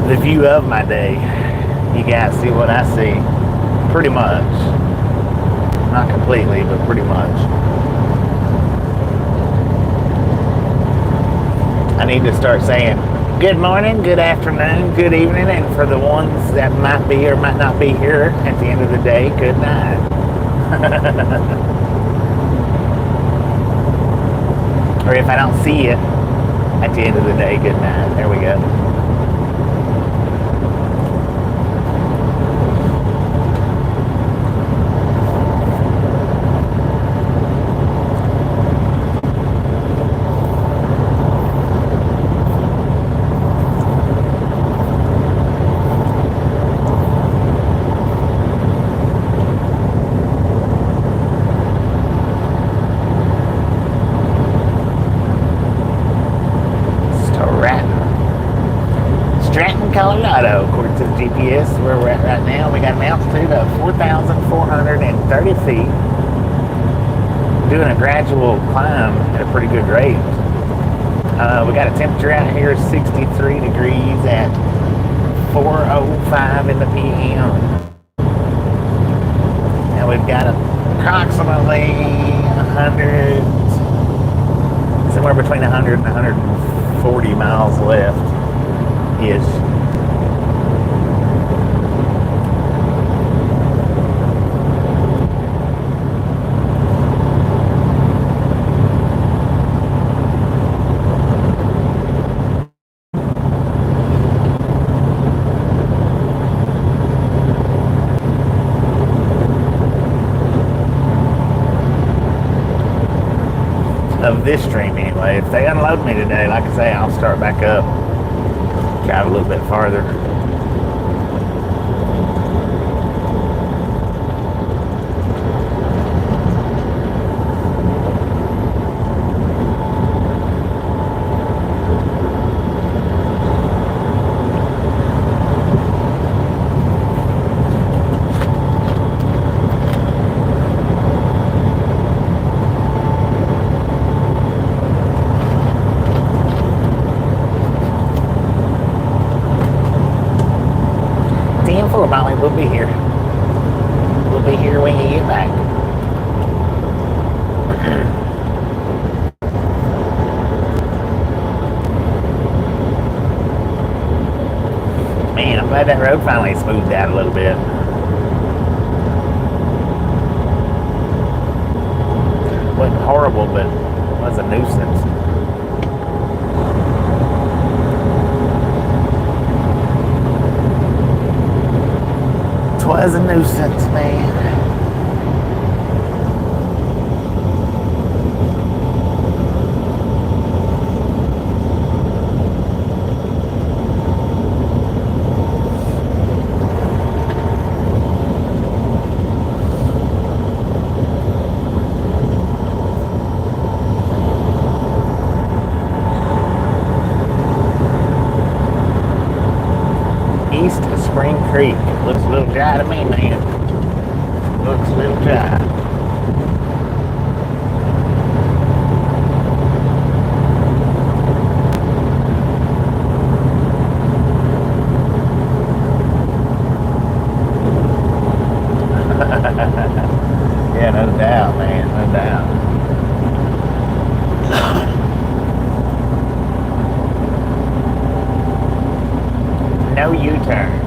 the view of my day. You guys see what I see, pretty much. Not completely, but pretty much. I need to start saying good morning, good afternoon, good evening, and for the ones that might be or might not be here at the end of the day, good night. Or if I don't see you at the end of the day, good night. There we go. Colorado, according to the GPS, where we're at right now. We got an altitude of 4,430 feet. Doing a gradual climb at a pretty good rate. We got a temperature out here of 63 degrees at 4:05 in the p.m. Now we've got a approximately 100, somewhere between 100 and 140 miles left ish. Of this stream anyway. If they unload me today, like I say, I'll start back up, drive a little bit farther. Molly, we'll be here. We'll be here when you get back. Man, I'm glad that road finally smoothed out a little bit. Wasn't horrible, but it was a nuisance. Was a nuisance, man. East of Spring Creek. Looks a little dry to me, man. Looks a little dry. Yeah, no doubt, man. No doubt. No U-turns.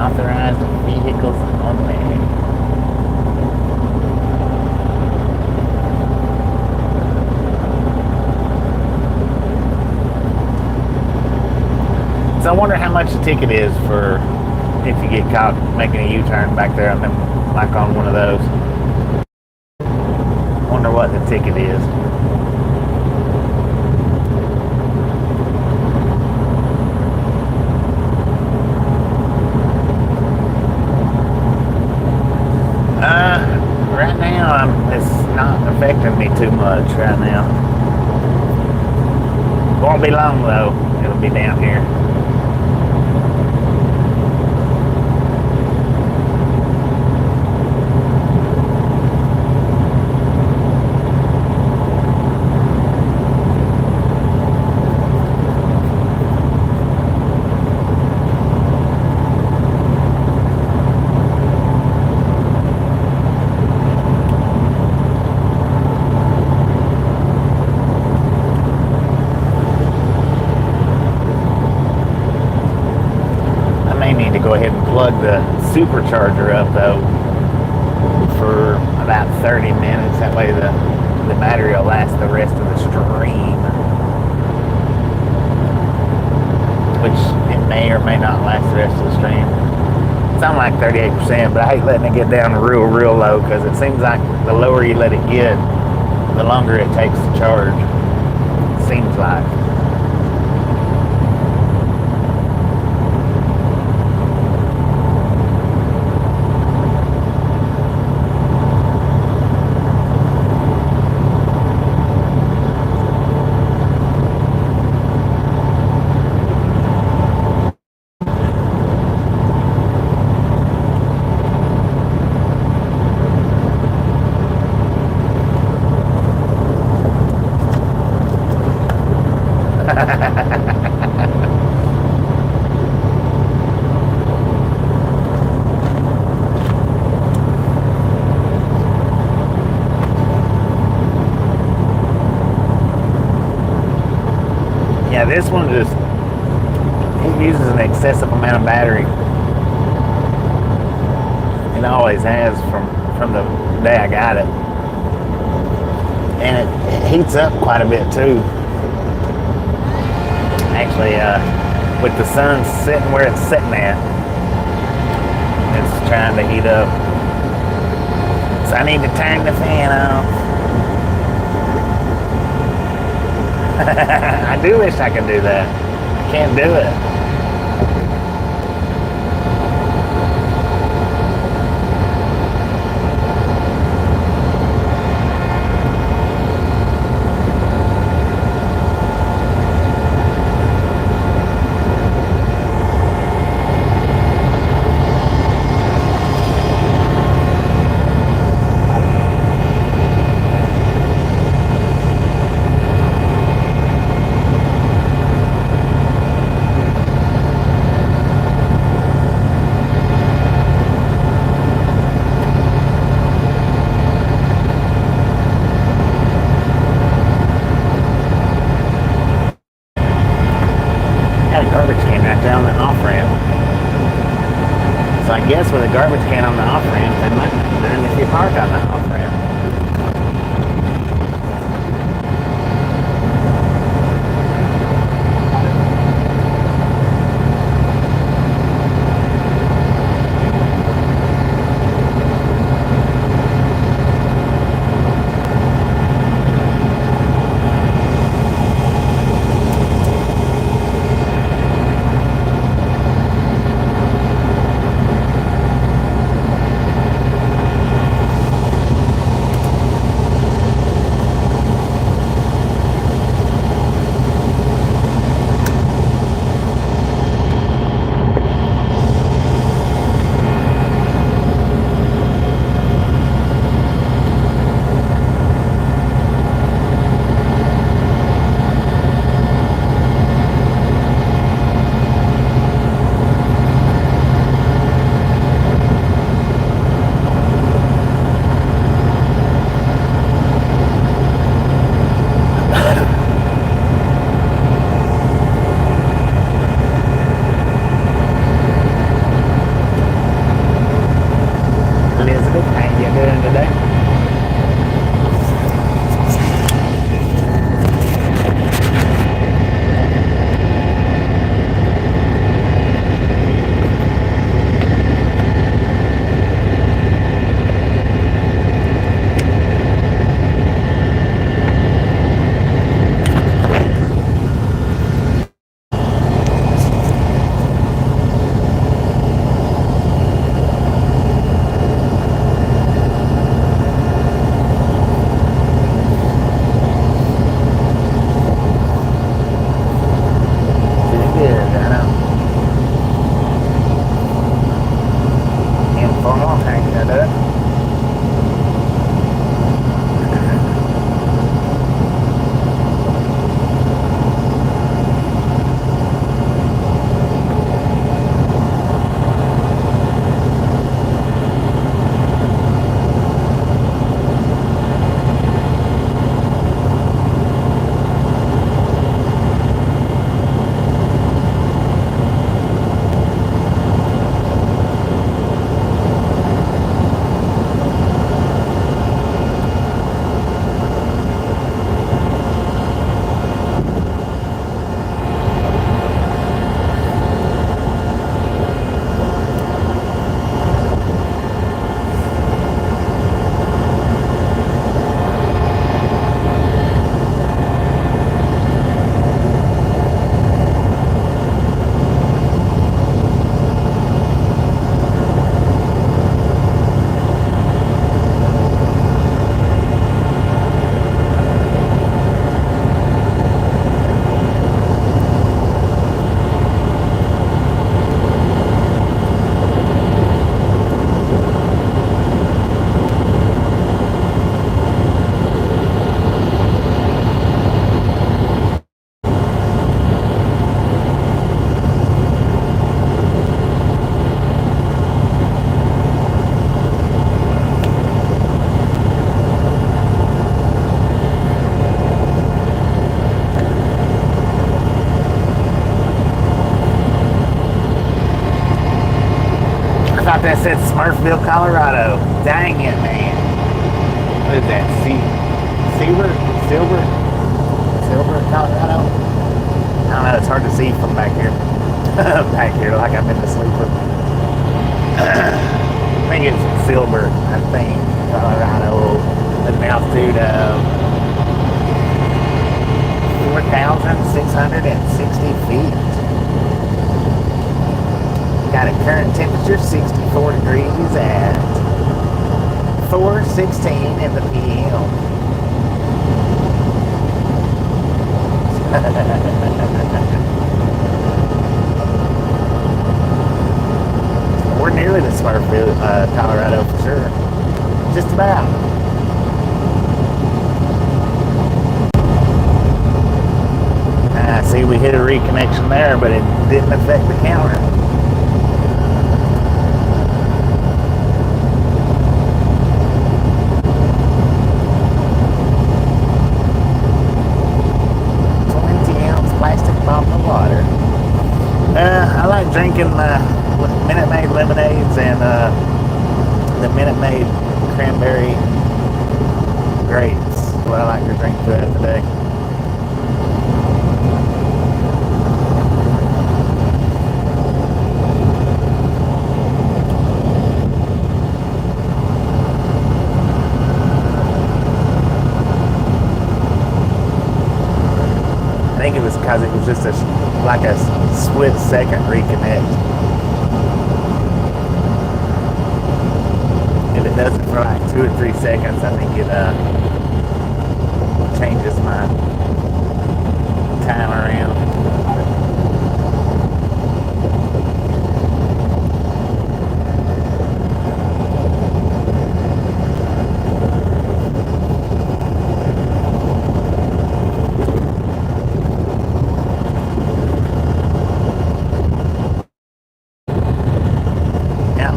Authorized vehicles only. So I wonder how much the ticket is for if you get caught making a U-turn back there and then like on one of those. Wonder what the ticket is. Right now, it's not affecting me too much right now. Won't be long though. It'll be down here. Go ahead and plug the supercharger up though for about 30 minutes. That way the battery will last the rest of the stream, which it may or may not last the rest of the stream. Something like 38%, but I hate letting it get down real low because it seems like the lower you let it get, the longer it takes to charge. It seems like. Yeah, this one just, it uses an excessive amount of battery. It always has from the day I got it. And it heats up quite a bit too. Actually, with the sun sitting where it's sitting at, it's trying to heat up. So I need to turn the fan off. I do wish I could do that. I can't do it. I guess with a garbage can on the off ramp, then if you park on the off ramp. thought that said Smurfville, Colorado. Dang it, man. What is that? Silver, Colorado? I don't know, it's hard to see from back here. Back here, like I've been to sleeper. I think it's Silver, Colorado, at an altitude of 4,660 feet. Got a current temperature 64 degrees at 4:16 in the p.m. We're nearly to Smurfville, Colorado for sure. Just about. See, we hit a reconnection there, but it didn't affect the counter. I like drinking Minute Maid lemonades and the Minute Maid cranberry grapes. What I like to drink throughout the day. I think it was because it was just like a split second reconnect. If it does it for like 2 or 3 seconds, I think it changes my time around.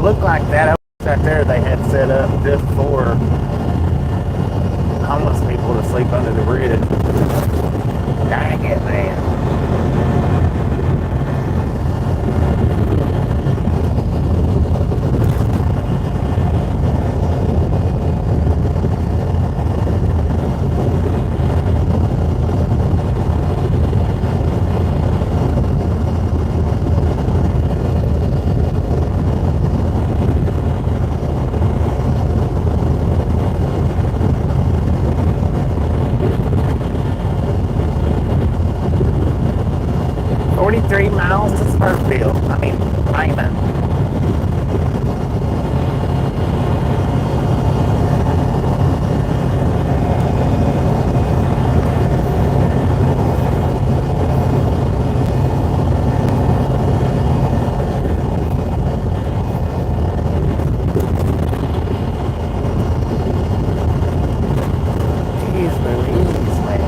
Looked like that right there they had set up just for homeless people to sleep under the bridge. Dang it, man. Miles to Smurfville. I mean, Raymond. Jeez Louise, man.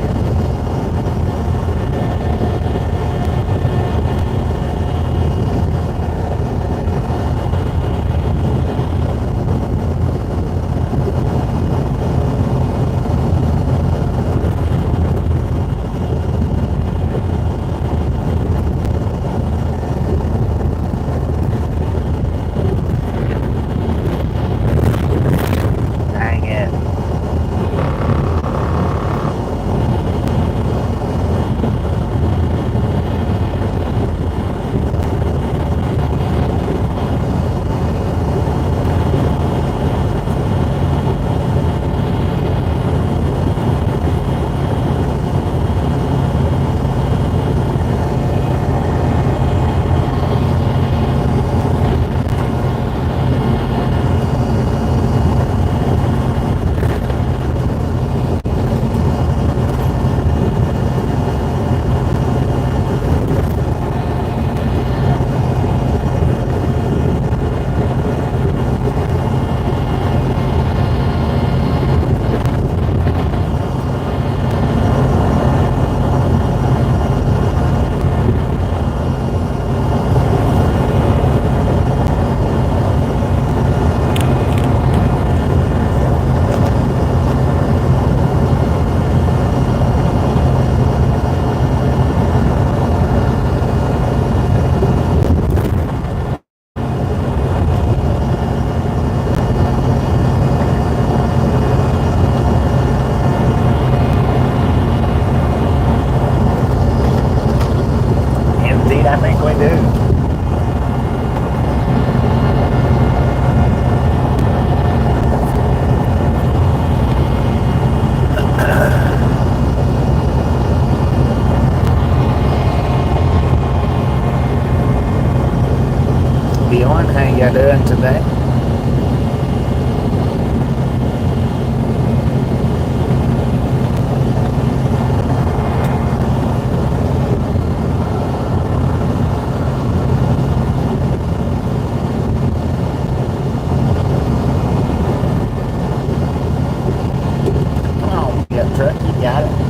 we do. Beyond, how you doing today? Come on, pickup truck, you got it.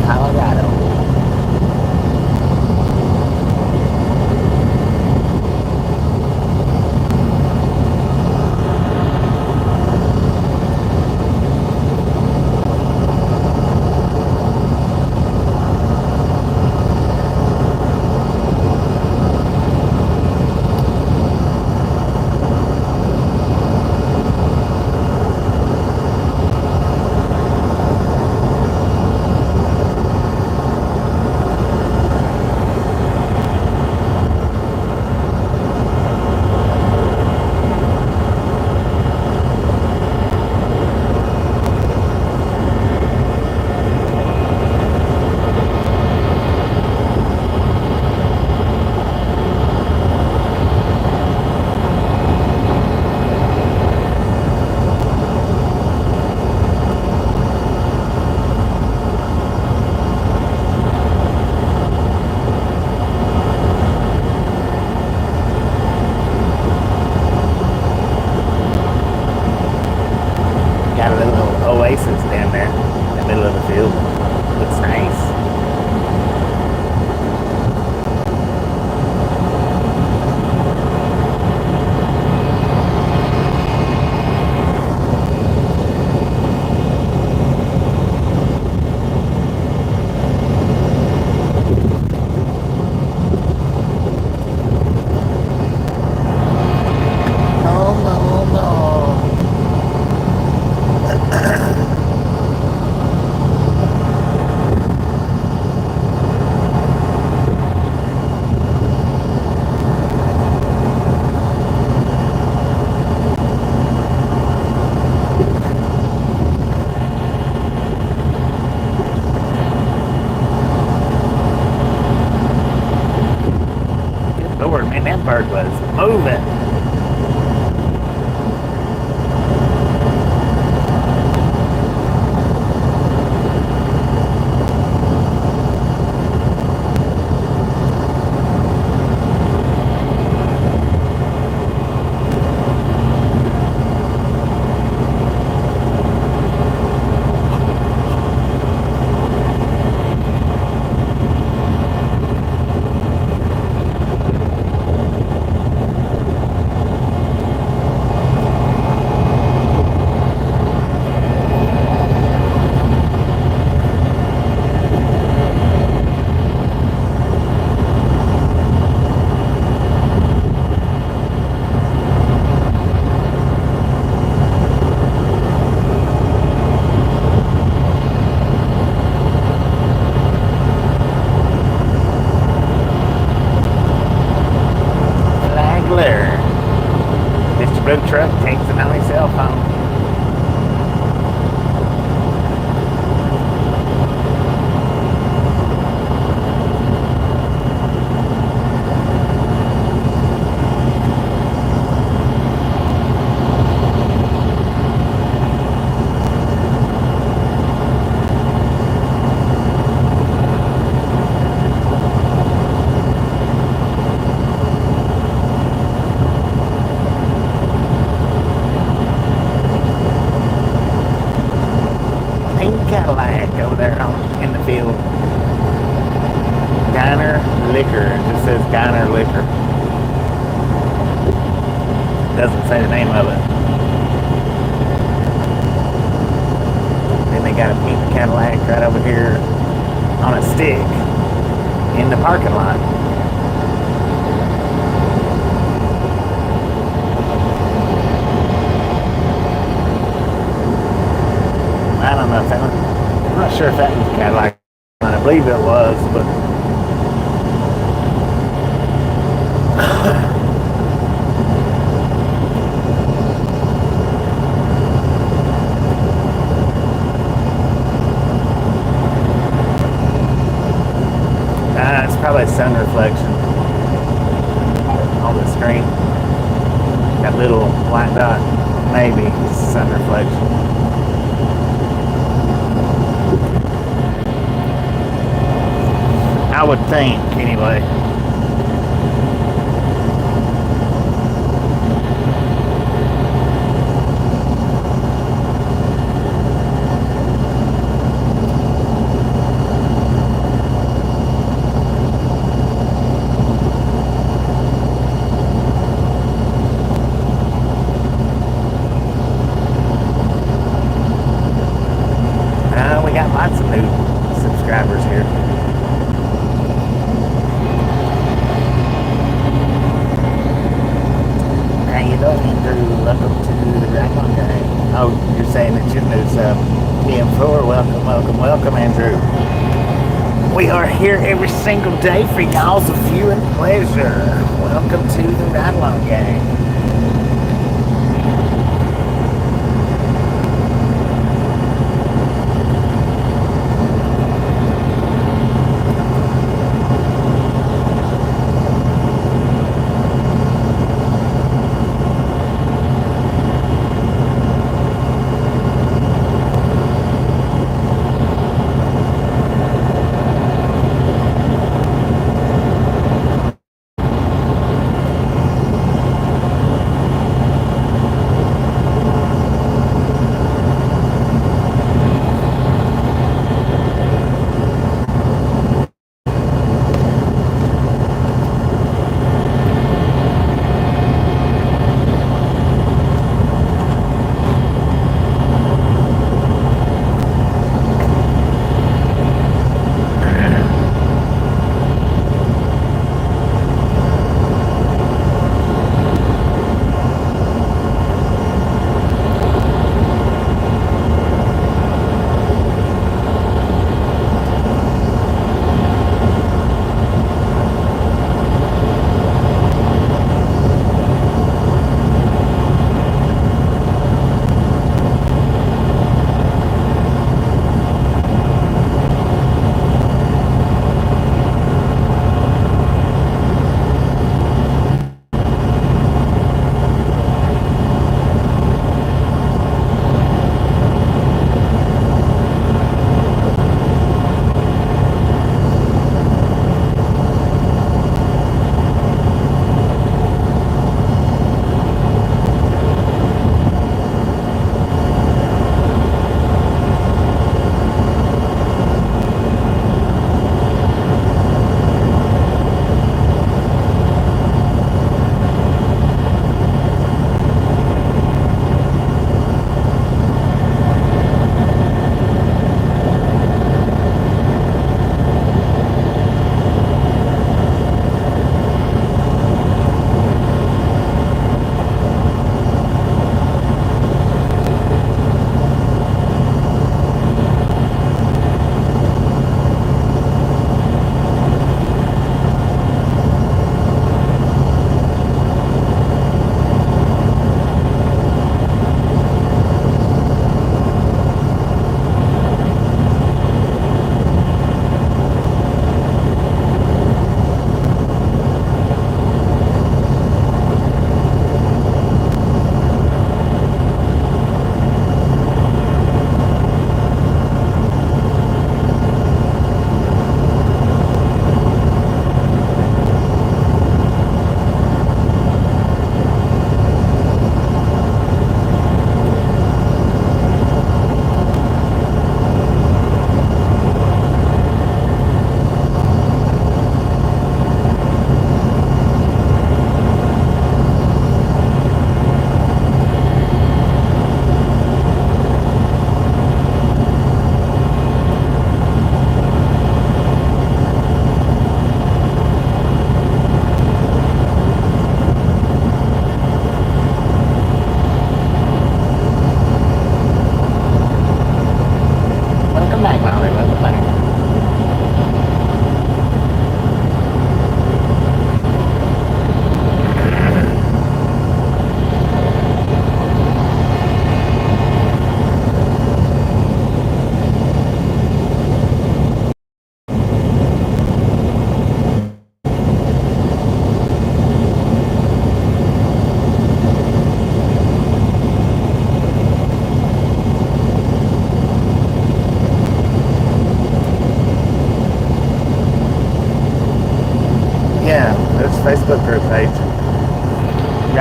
Colorado. Got a little oasis down there in the middle of the field. Looks nice. Lord, man, that bird was moving. Cadillac over there in the field. Diner Liquor. It just says Diner Liquor. Doesn't say the name of it. Then they got a pink Cadillac right over here on a stick in the parking lot. I don't know if that one, I'm not sure if that was a Cadillac. I believe it was, but it's probably sun reflection on the screen. That little black dot, maybe it's sun reflection. I would think, anyway. We got lots of new subscribers here. How you doing, Andrew? Welcome to the Raglan Gang. Oh, you're saying that you're new sub. PM4, welcome, Andrew. We are here every single day for y'all's viewing pleasure. Welcome to the Raglan Gang.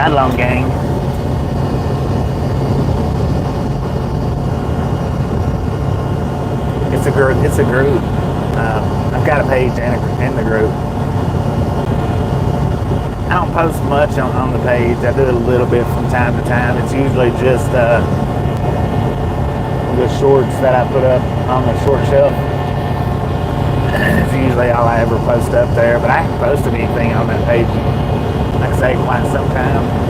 Ride along, gang. It's a group. It's a group. I've got a page in the group. I don't post much on the page. I do a little bit from time to time. It's usually just the shorts that I put up on the short shelf. It's usually all I ever post up there. But I haven't posted anything on that page, like I say, quite some time.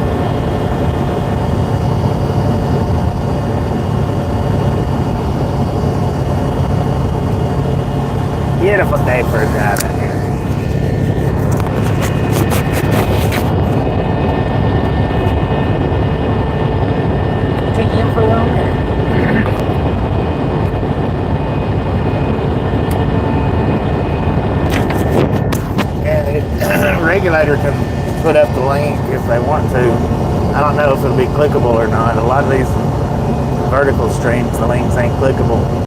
Beautiful day for a drive out here. Take you in for a long day. Yeah, the regulator can put up the link if they want to. I don't know if it'll be clickable or not. A lot of these vertical streams, the links ain't clickable.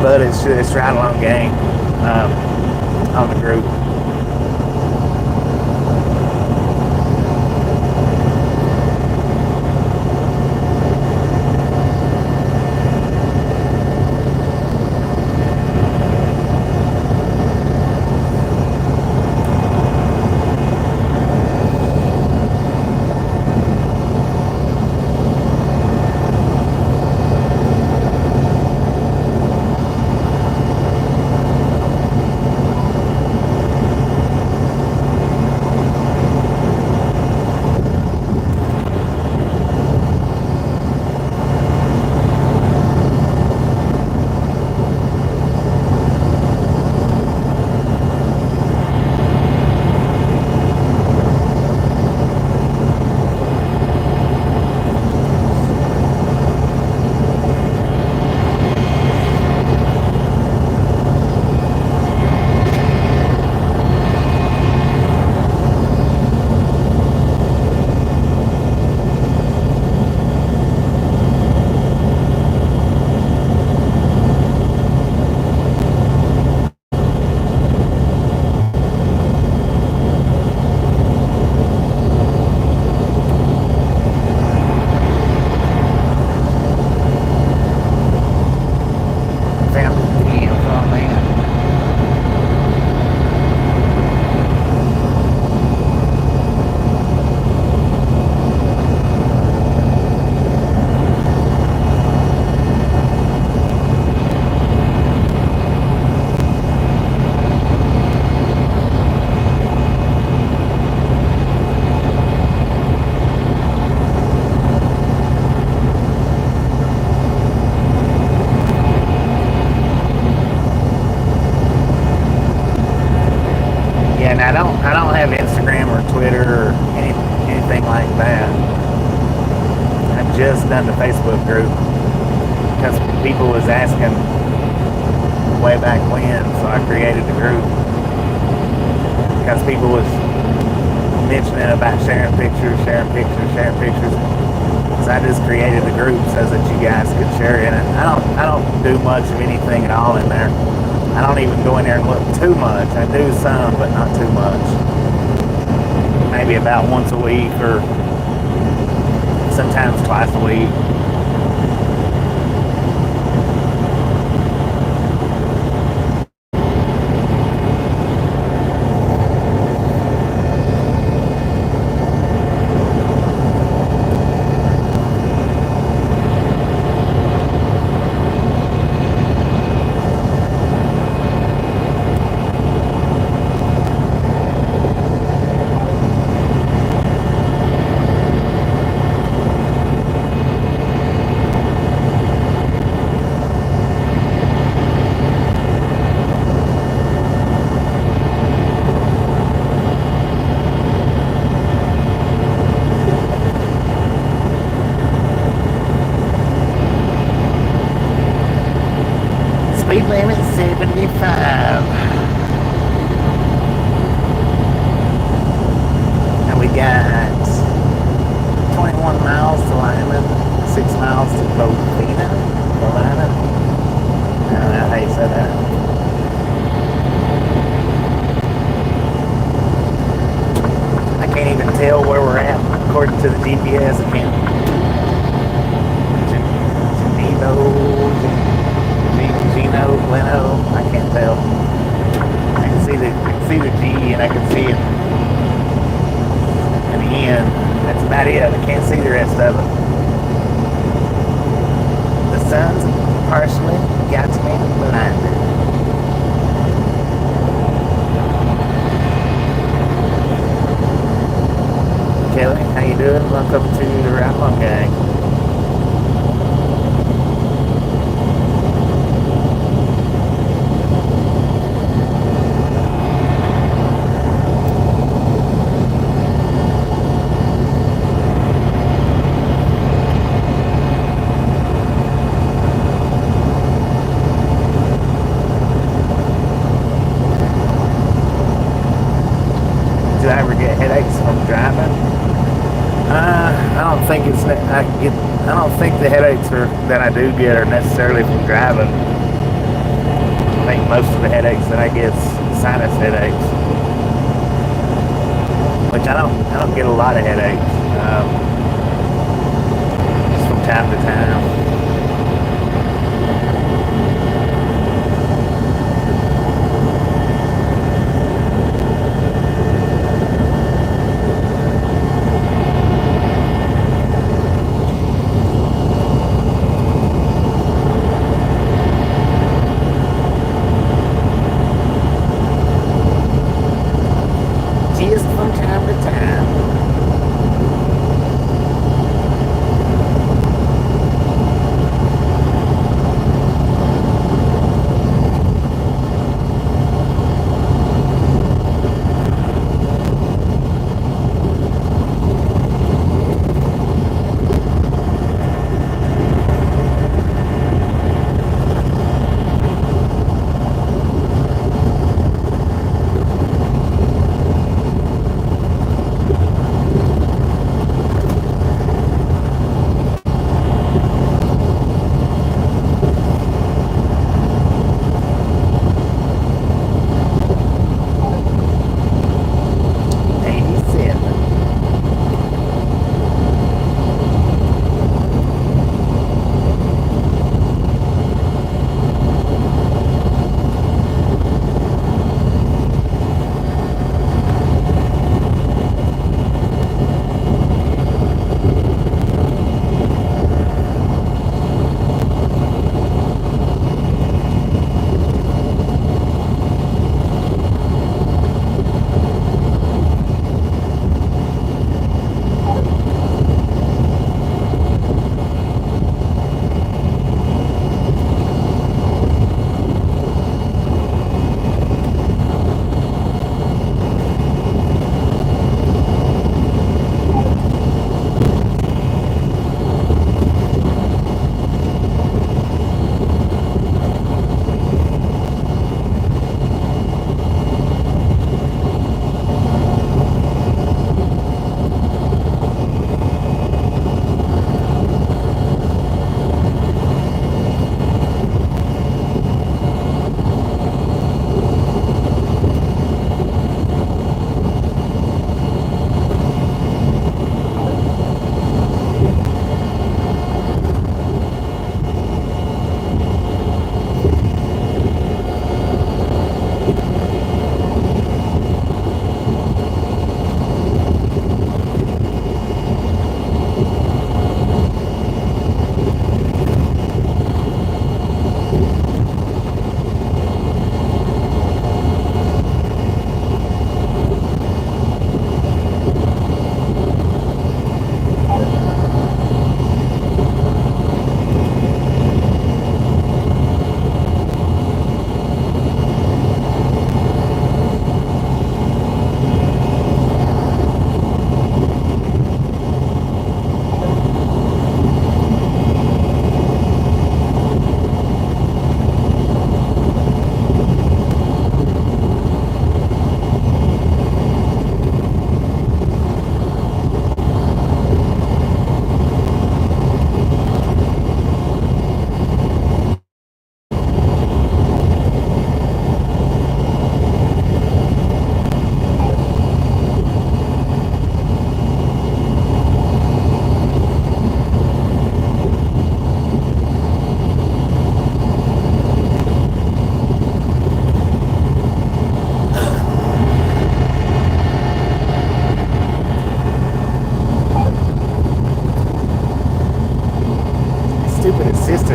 But it's Ride Along Gang on the group. I don't have Instagram or Twitter or anything like that. I've just done the Facebook group because people was asking way back when, so I created the group because people was mentioning about sharing pictures. So I just created the group so that you guys could share it. And I don't do much of anything at all in there. I don't even go in there and look too much. I do some, but not too much. Maybe about once a week or sometimes twice a week. Speed limit 75. And we got 21 miles to Lyman, 6 miles to Bovina. I don't know how you say that. can't even tell where we're at according to the GPS. I can't. Gino, Leno, I can't tell. I can see the G and I can see it in the end. That's about it. I can't see the rest of it. The sun's partially got me blinded. Kelly, how you doing? Welcome to the Ride Along Gang. Do I ever get headaches from driving? I don't think it's I don't think the headaches that I do get are necessarily from driving. I think most of the headaches that I get is sinus headaches, which I don't get a lot of headaches. Just from time to time.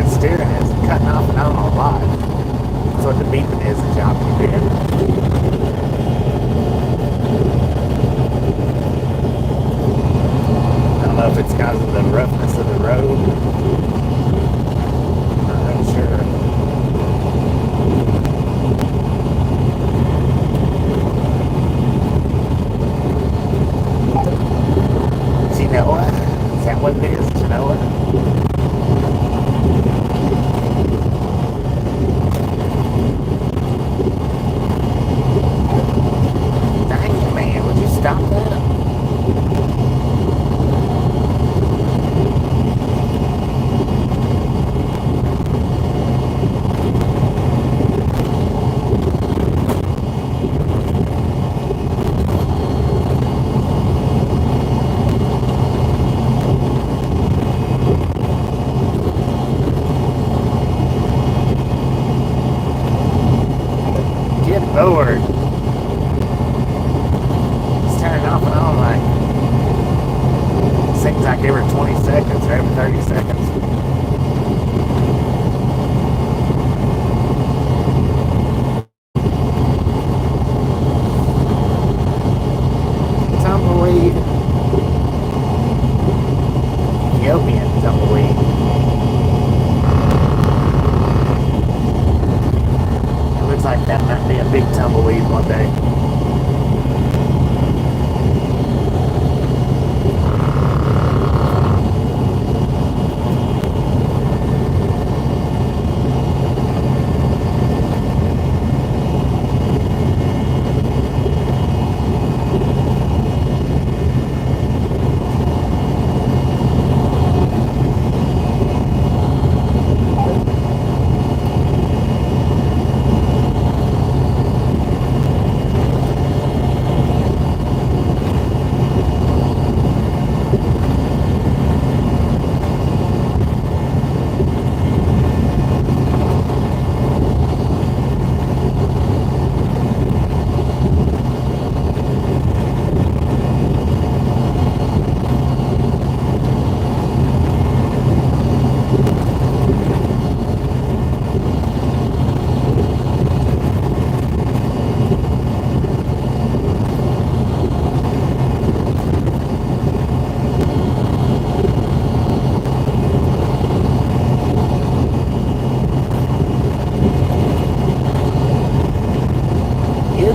its steering is cutting off and on a lot. That's what the beeping is that y'all can hear. I don't know if it's because of the roughness of the road. I'm not sure. Genoa? Is that what it is? Genoa? Dang it, man. Would you stop that? Lord. It's turning off and on like, seems like every 20 seconds or every 30 seconds. Tumbleweed. Ethiopian tumbleweed. Looks like that might be a big tumbleweed one day.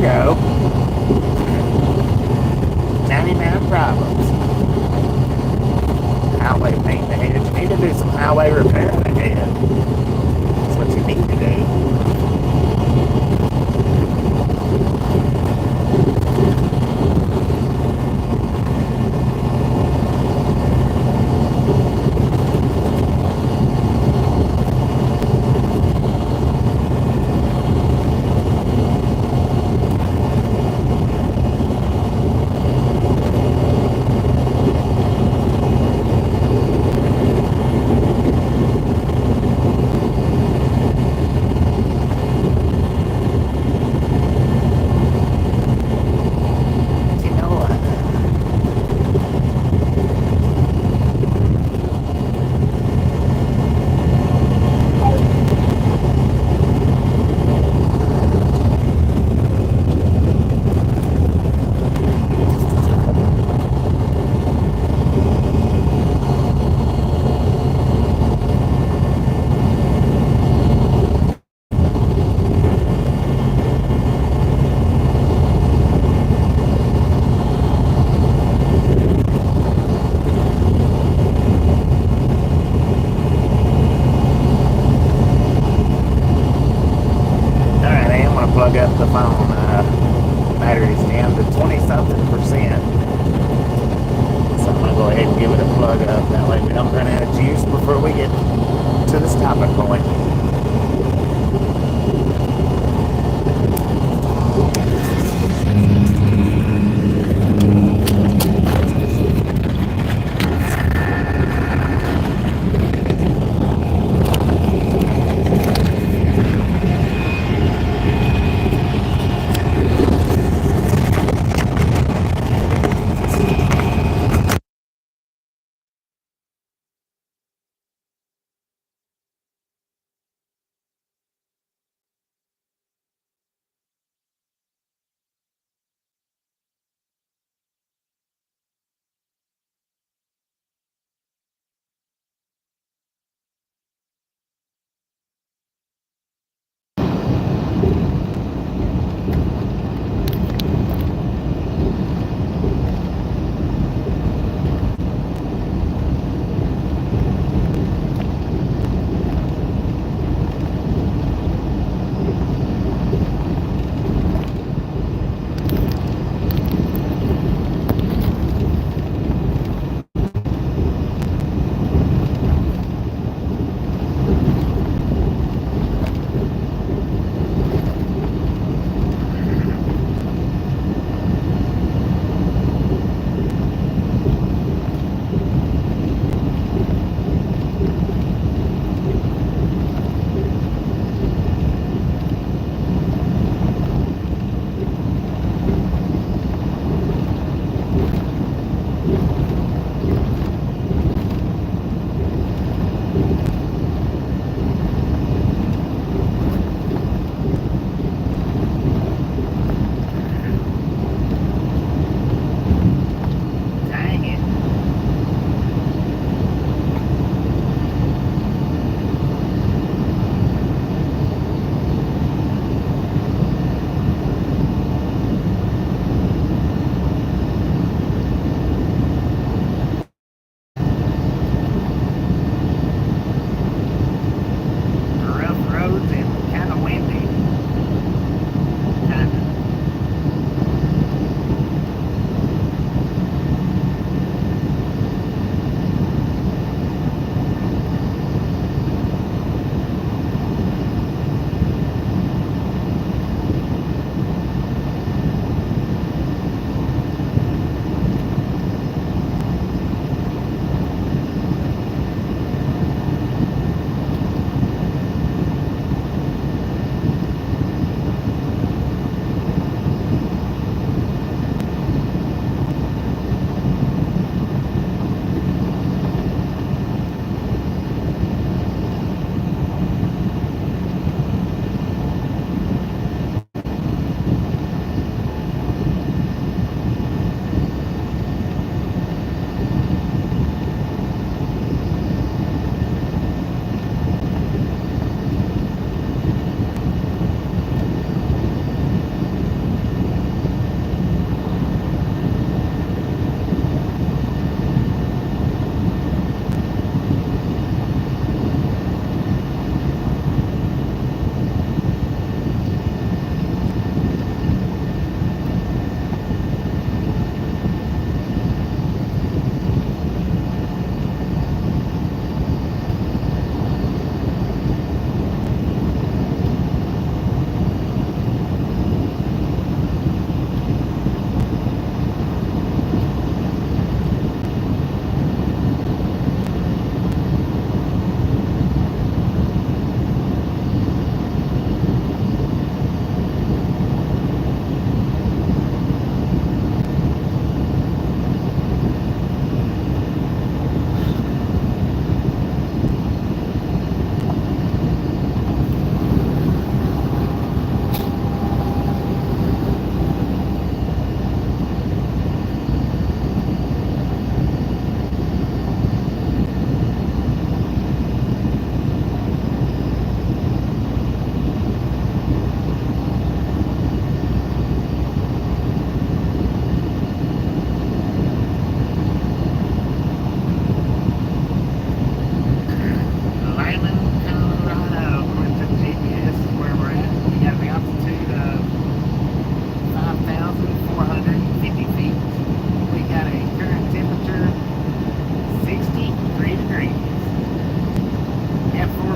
Go. 99 problems. Highway maintenance. You need to do some highway repair again. That's what you need to do. Plug up the phone. Battery's down to 20-something%. So I'm going to go ahead and give it a plug up. That way we don't run out of juice before we get to the stopping point.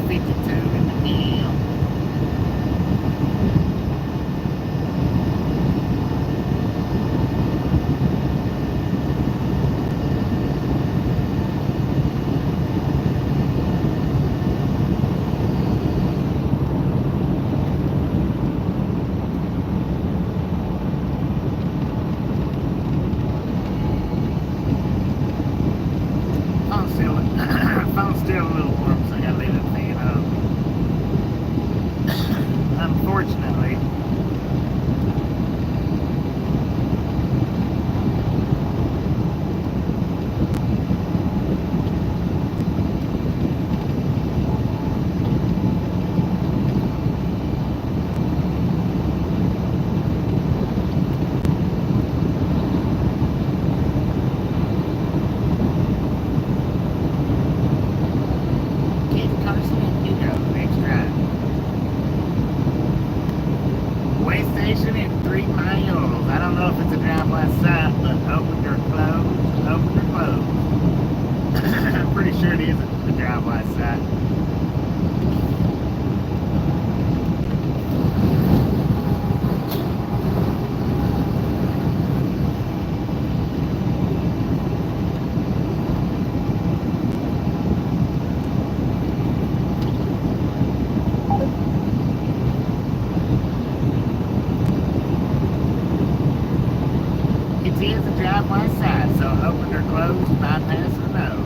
52 in the AM. Phone's still a little warm, so I gotta leave it fan up. Unfortunately, station in 3 miles. I don't know if it's a drive west side, but open or closed, open or closed. I'm pretty sure it is a drive west side. It is a drive west side, so open or closed, bypass or no.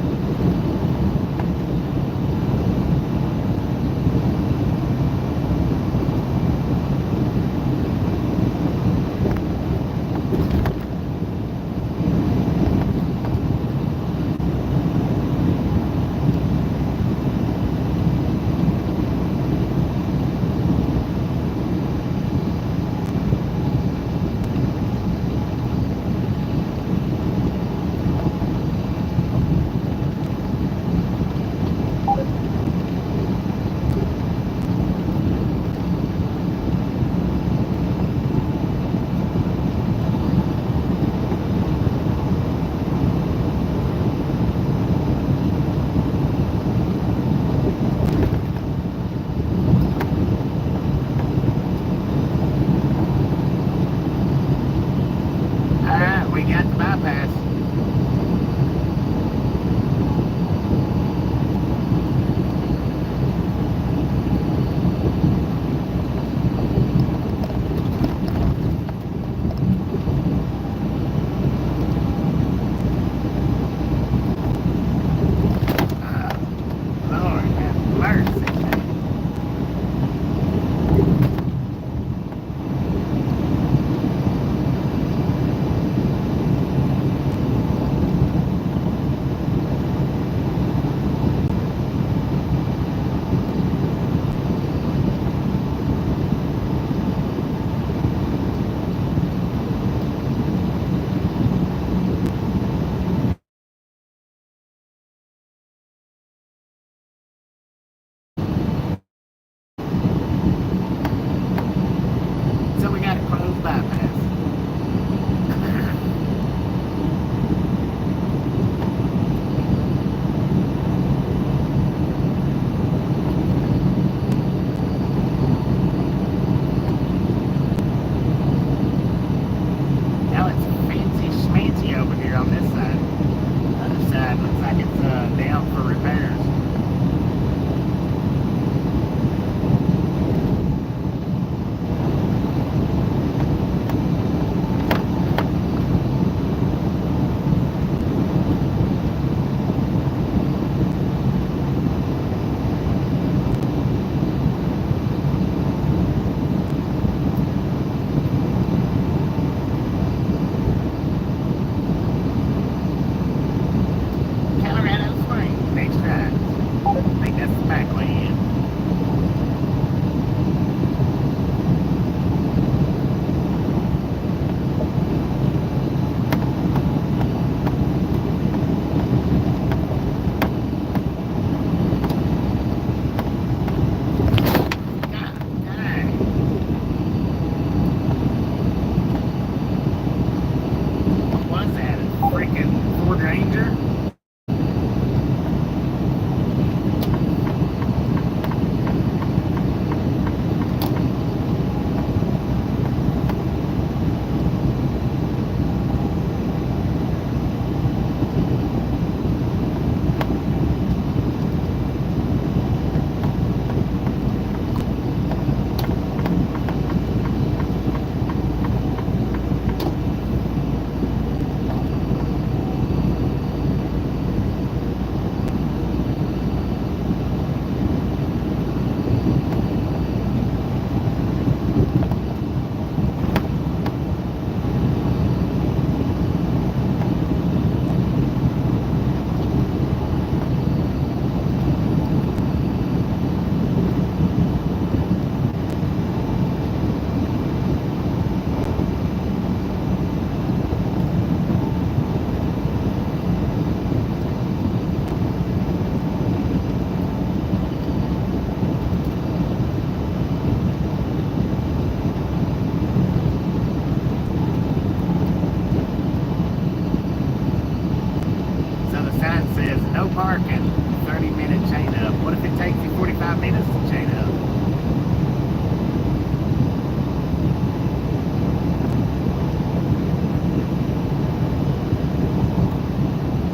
the chain up.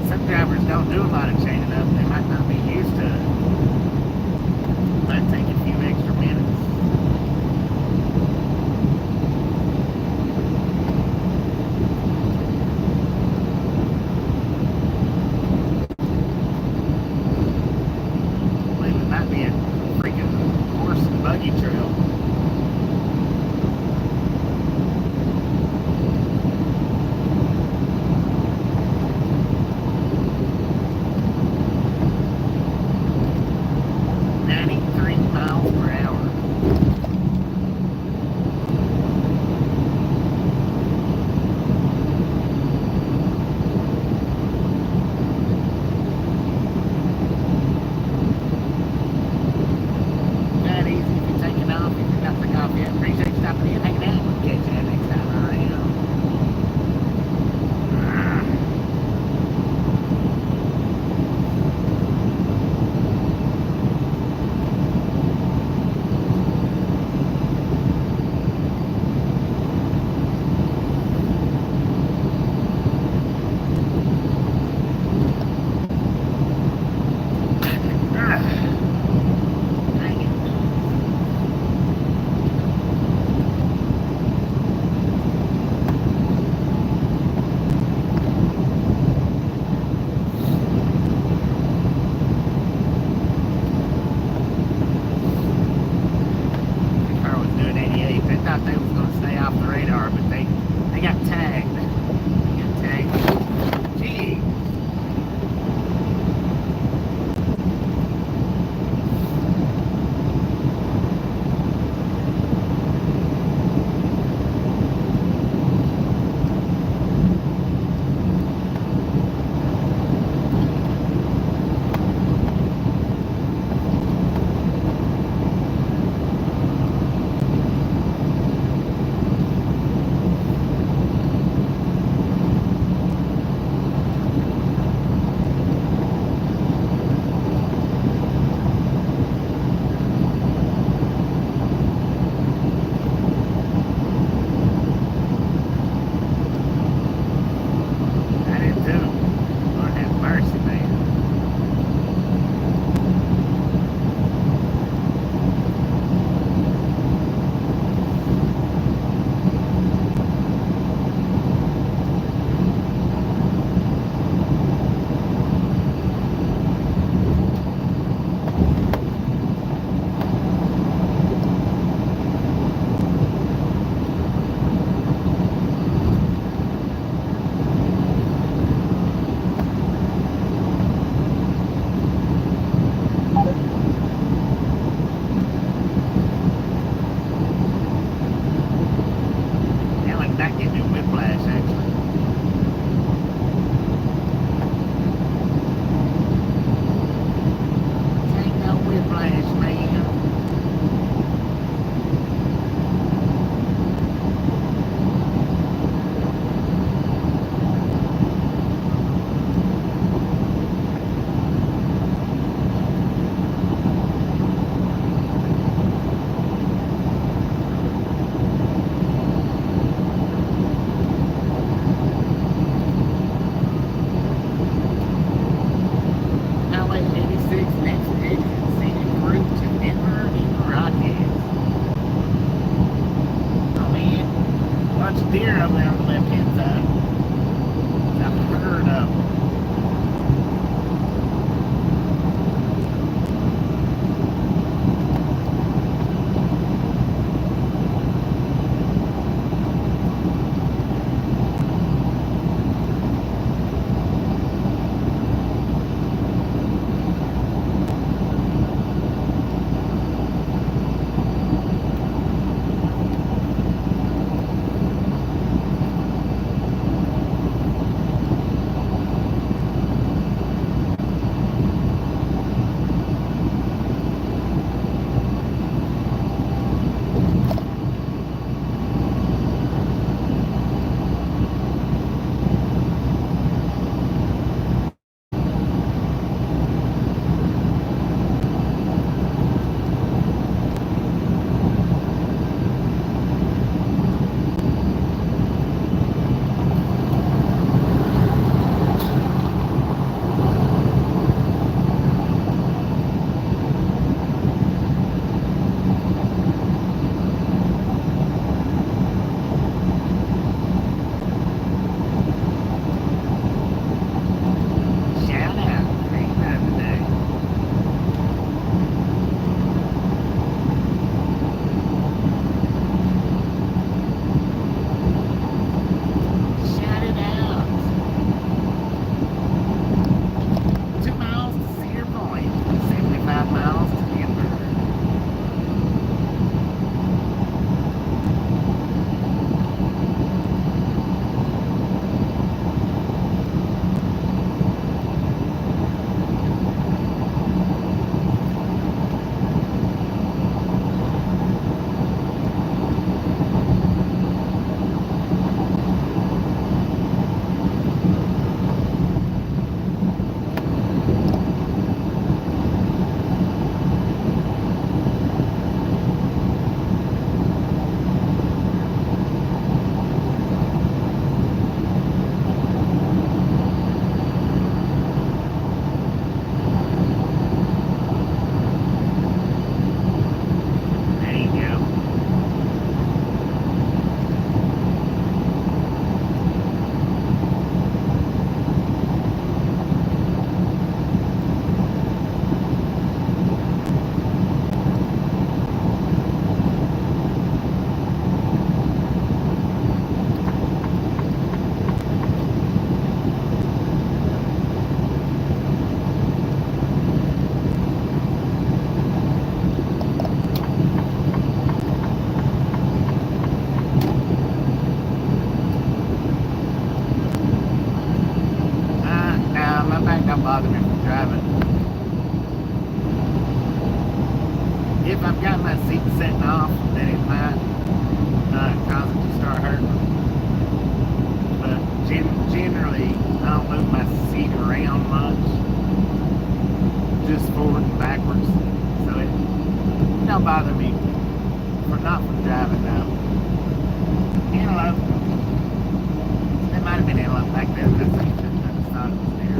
Some drivers don't do a lot of chaining up. They might not be used to it. Might take a few extra minutes. Trail. got my seat setting off, then it might cause it to start hurting. But generally, I don't move my seat around much, just forward and backwards, so it don't bother me. Not for driving now. Antelope. There might have been antelope back there, but I just thought it was there.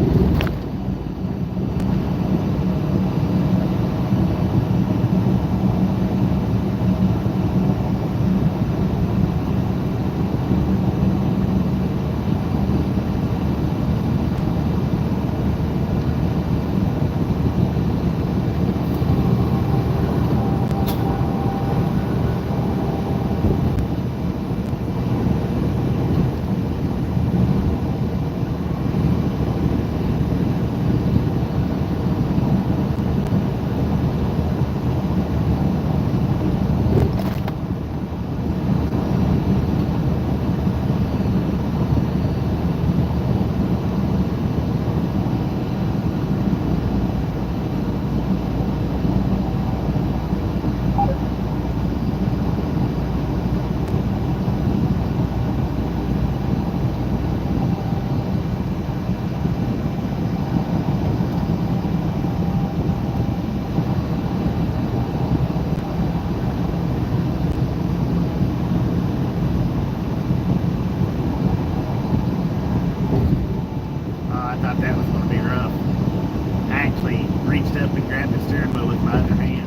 Reached up and grabbed the steering wheel with my other hand.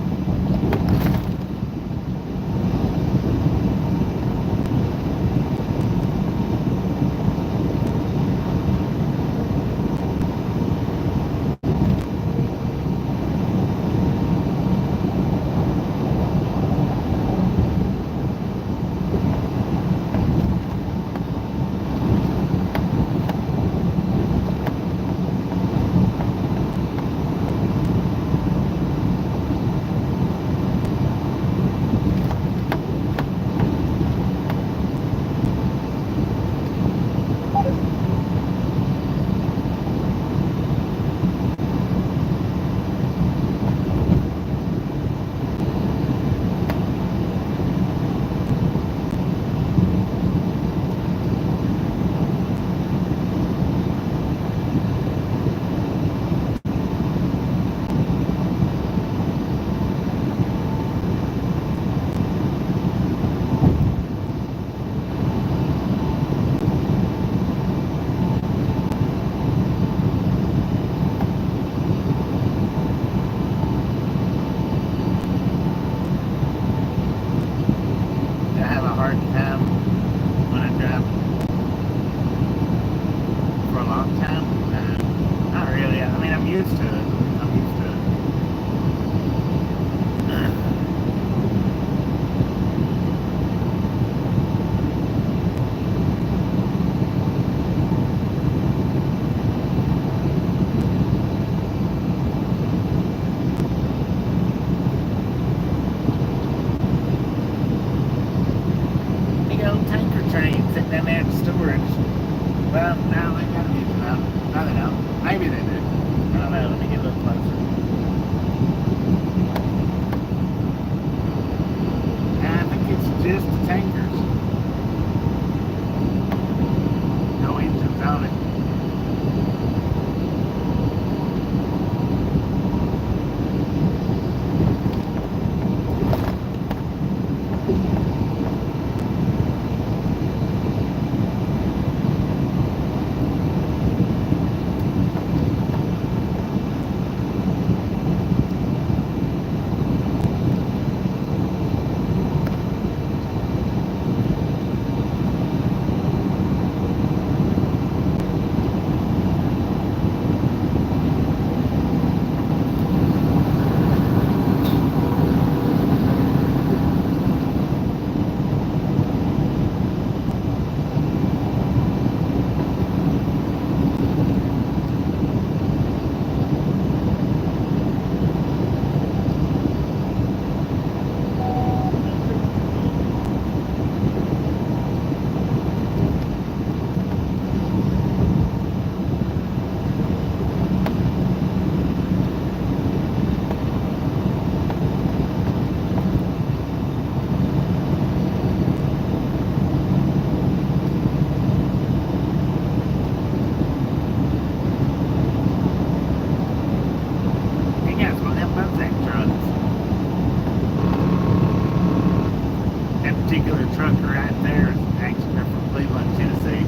particular truck right there is actually they're from Cleveland, Tennessee.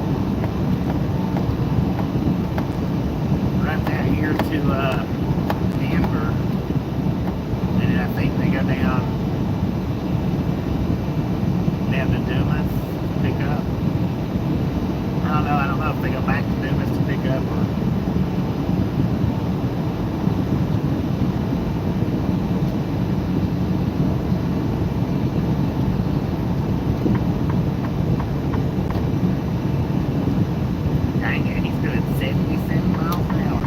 Runs out here to Denver, and then I think they go down to Dumas to pick up. I don't know if they go back to Dumas to pick up or. Dang it, he's doing 77 miles an hour.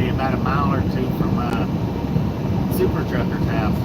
About a mile or two from Super Trucker's house.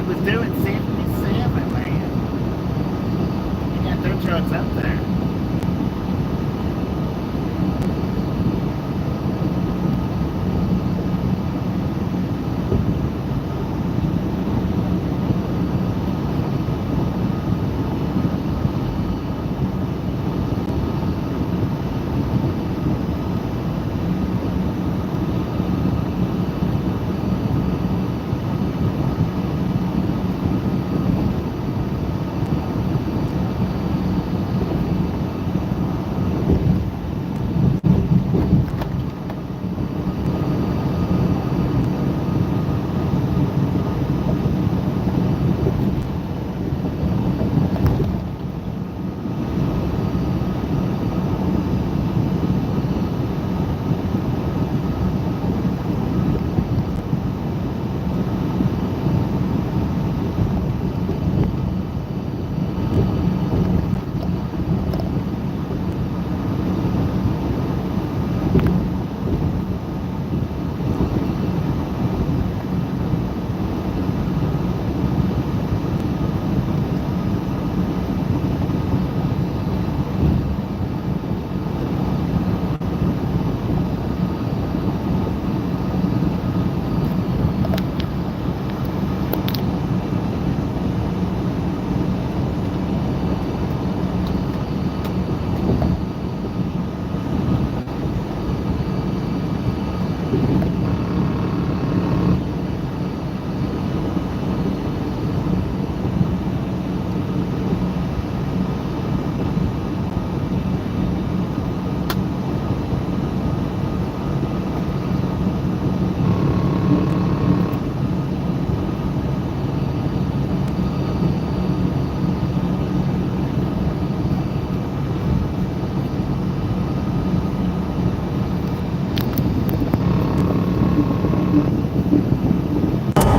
was doing 77, man. You got their trucks up there.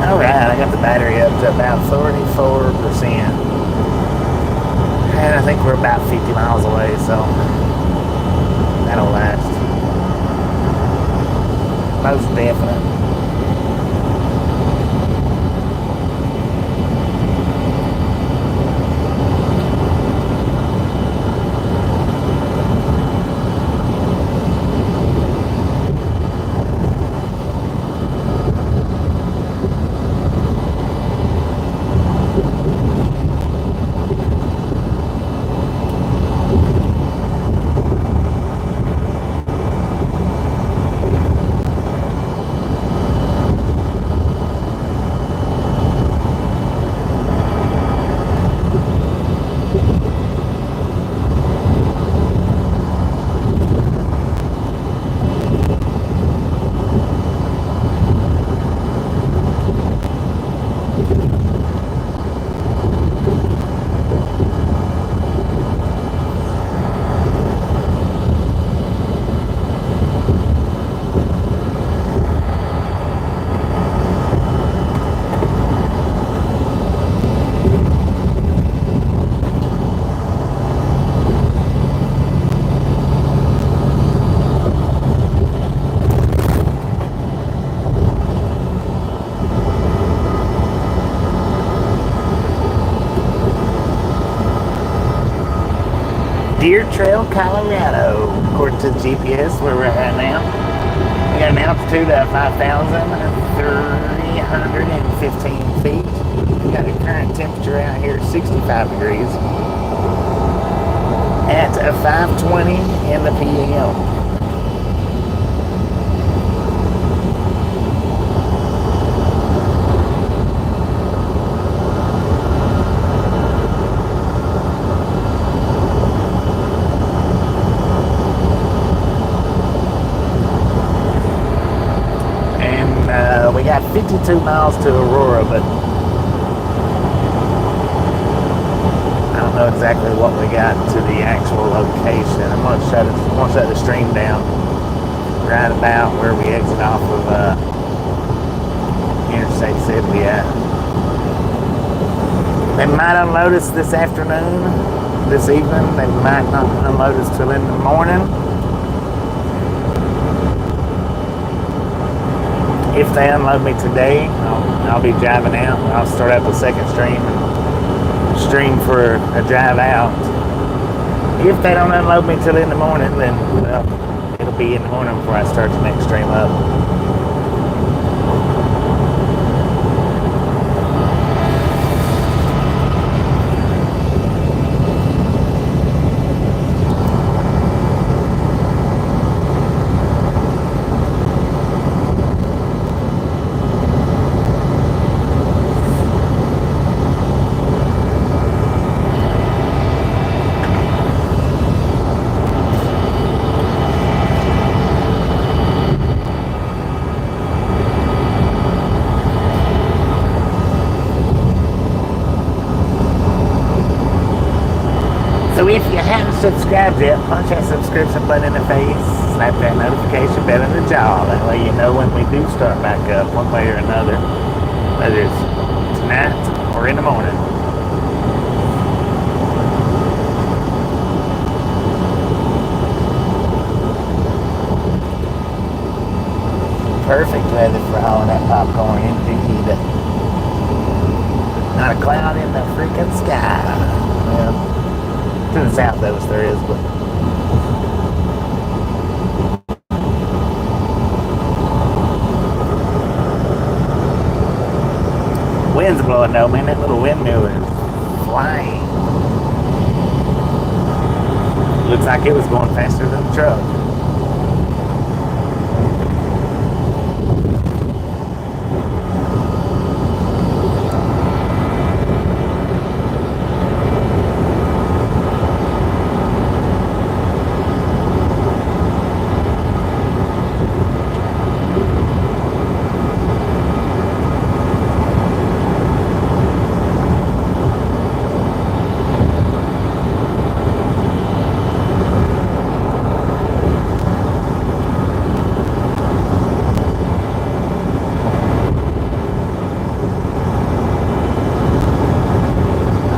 Alright, I got the battery up to about 34%. And I think we're about 50 miles away, so that'll last. Most definite. Deer Trail, Colorado, according to the GPS where we're at now. We got an altitude of 5,315 feet. We got a current temperature out here of 65 degrees at 5:20 in the p.m. We got 52 miles to Aurora, but I don't know exactly what we got to the actual location. I'm gonna shut the stream down right about where we exit off of Interstate City at. They might unload us this afternoon, this evening. They might not unload us till in the morning. If they unload me today, I'll be driving out. I'll start up the second stream and stream for a drive out. If they don't unload me till in the morning, then, well, it'll be in the morning before I start the next stream up. So if you haven't subscribed yet, punch that subscription button in the face, slap that notification bell in the jaw. That way you know when we do start back up one way or another, whether it's tonight or in the morning. Perfect weather for hauling that popcorn indeed. Not a cloud in the freaking sky. Well, to the south of us there is, but wind's blowing though, man. That little windmill is flying. Looks like it was going faster than the truck.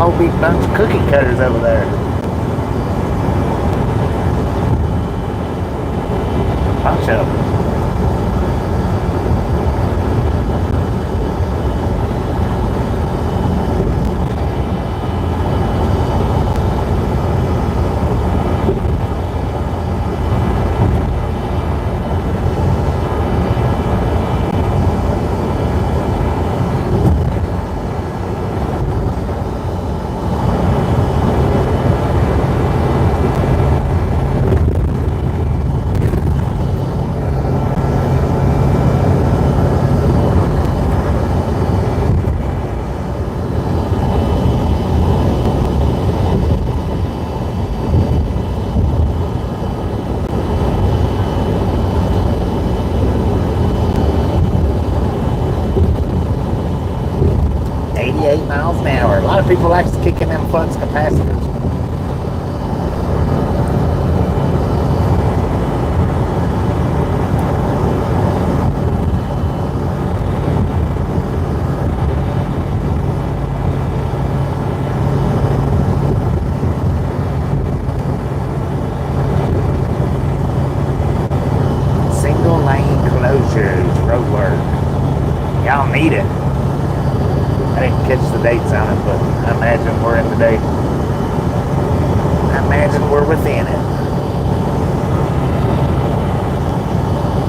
Whole big bunch of cookie cutters over there. Bunch of them. Miles an hour. A lot of people like to kick in them flux capacitors. Single lane closures, road work. Y'all need it. I didn't catch the dates on it, but I imagine we're in the date. I imagine we're within it.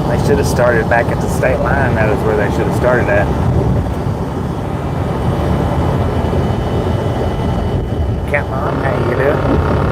They should have started back at the state line. That is where they should have started at. Come on, how you doing?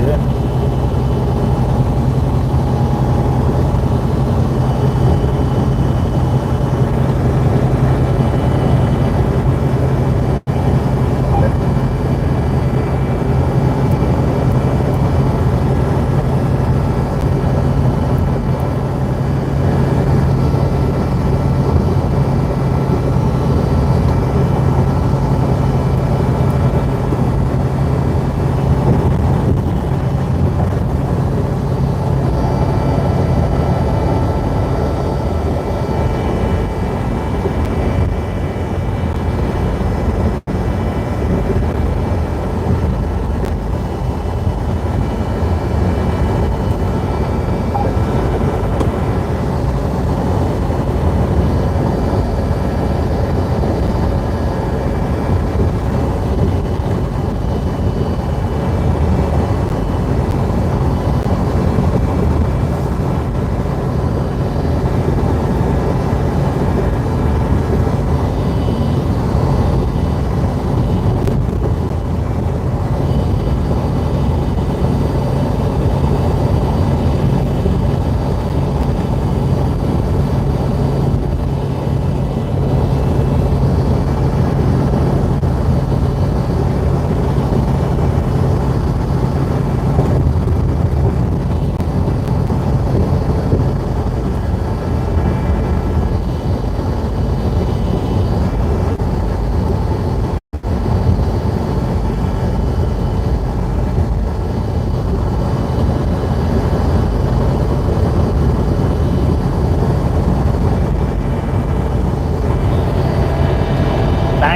it.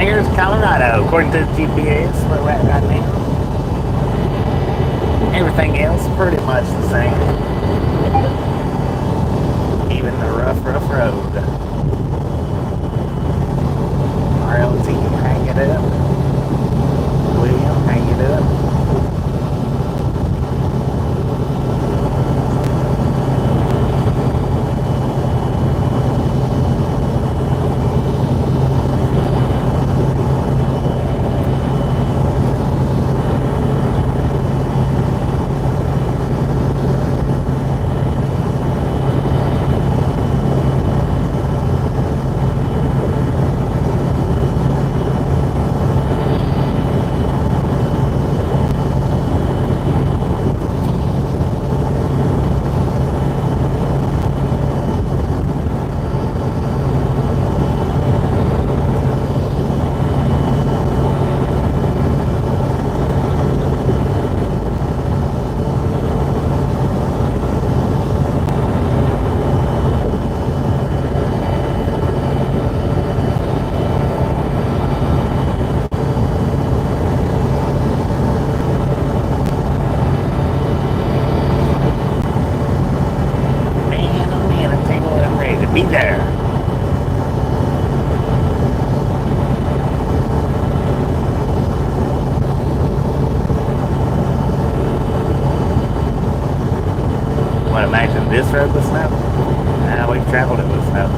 Here's Colorado, according to the GPS, where we're at right now. Everything else pretty much the same. Even the rough road. RLT, hang it up. William, hang it up. Be there. What, imagine this road with snow? Nah, we've traveled it with snow.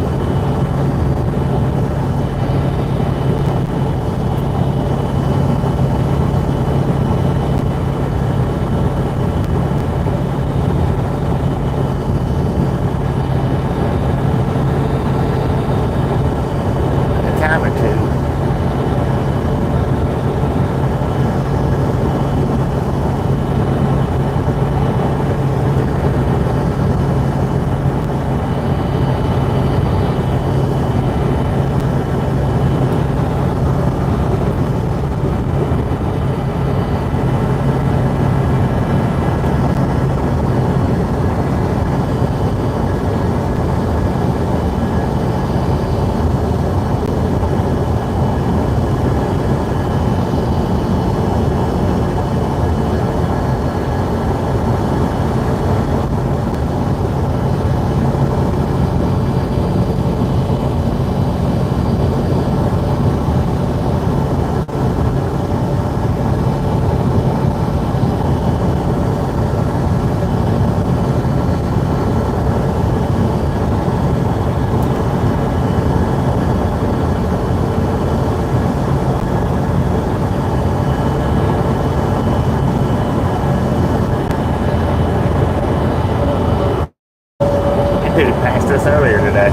this earlier today.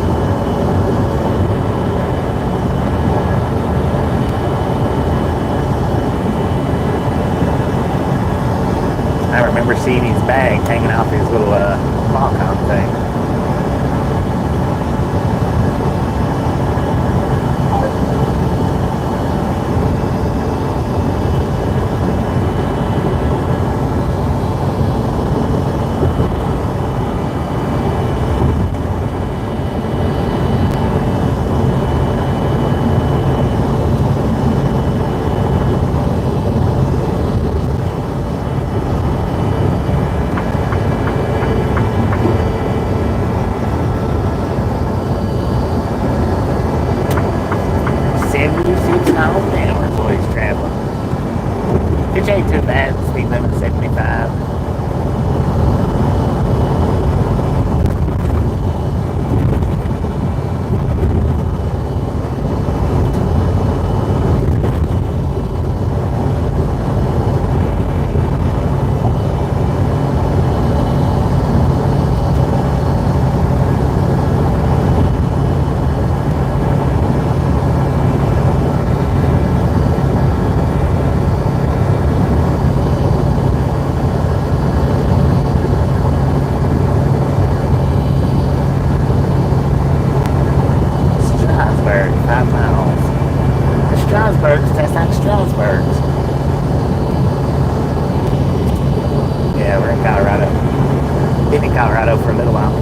I remember seeing his bag hanging off his little Qualcomm thing. Which ain't too bad. Speed limit 75. That's not Strasburg's. Yeah, we're in Colorado. Been in Colorado for a little while.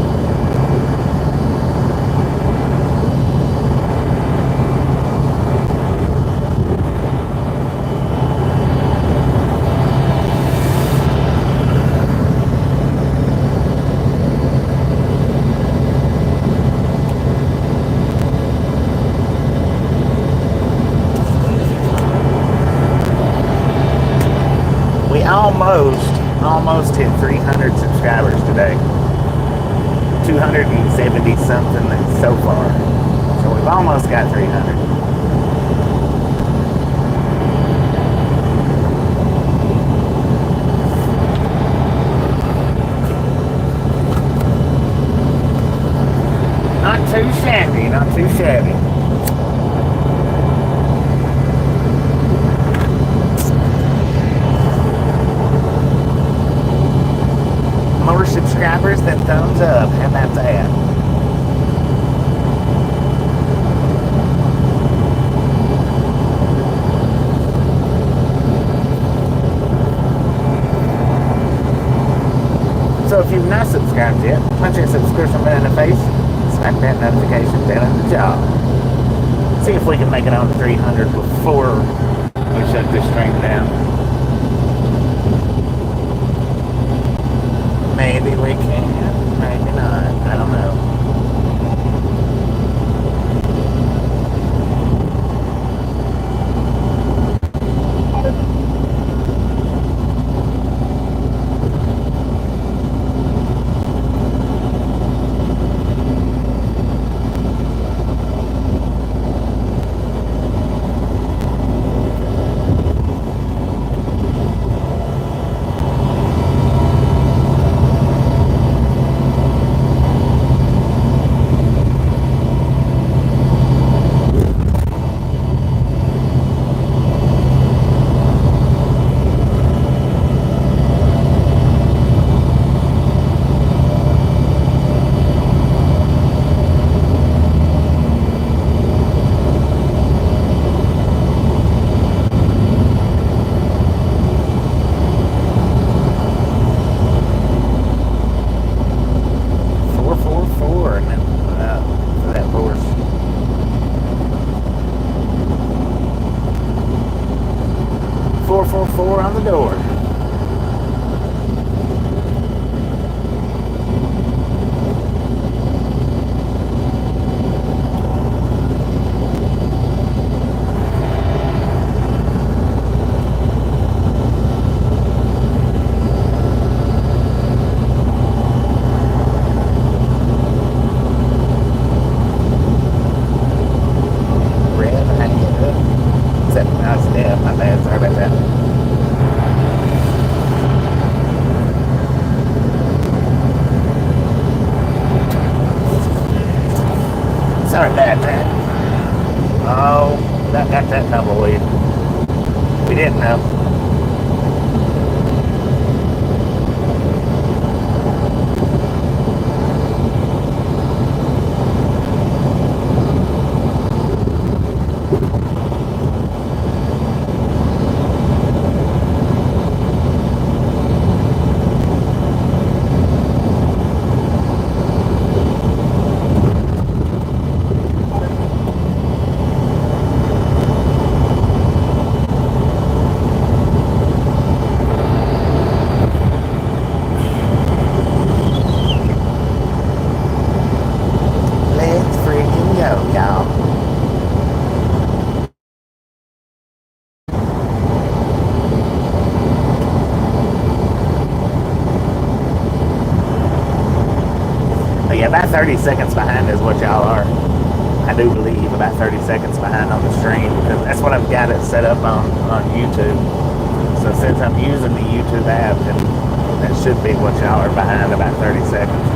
Almost hit 300 subscribers today. 270 something so far. So we've almost got 300. Not too shabby, not too shabby. More subscribers than thumbs up. How about that? So if you've not subscribed yet, punch that subscription button in the face, smack that notification bell in the jaw. See if we can make it on 300 before we shut this stream down. Maybe we can, maybe not, I don't know. Start that then. Oh, that got that tumbleweed. We didn't know. About 30 seconds behind is what y'all are. I do believe about 30 seconds behind on the stream because that's what I've got it set up on YouTube. So since I'm using the YouTube app, then that should be what y'all are behind about 30 seconds.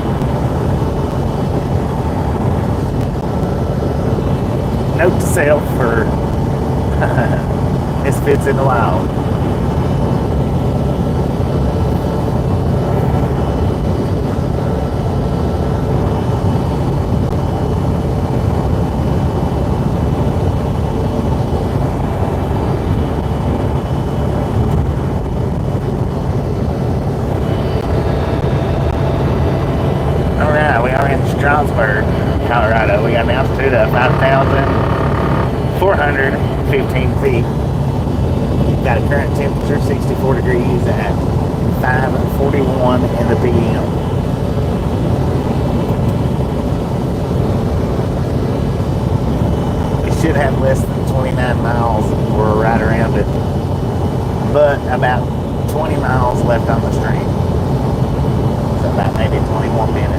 Note to self for Misfits in the Wild. Colorado. We got an altitude of 5,415 feet. Got a current temperature 64 degrees at 5:41 in the p.m. We should have less than 29 miles. We're right around it, but about 20 miles left on the stream. So about maybe 20 more minutes.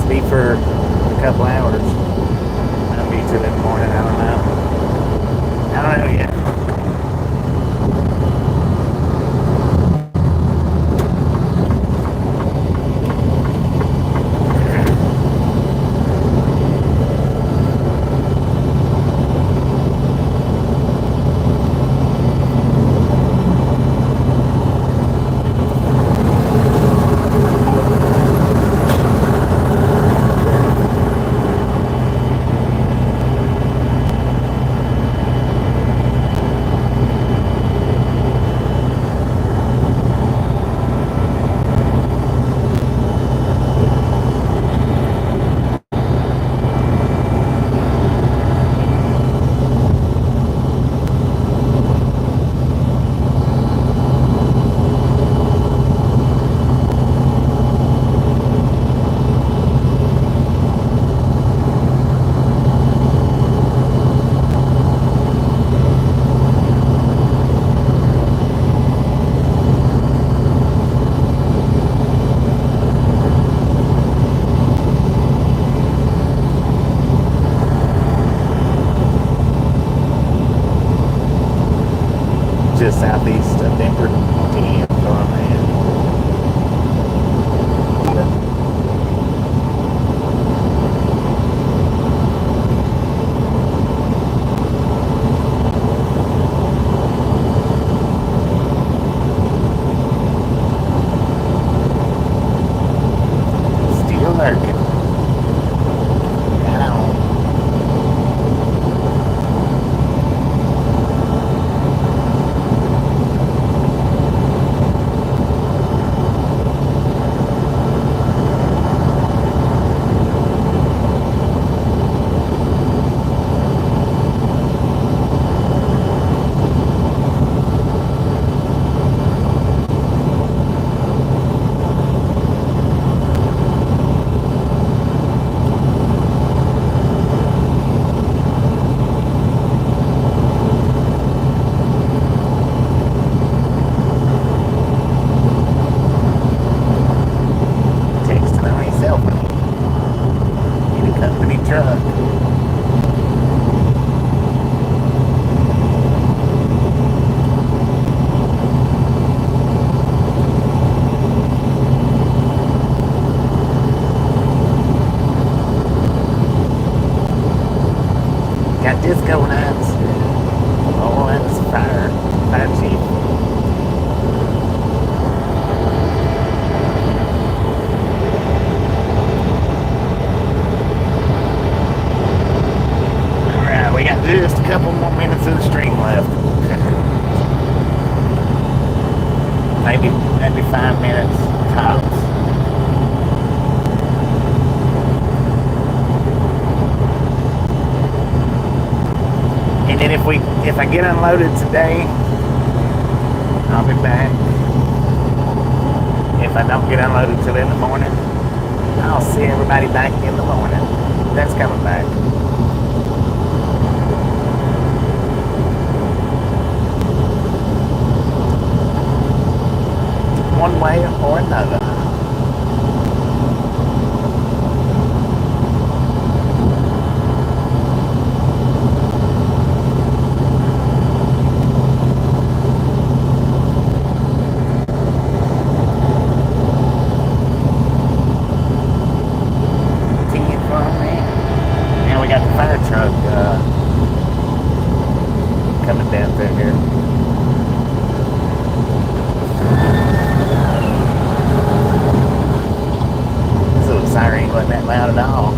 just be for a couple hours. Might be till in the morning. I don't know. I don't know yet. Just southeast of Denver. Damn, going man. Still lurking. Got disco nights. Oh, that's fire. Fire chief. Alright, we got just a couple more minutes of the stream left. maybe 5 minutes tops. And then if I get unloaded today, I'll be back. If I don't get unloaded till in the morning, I'll see everybody back in the morning. That's coming back. One way or another. Coming down through here. This little siren wasn't that loud at all.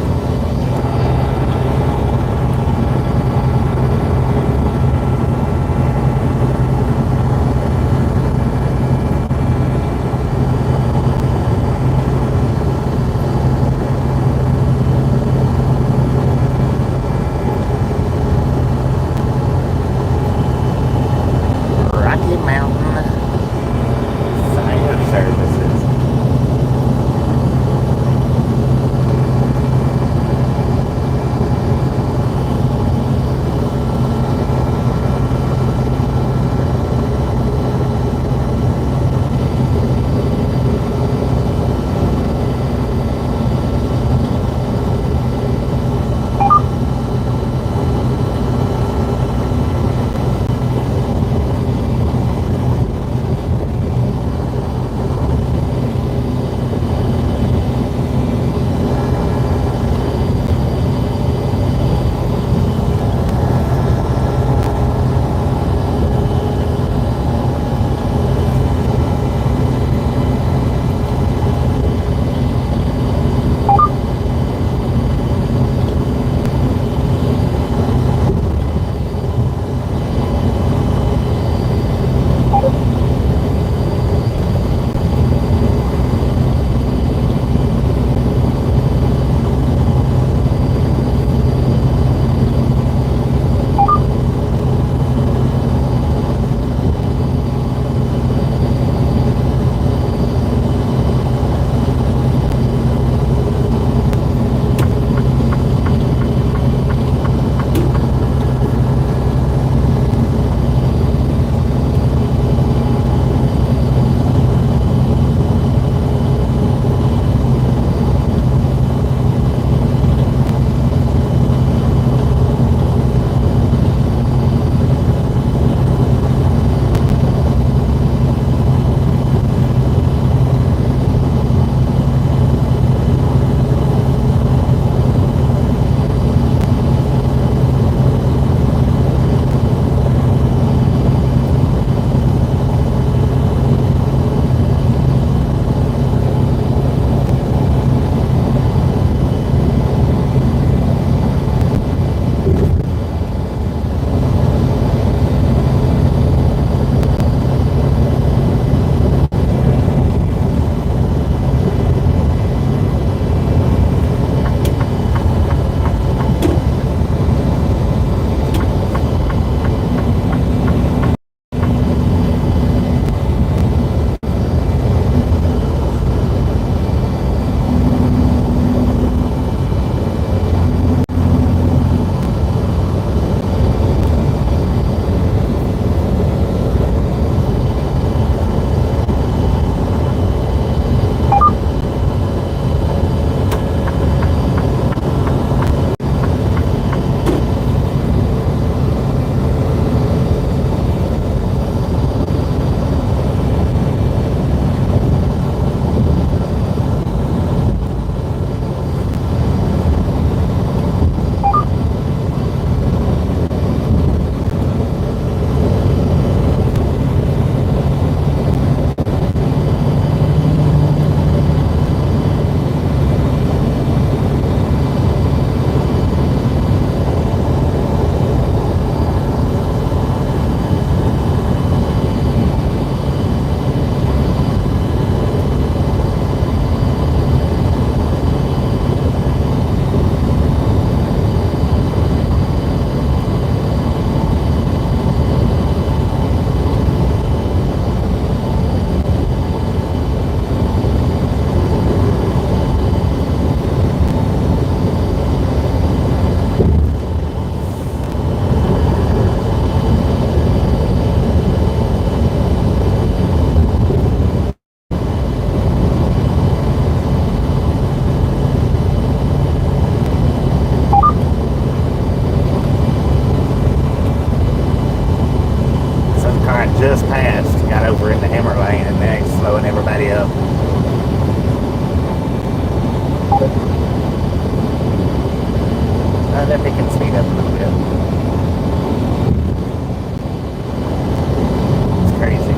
bet they can speed up a little bit. It's crazy.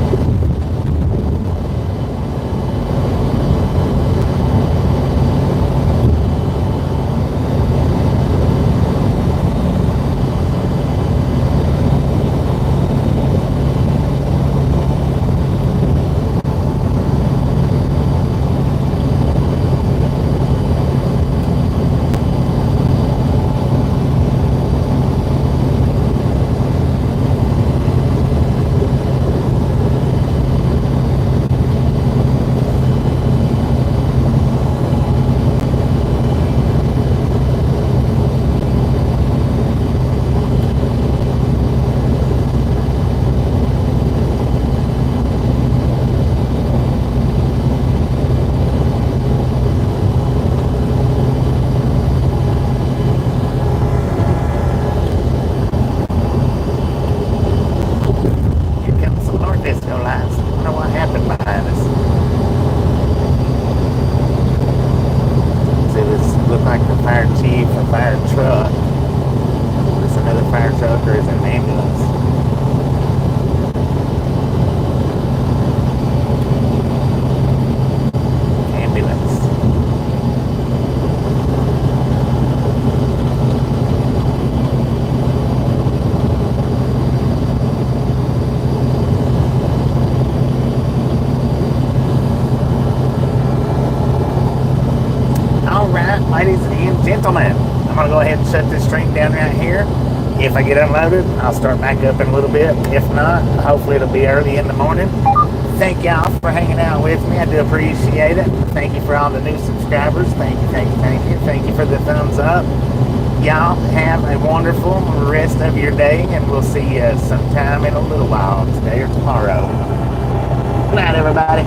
Ladies and gentlemen, I'm going to go ahead and shut this stream down right here. If I get unloaded, I'll start back up in a little bit. If not, hopefully it'll be early in the morning. Thank y'all for hanging out with me. I do appreciate it. Thank you for all the new subscribers. Thank you, thank you, thank you. Thank you for the thumbs up. Y'all have a wonderful rest of your day, and we'll see you sometime in a little while, today or tomorrow. Good night, everybody.